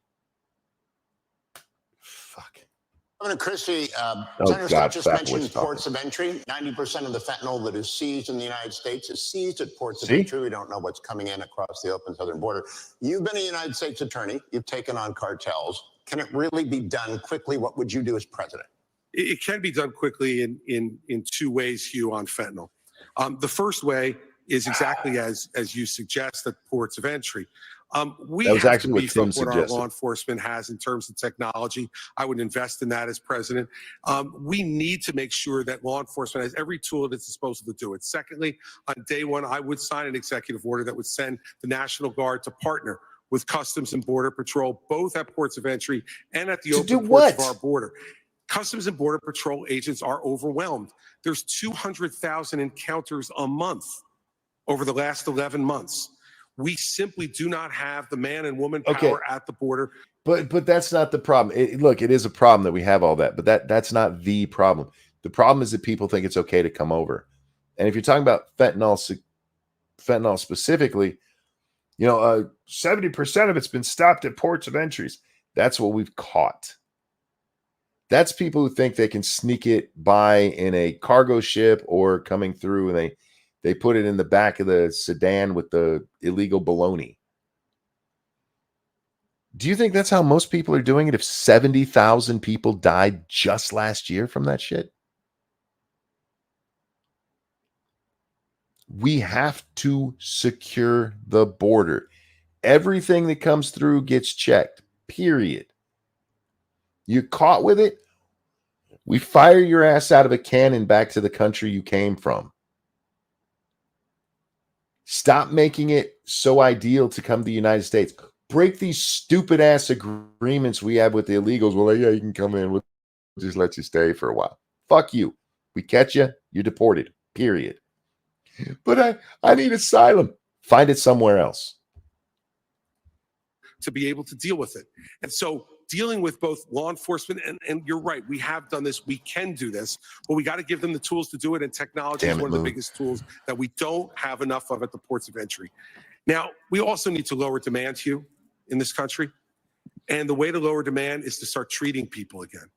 Governor Christie, Oh, Senator God, Scott just Fat mentioned Boy's talking. ports of entry. 90% of the fentanyl that is seized in the United States is seized at ports of See? entry. We don't know what's coming in across the open southern border. You've been a United States attorney. You've taken on cartels. Can it really be done quickly? What would you do as president? It can be done quickly in two ways, Hugh, on fentanyl. The first way is exactly as you suggest, at ports of entry. We That was have actually to what beef Tim up what our suggested. law enforcement has in terms of technology. I would invest in that as president. We need to make sure that law enforcement has every tool at its disposal to do it. Secondly, on day one, I would sign an executive order that would send the National Guard to partner with Customs and Border Patrol, both at ports of entry and at the open ports of our border. Customs and Border Patrol agents are overwhelmed. There's 200,000 encounters a month over the last 11 months. We simply do not have the man and woman power at the border. But that's not the problem. Look, it is a problem that we have all that, but that's not the problem. The problem is that people think it's okay to come over. And if you're talking about fentanyl specifically, 70% of it's been stopped at ports of entries. That's what we've caught. That's people who think they can sneak it by in a cargo ship or coming through, and they put it in the back of the sedan with the illegal baloney. Do you think that's how most people are doing it if 70,000 people died just last year from that shit? We have to secure the border. Everything that comes through gets checked, period. You're caught with it, we fire your ass out of a cannon back to the country you came from. Stop making it so ideal to come to the United States. Break these stupid ass agreements we have with the illegals. Well, yeah, you can come in. We'll just let you stay for a while. Fuck you. We catch you, you're deported. Period. But I need asylum. Find it somewhere else. To be able to deal with it. And so dealing with both law enforcement and you're right, we have done this, we can do this, but we got to give them the tools to do it, and technology is one of the biggest tools that we don't have enough of at the ports of entry. Now, we also need to lower demand, Hugh, in this country. And the way to lower demand is to start treating people again.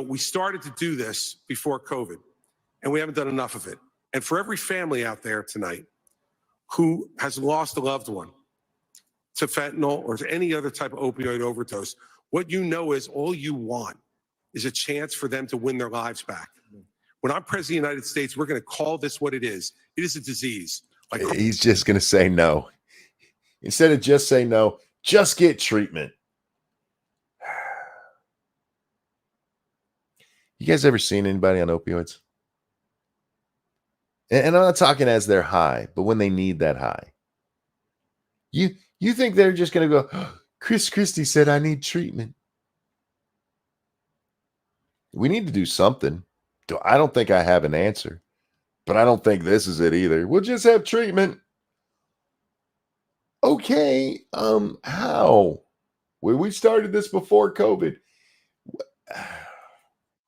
We started to do this before COVID, and we haven't done enough of it. And for every family out there tonight who has lost a loved one to fentanyl or to any other type of opioid overdose, what you know is all you want is a chance for them to win their lives back. When I'm president of the United States, we're going to call this what it is. It is a disease. He's just going to say no. Instead of just say no, just get treatment. You guys ever seen anybody on opioids? And I'm not talking as they're high, but when they need that high. You think they're just going to go, "Oh, Chris Christie said I need treatment." We need to do something. I don't think I have an answer, but I don't think this is it either. We'll just have treatment. Okay, how? We started this before COVID.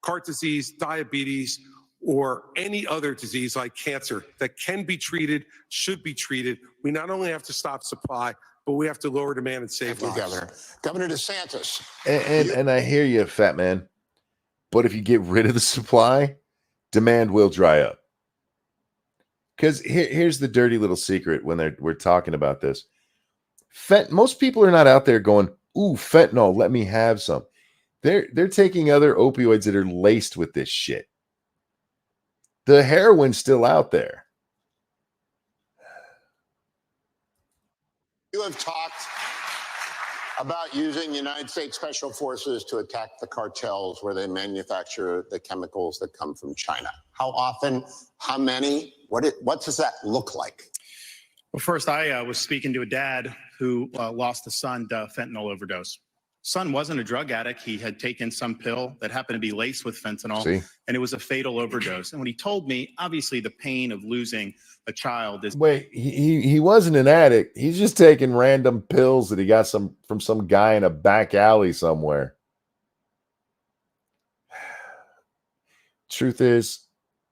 Heart disease, diabetes, or any other disease like cancer that can be treated, should be treated. We not only have to stop supply, but we have to lower demand and save Thank you, lives. Governor DeSantis. And I hear you, fat man. But if you get rid of the supply, demand will dry up. Because here's the dirty little secret when we're talking about this. Most people are not out there going, "Ooh, fentanyl, let me have some." They're taking other opioids that are laced with this shit. The heroin's still out there. You have talked about using United States Special Forces to attack the cartels where they manufacture the chemicals that come from China. How often? How many? What does that look like? Well, first, I was speaking to a dad who lost a son to fentanyl overdose. Son wasn't a drug addict. He had taken some pill that happened to be laced with fentanyl, and it was a fatal overdose. And when he told me, obviously the pain of losing a child is... Wait, he wasn't an addict. He's just taking random pills that he got from some guy in a back alley somewhere. Truth is,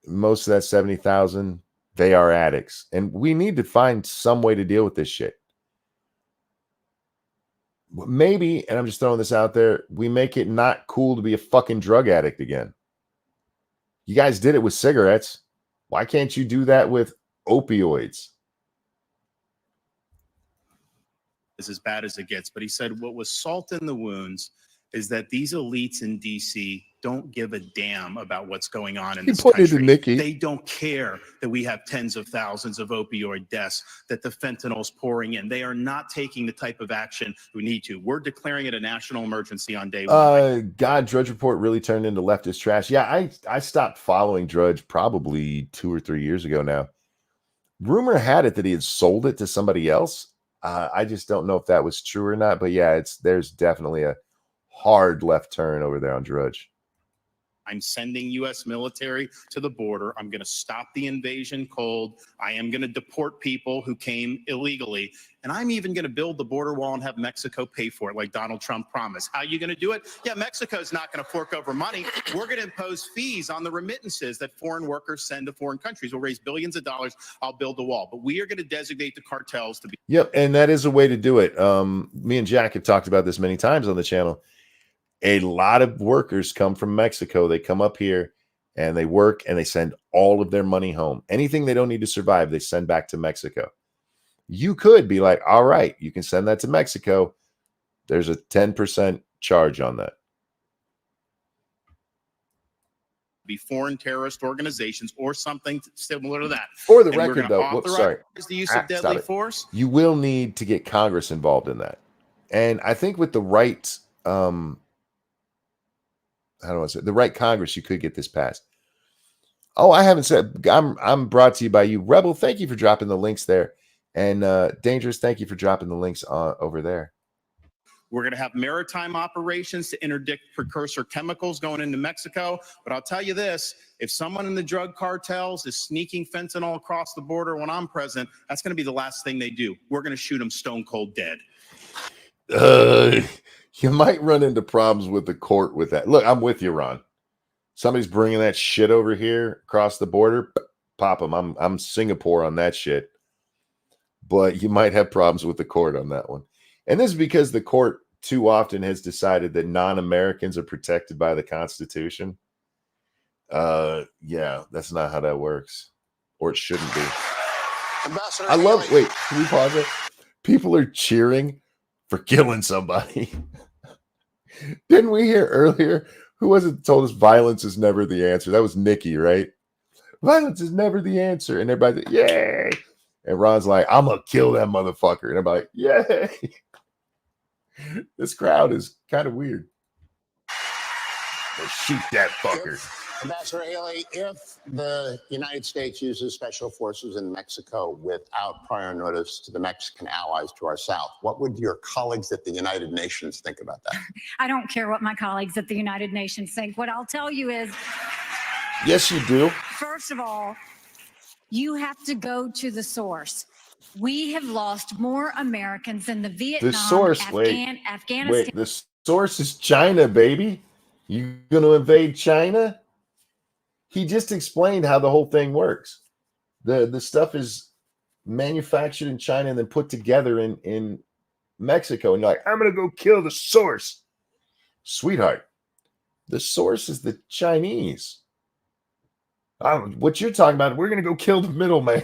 most of that 70,000, they are addicts. And we need to find some way to deal with this shit. Maybe, and I'm just throwing this out there, we make it not cool to be a fucking drug addict again. You guys did it with cigarettes. Why can't you do that with opioids? Is as bad as it gets. But he said what was salt in the wounds is that these elites in D.C. don't give a damn about what's going on in this country. They don't care that we have tens of thousands of opioid deaths, that the fentanyl's pouring in. They are not taking the type of action we need to. We're declaring it a national emergency on day one. God, Drudge Report really turned into leftist trash. Yeah, I stopped following Drudge probably 2 or 3 years ago now. Rumor had it that he had sold it to somebody else. I just don't know if that was true or not. But yeah, there's definitely a hard left turn over there on Drudge. I'm sending U.S. military to the border. I'm going to stop the invasion cold. I am going to deport people who came illegally. And I'm even going to build the border wall and have Mexico pay for it like Donald Trump promised. How are you going to do it? Yeah, Mexico's not going to fork over money. We're going to impose fees on the remittances that foreign workers send to foreign countries. We'll raise billions of dollars. I'll build the wall. But we are going to designate the cartels to be... Yep, and that is a way to do it. Me and Jack have talked about this many times on the channel. A lot of workers come from Mexico. They come up here and they work and they send all of their money home. Anything they don't need to survive, they send back to Mexico. You could be like, all right, you can send that to Mexico. There's a 10% charge on that. Be foreign terrorist organizations or something similar to that. For the record, though, whoops, sorry. The use of deadly force. You will need to get Congress involved in that. And I think with the right... how do I say it? The right Congress, you could get this passed. Oh, I haven't said. I'm brought to you by you, Rebel. Thank you for dropping the links there, and Dangerous. Thank you for dropping the links over there. We're going to have maritime operations to interdict precursor chemicals going into Mexico. But I'll tell you this: if someone in the drug cartels is sneaking fentanyl across the border when I'm president, that's going to be the last thing they do. We're going to shoot them stone cold dead. You might run into problems with the court with that. Look, I'm with you, Ron. Somebody's bringing that shit over here across the border, pop them. I'm Singapore on that shit. But you might have problems with the court on that one. And this is because the court too often has decided that non-Americans are protected by the Constitution. Yeah, that's not how that works. Or it shouldn't be. Ambassador wait, can we pause it? People are cheering for killing somebody. Didn't we hear earlier? Who was it that told us violence is never the answer? That was Nikki, right? Violence is never the answer. And everybody's like, yay. And Ron's like, I'm going to kill that motherfucker. And everybody's like, yay. This crowd is kind of weird. Well, shoot that fucker. Ambassador Haley, if the United States uses special forces in Mexico without prior notice to the Mexican allies to our south, what would your colleagues at the United Nations think about that? I don't care what my colleagues at the United Nations think. What I'll tell you is, Yes, you do. first of all, you have to go to the source. We have lost more Americans than the Vietnam, Afghanistan. Wait, the source is China, baby. You going to invade China? He just explained how the whole thing works. The stuff is manufactured in China and then put together in Mexico. And you're like, I'm going to go kill the source. Sweetheart, the source is the Chinese. What you're talking about, we're going to go kill the middleman.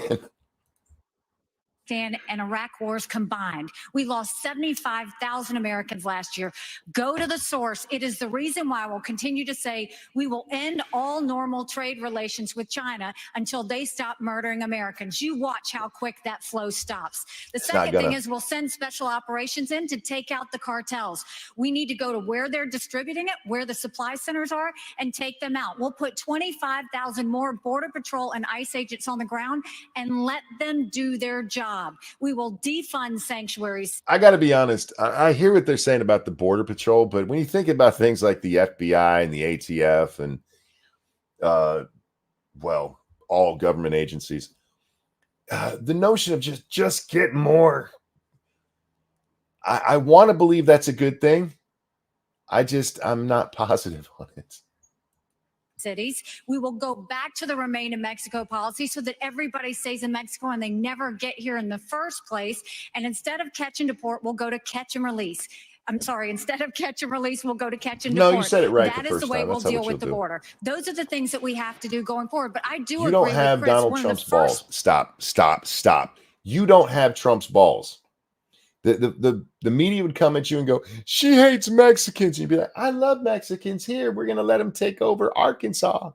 And Iraq wars combined. We lost 75,000 Americans last year. Go to the source. It is the reason why we'll continue to say we will end all normal trade relations with China until they stop murdering Americans. You watch how quick that flow stops. The second thing is we'll send special operations in to take out the cartels. We need to go to where they're distributing it, where the supply centers are, and take them out. We'll put 25,000 more Border Patrol and ICE agents on the ground and let them do their job. We will defund sanctuaries. I got to be honest. I hear what they're saying about the Border Patrol, but when you think about things like the FBI and the ATF and, well, all government agencies, the notion of just get more. I want to believe that's a good thing. I'm not positive on it. Cities. We will go back to the Remain in Mexico policy so that everybody stays in Mexico and they never get here in the first place. And instead of catch and deport, we'll go to catch and release. I'm sorry, instead of catch and release, we'll go to catch and deport. No, you said it right. That is the way we'll deal with the border. Those are the things that we have to do going forward. But I do agree. You don't have Donald Trump's balls. Stop. You don't have Trump's balls. The media would come at you and go, she hates Mexicans. You'd be like, I love Mexicans here. We're going to let them take over Arkansas.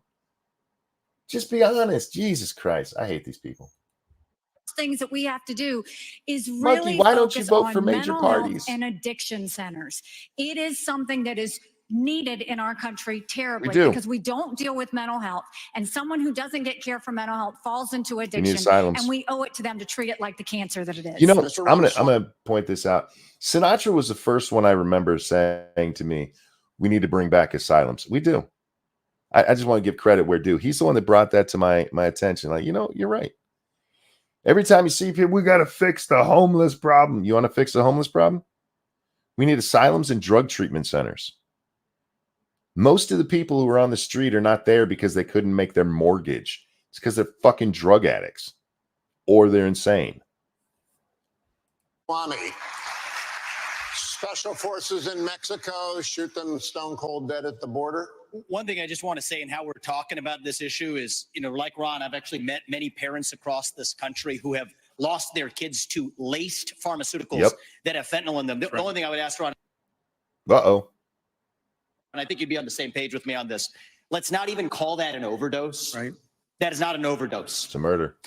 Just be honest. Jesus Christ. I hate these people. Things that we have to do is really Monkey, why don't you vote for major mental parties health and addiction centers. It is something that is needed in our country terribly because we don't deal with mental health, and someone who doesn't get care for mental health falls into addiction, and we owe it to them to treat it like the cancer that it is. You know, I'm gonna point this out. Sinatra was the first one I remember saying to me, we need to bring back asylums. We do. I just want to give credit where due. He's the one that brought that to my attention. Like, you're right. Every time you see people, we got to fix the homeless problem. You want to fix the homeless problem? We need asylums and drug treatment centers. Most of the people who are on the street are not there because they couldn't make their mortgage. It's because they're fucking drug addicts or they're insane. Swami, special forces in Mexico shoot them stone cold dead at the border. One thing I just want to say, and how we're talking about this issue is, like Ron, I've actually met many parents across this country who have lost their kids to laced pharmaceuticals that have fentanyl in them. The only thing I would ask Ron. Uh-oh. And I think you'd be on the same page with me on this. Let's not even call that an overdose. Right. That is not an overdose. It's a murder.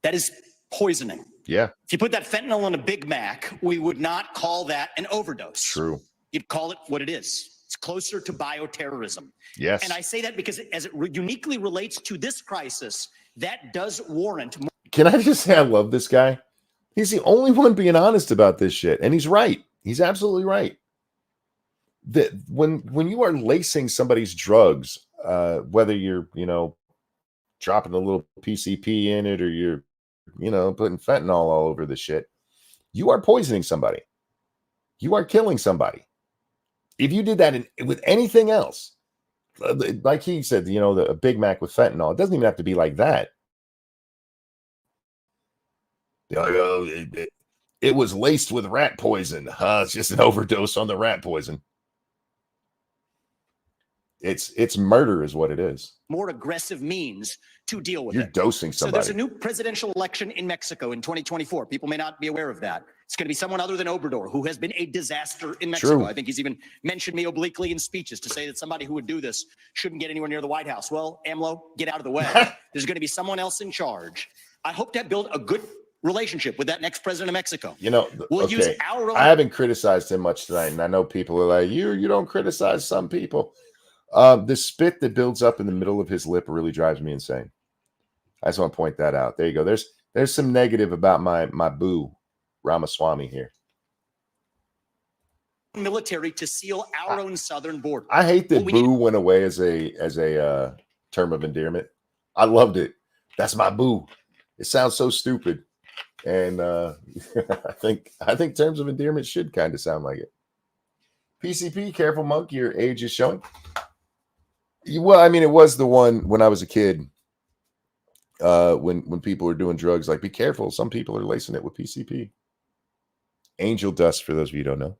That is poisoning. Yeah. If you put that fentanyl on a Big Mac, we would not call that an overdose. True. You'd call it what it is. It's closer to bioterrorism. Yes. And I say that because as it uniquely relates to this crisis, that does warrant more. Can I just say I love this guy? He's the only one being honest about this shit. And he's right. He's absolutely right. That when you are lacing somebody's drugs, whether you're, dropping a little PCP in it or you're, putting fentanyl all over the shit, you are poisoning somebody. You are killing somebody. If you did that with anything else, like he said, a Big Mac with fentanyl, it doesn't even have to be like that. It was laced with rat poison. It's just an overdose on the rat poison. It's murder is what it is. More aggressive means to deal with You're dosing somebody. So there's a new presidential election in Mexico in 2024. People may not be aware of that. It's going to be someone other than Obrador, who has been a disaster in Mexico. True. I think he's even mentioned me obliquely in speeches to say that somebody who would do this shouldn't get anywhere near the White House. Well, AMLO, get out of the way. There's going to be someone else in charge. I hope to build a good relationship with that next president of Mexico. We'll use our I haven't criticized him much tonight, and I know people are like, you don't criticize some people. The spit that builds up in the middle of his lip really drives me insane. I just want to point that out. There you go. There's some negative about my boo Ramaswamy here. Military to seal our own southern border. I hate that What we boo went away as a term of endearment. I loved it. That's my boo. It sounds so stupid. And I think terms of endearment should kind of sound like it. PCP, careful monk, your age is showing. Well, I mean, it was the one when I was a kid. When people are doing drugs, like, be careful. Some people are lacing it with PCP. Angel dust, for those of you who don't know.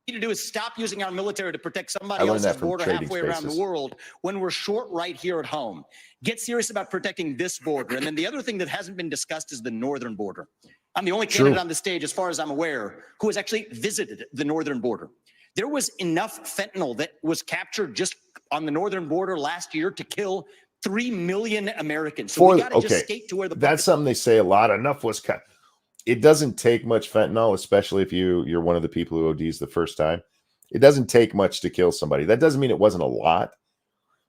need to do is stop using our military to protect I somebody learned that else's from border Trading halfway around the Spaces. world when we're short right here at home. Get serious about protecting this border. And then the other thing that hasn't been discussed is the northern border. I'm the only candidate on the stage, as far as I'm aware, who has actually visited the northern border. There was enough fentanyl that was captured just on the northern border last year to kill 3 million Americans. So we got to just skate to where the that's something they say a lot. Enough was cut. It doesn't take much fentanyl, especially if you're one of the people who ODs the first time. It doesn't take much to kill somebody. That doesn't mean it wasn't a lot.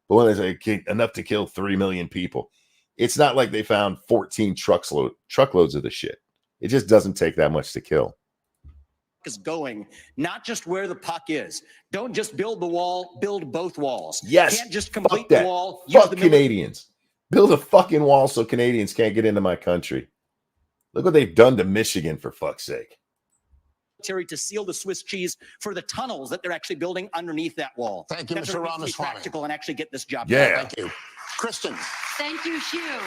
But when they say enough to kill 3 million people, it's not like they found 14 truckloads of the shit. It just doesn't take that much to kill. is going, not just where the puck is. Don't just build the wall, build both walls. Yes. Can't just complete Fuck the that. wall. Fuck Canadians. Build a fucking wall so Canadians can't get into my country. Look what they've done to Michigan, for fuck's sake. To seal the Swiss cheese for the tunnels that they're actually building underneath that wall. Thank you, That's Mr. what needs to be Ramaswamy. practical and actually get this job Yeah. done. Thank you. Kristen. Thank you, Hugh.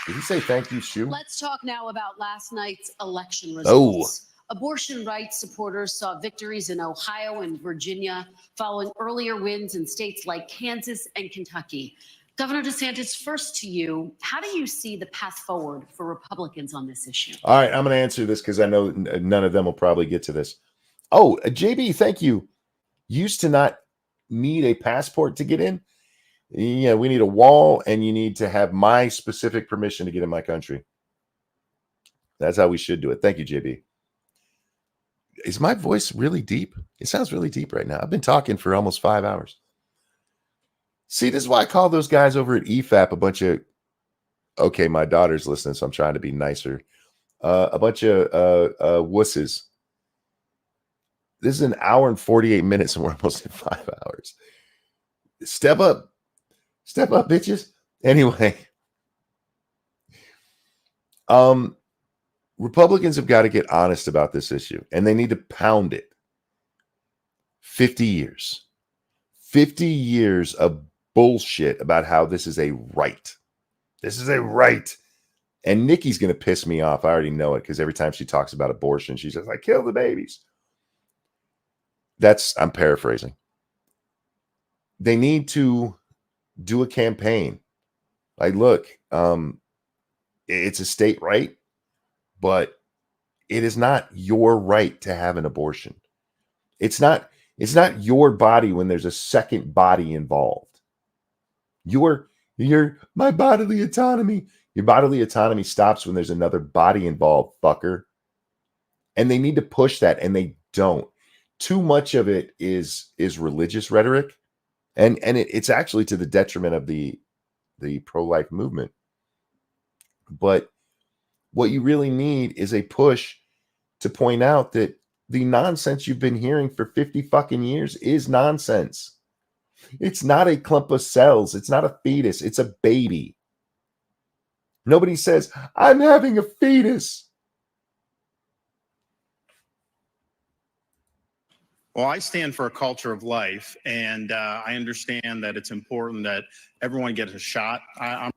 Did he say thank you, Shu? Let's talk now about last night's election Oh. results. Abortion rights supporters saw victories in Ohio and Virginia following earlier wins in states like Kansas and Kentucky. Governor DeSantis, first to you, how do you see the path forward for Republicans on this issue? All right, I'm going to answer this because I know none of them will probably get to this. Oh, JB, thank you. Used to not need a passport to get in. Yeah, we need a wall, and you need to have my specific permission to get in my country. That's how we should do it. Thank you, JB. Is my voice really deep? It sounds really deep right now. I've been talking for almost 5 hours. See, this is why I call those guys over at EFAP a bunch of, okay, my daughter's listening, so I'm trying to be nicer. A bunch of wusses. This is an hour and 48 minutes, and we're almost at 5 hours. Step up. Step up, bitches. Anyway. Republicans have got to get honest about this issue, and they need to pound it. 50 years. 50 years of bullshit about how this is a right. This is a right. And Nikki's going to piss me off. I already know it, because every time she talks about abortion, she says, like, kill the babies. I'm paraphrasing. They need to do a campaign. Like, look, it's a state right, but it is not your right to have an abortion. It's not your body when there's a second body involved. My bodily autonomy. Your bodily autonomy stops when there's another body involved, fucker. And they need to push that, and they don't. Too much of it is religious rhetoric, and it's actually to the detriment of the pro-life movement. But what you really need is a push to point out that the nonsense you've been hearing for 50 fucking years is nonsense. It's not a clump of cells. It's not a fetus. It's a baby. Nobody says, I'm having a fetus. Well, I stand for a culture of life, and I understand that it's important that everyone gets a shot.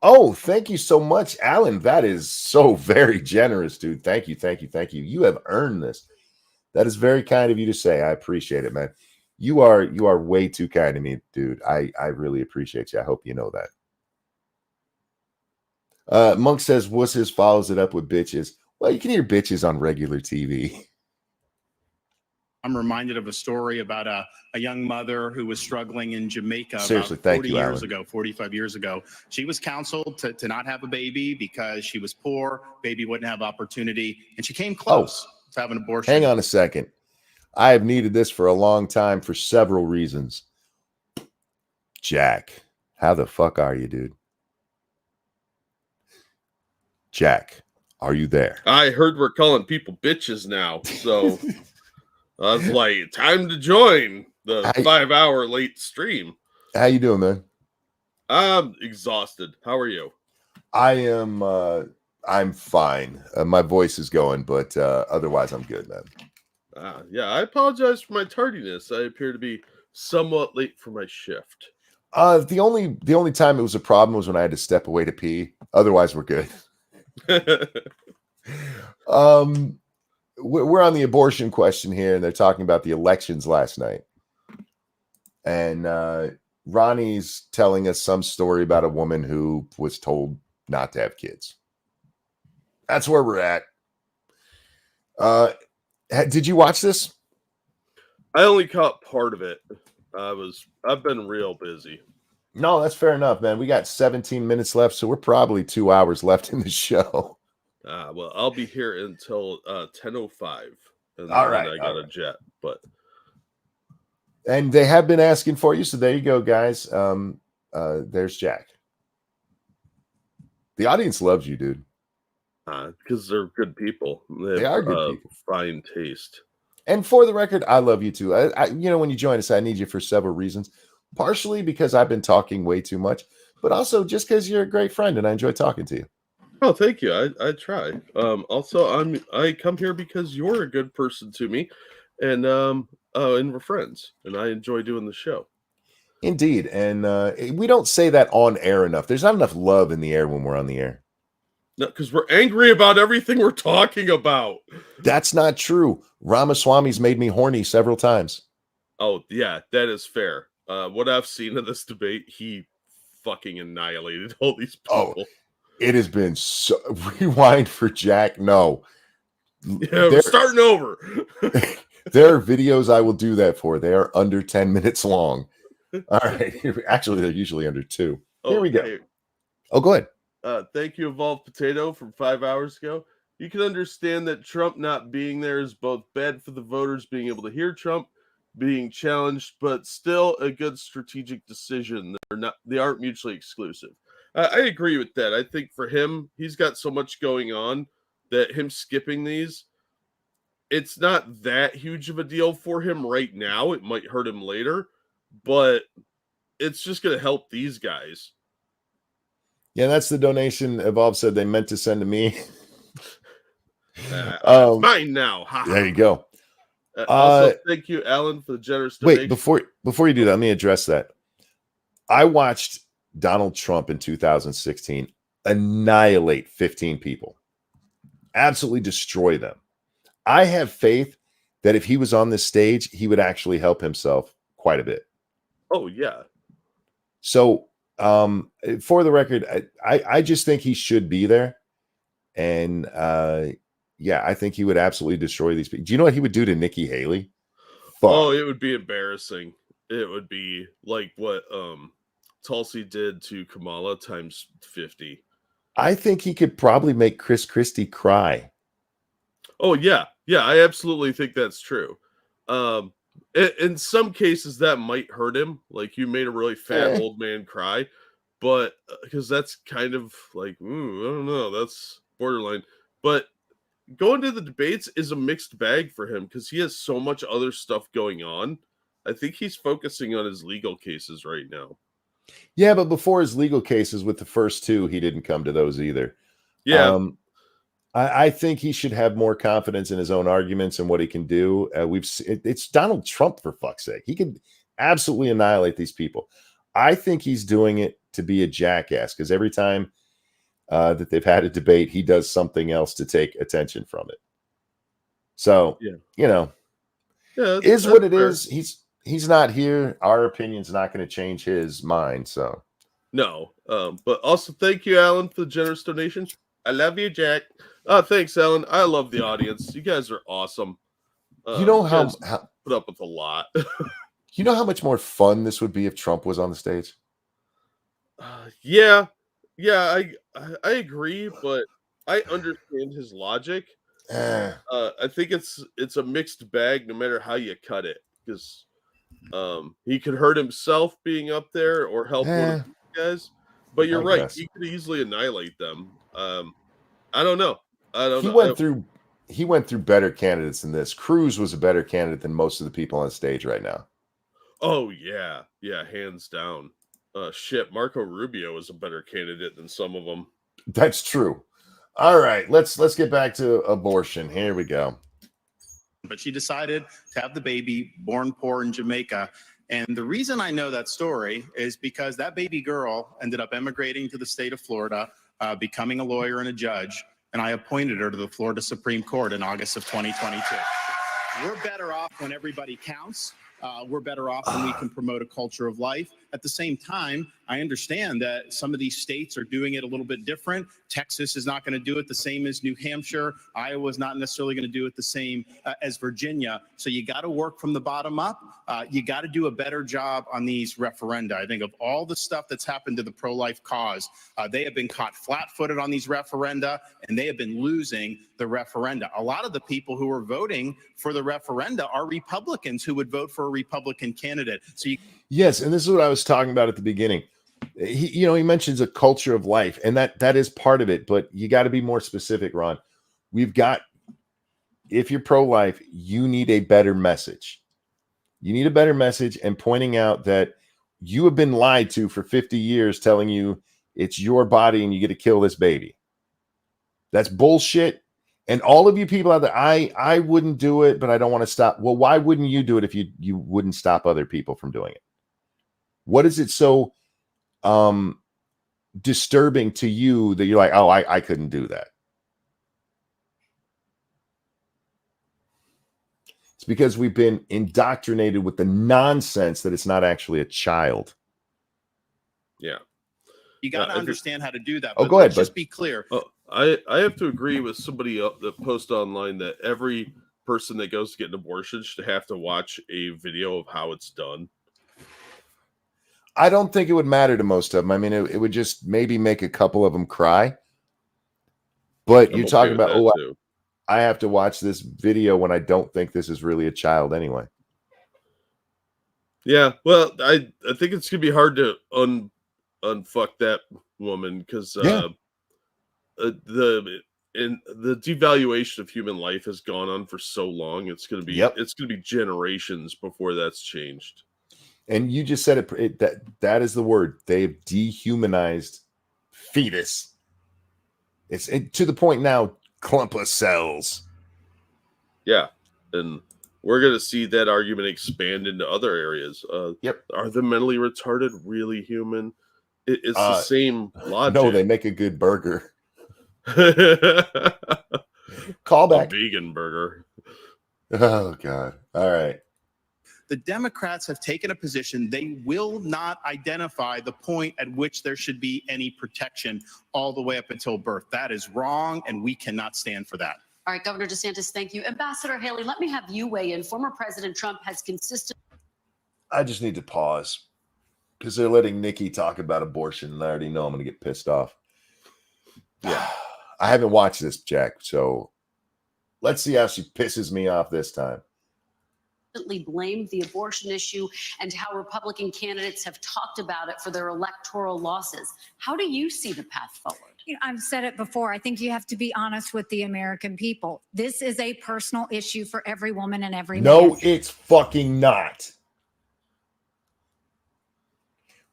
Oh, thank you so much, Alan. That is so very generous, dude. Thank you, thank you, thank you. You have earned this. That is very kind of you to say. I appreciate it, man. You are way too kind to me, dude. I really appreciate you. I hope you know that. Monk says wusses, follows it up with bitches. Well, you can hear bitches on regular TV. I'm reminded of a story about a young mother who was struggling in Jamaica Seriously, about thank 40 you, years Alan. ago, 45 years ago. She was counseled to not have a baby because she was poor, baby wouldn't have opportunity, and she came close to having an abortion. Hang on a second. I have needed this for a long time for several reasons. Jack, how the fuck are you, dude? Jack, are you there? I heard we're calling people bitches now, so I was like, time to join the 5-hour late stream. How you doing, man? I'm exhausted. How are you? I am. I'm fine. My voice is going, but otherwise, I'm good, man. Yeah, I apologize for my tardiness. I appear to be somewhat late for my shift. The only time it was a problem was when I had to step away to pee. Otherwise, we're good. We're on the abortion question here, and they're talking about the elections last night. And Ronnie's telling us some story about a woman who was told not to have kids. That's where we're at. Did you watch this? I only caught part of it. I've been real busy. No, that's fair enough, man. We got 17 minutes left, so we're probably 2 hours left in the show. Well, I'll be here until 10:05. And All then right, I got a jet, but and they have been asking for you, so there you go, guys. There's Jack. The audience loves you, dude. Because they're good people. They are good people. Fine taste. And for the record, I love you too. When you join us, I need you for several reasons. Partially because I've been talking way too much, but also just because you're a great friend and I enjoy talking to you. Oh, thank you. I try. Also, I come here because you're a good person to me, and we're friends, and I enjoy doing the show. Indeed, and we don't say that on air enough. There's not enough love in the air when we're on the air. No, because we're angry about everything we're talking about. That's not true. Ramaswamy's made me horny several times. Oh, yeah, that is fair. What I've seen of this debate, he fucking annihilated all these people. Oh, it has been so... Rewind for Jack. No. Yeah, we're starting over. There are videos I will do that for. They are under 10 minutes long. All right. Actually, they're usually under 2. Here we go. Oh, go ahead. Thank you, Evolved Potato, from 5 hours ago. You can understand that Trump not being there is both bad for the voters being able to hear Trump being challenged, but still a good strategic decision. They aren't mutually exclusive. I agree with that. I think for him, he's got so much going on that him skipping these, it's not that huge of a deal for him right now. It might hurt him later, but it's just going to help these guys. Yeah, that's the donation Evolve said they meant to send to me. Mine now. There you go. Also, thank you, Alan, for the generous donation. Wait, before you do that, let me address that. I watched Donald Trump in 2016 annihilate 15 people, absolutely destroy them. I have faith that if he was on this stage, he would actually help himself quite a bit. Oh, yeah. So, for the record, I just think he should be there. And, yeah, I think he would absolutely destroy these people. Do you know what he would do to Nikki Haley? Fuck. Oh, it would be embarrassing. It would be like what Tulsi did to Kamala times 50. I think he could probably make Chris Christie cry. Oh, yeah. Yeah, I absolutely think that's true. In some cases, that might hurt him. Like, you made a really fat old man cry. But, because that's kind of like, I don't know. That's borderline. But going to the debates is a mixed bag for him because he has so much other stuff going on. I think he's focusing on his legal cases right now. Yeah, but before his legal cases with the first two, he didn't come to those either. Yeah. I think he should have more confidence in his own arguments and what he can do. It's Donald Trump, for fuck's sake. He can absolutely annihilate these people. I think he's doing it to be a jackass because every time that they've had a debate, he does something else to take attention from it. So, is what it is. He's not here. Our opinion's not going to change his mind. So, no. But also, thank you, Alan, for the generous donation. I love you, Jack. Thanks, Alan. I love the audience. You guys are awesome. You know how put up with a lot. You know how much more fun this would be if Trump was on the stage? Yeah, I agree, but I understand his logic. I think it's a mixed bag, no matter how you cut it. Because He could hurt himself being up there or help one of Eh, these guys. But you're I right. guess He could easily annihilate them. I don't know. I don't he know. went through better candidates than this. Cruz was a better candidate than most of the people on stage right now. Oh yeah, yeah, hands down. Shit, Marco Rubio is a better candidate than some of them. That's true. All right, let's get back to abortion. Here we go. But she decided to have the baby born poor in Jamaica. And the reason I know that story is because that baby girl ended up emigrating to the state of Florida, becoming a lawyer and a judge. And I appointed her to the Florida Supreme Court in August of 2022. We're better off when everybody counts. We're better off when we can promote a culture of life. At the same time, I understand that some of these states are doing it a little bit different. Texas is not going to do it the same as New Hampshire. Iowa is not necessarily going to do it the same as Virginia. So you got to work from the bottom up. You got to do a better job on these referenda. I think of all the stuff that's happened to the pro-life cause, they have been caught flat-footed on these referenda, and they have been losing the referenda. A lot of the people who are voting for the referenda are Republicans who would vote for a Republican candidate. So Yes, and this is what I was talking about at the beginning. He mentions a culture of life, and that is part of it. But you got to be more specific, Ron. If you're pro-life, you need a better message. You need a better message, and pointing out that you have been lied to for 50 years, telling you it's your body and you get to kill this baby. That's bullshit. And all of you people out there, I wouldn't do it, but I don't want to stop. Well, why wouldn't you do it if you wouldn't stop other people from doing it? What is it so disturbing to you that you're like, oh, I couldn't do that? It's because we've been indoctrinated with the nonsense that it's not actually a child. Yeah. you got to understand how to do that. Oh, But go ahead, let's just bud. be clear. I have to agree with somebody that posted online that every person that goes to get an abortion should have to watch a video of how it's done. I don't think it would matter to most of them. I mean, it would just maybe make a couple of them cry. But you're talking about, oh, too. I have to watch this video when I don't think this is really a child anyway. Yeah, well, I think it's gonna be hard to unfuck that woman because the devaluation of human life has gone on for so long. It's gonna be generations before that's changed. And you just said it that is the word. They've dehumanized fetus. It's to the point now, clump of cells. Yeah, and we're going to see that argument expand into other areas. Are the mentally retarded really human? It's the same logic. No, they make a good burger. Call back. A vegan burger. Oh, God. All right. The Democrats have taken a position. They will not identify the point at which there should be any protection all the way up until birth. That is wrong, and we cannot stand for that. All right, Governor DeSantis, thank you. Ambassador Haley, let me have you weigh in. Former President Trump has consistently. I just need to pause because they're letting Nikki talk about abortion, and I already know I'm going to get pissed off. Yeah. I haven't watched this, Jack, so let's see how she pisses me off this time. Blamed the abortion issue and how Republican candidates have talked about it for their electoral losses. How do you see the path forward? I've said it before. I think you have to be honest with the American people. This is a personal issue for every woman and every man. No, it's fucking not.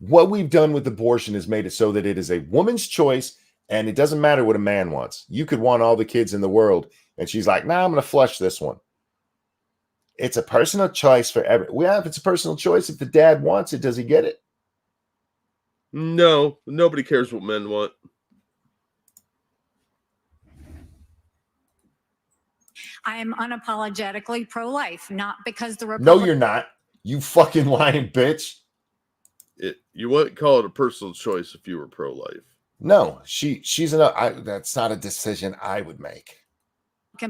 What we've done with abortion is made it so that it is a woman's choice, and it doesn't matter what a man wants. You could want all the kids in the world, and she's like, nah, I'm going to flush this one. It's a personal choice for every. Well, if it's a personal choice, if the dad wants it, does he get it? No, nobody cares what men want. I am unapologetically pro-life, not because the No, you're not. You fucking lying bitch. You wouldn't call it a personal choice if you were pro-life. No, she's that's not a decision I would make.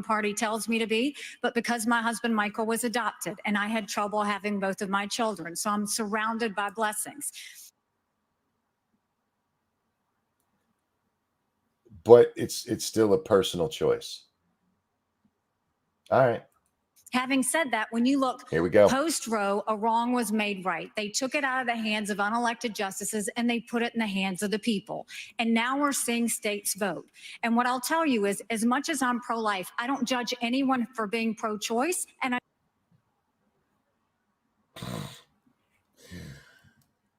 Party tells me to be, but because my husband Michael was adopted and I had trouble having both of my children, so I'm surrounded by blessings. But it's still a personal choice. All right. Having said that, when you look Here we go. post Roe, a wrong was made right. They took it out of the hands of unelected justices and they put it in the hands of the people. And now we're seeing states vote. And what I'll tell you is, as much as I'm pro-life, I don't judge anyone for being pro-choice. And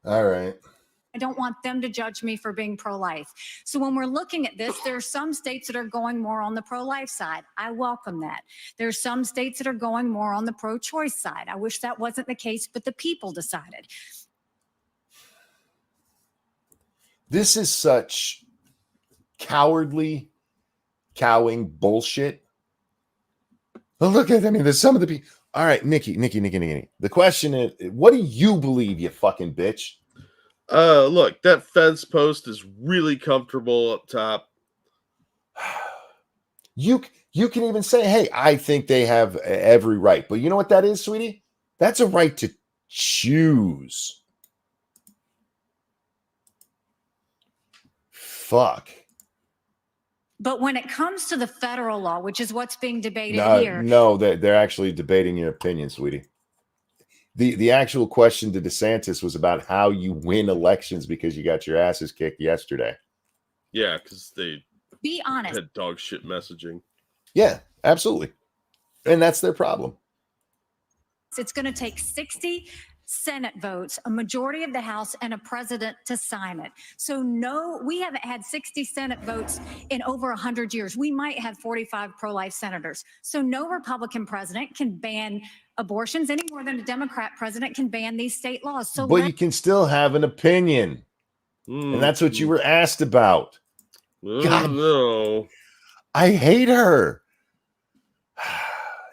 All right. I don't want them to judge me for being pro-life. So when we're looking at this, there are some states that are going more on the pro-life side. I welcome that. There are some states that are going more on the pro-choice side. I wish that wasn't the case, but the people decided. This is such cowardly, cowing bullshit. Well, look at, I mean, there's some of the people. All right, Nikki. The question is, what do you believe, you fucking bitch? Look, that fence post is really comfortable up top. You can even say, hey, I think they have every right. But you know what that is, sweetie? That's a right to choose. Fuck. But when it comes to the federal law, which is what's being debated here. No, they're actually debating your opinion, sweetie. The actual question to DeSantis was about how you win elections because you got your asses kicked yesterday. Yeah, because they Be honest. had dog shit messaging. Yeah, absolutely. And that's their problem. It's going to take 60 Senate votes, a majority of the House, and a president to sign it. So no, we haven't had 60 Senate votes in over 100 years. We might have 45 pro-life senators. So no Republican president can ban abortions any more than a Democrat president can ban these state laws. So but you can still have an opinion. And that's what you were asked about. God, no. I hate her.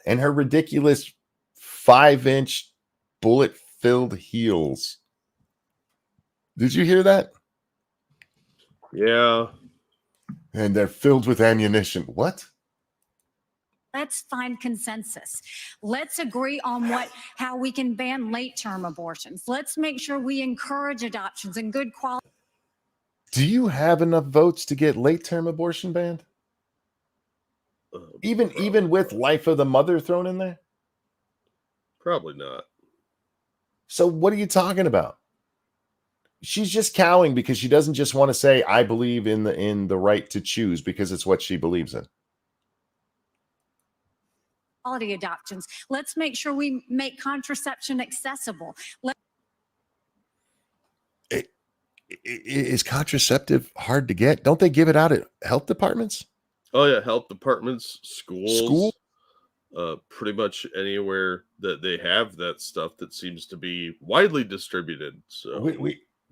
And her ridiculous 5-inch bullet-filled heels. Did you hear that? Yeah. And they're filled with ammunition. What? let's find consensus. Let's agree on how we can ban late-term abortions. Let's make sure we encourage adoptions and good quality. Do you have enough votes to get late-term abortion banned? Even with life of the mother thrown in there? Probably not. So what are you talking about? She's just cowing because she doesn't just want to say, I believe in the right to choose, because it's what she believes in. Quality adoptions. Let's make sure we make contraception accessible. Is contraceptive hard to get? Don't they give it out at health departments? Oh yeah, health departments, schools, School? Pretty much anywhere that they have that stuff that seems to be widely distributed. So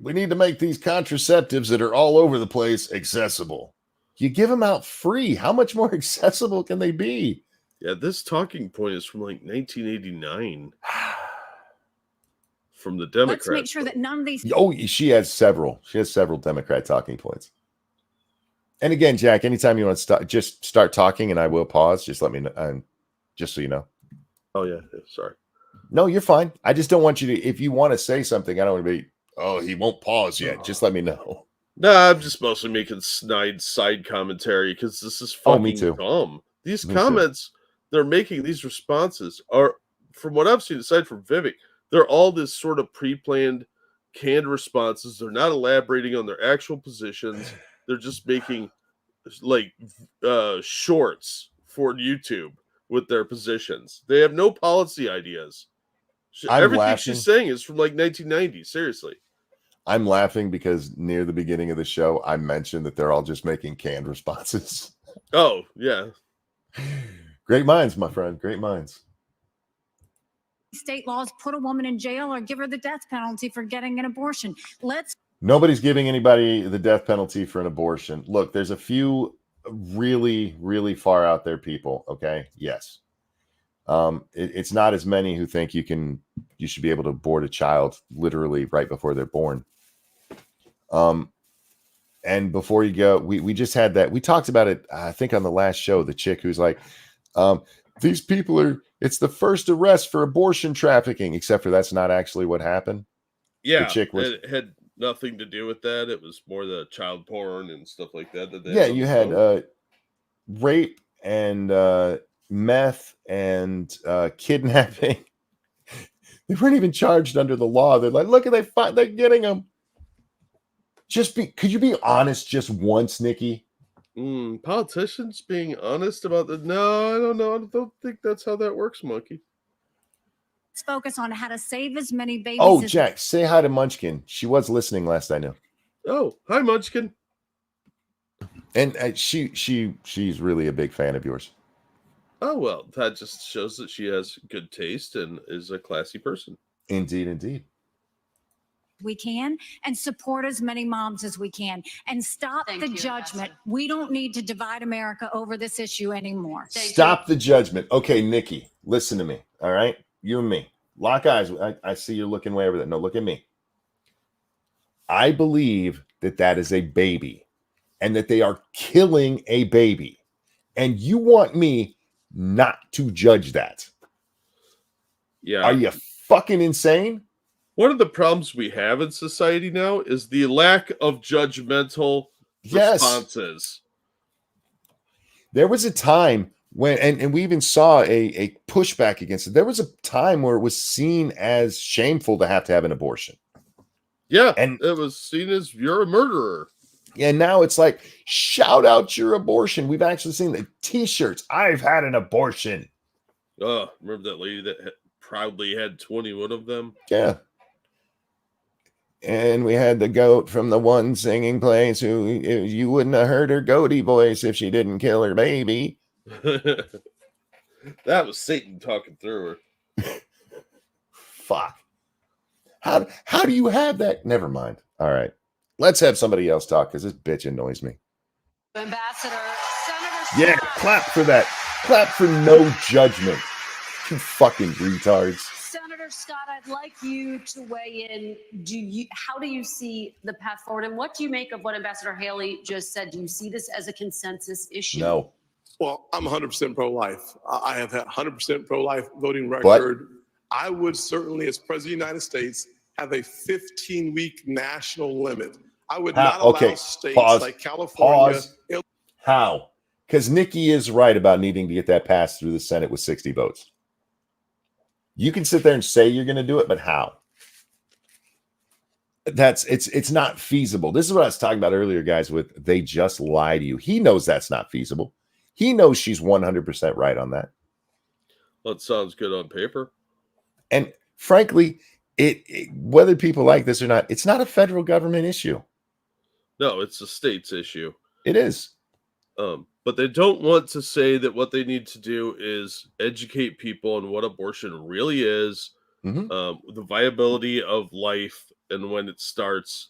we need to make these contraceptives that are all over the place accessible. You give them out free. How much more accessible can they be? Yeah, this talking point is from like 1989. From the Democrats. Let's make sure that none of these. Oh, she has several. She has several Democrat talking points. And again, Jack, anytime you want to just start talking, and I will pause. Just let me know, just so you know. Oh yeah, sorry. No, you're fine. I just don't want you to. If you want to say something, I don't want to be. Oh, he won't pause yet. Just let me know. No, I'm just mostly making snide side commentary because this is fucking me too. dumb. These Me comments they're making, these responses are, from what I've seen, aside from Vivek, they're all this sort of pre-planned, canned responses. They're not elaborating on their actual positions. They're just making like shorts for YouTube with their positions. They have no policy ideas. Everything she's saying is from like 1990. Seriously. I'm laughing because near the beginning of the show, I mentioned that they're all just making canned responses. Oh, yeah. Great minds, my friend. Great minds. State laws put a woman in jail or give her the death penalty for getting an abortion. Nobody's giving anybody the death penalty for an abortion. Look, there's a few really, really far out there people. Okay. Yes. It's not as many who think you should be able to abort a child literally right before they're born. And before you go, we just had that. We talked about it, I think, on the last show, the chick who's like, these people it's the first arrest for abortion trafficking, except for that's not actually what happened. Yeah. The chick it had nothing to do with that. It was more the child porn and stuff like that. You had rape and meth and kidnapping. They weren't even charged under the law. They're like, look, they're getting them. Could you be honest just once, Nikki? Politicians being honest about the no, I don't know. I don't think that's how that works, Monkey. Let's focus on how to save as many babies. Oh, Jack, say hi to Munchkin. She was listening last I knew. Oh, hi, Munchkin. And she's really a big fan of yours. Oh, well, that just shows that she has good taste and is a classy person. Indeed, indeed. We can, and support as many moms as we can, and stop the judgment. We don't need to divide America over this issue anymore. Stop the judgment. Okay, Nikki, listen to me. All right, you and me, lock eyes. I see you're looking way over there. No, look at me. I believe that is a baby, and that they are killing a baby, and you want me not to judge that? Yeah. Are you fucking insane? One of the problems we have in society now is the lack of judgmental responses. There was a time when, and we even saw a pushback against it. There was a time where it was seen as shameful to have an abortion. Yeah, and it was seen as you're a murderer. And now it's like, shout out your abortion. We've actually seen the t-shirts. I've had an abortion. Oh, remember that lady that proudly had 21 of them? Yeah. And we had the goat from the one singing place who you wouldn't have heard her goaty voice if she didn't kill her baby. That was Satan talking through her. Fuck. How do you have that? Never mind. All right. Let's have somebody else talk because this bitch annoys me. Ambassador, Senator Yeah, clap for that. Clap for no judgment. You fucking retards. Senator Scott, I'd like you to weigh in. How do you see the path forward, and what do you make of what Ambassador Haley just said? Do you see this as a consensus issue? No. Well, I'm 100% pro-life. I have had 100% pro-life voting record. I would certainly, as President of the United States, have a 15-week national limit. I would not allow states like California. How? Because Nikki is right about needing to get that passed through the Senate with 60 votes. You can sit there and say you're going to do it, but how? It's not feasible. This is what I was talking about earlier, guys, with they just lie to you. He knows that's not feasible. He knows she's 100% right on that. Well, it sounds good on paper. And frankly, whether people like this or not, it's not a federal government issue. No, it's a state's issue. It is. But they don't want to say that what they need to do is educate people on what abortion really is, the viability of life and when it starts.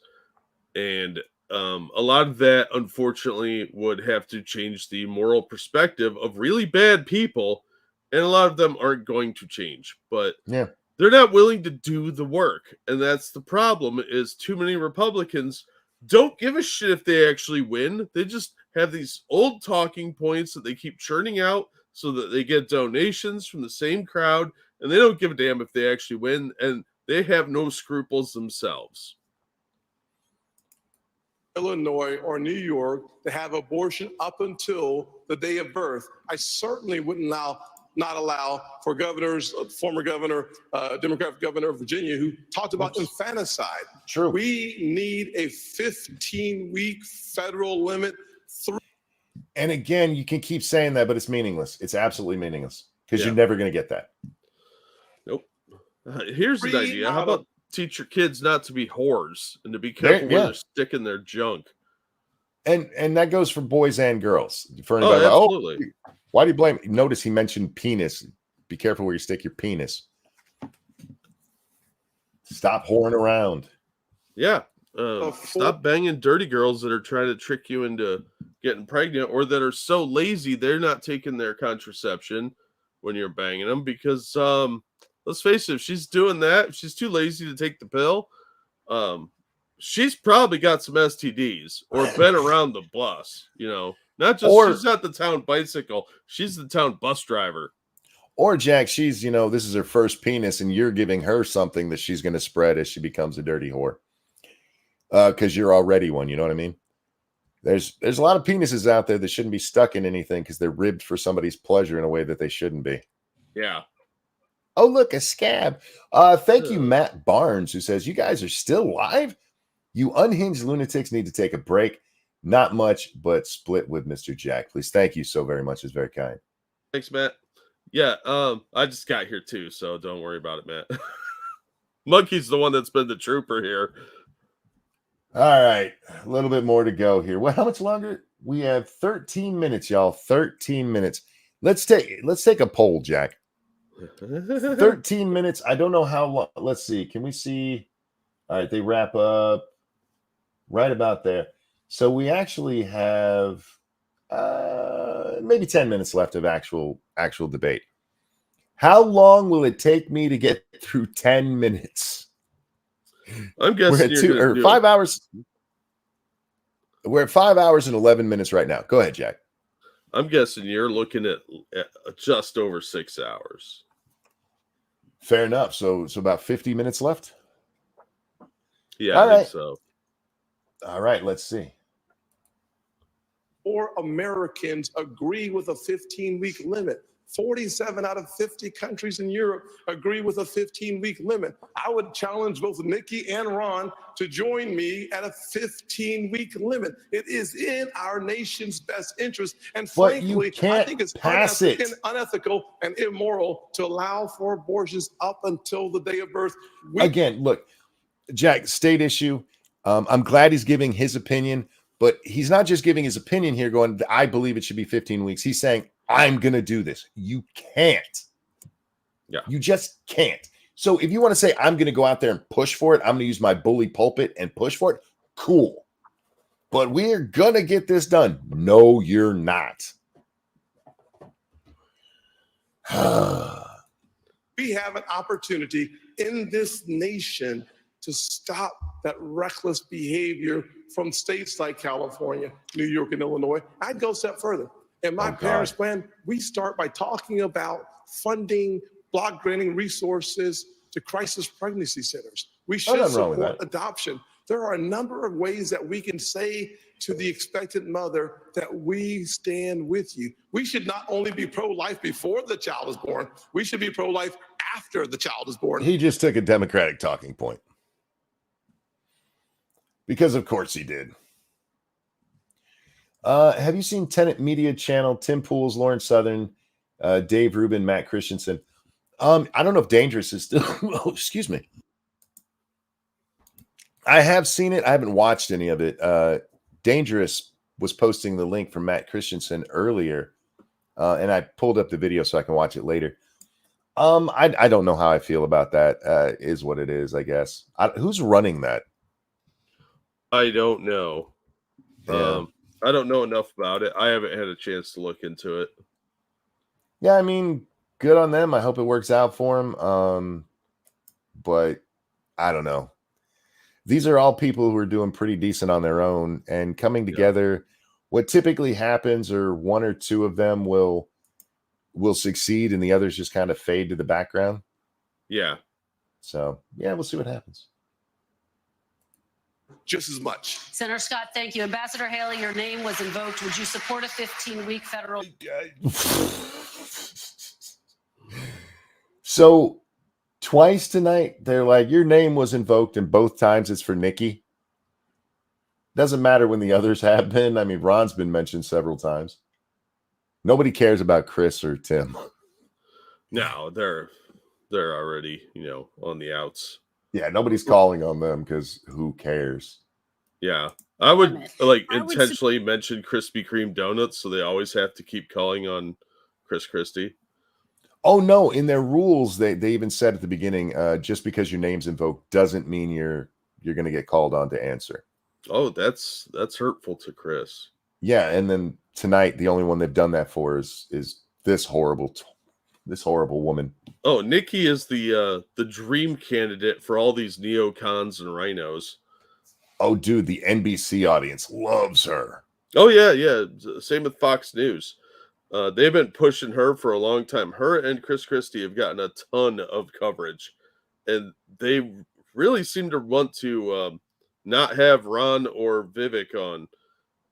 And a lot of that, unfortunately, would have to change the moral perspective of really bad people. And a lot of them aren't going to change. But they're not willing to do the work. And that's the problem, is too many Republicans don't give a shit if they actually win. They just have these old talking points that they keep churning out so that they get donations from the same crowd, and they don't give a damn if they actually win, and they have no scruples themselves. Illinois or New York to have abortion up until the day of birth. I certainly wouldn't not allow for governors, former governor, Democratic governor of Virginia, who talked about infanticide. True. We need a 15-week federal limit. And again, you can keep saying that, but it's meaningless. It's absolutely meaningless because you're never going to get that. Nope. Here's an idea. How about teach your kids not to be whores and to be careful where they're sticking their junk? And that goes for boys and girls. For anybody, absolutely. Why do you blame? Notice he mentioned penis. Be careful where you stick your penis. Stop whoring around. Yeah. Stop banging dirty girls that are trying to trick you into getting pregnant, or that are so lazy they're not taking their contraception when you're banging them. Because let's face it, if she's doing that, if she's too lazy to take the pill, she's probably got some STDs or been around the bus, Not just she's not the town bicycle, she's the town bus driver. Or Jack, she's, this is her first penis and you're giving her something that she's going to spread as she becomes a dirty whore. Because you're already one, you know what I mean? There's a lot of penises out there that shouldn't be stuck in anything because they're ribbed for somebody's pleasure in a way that they shouldn't be. Yeah. Oh, look, a scab. Thank you, Matt Barnes, who says, you guys are still live? You unhinged lunatics need to take a break. Not much, but split with Mr. Jack, please. Thank you so very much. It's very kind. Thanks, Matt. Yeah, I just got here too, so don't worry about it, Matt. Monkey's the one that's been the trooper here. All right, a little bit more to go here. Well, how much longer? We have 13 minutes, y'all. 13 minutes. Let's take a poll, Jack. 13 minutes. I don't know how long. Let's see. Can we see? All right, they wrap up right about there. So we actually have maybe 10 minutes left of actual debate. How long will it take me to get through 10 minutes? I'm guessing we're at 5 hours. We're at 5 hours and 11 minutes right now. Go ahead, Jack. I'm guessing you're looking at just over 6 hours. Fair enough. So about 50 minutes left. Yeah, I think so. All right, let's see. Or Americans agree with a 15-week limit. 47 out of 50 countries in Europe agree with a 15-week limit. I would challenge both Nikki and Ron to join me at a 15-week limit. It is in our nation's best interest. And frankly, I think it's unethical and immoral to allow for abortions up until the day of birth. Again, look, Jack, state issue. I'm glad he's giving his opinion, but he's not just giving his opinion here going, I believe it should be 15 weeks. He's saying, I'm going to do this. You can't. Yeah. You just can't. So if you want to say, I'm going to go out there and push for it, I'm going to use my bully pulpit and push for it. Cool. But we're going to get this done. No, you're not. We have an opportunity in this nation to stop that reckless behavior from states like California, New York, and Illinois. I'd go a step further. In my parents' plan, we start by talking about funding, block granting resources to crisis pregnancy centers. We should support adoption. There are a number of ways that we can say to the expectant mother that we stand with you. We should not only be pro-life before the child is born, we should be pro-life after the child is born. He just took a Democratic talking point. Because of course he did. Have you seen Tenet Media Channel, Tim Pools, Lauren Southern, Dave Rubin, Matt Christensen? I don't know if Dangerous is still, oh, excuse me. I have seen it. I haven't watched any of it. Dangerous was posting the link from Matt Christensen earlier, and I pulled up the video so I can watch it later. I don't know how I feel about that. Is what it is, I guess. Who's running that? I don't know. Yeah. I don't know enough about it. I haven't had a chance to look into it. Yeah, I mean, good on them. I hope it works out for them. But I don't know. These are all people who are doing pretty decent on their own and coming together. Yeah. What typically happens are one or two of them will succeed and the others just kind of fade to the background. Yeah. So, yeah, we'll see what happens. Just as much. Senator Scott, thank you. Ambassador Haley, your name was invoked. Would you support a 15-week federal? So twice tonight, they're like, your name was invoked, and both times it's for Nikki. Doesn't matter when the others have been. I mean, Ron's been mentioned several times. Nobody cares about Chris or Tim. No, they're already, on the outs. Yeah, nobody's calling on them because who cares? Yeah. I would intentionally mention Krispy Kreme donuts, so they always have to keep calling on Chris Christie. Oh no, in their rules, they even said at the beginning, just because your name's invoked doesn't mean you're going to get called on to answer. Oh, that's hurtful to Chris. Yeah, and then tonight, the only one they've done that for is this horrible woman. Oh, Nikki is the dream candidate for all these neocons and rhinos. Oh, dude, the NBC audience loves her. Oh, yeah. Same with Fox News. They've been pushing her for a long time. Her and Chris Christie have gotten a ton of coverage, and they really seem to want to not have Ron or Vivek on.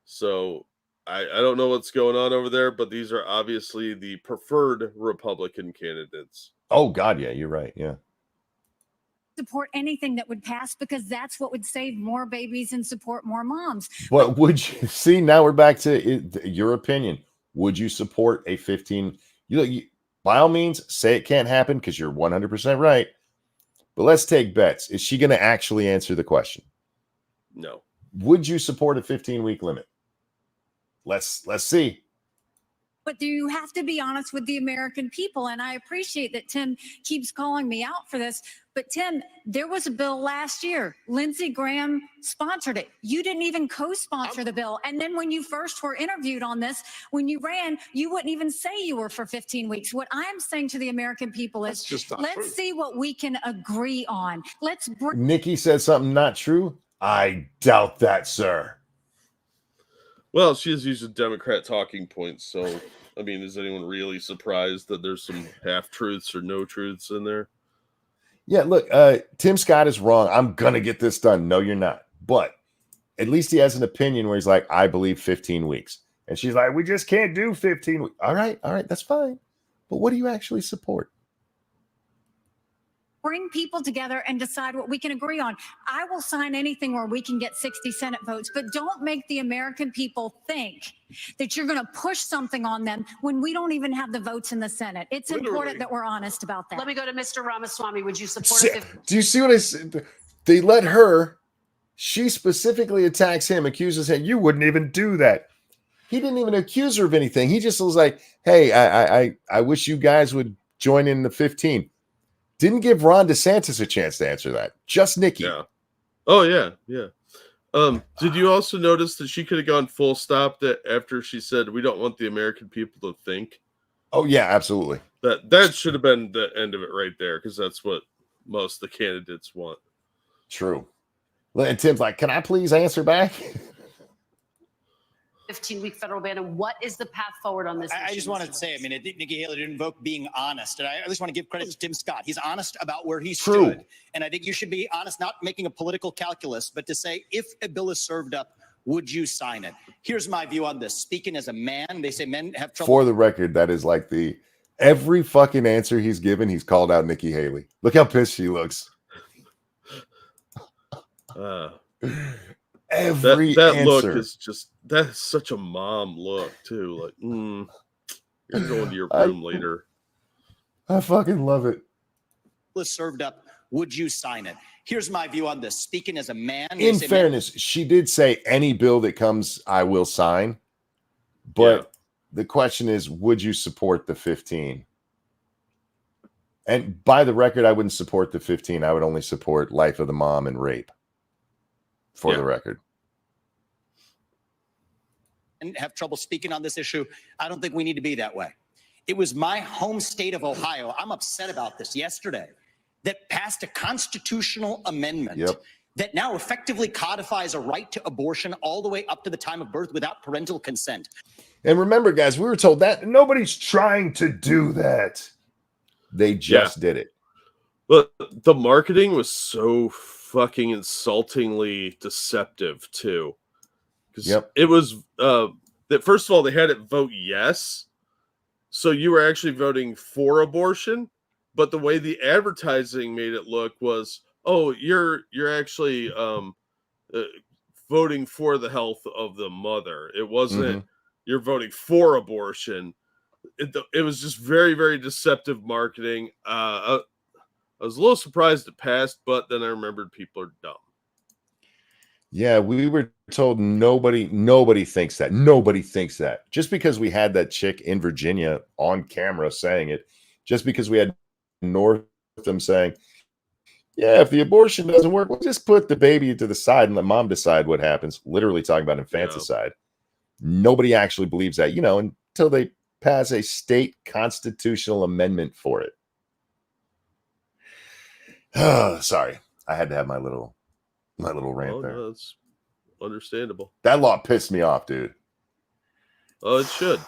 So I don't know what's going on over there, but these are obviously the preferred Republican candidates. Oh God, yeah, you're right. Yeah. Support anything that would pass because that's what would save more babies and support more moms. But would you see? Now we're back to your opinion. Would you support a 15? By all means, say it can't happen because you're 100% right. But let's take bets. Is she going to actually answer the question? No. Would you support a 15-week limit? Let's see. But do you have to be honest with the American people? And I appreciate that Tim keeps calling me out for this. But Tim, there was a bill last year. Lindsey Graham sponsored it. You didn't even co-sponsor the bill. And then when you first were interviewed on this, when you ran, you wouldn't even say you were for 15 weeks. What I am saying to the American people is, let's see what we can agree on. Let's bring. Nikki said something not true. I doubt that, sir. Well, she is using Democrat talking points, so I mean, is anyone really surprised that there's some half truths or no truths in there? Yeah, look, Tim Scott is wrong. I'm gonna get this done. No, you're not. But at least he has an opinion where he's like, I believe 15 weeks. And she's like, we just can't do 15 weeks. All right, that's fine. But what do you actually support? Bring people together and decide what we can agree on. I will sign anything where we can get 60 Senate votes, but don't make the American people think that you're going to push something on them when we don't even have the votes in the Senate. It's important that we're honest about that. Let me go to Mr. Ramaswamy. Would you support it? Do you see what I said? They let her, she specifically attacks him, accuses him. You wouldn't even do that. He didn't even accuse her of anything. He just was like, hey, I wish you guys would join in the 15. Didn't give Ron DeSantis a chance to answer that. Just Nikki. Yeah. Oh, yeah. Yeah. Did you also notice that she could have gone full stop that after she said, we don't want the American people to think? Oh, yeah, absolutely. That should have been the end of it right there, because that's what most of the candidates want. True. And Tim's like, can I please answer back? 15-week federal ban, and what is the path forward on this? I just wanted to say, I mean, Nikki Haley didn't invoke being honest, and I at least want to give credit to Tim Scott. He's honest about where he stood, and I think you should be honest, not making a political calculus, but to say, if a bill is served up, would you sign it? Here's my view on this. Speaking as a man, they say men have trouble. For the record, that is like every fucking answer he's given, he's called out Nikki Haley. Look how pissed she looks. Every that answer. Look is just, that's such a mom look too. Like, you're going to your room later. I fucking love it. Was served up, would you sign it? Here's my view on this. Speaking as a man, in fairness, she did say any bill that comes, I will sign. But the question is, would you support the 15? And by the record, I wouldn't support the 15. I would only support life of the mom and rape. For the record. And have trouble speaking on this issue. I don't think we need to be that way. It was my home state of Ohio. I'm upset about this yesterday that passed a constitutional amendment that now effectively codifies a right to abortion all the way up to the time of birth without parental consent. And remember, guys, we were told that nobody's trying to do that. They just did it. But the marketing was so fucking insultingly deceptive too, because it was that first of all they had it vote yes, so you were actually voting for abortion, but the way the advertising made it look was, oh, you're actually voting for the health of the mother. It wasn't you're voting for abortion. It was just very, very deceptive marketing. I was a little surprised it passed, but then I remembered people are dumb. Yeah, we were told nobody thinks that. Nobody thinks that. Just because we had that chick in Virginia on camera saying it, just because we had Northam saying, yeah, if the abortion doesn't work, we'll just put the baby to the side and let mom decide what happens. Literally talking about infanticide. Nobody actually believes that, until they pass a state constitutional amendment for it. Sorry, I had to have my little rant there. No, that's understandable. That law pissed me off, dude. Oh, it should.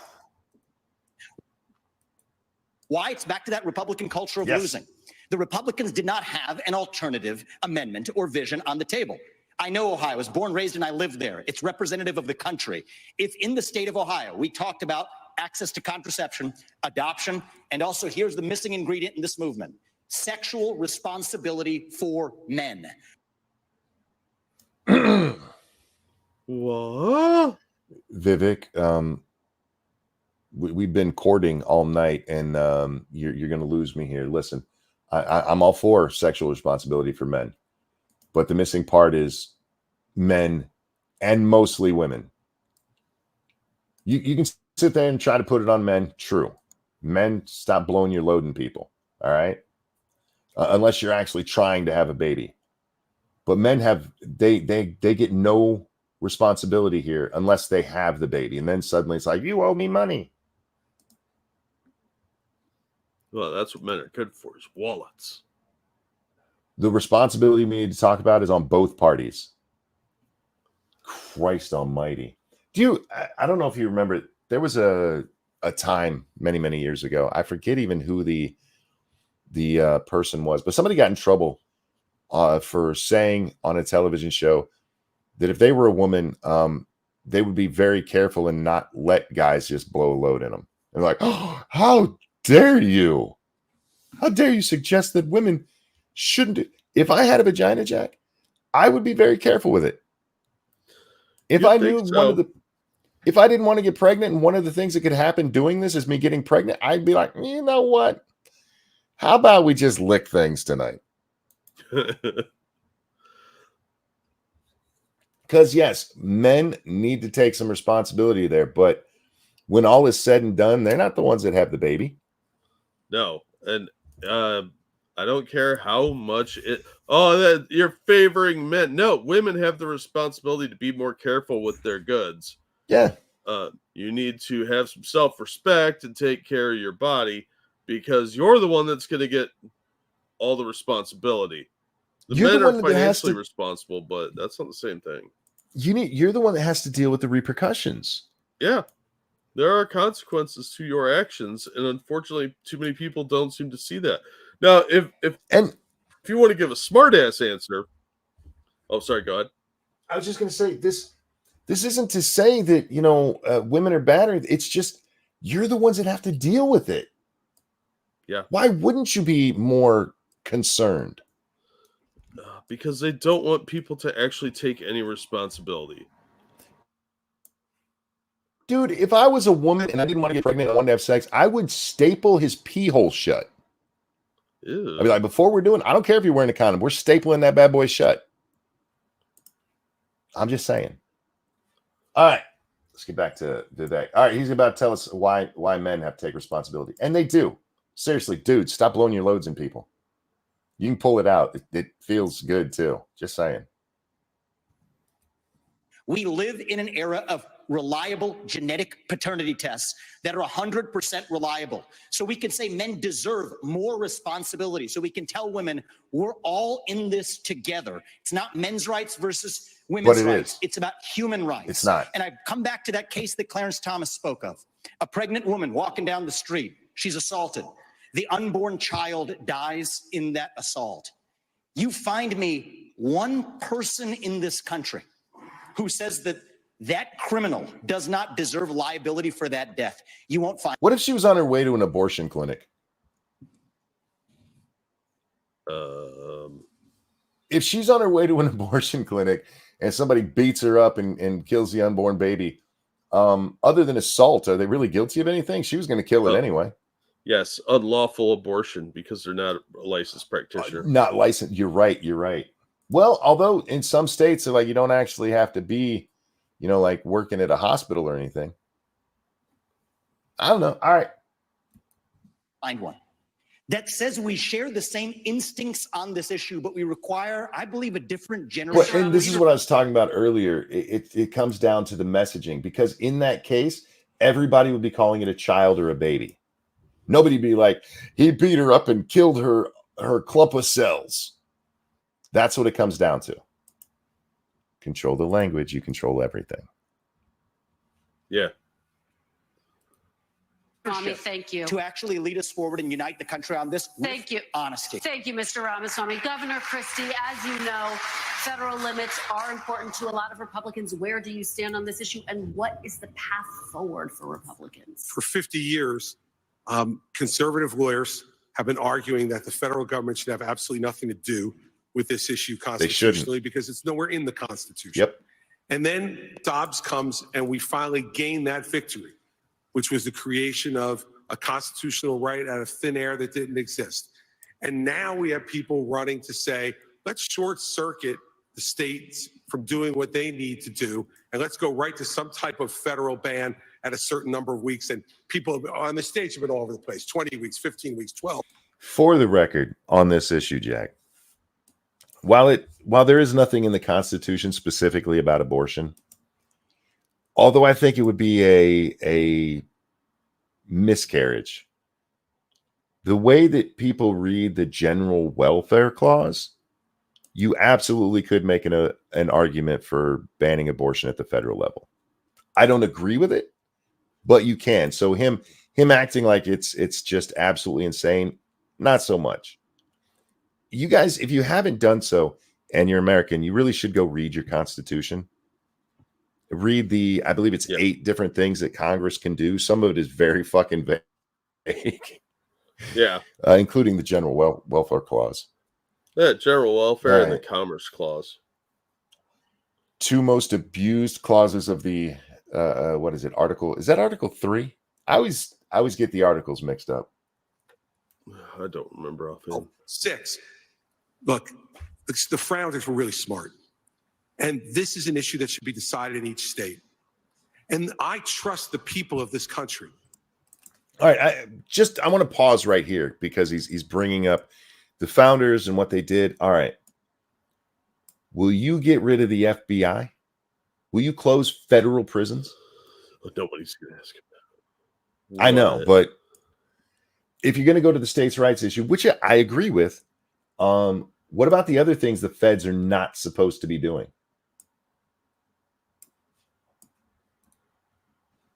Why? It's back to that Republican culture of losing. The Republicans did not have an alternative amendment or vision on the table. I know Ohio. I was born, raised, and I lived there. It's representative of the country. If in the state of Ohio, we talked about access to contraception, adoption, and also here's the missing ingredient in this movement, sexual responsibility for men. What? Vivek, we've been courting all night, and you're going to lose me here. Listen, I'm all for sexual responsibility for men, but the missing part is men and mostly women. You can sit there and try to put it on men. True. Men, stop blowing your load in people. All right. Unless you're actually trying to have a baby. But men they get no responsibility here unless they have the baby. And then suddenly it's like, you owe me money. Well, that's what men are good for, is wallets. The responsibility we need to talk about is on both parties. Christ almighty. I don't know if you remember, there was a time many, many years ago. I forget even who the person was, but somebody got in trouble for saying on a television show that if they were a woman, they would be very careful and not let guys just blow a load in them. And like, oh, how dare you? How dare you suggest that women shouldn't? If I had a vagina, Jack, I would be very careful with it. If I knew if I didn't want to get pregnant, and one of the things that could happen doing this is me getting pregnant, I'd be like, you know what? How about we just lick things tonight? Because yes, men need to take some responsibility there, but when all is said and done, they're not the ones that have the baby. No, and I don't care how much that you're favoring men. No, women have the responsibility to be more careful with their goods. Yeah. You need to have some self-respect and take care of your body, because you're the one that's going to get all the responsibility. The men are financially responsible, but that's not the same thing. You're the one that has to deal with the repercussions. Yeah. There are consequences to your actions, and unfortunately, too many people don't seem to see that. Now, if you want to give a smart-ass answer, oh, sorry, go ahead. I was just going to say this isn't to say that women are bad. It's just you're the ones that have to deal with it. Yeah. Why wouldn't you be more concerned? Because they don't want people to actually take any responsibility. Dude, if I was a woman and I didn't want to get pregnant and I wanted to have sex, I would staple his pee hole shut. Ew. I'd be like, before we're doing, I don't care if you're wearing a condom, we're stapling that bad boy shut. I'm just saying. All right, let's get back to that. All right, he's about to tell us why men have to take responsibility, and they do. Seriously, dude, stop blowing your loads in people. You can pull it out. It feels good too. Just saying. We live in an era of reliable genetic paternity tests that are 100% reliable. So we can say men deserve more responsibility. So we can tell women we're all in this together. It's not men's rights versus women's rights. It's about human rights. It's not. And I come back to that case that Clarence Thomas spoke of. A pregnant woman walking down the street. She's assaulted. The unborn child dies in that assault. You find me one person in this country who says that criminal does not deserve liability for that death. You won't find. What if she was on her way to an abortion clinic? If she's on her way to an abortion clinic and somebody beats her up and kills the unborn baby, other than assault, are they really guilty of anything? She was going to kill it anyway. Yes, unlawful abortion because they're not a licensed practitioner. Not licensed. You're right. Well, although in some states, like you don't actually have to be, like working at a hospital or anything. I don't know. All right. Find one that says we share the same instincts on this issue, but we require, I believe, a different generation. And this is what I was talking about earlier. It comes down to the messaging, because in that case, everybody would be calling it a child or a baby. Nobody would be like, he beat her up and killed her clump of cells. That's what it comes down to. Control the language, you control everything. Yeah. Ramaswamy, thank you. to actually lead us forward and unite the country on this. Thank you. Honesty. Thank you, Mr. Ramaswamy. Governor Christie, as you know, federal limits are important to a lot of Republicans. Where do you stand on this issue, and what is the path forward for Republicans? For 50 years, conservative lawyers have been arguing that the federal government should have absolutely nothing to do with this issue constitutionally because it's nowhere in the Constitution. Yep. And then Dobbs comes and we finally gain that victory, which was the creation of a constitutional right out of thin air that didn't exist. And now we have people running to say, let's short circuit the states from doing what they need to do, and let's go right to some type of federal ban at a certain number of weeks. And people on the stage have been all over the place, 20 weeks, 15 weeks, 12. For the record on this issue, Jack, while there is nothing in the Constitution specifically about abortion, although I think it would be a miscarriage, the way that people read the general welfare clause, you absolutely could make an argument for banning abortion at the federal level. I don't agree with it, but you can. So him acting like it's just absolutely insane, not so much. You guys, if you haven't done so and you're American, you really should go read your Constitution. Read I believe it's 8 different things that Congress can do. Some of it is very fucking vague. Yeah. Including the general welfare clause. Yeah, general welfare and the Right. Commerce Clause. 2 most abused clauses of the what is it? Is that Article 3? I always get the articles mixed up. I don't remember offhand. 6. Look, the Frowners were really smart. And this is an issue that should be decided in each state. And I trust the people of this country. All right, I want to pause right here because he's bringing up the founders and what they did. All right. Will you get rid of the FBI? Will you close federal prisons? Well, nobody's going to ask him that. I know, but if you're going to go to the states' rights issue, which I agree with, what about the other things the feds are not supposed to be doing?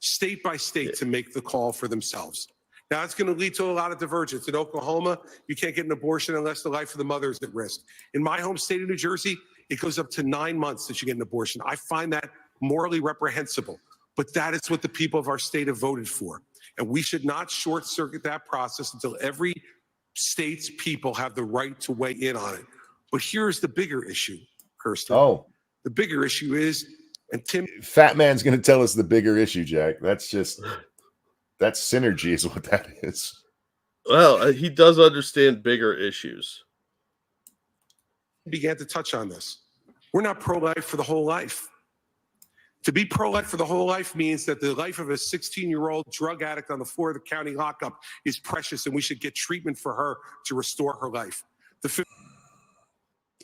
State by state to make the call for themselves. Now, it's going to lead to a lot of divergence. In Oklahoma, you can't get an abortion unless the life of the mother is at risk. In my home state of New Jersey, it goes up to 9 months that you get an abortion. I find that morally reprehensible, but that is what the people of our state have voted for. And we should not short circuit that process until every state's people have the right to weigh in on it. But here's the bigger issue, Kirsten. Oh, the bigger issue is, and Tim, Fat Man's going to tell us the bigger issue, Jack. That's synergy is what that is. Well, he does understand bigger issues. began to touch on this. We're not pro-life for the whole life. To be pro-life for the whole life means that the life of a 16-year-old drug addict on the floor of the county lockup is precious, and we should get treatment for her to restore her life.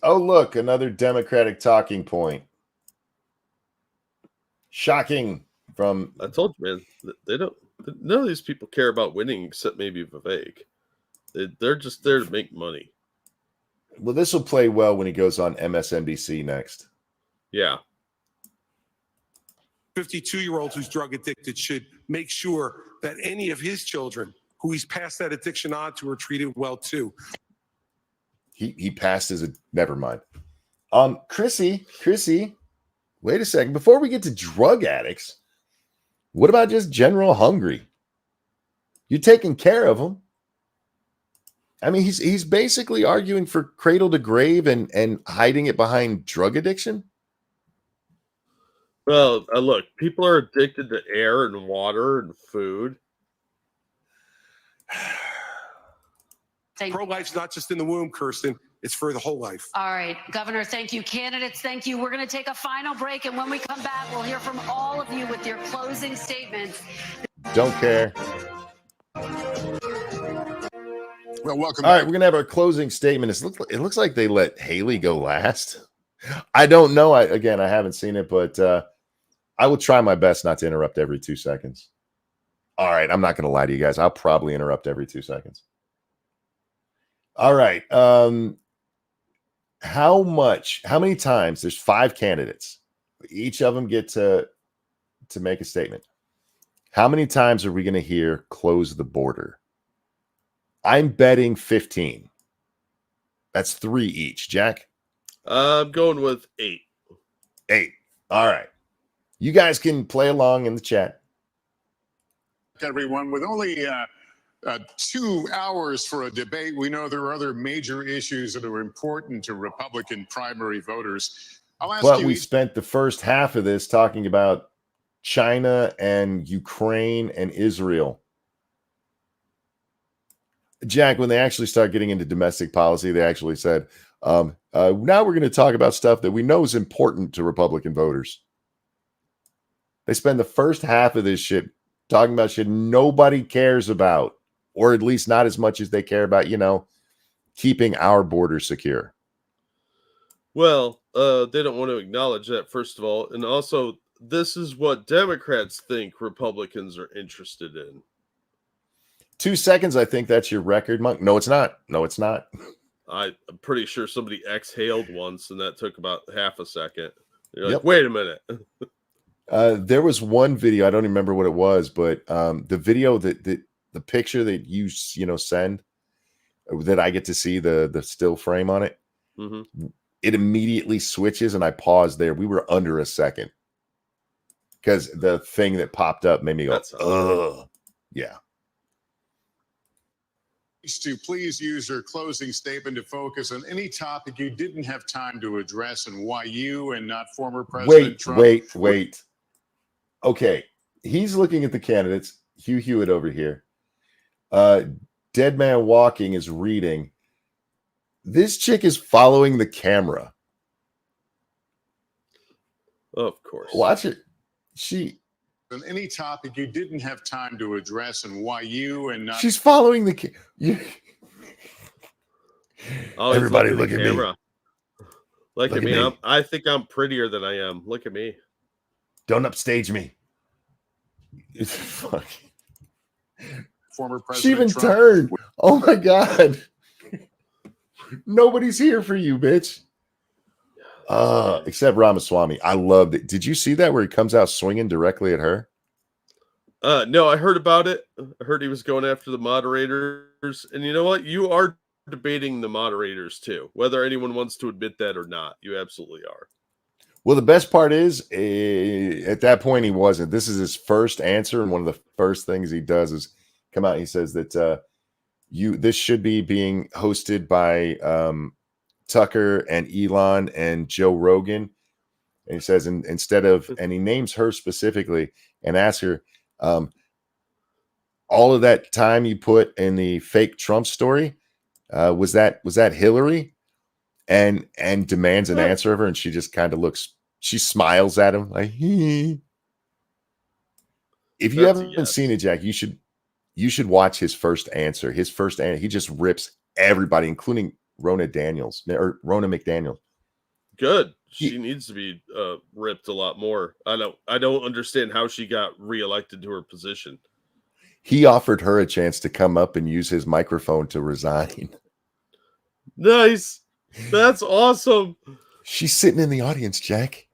Oh, look, another Democratic talking point. Shocking from... I told you, man, they don't. None of these people care about winning except maybe Vivek. They're just there to make money. Well, this will play well when he goes on MSNBC next. Yeah. 52-year-old who's drug addicted should make sure that any of his children who he's passed that addiction on to are treated well too. He passed as a never mind. Chrissy, wait a second. Before we get to drug addicts, what about just general hungry? You're taking care of them. I mean, he's basically arguing for cradle to grave and hiding it behind drug addiction. Well, look, people are addicted to air and water and food. Pro-life's not just in the womb, Kirsten. It's for the whole life. All right, Governor, thank you. Candidates, thank you. We're going to take a final break, and when we come back, we'll hear from all of you with your closing statements. Don't care. Well, welcome. All right, we're going to have our closing statement. It looks like they let Haley go last. I don't know. I haven't seen it, but I will try my best not to interrupt every 2 seconds. All right, I'm not going to lie to you guys. I'll probably interrupt every 2 seconds. All right. How many times? There's 5 candidates. Each of them get to make a statement. How many times are we going to hear close the border? I'm betting 15. That's 3 each. Jack? I'm going with 8. 8. All right. You guys can play along in the chat. Everyone, with only 2 hours for a debate, we know there are other major issues that are important to Republican primary voters. I'll ask But you we each- spent the first half of this talking about China and Ukraine and Israel. Jack, when they actually start getting into domestic policy, they actually said, now we're going to talk about stuff that we know is important to Republican voters. They spend the first half of this shit talking about shit nobody cares about, or at least not as much as they care about, keeping our border secure. Well, they don't want to acknowledge that, first of all. And also, this is what Democrats think Republicans are interested in. 2 seconds, I think that's your record, Monk. No, it's not. No, it's not. I'm pretty sure somebody exhaled once, and that took about half a second. You're like, Yep. wait a minute. There was one video, I don't remember what it was, but the video that the picture that you send that I get to see the still frame on it, it immediately switches, and I paused there. We were under a second because the thing that popped up made me go, ugh. Yeah. to please use your closing statement to focus on any topic you didn't have time to address and why you and not former President Trump. Wait. Okay. He's looking at the candidates. Hugh Hewitt over here. Dead Man Walking is reading. This chick is following the camera. Of course. Watch it. On any topic you didn't have time to address and why you and not. She's following the Oh, everybody look at me. Look at me. I think I'm prettier than I am. Look at me. Don't upstage me. Fuck. Former President She even Trump. turned. Oh my God. Nobody's here for you, bitch. Except Ramaswamy. I loved it. Did you see that where he comes out swinging directly at her? No, I heard about it. I heard he was going after the moderators. And you know what? You are debating the moderators too, whether anyone wants to admit that or not. You absolutely are. Well, the best part is at that point he wasn't. This is his first answer, and one of the first things he does is come out and he says that this should be being hosted by Tucker and Elon and Joe Rogan. And he says, instead of, and he names her specifically and asks her, all of that time you put in the fake Trump story, was that Hillary? And demands an answer of her, and she just kind of looks, she smiles at him like, hee. If you haven't seen it, Jack, you should watch his first answer. His first answer, he just rips everybody, including Rona McDaniel. Good. She needs to be ripped a lot more. I don't understand how she got reelected to her position. He offered her a chance to come up and use his microphone to resign. Nice. That's awesome. She's sitting in the audience, Jack.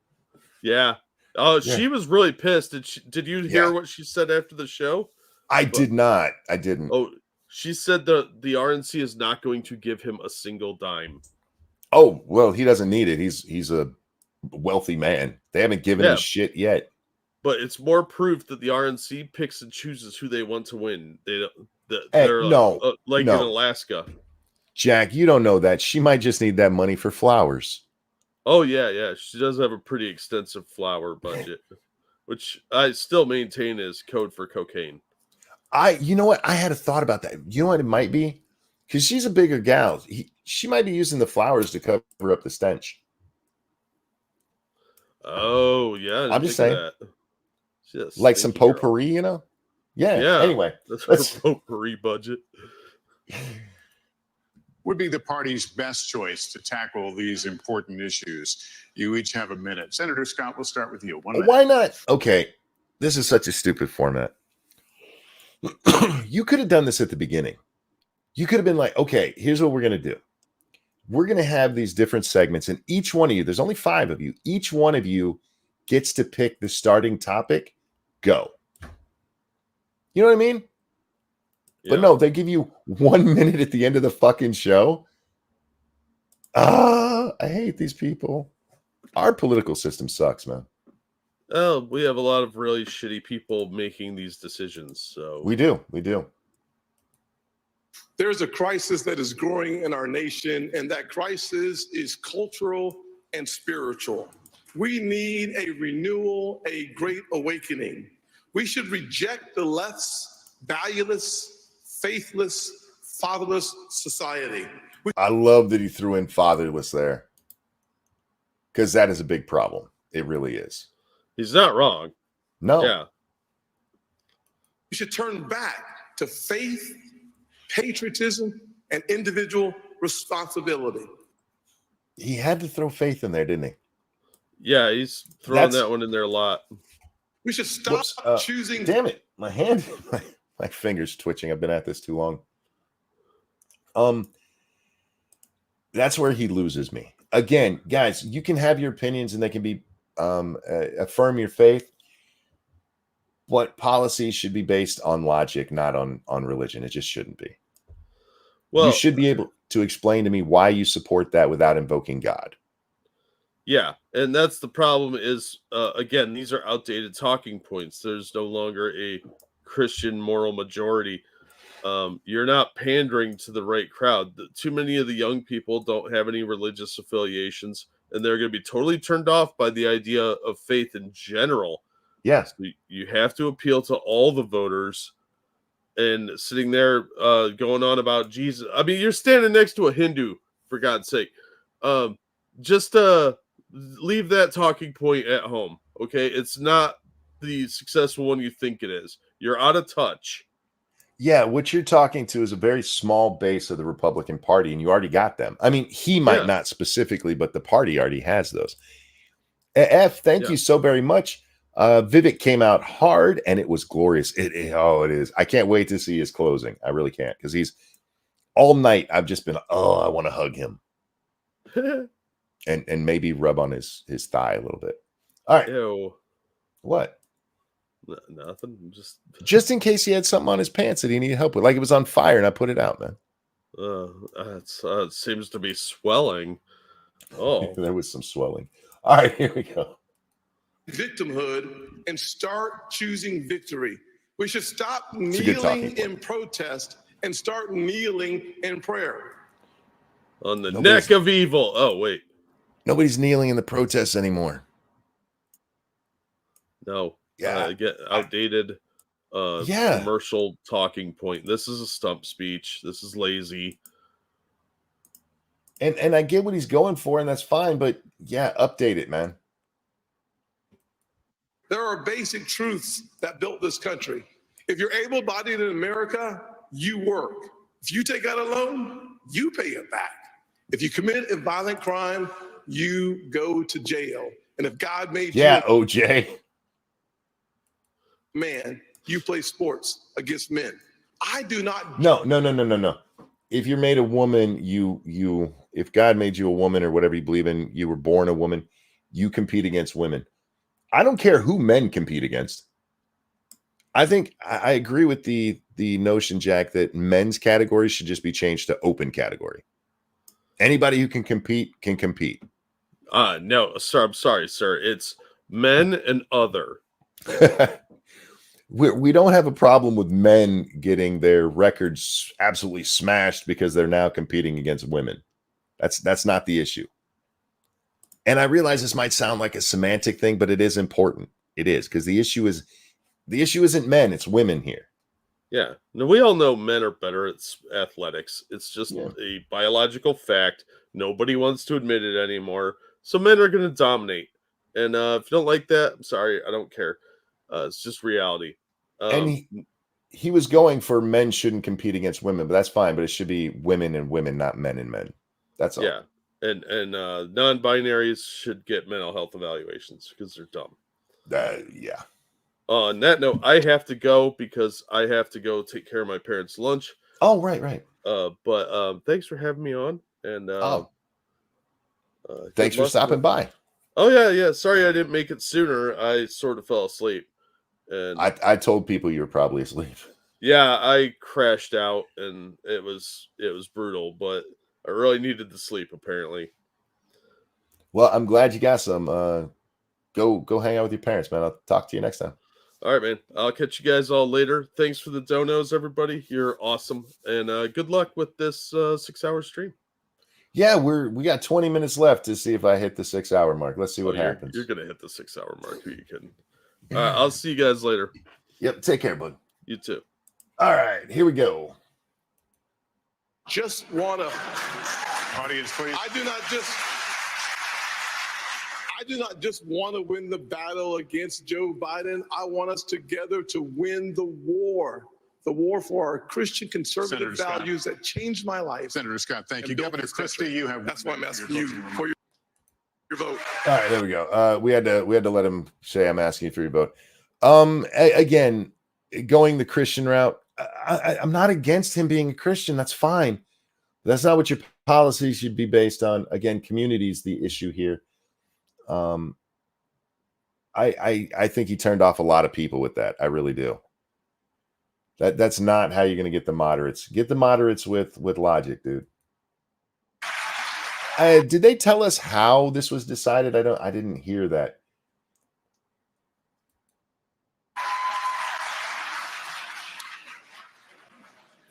Yeah. Oh, she was really pissed. Did you hear what she said after the show? I did not. I didn't. Oh, she said the RNC is not going to give him a single dime. Oh, well, he doesn't need it. He's a wealthy man. They haven't given him shit yet. But it's more proof that the RNC picks and chooses who they want to win. They're in Alaska. Jack, you don't know that. She might just need that money for flowers. Oh, yeah. She does have a pretty extensive flower budget, which I still maintain is code for cocaine. You know what? I had a thought about that. You know what it might be? Because she's a bigger gal. She might be using the flowers to cover up the stench. Oh, yeah. I'm just saying. That. Like some potpourri, you know? Yeah. Anyway. That's her potpourri budget. Would be the party's best choice to tackle these important issues? You each have a minute. Senator Scott, we'll start with you. 1 minute. Why not? Okay. This is such a stupid format. You could have done this at the beginning. You could have been like, okay, here's what we're going to do. We're going to have these different segments, and each one of you, there's only 5 of you, each one of you gets to pick the starting topic. Go. You know what I mean? But no, they give you 1 minute at the end of the fucking show. I hate these people. Our political system sucks, man. Oh, we have a lot of really shitty people making these decisions. So We do. There's a crisis that is growing in our nation, and that crisis is cultural and spiritual. We need a renewal, a great awakening. We should reject the left's valueless, faithless, fatherless society. I love that he threw in fatherless there, because that is a big problem. It really is. He's not wrong. No. Yeah. We should turn back to faith, patriotism, and individual responsibility. He had to throw faith in there, didn't he? Yeah, he's throwing that one in there a lot. We should stop choosing. Damn it. My hand, my finger's twitching. I've been at this too long. That's where he loses me. Again, guys, you can have your opinions and they can be affirm your faith. But policies should be based on logic, not on religion. It just shouldn't be. Well, you should be able to explain to me why you support that without invoking God. Yeah, and that's the problem is, again, these are outdated talking points. There's no longer a Christian moral majority. You're not pandering to the right crowd. Too many of the young people don't have any religious affiliations, and they're going to be totally turned off by the idea of faith in general. Yeah. So you have to appeal to all the voters, and sitting there going on about Jesus. I mean, you're standing next to a Hindu, for God's sake. Just leave that talking point at home, okay? It's not the successful one you think it is. You're out of touch. Yeah, what you're talking to is a very small base of the Republican Party, and you already got them. I mean, he might not specifically, but the party already has those. F, thank you so very much. Vivek came out hard, and it was glorious. It is. I can't wait to see his closing. I really can't, because he's all night. I've just been, I want to hug him, and maybe rub on his thigh a little bit. All right. Ew. What? Nothing. Just in case he had something on his pants that he needed help with, like it was on fire, and I put it out, man. It seems to be swelling. Oh, there was some swelling. All right, here we go. Victimhood and start choosing victory. We should stop kneeling in protest and start kneeling in prayer. On the neck of evil. Oh, wait. Nobody's kneeling in the protests anymore. No. Get outdated commercial talking point. This is a stump speech. This is lazy. And I get what he's going for, and that's fine, but update it, man. There are basic truths that built this country. If you're able-bodied in America, you work. If you take out a loan, you pay it back. If you commit a violent crime, you go to jail. And if God made you OJ. Man, you play sports against men. I do not. No. If you're made a woman, if God made you a woman or whatever you believe in, you were born a woman, you compete against women. I don't care who men compete against. I think I agree with the notion, Jack, that men's categories should just be changed to open category. Anybody who can compete can compete. No, sir. I'm sorry, sir. It's men and other. We don't have a problem with men getting their records absolutely smashed because they're now competing against women. That's not the issue. And I realize this might sound like a semantic thing, but it is important. It is, because the issue isn't men, it's women here. Yeah. Now, we all know men are better at athletics. It's just a biological fact. Nobody wants to admit it anymore. So men are going to dominate. And if you don't like that, I'm sorry. I don't care. It's just reality. And he was going for men shouldn't compete against women, but that's fine. But it should be women and women, not men and men. That's all. Yeah. And non-binaries should get mental health evaluations because they're dumb. Yeah. On that note, I have to go because I have to go take care of my parents' lunch. Oh, right. But thanks for having me on. And thanks for stopping by. Oh, yeah. Sorry I didn't make it sooner. I sort of fell asleep. And I told people you were probably asleep. yeah, I crashed out, and it was brutal, but I really needed the sleep apparently. Well, I'm glad you got some. Go hang out with your parents, man. I'll talk to you next time. All right, man. I'll catch you guys all later. Thanks for the donos, everybody. You're awesome, and good luck with this 6-hour stream. Yeah, we got 20 minutes left to see if I hit the 6-hour mark. Let's see what happens. You're gonna hit the 6-hour mark. Who you kidding? All right, I'll see you guys later. Yep. Take care, bud. You too. All right, here we go. Just want to. Audience, please. I do not just want to win the battle against Joe Biden. I want us together to win the war for our Christian conservative Senator values that changed my life. Senator Scott, thank And you. built Governor this Christie, country. you have. That's why I'm asking you for your vote. All right, there we go. We had to let him say I'm asking you for your vote. Again, going the Christian route. I'm not against him being a Christian. That's fine. That's not what your policy should be based on. Again, community is the issue here. I think he turned off a lot of people with that. I really do. That's not how you're going to get the moderates. Get the moderates with logic, dude. Did they tell us how this was decided? I didn't hear that.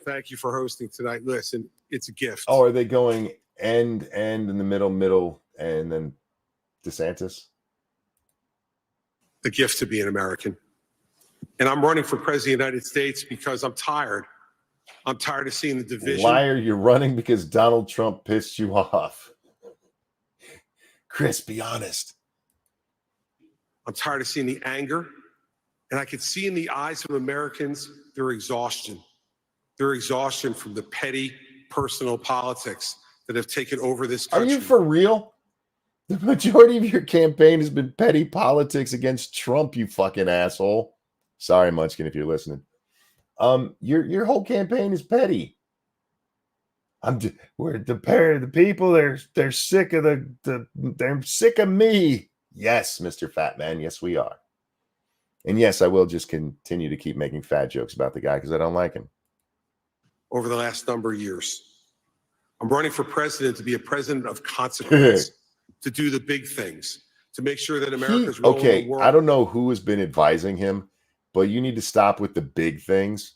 Thank you for hosting tonight. Listen, it's a gift. Oh, are they going end in the middle, and then DeSantis? A gift to be an American. And I'm running for president of the United States because I'm tired. I'm tired of seeing the division. Liar, you're running because Donald Trump pissed you off. Chris, be honest. I'm tired of seeing the anger. And I can see in the eyes of Americans their exhaustion. Their exhaustion from the petty personal politics that have taken over this country. Are you for real? The majority of your campaign has been petty politics against Trump, you fucking asshole. Sorry, Munchkin, if you're listening. Your whole campaign is petty. The people they're sick of they're sick of me. Yes, Mr. Fat Man. Yes, we are. And yes, I will just continue to keep making fat jokes about the guy because I don't like him. Over the last number of years, I'm running for president to be a president of consequence, to do the big things, to make sure that America's role in the world. I don't know who has been advising him, but you need to stop with the big things.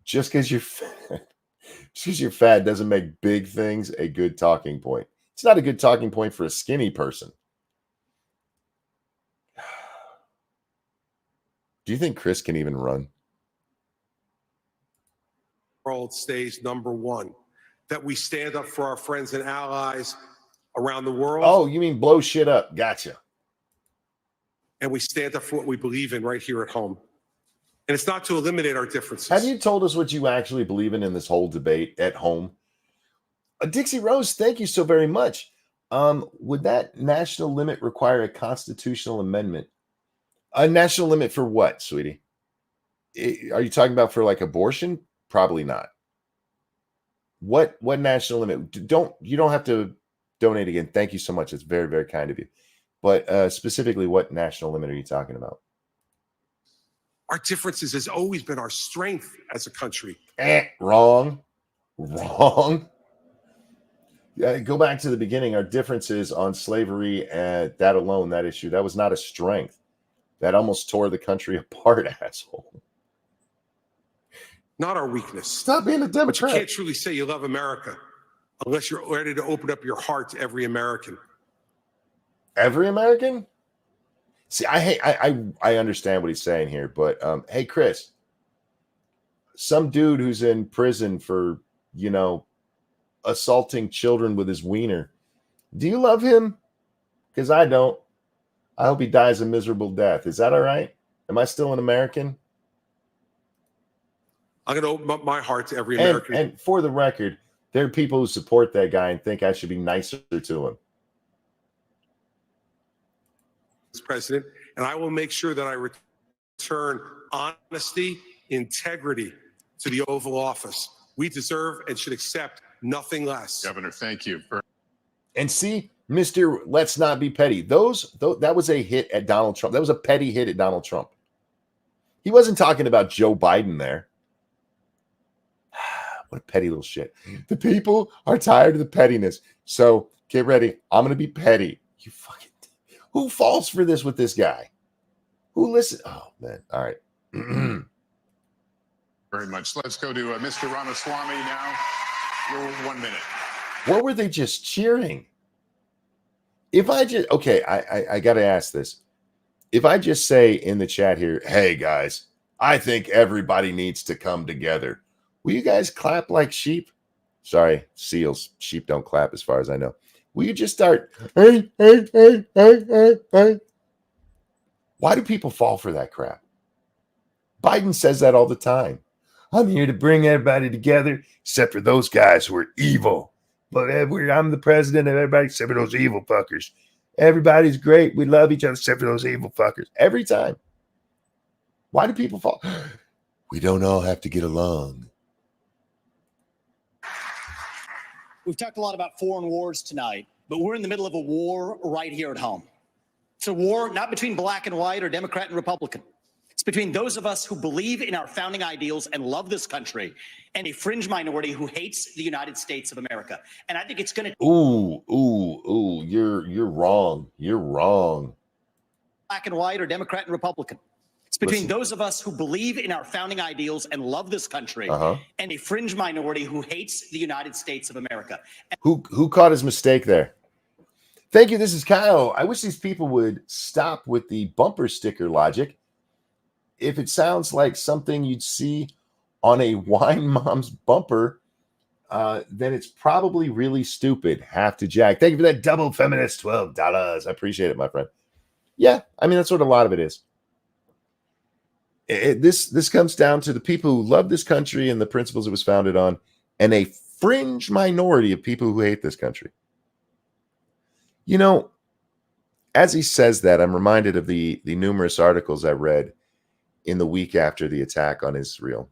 Just because you're fat doesn't make big things a good talking point. It's not a good talking point for a skinny person. Do you think Chris can even run? World stays number one, that we stand up for our friends and allies around the world. Oh, you mean blow shit up. Gotcha. And we stand up for what we believe in right here at home. And it's not to eliminate our differences. Have you told us what you actually believe in this whole debate at home? Dixie Rose, thank you so very much. Would that national limit require a constitutional amendment? A national limit for what, sweetie? Are you talking about for like abortion? Probably not. What national limit? You don't have to donate again. Thank you so much. It's very, very kind of you. But specifically, what national limit are you talking about? Our differences has always been our strength as a country. Wrong. Yeah, go back to the beginning. Our differences on slavery and that alone, that issue, that was not a strength. That almost tore the country apart, asshole. Not our weakness. Stop being a Democrat. But you can't truly say you love America unless you're ready to open up your heart to every American. Every American? See, I understand what he's saying here, but hey, Chris, some dude who's in prison for, assaulting children with his wiener, do you love him? Because I don't. I hope he dies a miserable death. Is that all right? Am I still an American? I'm going to open up my heart to every American. And for the record, there are people who support that guy and think I should be nicer to him. President, and I will make sure that I return honesty, integrity to the Oval Office. We deserve and should accept nothing less. Governor, thank you. And see, Mr. Let's not be petty. That was a hit at Donald Trump. That was a petty hit at Donald Trump. He wasn't talking about Joe Biden there. What a petty little shit. The people are tired of the pettiness. So get ready. I'm going to be petty. You fucking. Who falls for this with this guy? Who listens? Oh, man. All right. Very much. Let's go to Mr. Ramaswamy now. Your 1 minute. What were they just cheering? If I just, okay, I got to ask this. If I just say in the chat here, hey guys, I think everybody needs to come together. Will you guys clap like sheep? Sorry, seals. Sheep don't clap as far as I know. Will you just start, hey, hey, hey, hey, hey, hey? Why do people fall for that crap? Biden says that all the time. I'm here to bring everybody together, except for those guys who are evil. But I'm the president of everybody, except for those evil fuckers. Everybody's great. We love each other, except for those evil fuckers. Every time. Why do people fall? We don't all have to get along. We've talked a lot about foreign wars tonight, but we're in the middle of a war right here at home. It's a war not between black and white or Democrat and Republican. It's between those of us who believe in our founding ideals and love this country and a fringe minority who hates the United States of America. And I think it's going to You're wrong. You're wrong. Black and white or Democrat and Republican. It's between those of us who believe in our founding ideals and love this country and a fringe minority who hates the United States of America. Who caught his mistake there? Thank you. This is Kyle. I wish these people would stop with the bumper sticker logic. If it sounds like something you'd see on a wine mom's bumper, then it's probably really stupid. Have to Jack. Thank you for that double feminist $12. I appreciate it, my friend. Yeah, I mean, that's what a lot of it is. This comes down to the people who love this country and the principles it was founded on, and a fringe minority of people who hate this country. You know, as he says that, I'm reminded of the numerous articles I read in the week after the attack on Israel,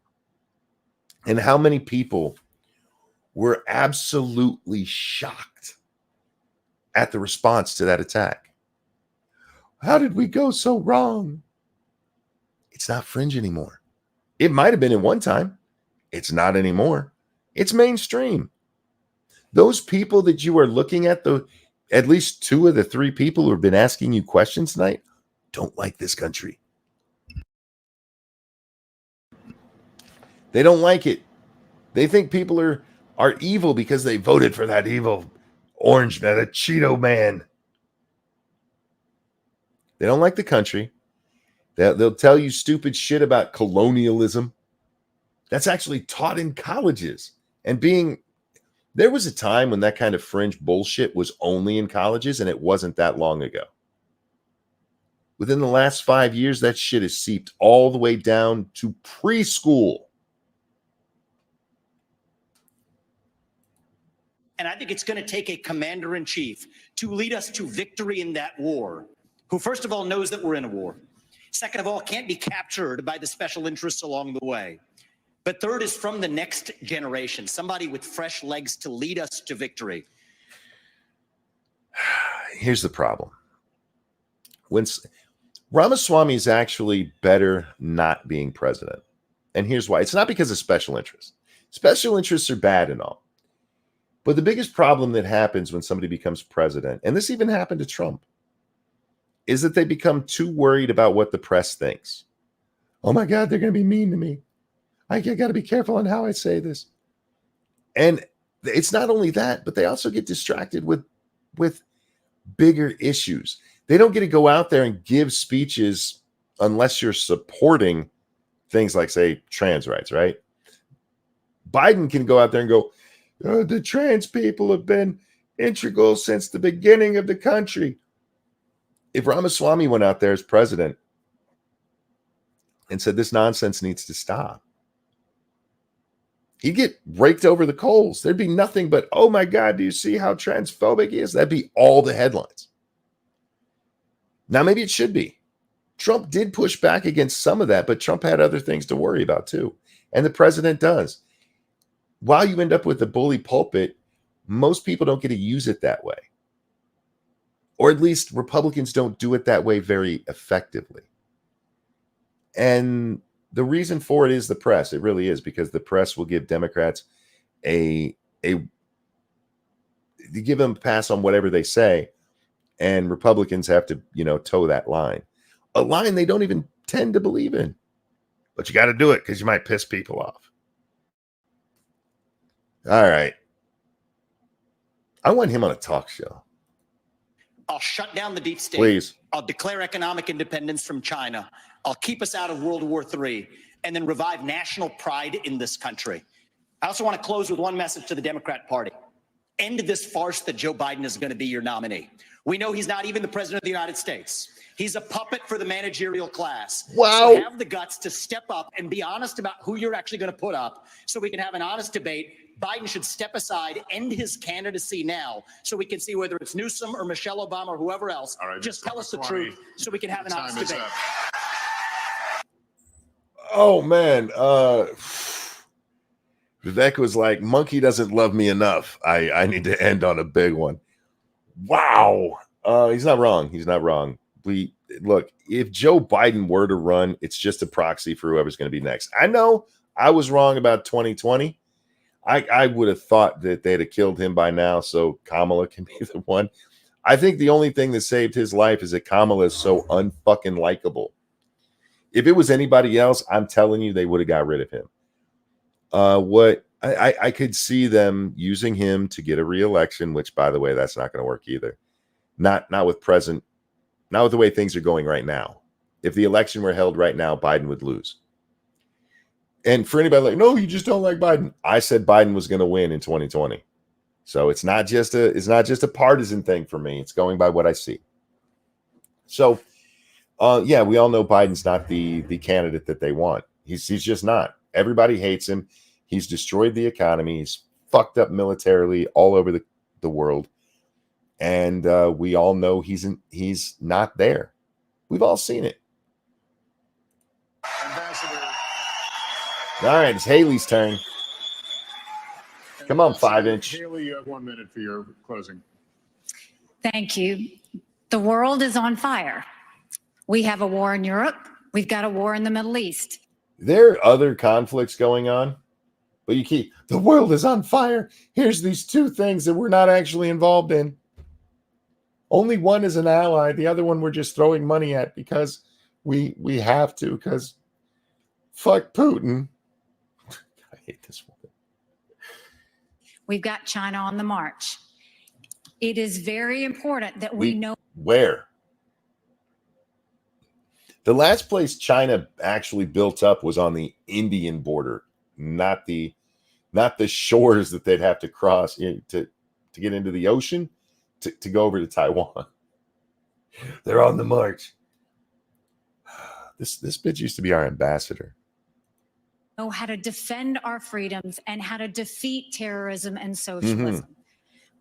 and how many people were absolutely shocked at the response to that attack. How did we go so wrong? It's not fringe anymore. It might have been at one time. It's not anymore. It's mainstream. Those people that you are looking at, at least two of the three people who have been asking you questions tonight, don't like this country. They don't like it. They think people are evil because they voted for that evil orange man, a Cheeto man. They don't like the country. They'll tell you stupid shit about colonialism. That's actually taught in colleges. And there was a time when that kind of fringe bullshit was only in colleges, and it wasn't that long ago. Within the last 5 years, that shit has seeped all the way down to preschool. And I think it's going to take a commander-in-chief to lead us to victory in that war, who first of all knows that we're in a war. Second of all, can't be captured by the special interests along the way. But third is from the next generation, somebody with fresh legs to lead us to victory. Here's the problem. When Ramaswamy is actually better not being president. And here's why. It's not because of special interests. Special interests are bad and all. But the biggest problem that happens when somebody becomes president, and this even happened to Trump, is that they become too worried about what the press thinks. Oh my God, they're going to be mean to me. I got to be careful on how I say this. And it's not only that, but they also get distracted with bigger issues. They don't get to go out there and give speeches unless you're supporting things like, say, trans rights, right? Biden can go out there and go, the trans people have been integral since the beginning of the country. If Ramaswamy went out there as president and said this nonsense needs to stop, he'd get raked over the coals. There'd be nothing but, oh my God, do you see how transphobic he is? That'd be all the headlines. Now, maybe it should be. Trump did push back against some of that, but Trump had other things to worry about too. And the president does. While you end up with the bully pulpit, most people don't get to use it that way. Or at least Republicans don't do it that way very effectively. And the reason for it is the press. It really is, because the press will give Democrats they give them a pass on whatever they say, and Republicans have to, toe that line. A line they don't even tend to believe in. But you got to do it because you might piss people off. All right. I want him on a talk show. I'll shut down the deep state. Please. I'll declare economic independence from China. I'll keep us out of World War III and then revive national pride in this country. I also want to close with one message to the Democrat Party. End this farce that Joe Biden is going to be your nominee. We know he's not even the president of the United States. He's a puppet for the managerial class. Wow. So have the guts to step up and be honest about who you're actually going to put up so we can have an honest debate. Biden should step aside, end his candidacy now, so we can see whether it's Newsom or Michelle Obama or whoever else. All right, just Mr. tell us the Swami, truth so we can have an honest debate. Oh, man. Vivek was like, monkey doesn't love me enough. I need to end on a big one. Wow. He's not wrong. He's not wrong. Look, if Joe Biden were to run, it's just a proxy for whoever's going to be next. I know I was wrong about 2020. I would have thought that they'd have killed him by now, so Kamala can be the one. I think the only thing that saved his life is that Kamala is so unfucking likable. If it was anybody else, I'm telling you, they would have got rid of him. I could see them using him to get a re-election, which, by the way, that's not going to work either. Not with the way things are going right now. If the election were held right now, Biden would lose. And for anybody like, no, you just don't like Biden. I said Biden was going to win in 2020. So it's not just a partisan thing for me. It's going by what I see. So, yeah, we all know Biden's not the candidate that they want. He's just not. Everybody hates him. He's destroyed the economy. He's fucked up militarily all over the world. And we all know he's not there. We've all seen it. Ambassador. All right, it's Haley's turn. Come on, 5-inch. Haley, you have 1 minute for your closing. Thank you. The world is on fire. We have a war in Europe. We've got a war in the Middle East. There are other conflicts going on, but the world is on fire. Here's these two things that we're not actually involved in. Only one is an ally. The other one we're just throwing money at because we have to, because fuck Putin. I hate this one. We've got China on the march. It is very important that we know where. The last place China actually built up was on the Indian border, not the shores that they'd have to cross to get into the ocean to go over to Taiwan. They're on the march. This bitch used to be our ambassador. Know how to defend our freedoms and how to defeat terrorism and socialism. Mm-hmm.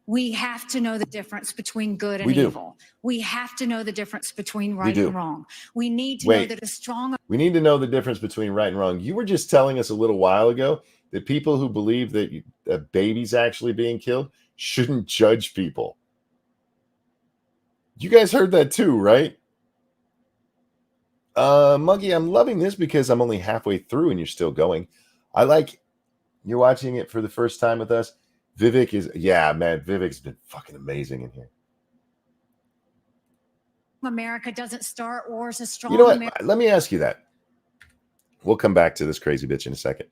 We have to know the difference between good and We do. evil. We have to know the difference between right do. and wrong. We need to Wait. know that a strong We need to know the difference between right and wrong. You were just telling us a little while ago that people who believe that a baby's actually being killed shouldn't judge people. You guys heard that too, right? Muggy, I'm loving this because I'm only halfway through and you're still going. You're watching it for the first time with us. Vivek's been fucking amazing in here. America doesn't start wars. A strong You know what? America. Let me ask you that. We'll come back to this crazy bitch in a second.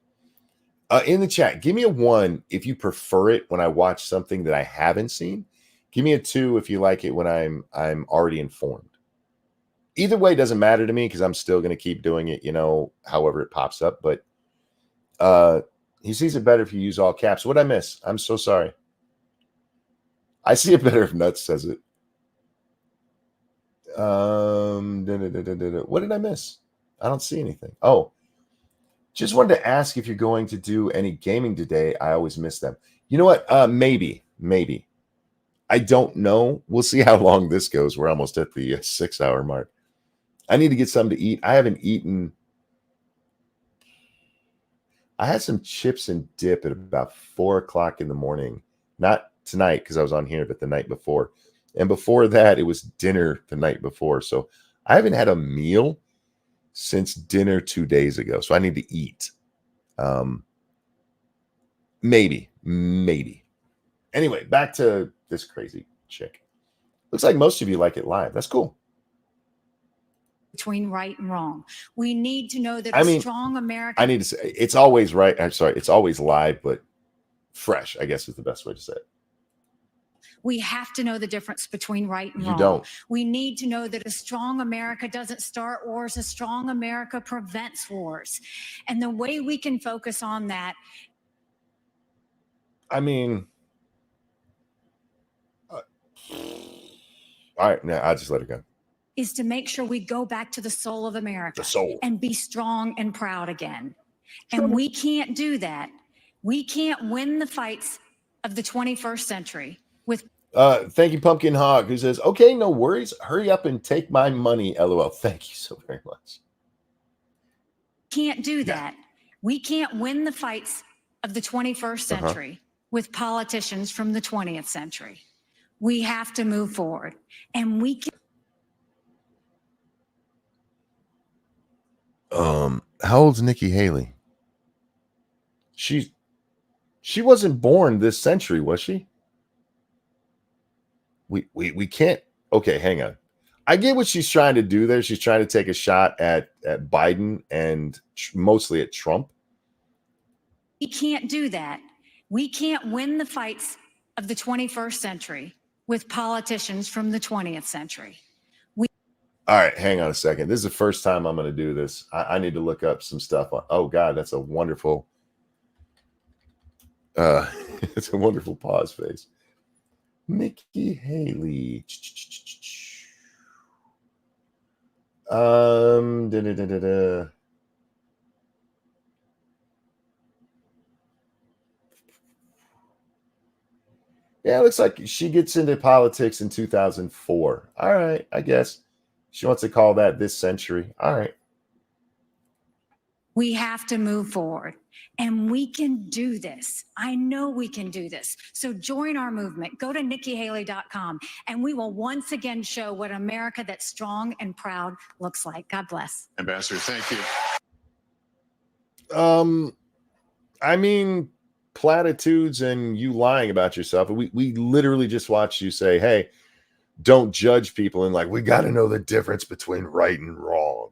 In the chat, give me a 1 if you prefer it when I watch something that I haven't seen. Give me a 2 if you like it when I'm already informed. Either way doesn't matter to me because I'm still going to keep doing it, however it pops up. But he sees it better if you use all caps. What'd I miss? I'm so sorry. I see it better if Nuts says it. What did I miss? I don't see anything. Oh, just wanted to ask if you're going to do any gaming today. I always miss them. You know what? Maybe. I don't know. We'll see how long this goes. We're almost at the 6-hour mark. I need to get something to eat. I haven't eaten. I had some chips and dip at about 4:00 in the morning. Not tonight because I was on here, but the night before. And before that, it was dinner the night before. So I haven't had a meal since dinner 2 days ago. So I need to eat. Maybe. Anyway, back to this crazy chick. Looks like most of you like it live. That's cool. Between right and wrong. We need to know that strong America. I need to say it's always right. I'm sorry, it's always live, but fresh, I guess is the best way to say it. We have to know the difference between right and wrong. You don't. We need to know that a strong America doesn't start wars. A strong America prevents wars. And the way we can focus on that. I mean, all right, now I'll just let it go. Is to make sure we go back to the soul of America. The soul. And be strong and proud again. And we can't do that. We can't win the fights of the 21st century with. Thank you, Pumpkin Hog, who says, okay, no worries. Hurry up and take my money. LOL. Thank you so very much. Can't do that. We can't win the fights of the 21st century with politicians from the 20th century. We have to move forward. And we can. How old's Nikki Haley? She wasn't born this century, was she? We can't. Okay, hang on. I get what she's trying to do there. She's trying to take a shot at Biden and mostly at Trump. We can't do that. We can't win the fights of the 21st century with politicians from the 20th century. All right, hang on a second. This is the first time I'm going to do this. I need to look up some stuff. Oh, God, that's a wonderful it's a wonderful pause face. Nikki Haley. Yeah, it looks like she gets into politics in 2004. All right, I guess. She wants to call that this century. All right. We have to move forward, and we can do this. I know we can do this. So join our movement. Go to NikkiHaley.com, and we will once again show what America that's strong and proud looks like. God bless. Ambassador, thank you. I mean, platitudes and you lying about yourself. We literally just watched you say, hey, don't judge people, and like, we got to know the difference between right and wrong.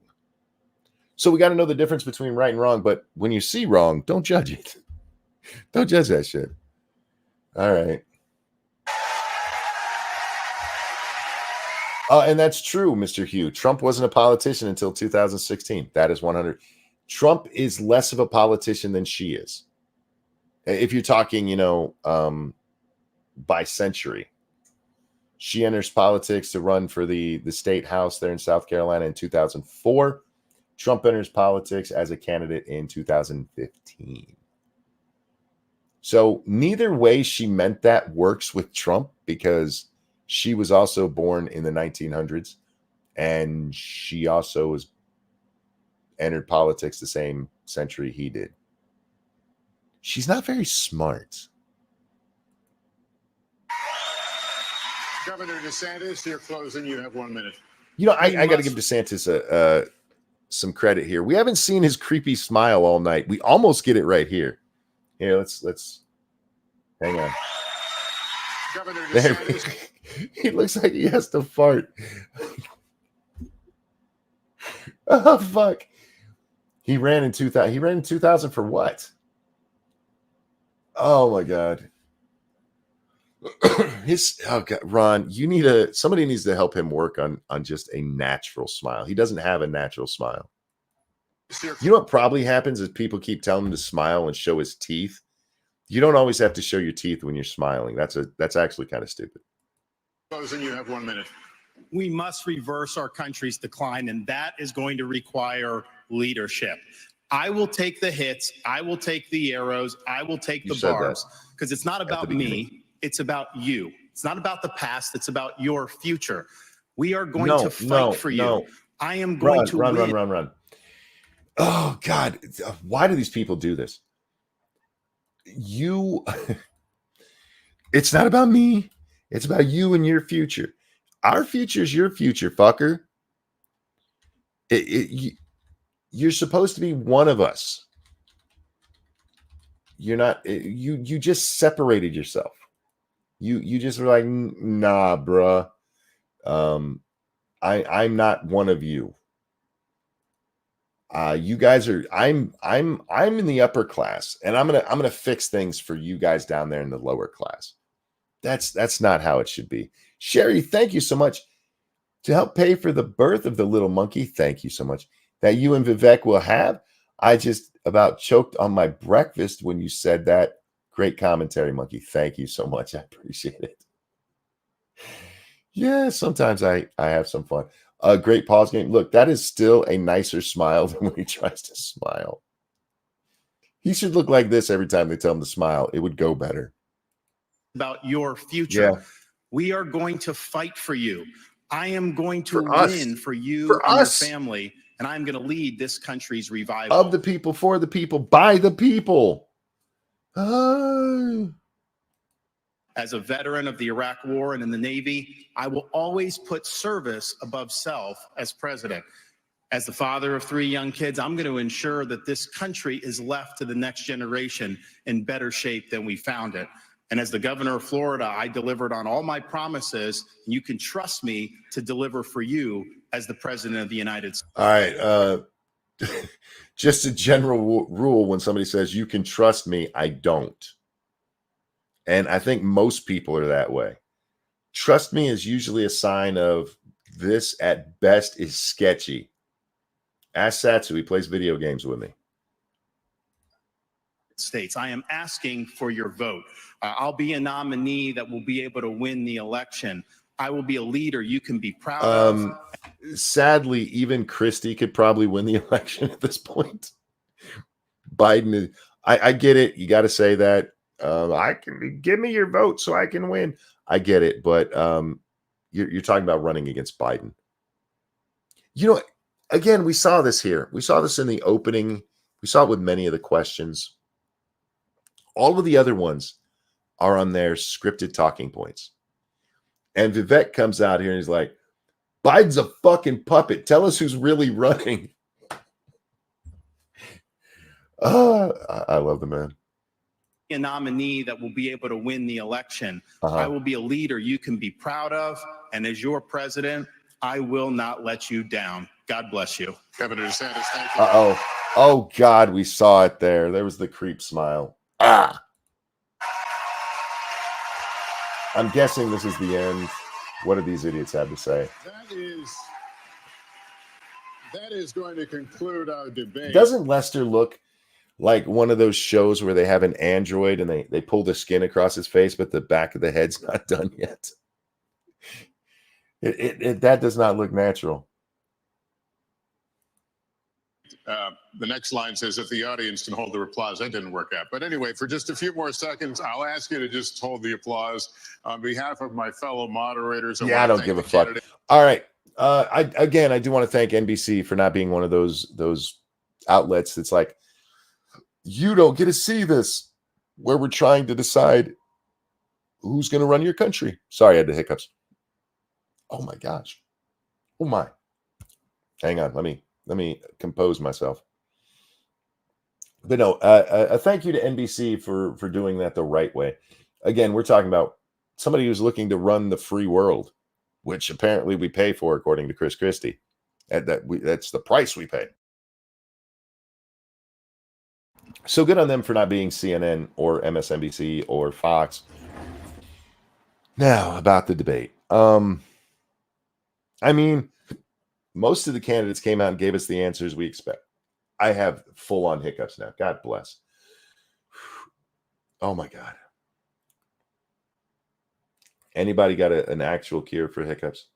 So we got to know the difference between right and wrong, but when you see wrong, don't judge it. Don't judge that shit. All right. And that's true, Mr. Hugh. Trump wasn't a politician until 2016. That is 100. Trump is less of a politician than she is. If you're talking, by century. She enters politics to run for the state house there in South Carolina in 2004. Trump enters politics as a candidate in 2015. So neither way she meant that works with Trump, because she was also born in the 1900s, and she also entered politics the same century he did. She's not very smart. Governor DeSantis, you're closing. You have 1 minute. I got to give DeSantis some credit here. We haven't seen his creepy smile all night. We almost get it right here. Here, let's hang on. Governor DeSantis. He looks like he has to fart. Oh fuck! He ran in 2000. He ran in 2000 for what? Oh my god. Ron, somebody needs to help him work on just a natural smile. He doesn't have a natural smile. You know what probably happens is people keep telling him to smile and show his teeth. You don't always have to show your teeth when you're smiling. That's actually kind of stupid. Closing, you have 1 minute. We must reverse our country's decline, and that is going to require leadership. I will take the hits. I will take the arrows. I will take the barbs, because it's not about me. It's about you. It's not about the past. It's about your future. We are going to fight for you. I am going to run. Oh God. Why do these people do this? It's not about me. It's about you and your future. Our future is your future, fucker. You're supposed to be one of us. You're not. You just separated yourself. You just were like, nah, bruh. I'm not one of you. You guys are. I'm in the upper class, and I'm gonna fix things for you guys down there in the lower class. That's not how it should be. Sherry, thank you so much to help pay for the birth of the little monkey. Thank you so much that you and Vivek will have. I just about choked on my breakfast when you said that. Great commentary, monkey. Thank you so much. I appreciate it. Yeah, sometimes I have some fun. A great pause game. Look, that is still a nicer smile than when he tries to smile. He should look like this every time they tell him to smile. It would go better. About your future. Yeah. We are going to fight for you. I am going to For us. win for you For and us. your family, and I'm going to lead this country's revival. Of the people, for the people, by the people. As a veteran of the Iraq War and in the Navy, I will always put service above self as president. As the father of 3 young kids, I'm going to ensure that this country is left to the next generation in better shape than we found it. And as the governor of Florida, I delivered on all my promises. You can trust me to deliver for you as the president of the United States. All right. Just a general rule when somebody says, you can trust me, I don't. And I think most people are that way. Trust me is usually a sign of this at best is sketchy. Ask Satsu, he plays video games with me. States. I am asking for your vote. I'll be a nominee that will be able to win the election. I will be a leader you can be proud of. Sadly, even Christie could probably win the election at this point. Biden, I get it. You got to say that. I can give me your vote so I can win. I get it, but you're talking about running against Biden. You know, again, we saw this here. We saw this in the opening. We saw it with many of the questions. All of the other ones are on their scripted talking points. And Vivek comes out here and he's like, Biden's a fucking puppet. Tell us who's really running. I love the man. A nominee that will be able to win the election. I will be a leader you can be proud of. And as your president, I will not let you down. God bless you. Governor DeSantis, thank you. Uh-oh. Oh, God, we saw it there. There was the creep smile. I'm guessing this is the end. What do these idiots have to say? That is going to conclude our debate. Doesn't Lester look like one of those shows where they have an android and they pull the skin across his face, but the back of the head's not done yet? That does not look natural. The next line says, if the audience can hold the applause. That didn't work out. But anyway, for just a few more seconds, I'll ask you to just hold the applause on behalf of my fellow moderators. I don't give a fuck. All right. I do want to thank NBC for not being one of those outlets that's like, you don't get to see this, where we're trying to decide who's going to run your country. Sorry, I had the hiccups. Oh my gosh. Oh my. Hang on. Let me compose myself. But no, a thank you to NBC for doing that the right way. Again, we're talking about somebody who's looking to run the free world, which apparently we pay for, according to Chris Christie. That's the price we pay. So good on them for not being CNN or MSNBC or Fox. Now, about the debate. I mean, most of the candidates came out and gave us the answers we expect. I have full-on hiccups now. God bless. Oh, my God. Anybody got an actual cure for hiccups?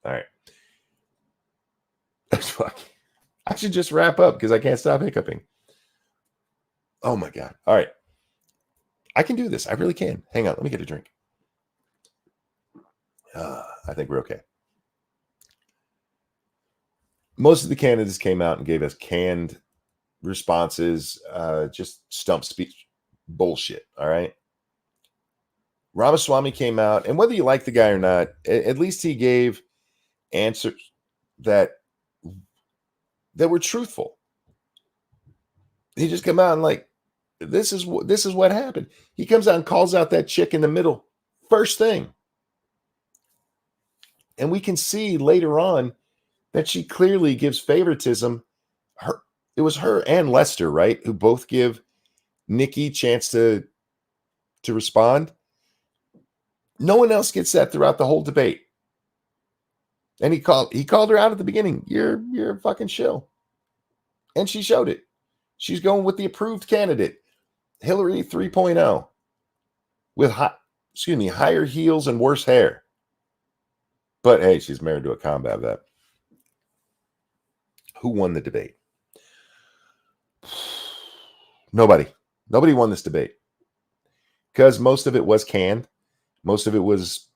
All right. Fuck. I should just wrap up because I can't stop hiccuping. Oh, my God. All right. I can do this. I really can. Hang on. Let me get a drink. I think we're okay. Most of the candidates came out and gave us canned responses, just stump speech bullshit. All right. Ramaswamy came out, and whether you like the guy or not, at least he gave answers that were truthful. He just come out and like, this is what happened. He comes out and calls out that chick in the middle first thing. And we can see later on that she clearly gives favoritism. It was her and Lester, right, who both give Nikki chance to respond. No one else gets that throughout the whole debate. And he called her out at the beginning. You're a fucking shill. And she showed it. She's going with the approved candidate, Hillary 3.0, with higher heels and worse hair. But hey, she's married to a combat vet. Who won the debate? Nobody. Nobody won this debate. Because most of it was canned. Most of it was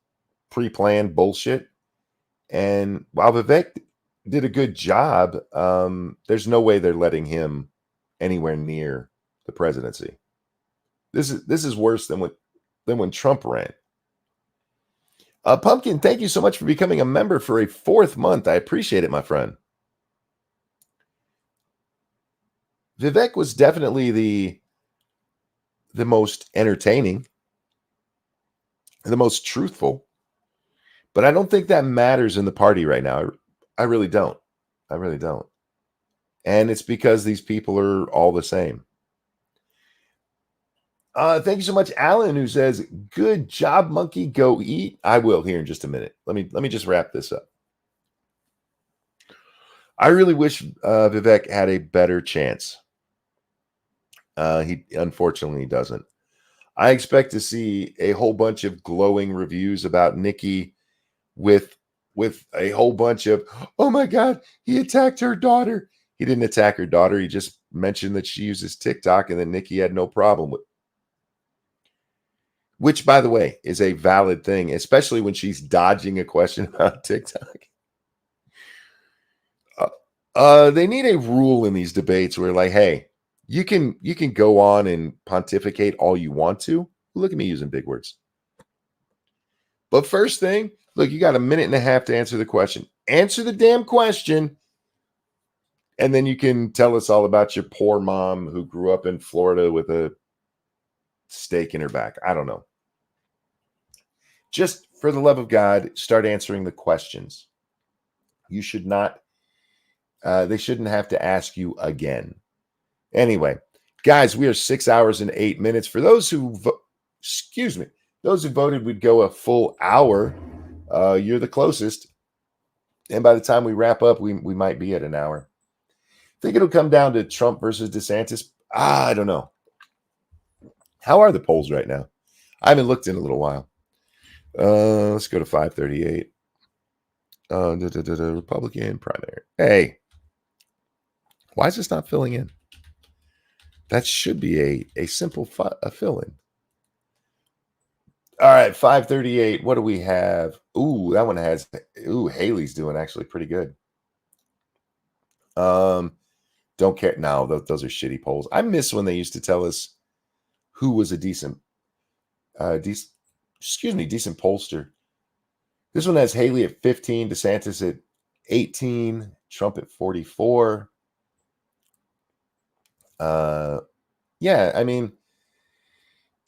pre-planned bullshit. And while Vivek did a good job, there's no way they're letting him anywhere near the presidency. This is worse than when Trump ran. Pumpkin, thank you so much for becoming a member for a 4th month. I appreciate it, my friend. Vivek was definitely the most entertaining, the most truthful, but I don't think that matters in the party right now. I really don't. I really don't. And it's because these people are all the same. Thank you so much, Alan, who says, "Good job, monkey. Go eat." I will here in just a minute. Let me just wrap this up. I really wish Vivek had a better chance. He unfortunately doesn't. I expect to see a whole bunch of glowing reviews about Nikki with a whole bunch of, oh my God, he attacked her daughter. He didn't attack her daughter. He just mentioned that she uses TikTok and that Nikki had no problem with. Which, by the way, is a valid thing, especially when she's dodging a question about TikTok. They need a rule in these debates where, like, hey, you can go on and pontificate all you want to. Look at me using big words. But first thing, look, you got 1.5 minutes to answer the question. Answer the damn question. And then you can tell us all about your poor mom who grew up in Florida with a stake in her back. I don't know. Just for the love of God, start answering the questions. You should not, they shouldn't have to ask you again. Anyway, guys, we are 6 hours and 8 minutes. For those who, those who voted would go a full hour. You're the closest. And by the time we wrap up, we might be at an hour. I think it'll come down to Trump versus DeSantis. I don't know. How are the polls right now? I haven't looked in a little while. Let's go to 538. Republican primary. Hey, why is this not filling in? That should be a simple fill-in. All right, 538. What do we have? Ooh, that one has. Ooh, Haley's doing actually pretty good. Don't care. No, those are shitty polls. I miss when they used to tell us who was a decent pollster. This one has Haley at 15, DeSantis at 18, Trump at 44. Yeah, I mean,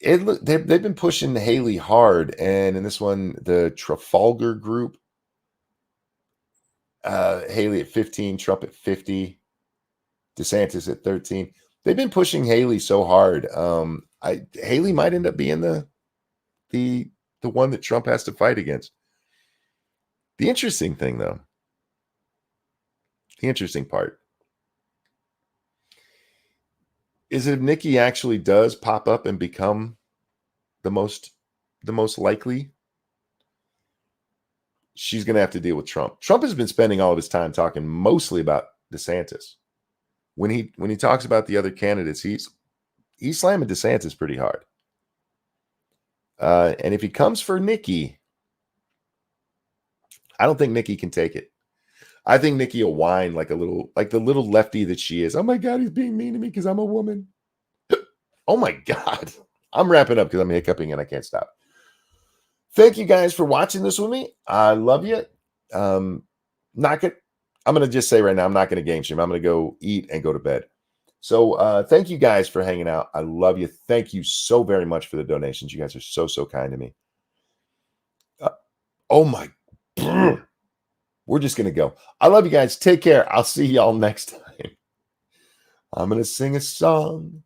they've been pushing Haley hard, and in this one, the Trafalgar Group, Haley at 15, Trump at 50, DeSantis at 13. They've been pushing Haley so hard. Haley might end up being the one that Trump has to fight against. The interesting thing, though, the interesting part is if Nikki actually does pop up and become the most likely, she's going to have to deal with Trump. Trump has been spending all of his time talking mostly about DeSantis. When he talks about the other candidates, he's slamming DeSantis pretty hard. And if he comes for Nikki, I don't think Nikki can take it. I think Nikki will whine like the little lefty that she is. Oh my God, he's being mean to me because I'm a woman. Oh my God. I'm wrapping up because I'm hiccuping and I can't stop. Thank you guys for watching this with me. I love you. I'm going to just say right now, I'm not going to game stream. I'm going to go eat and go to bed. So thank you guys for hanging out. I love you. Thank you so very much for the donations. You guys are so, so kind to me. Oh my. We're just going to go. I love you guys. Take care. I'll see y'all next time. I'm going to sing a song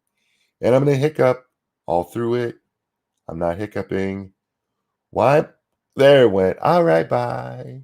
and I'm going to hiccup all through it. I'm not hiccuping. Why? There it went. All right. Bye.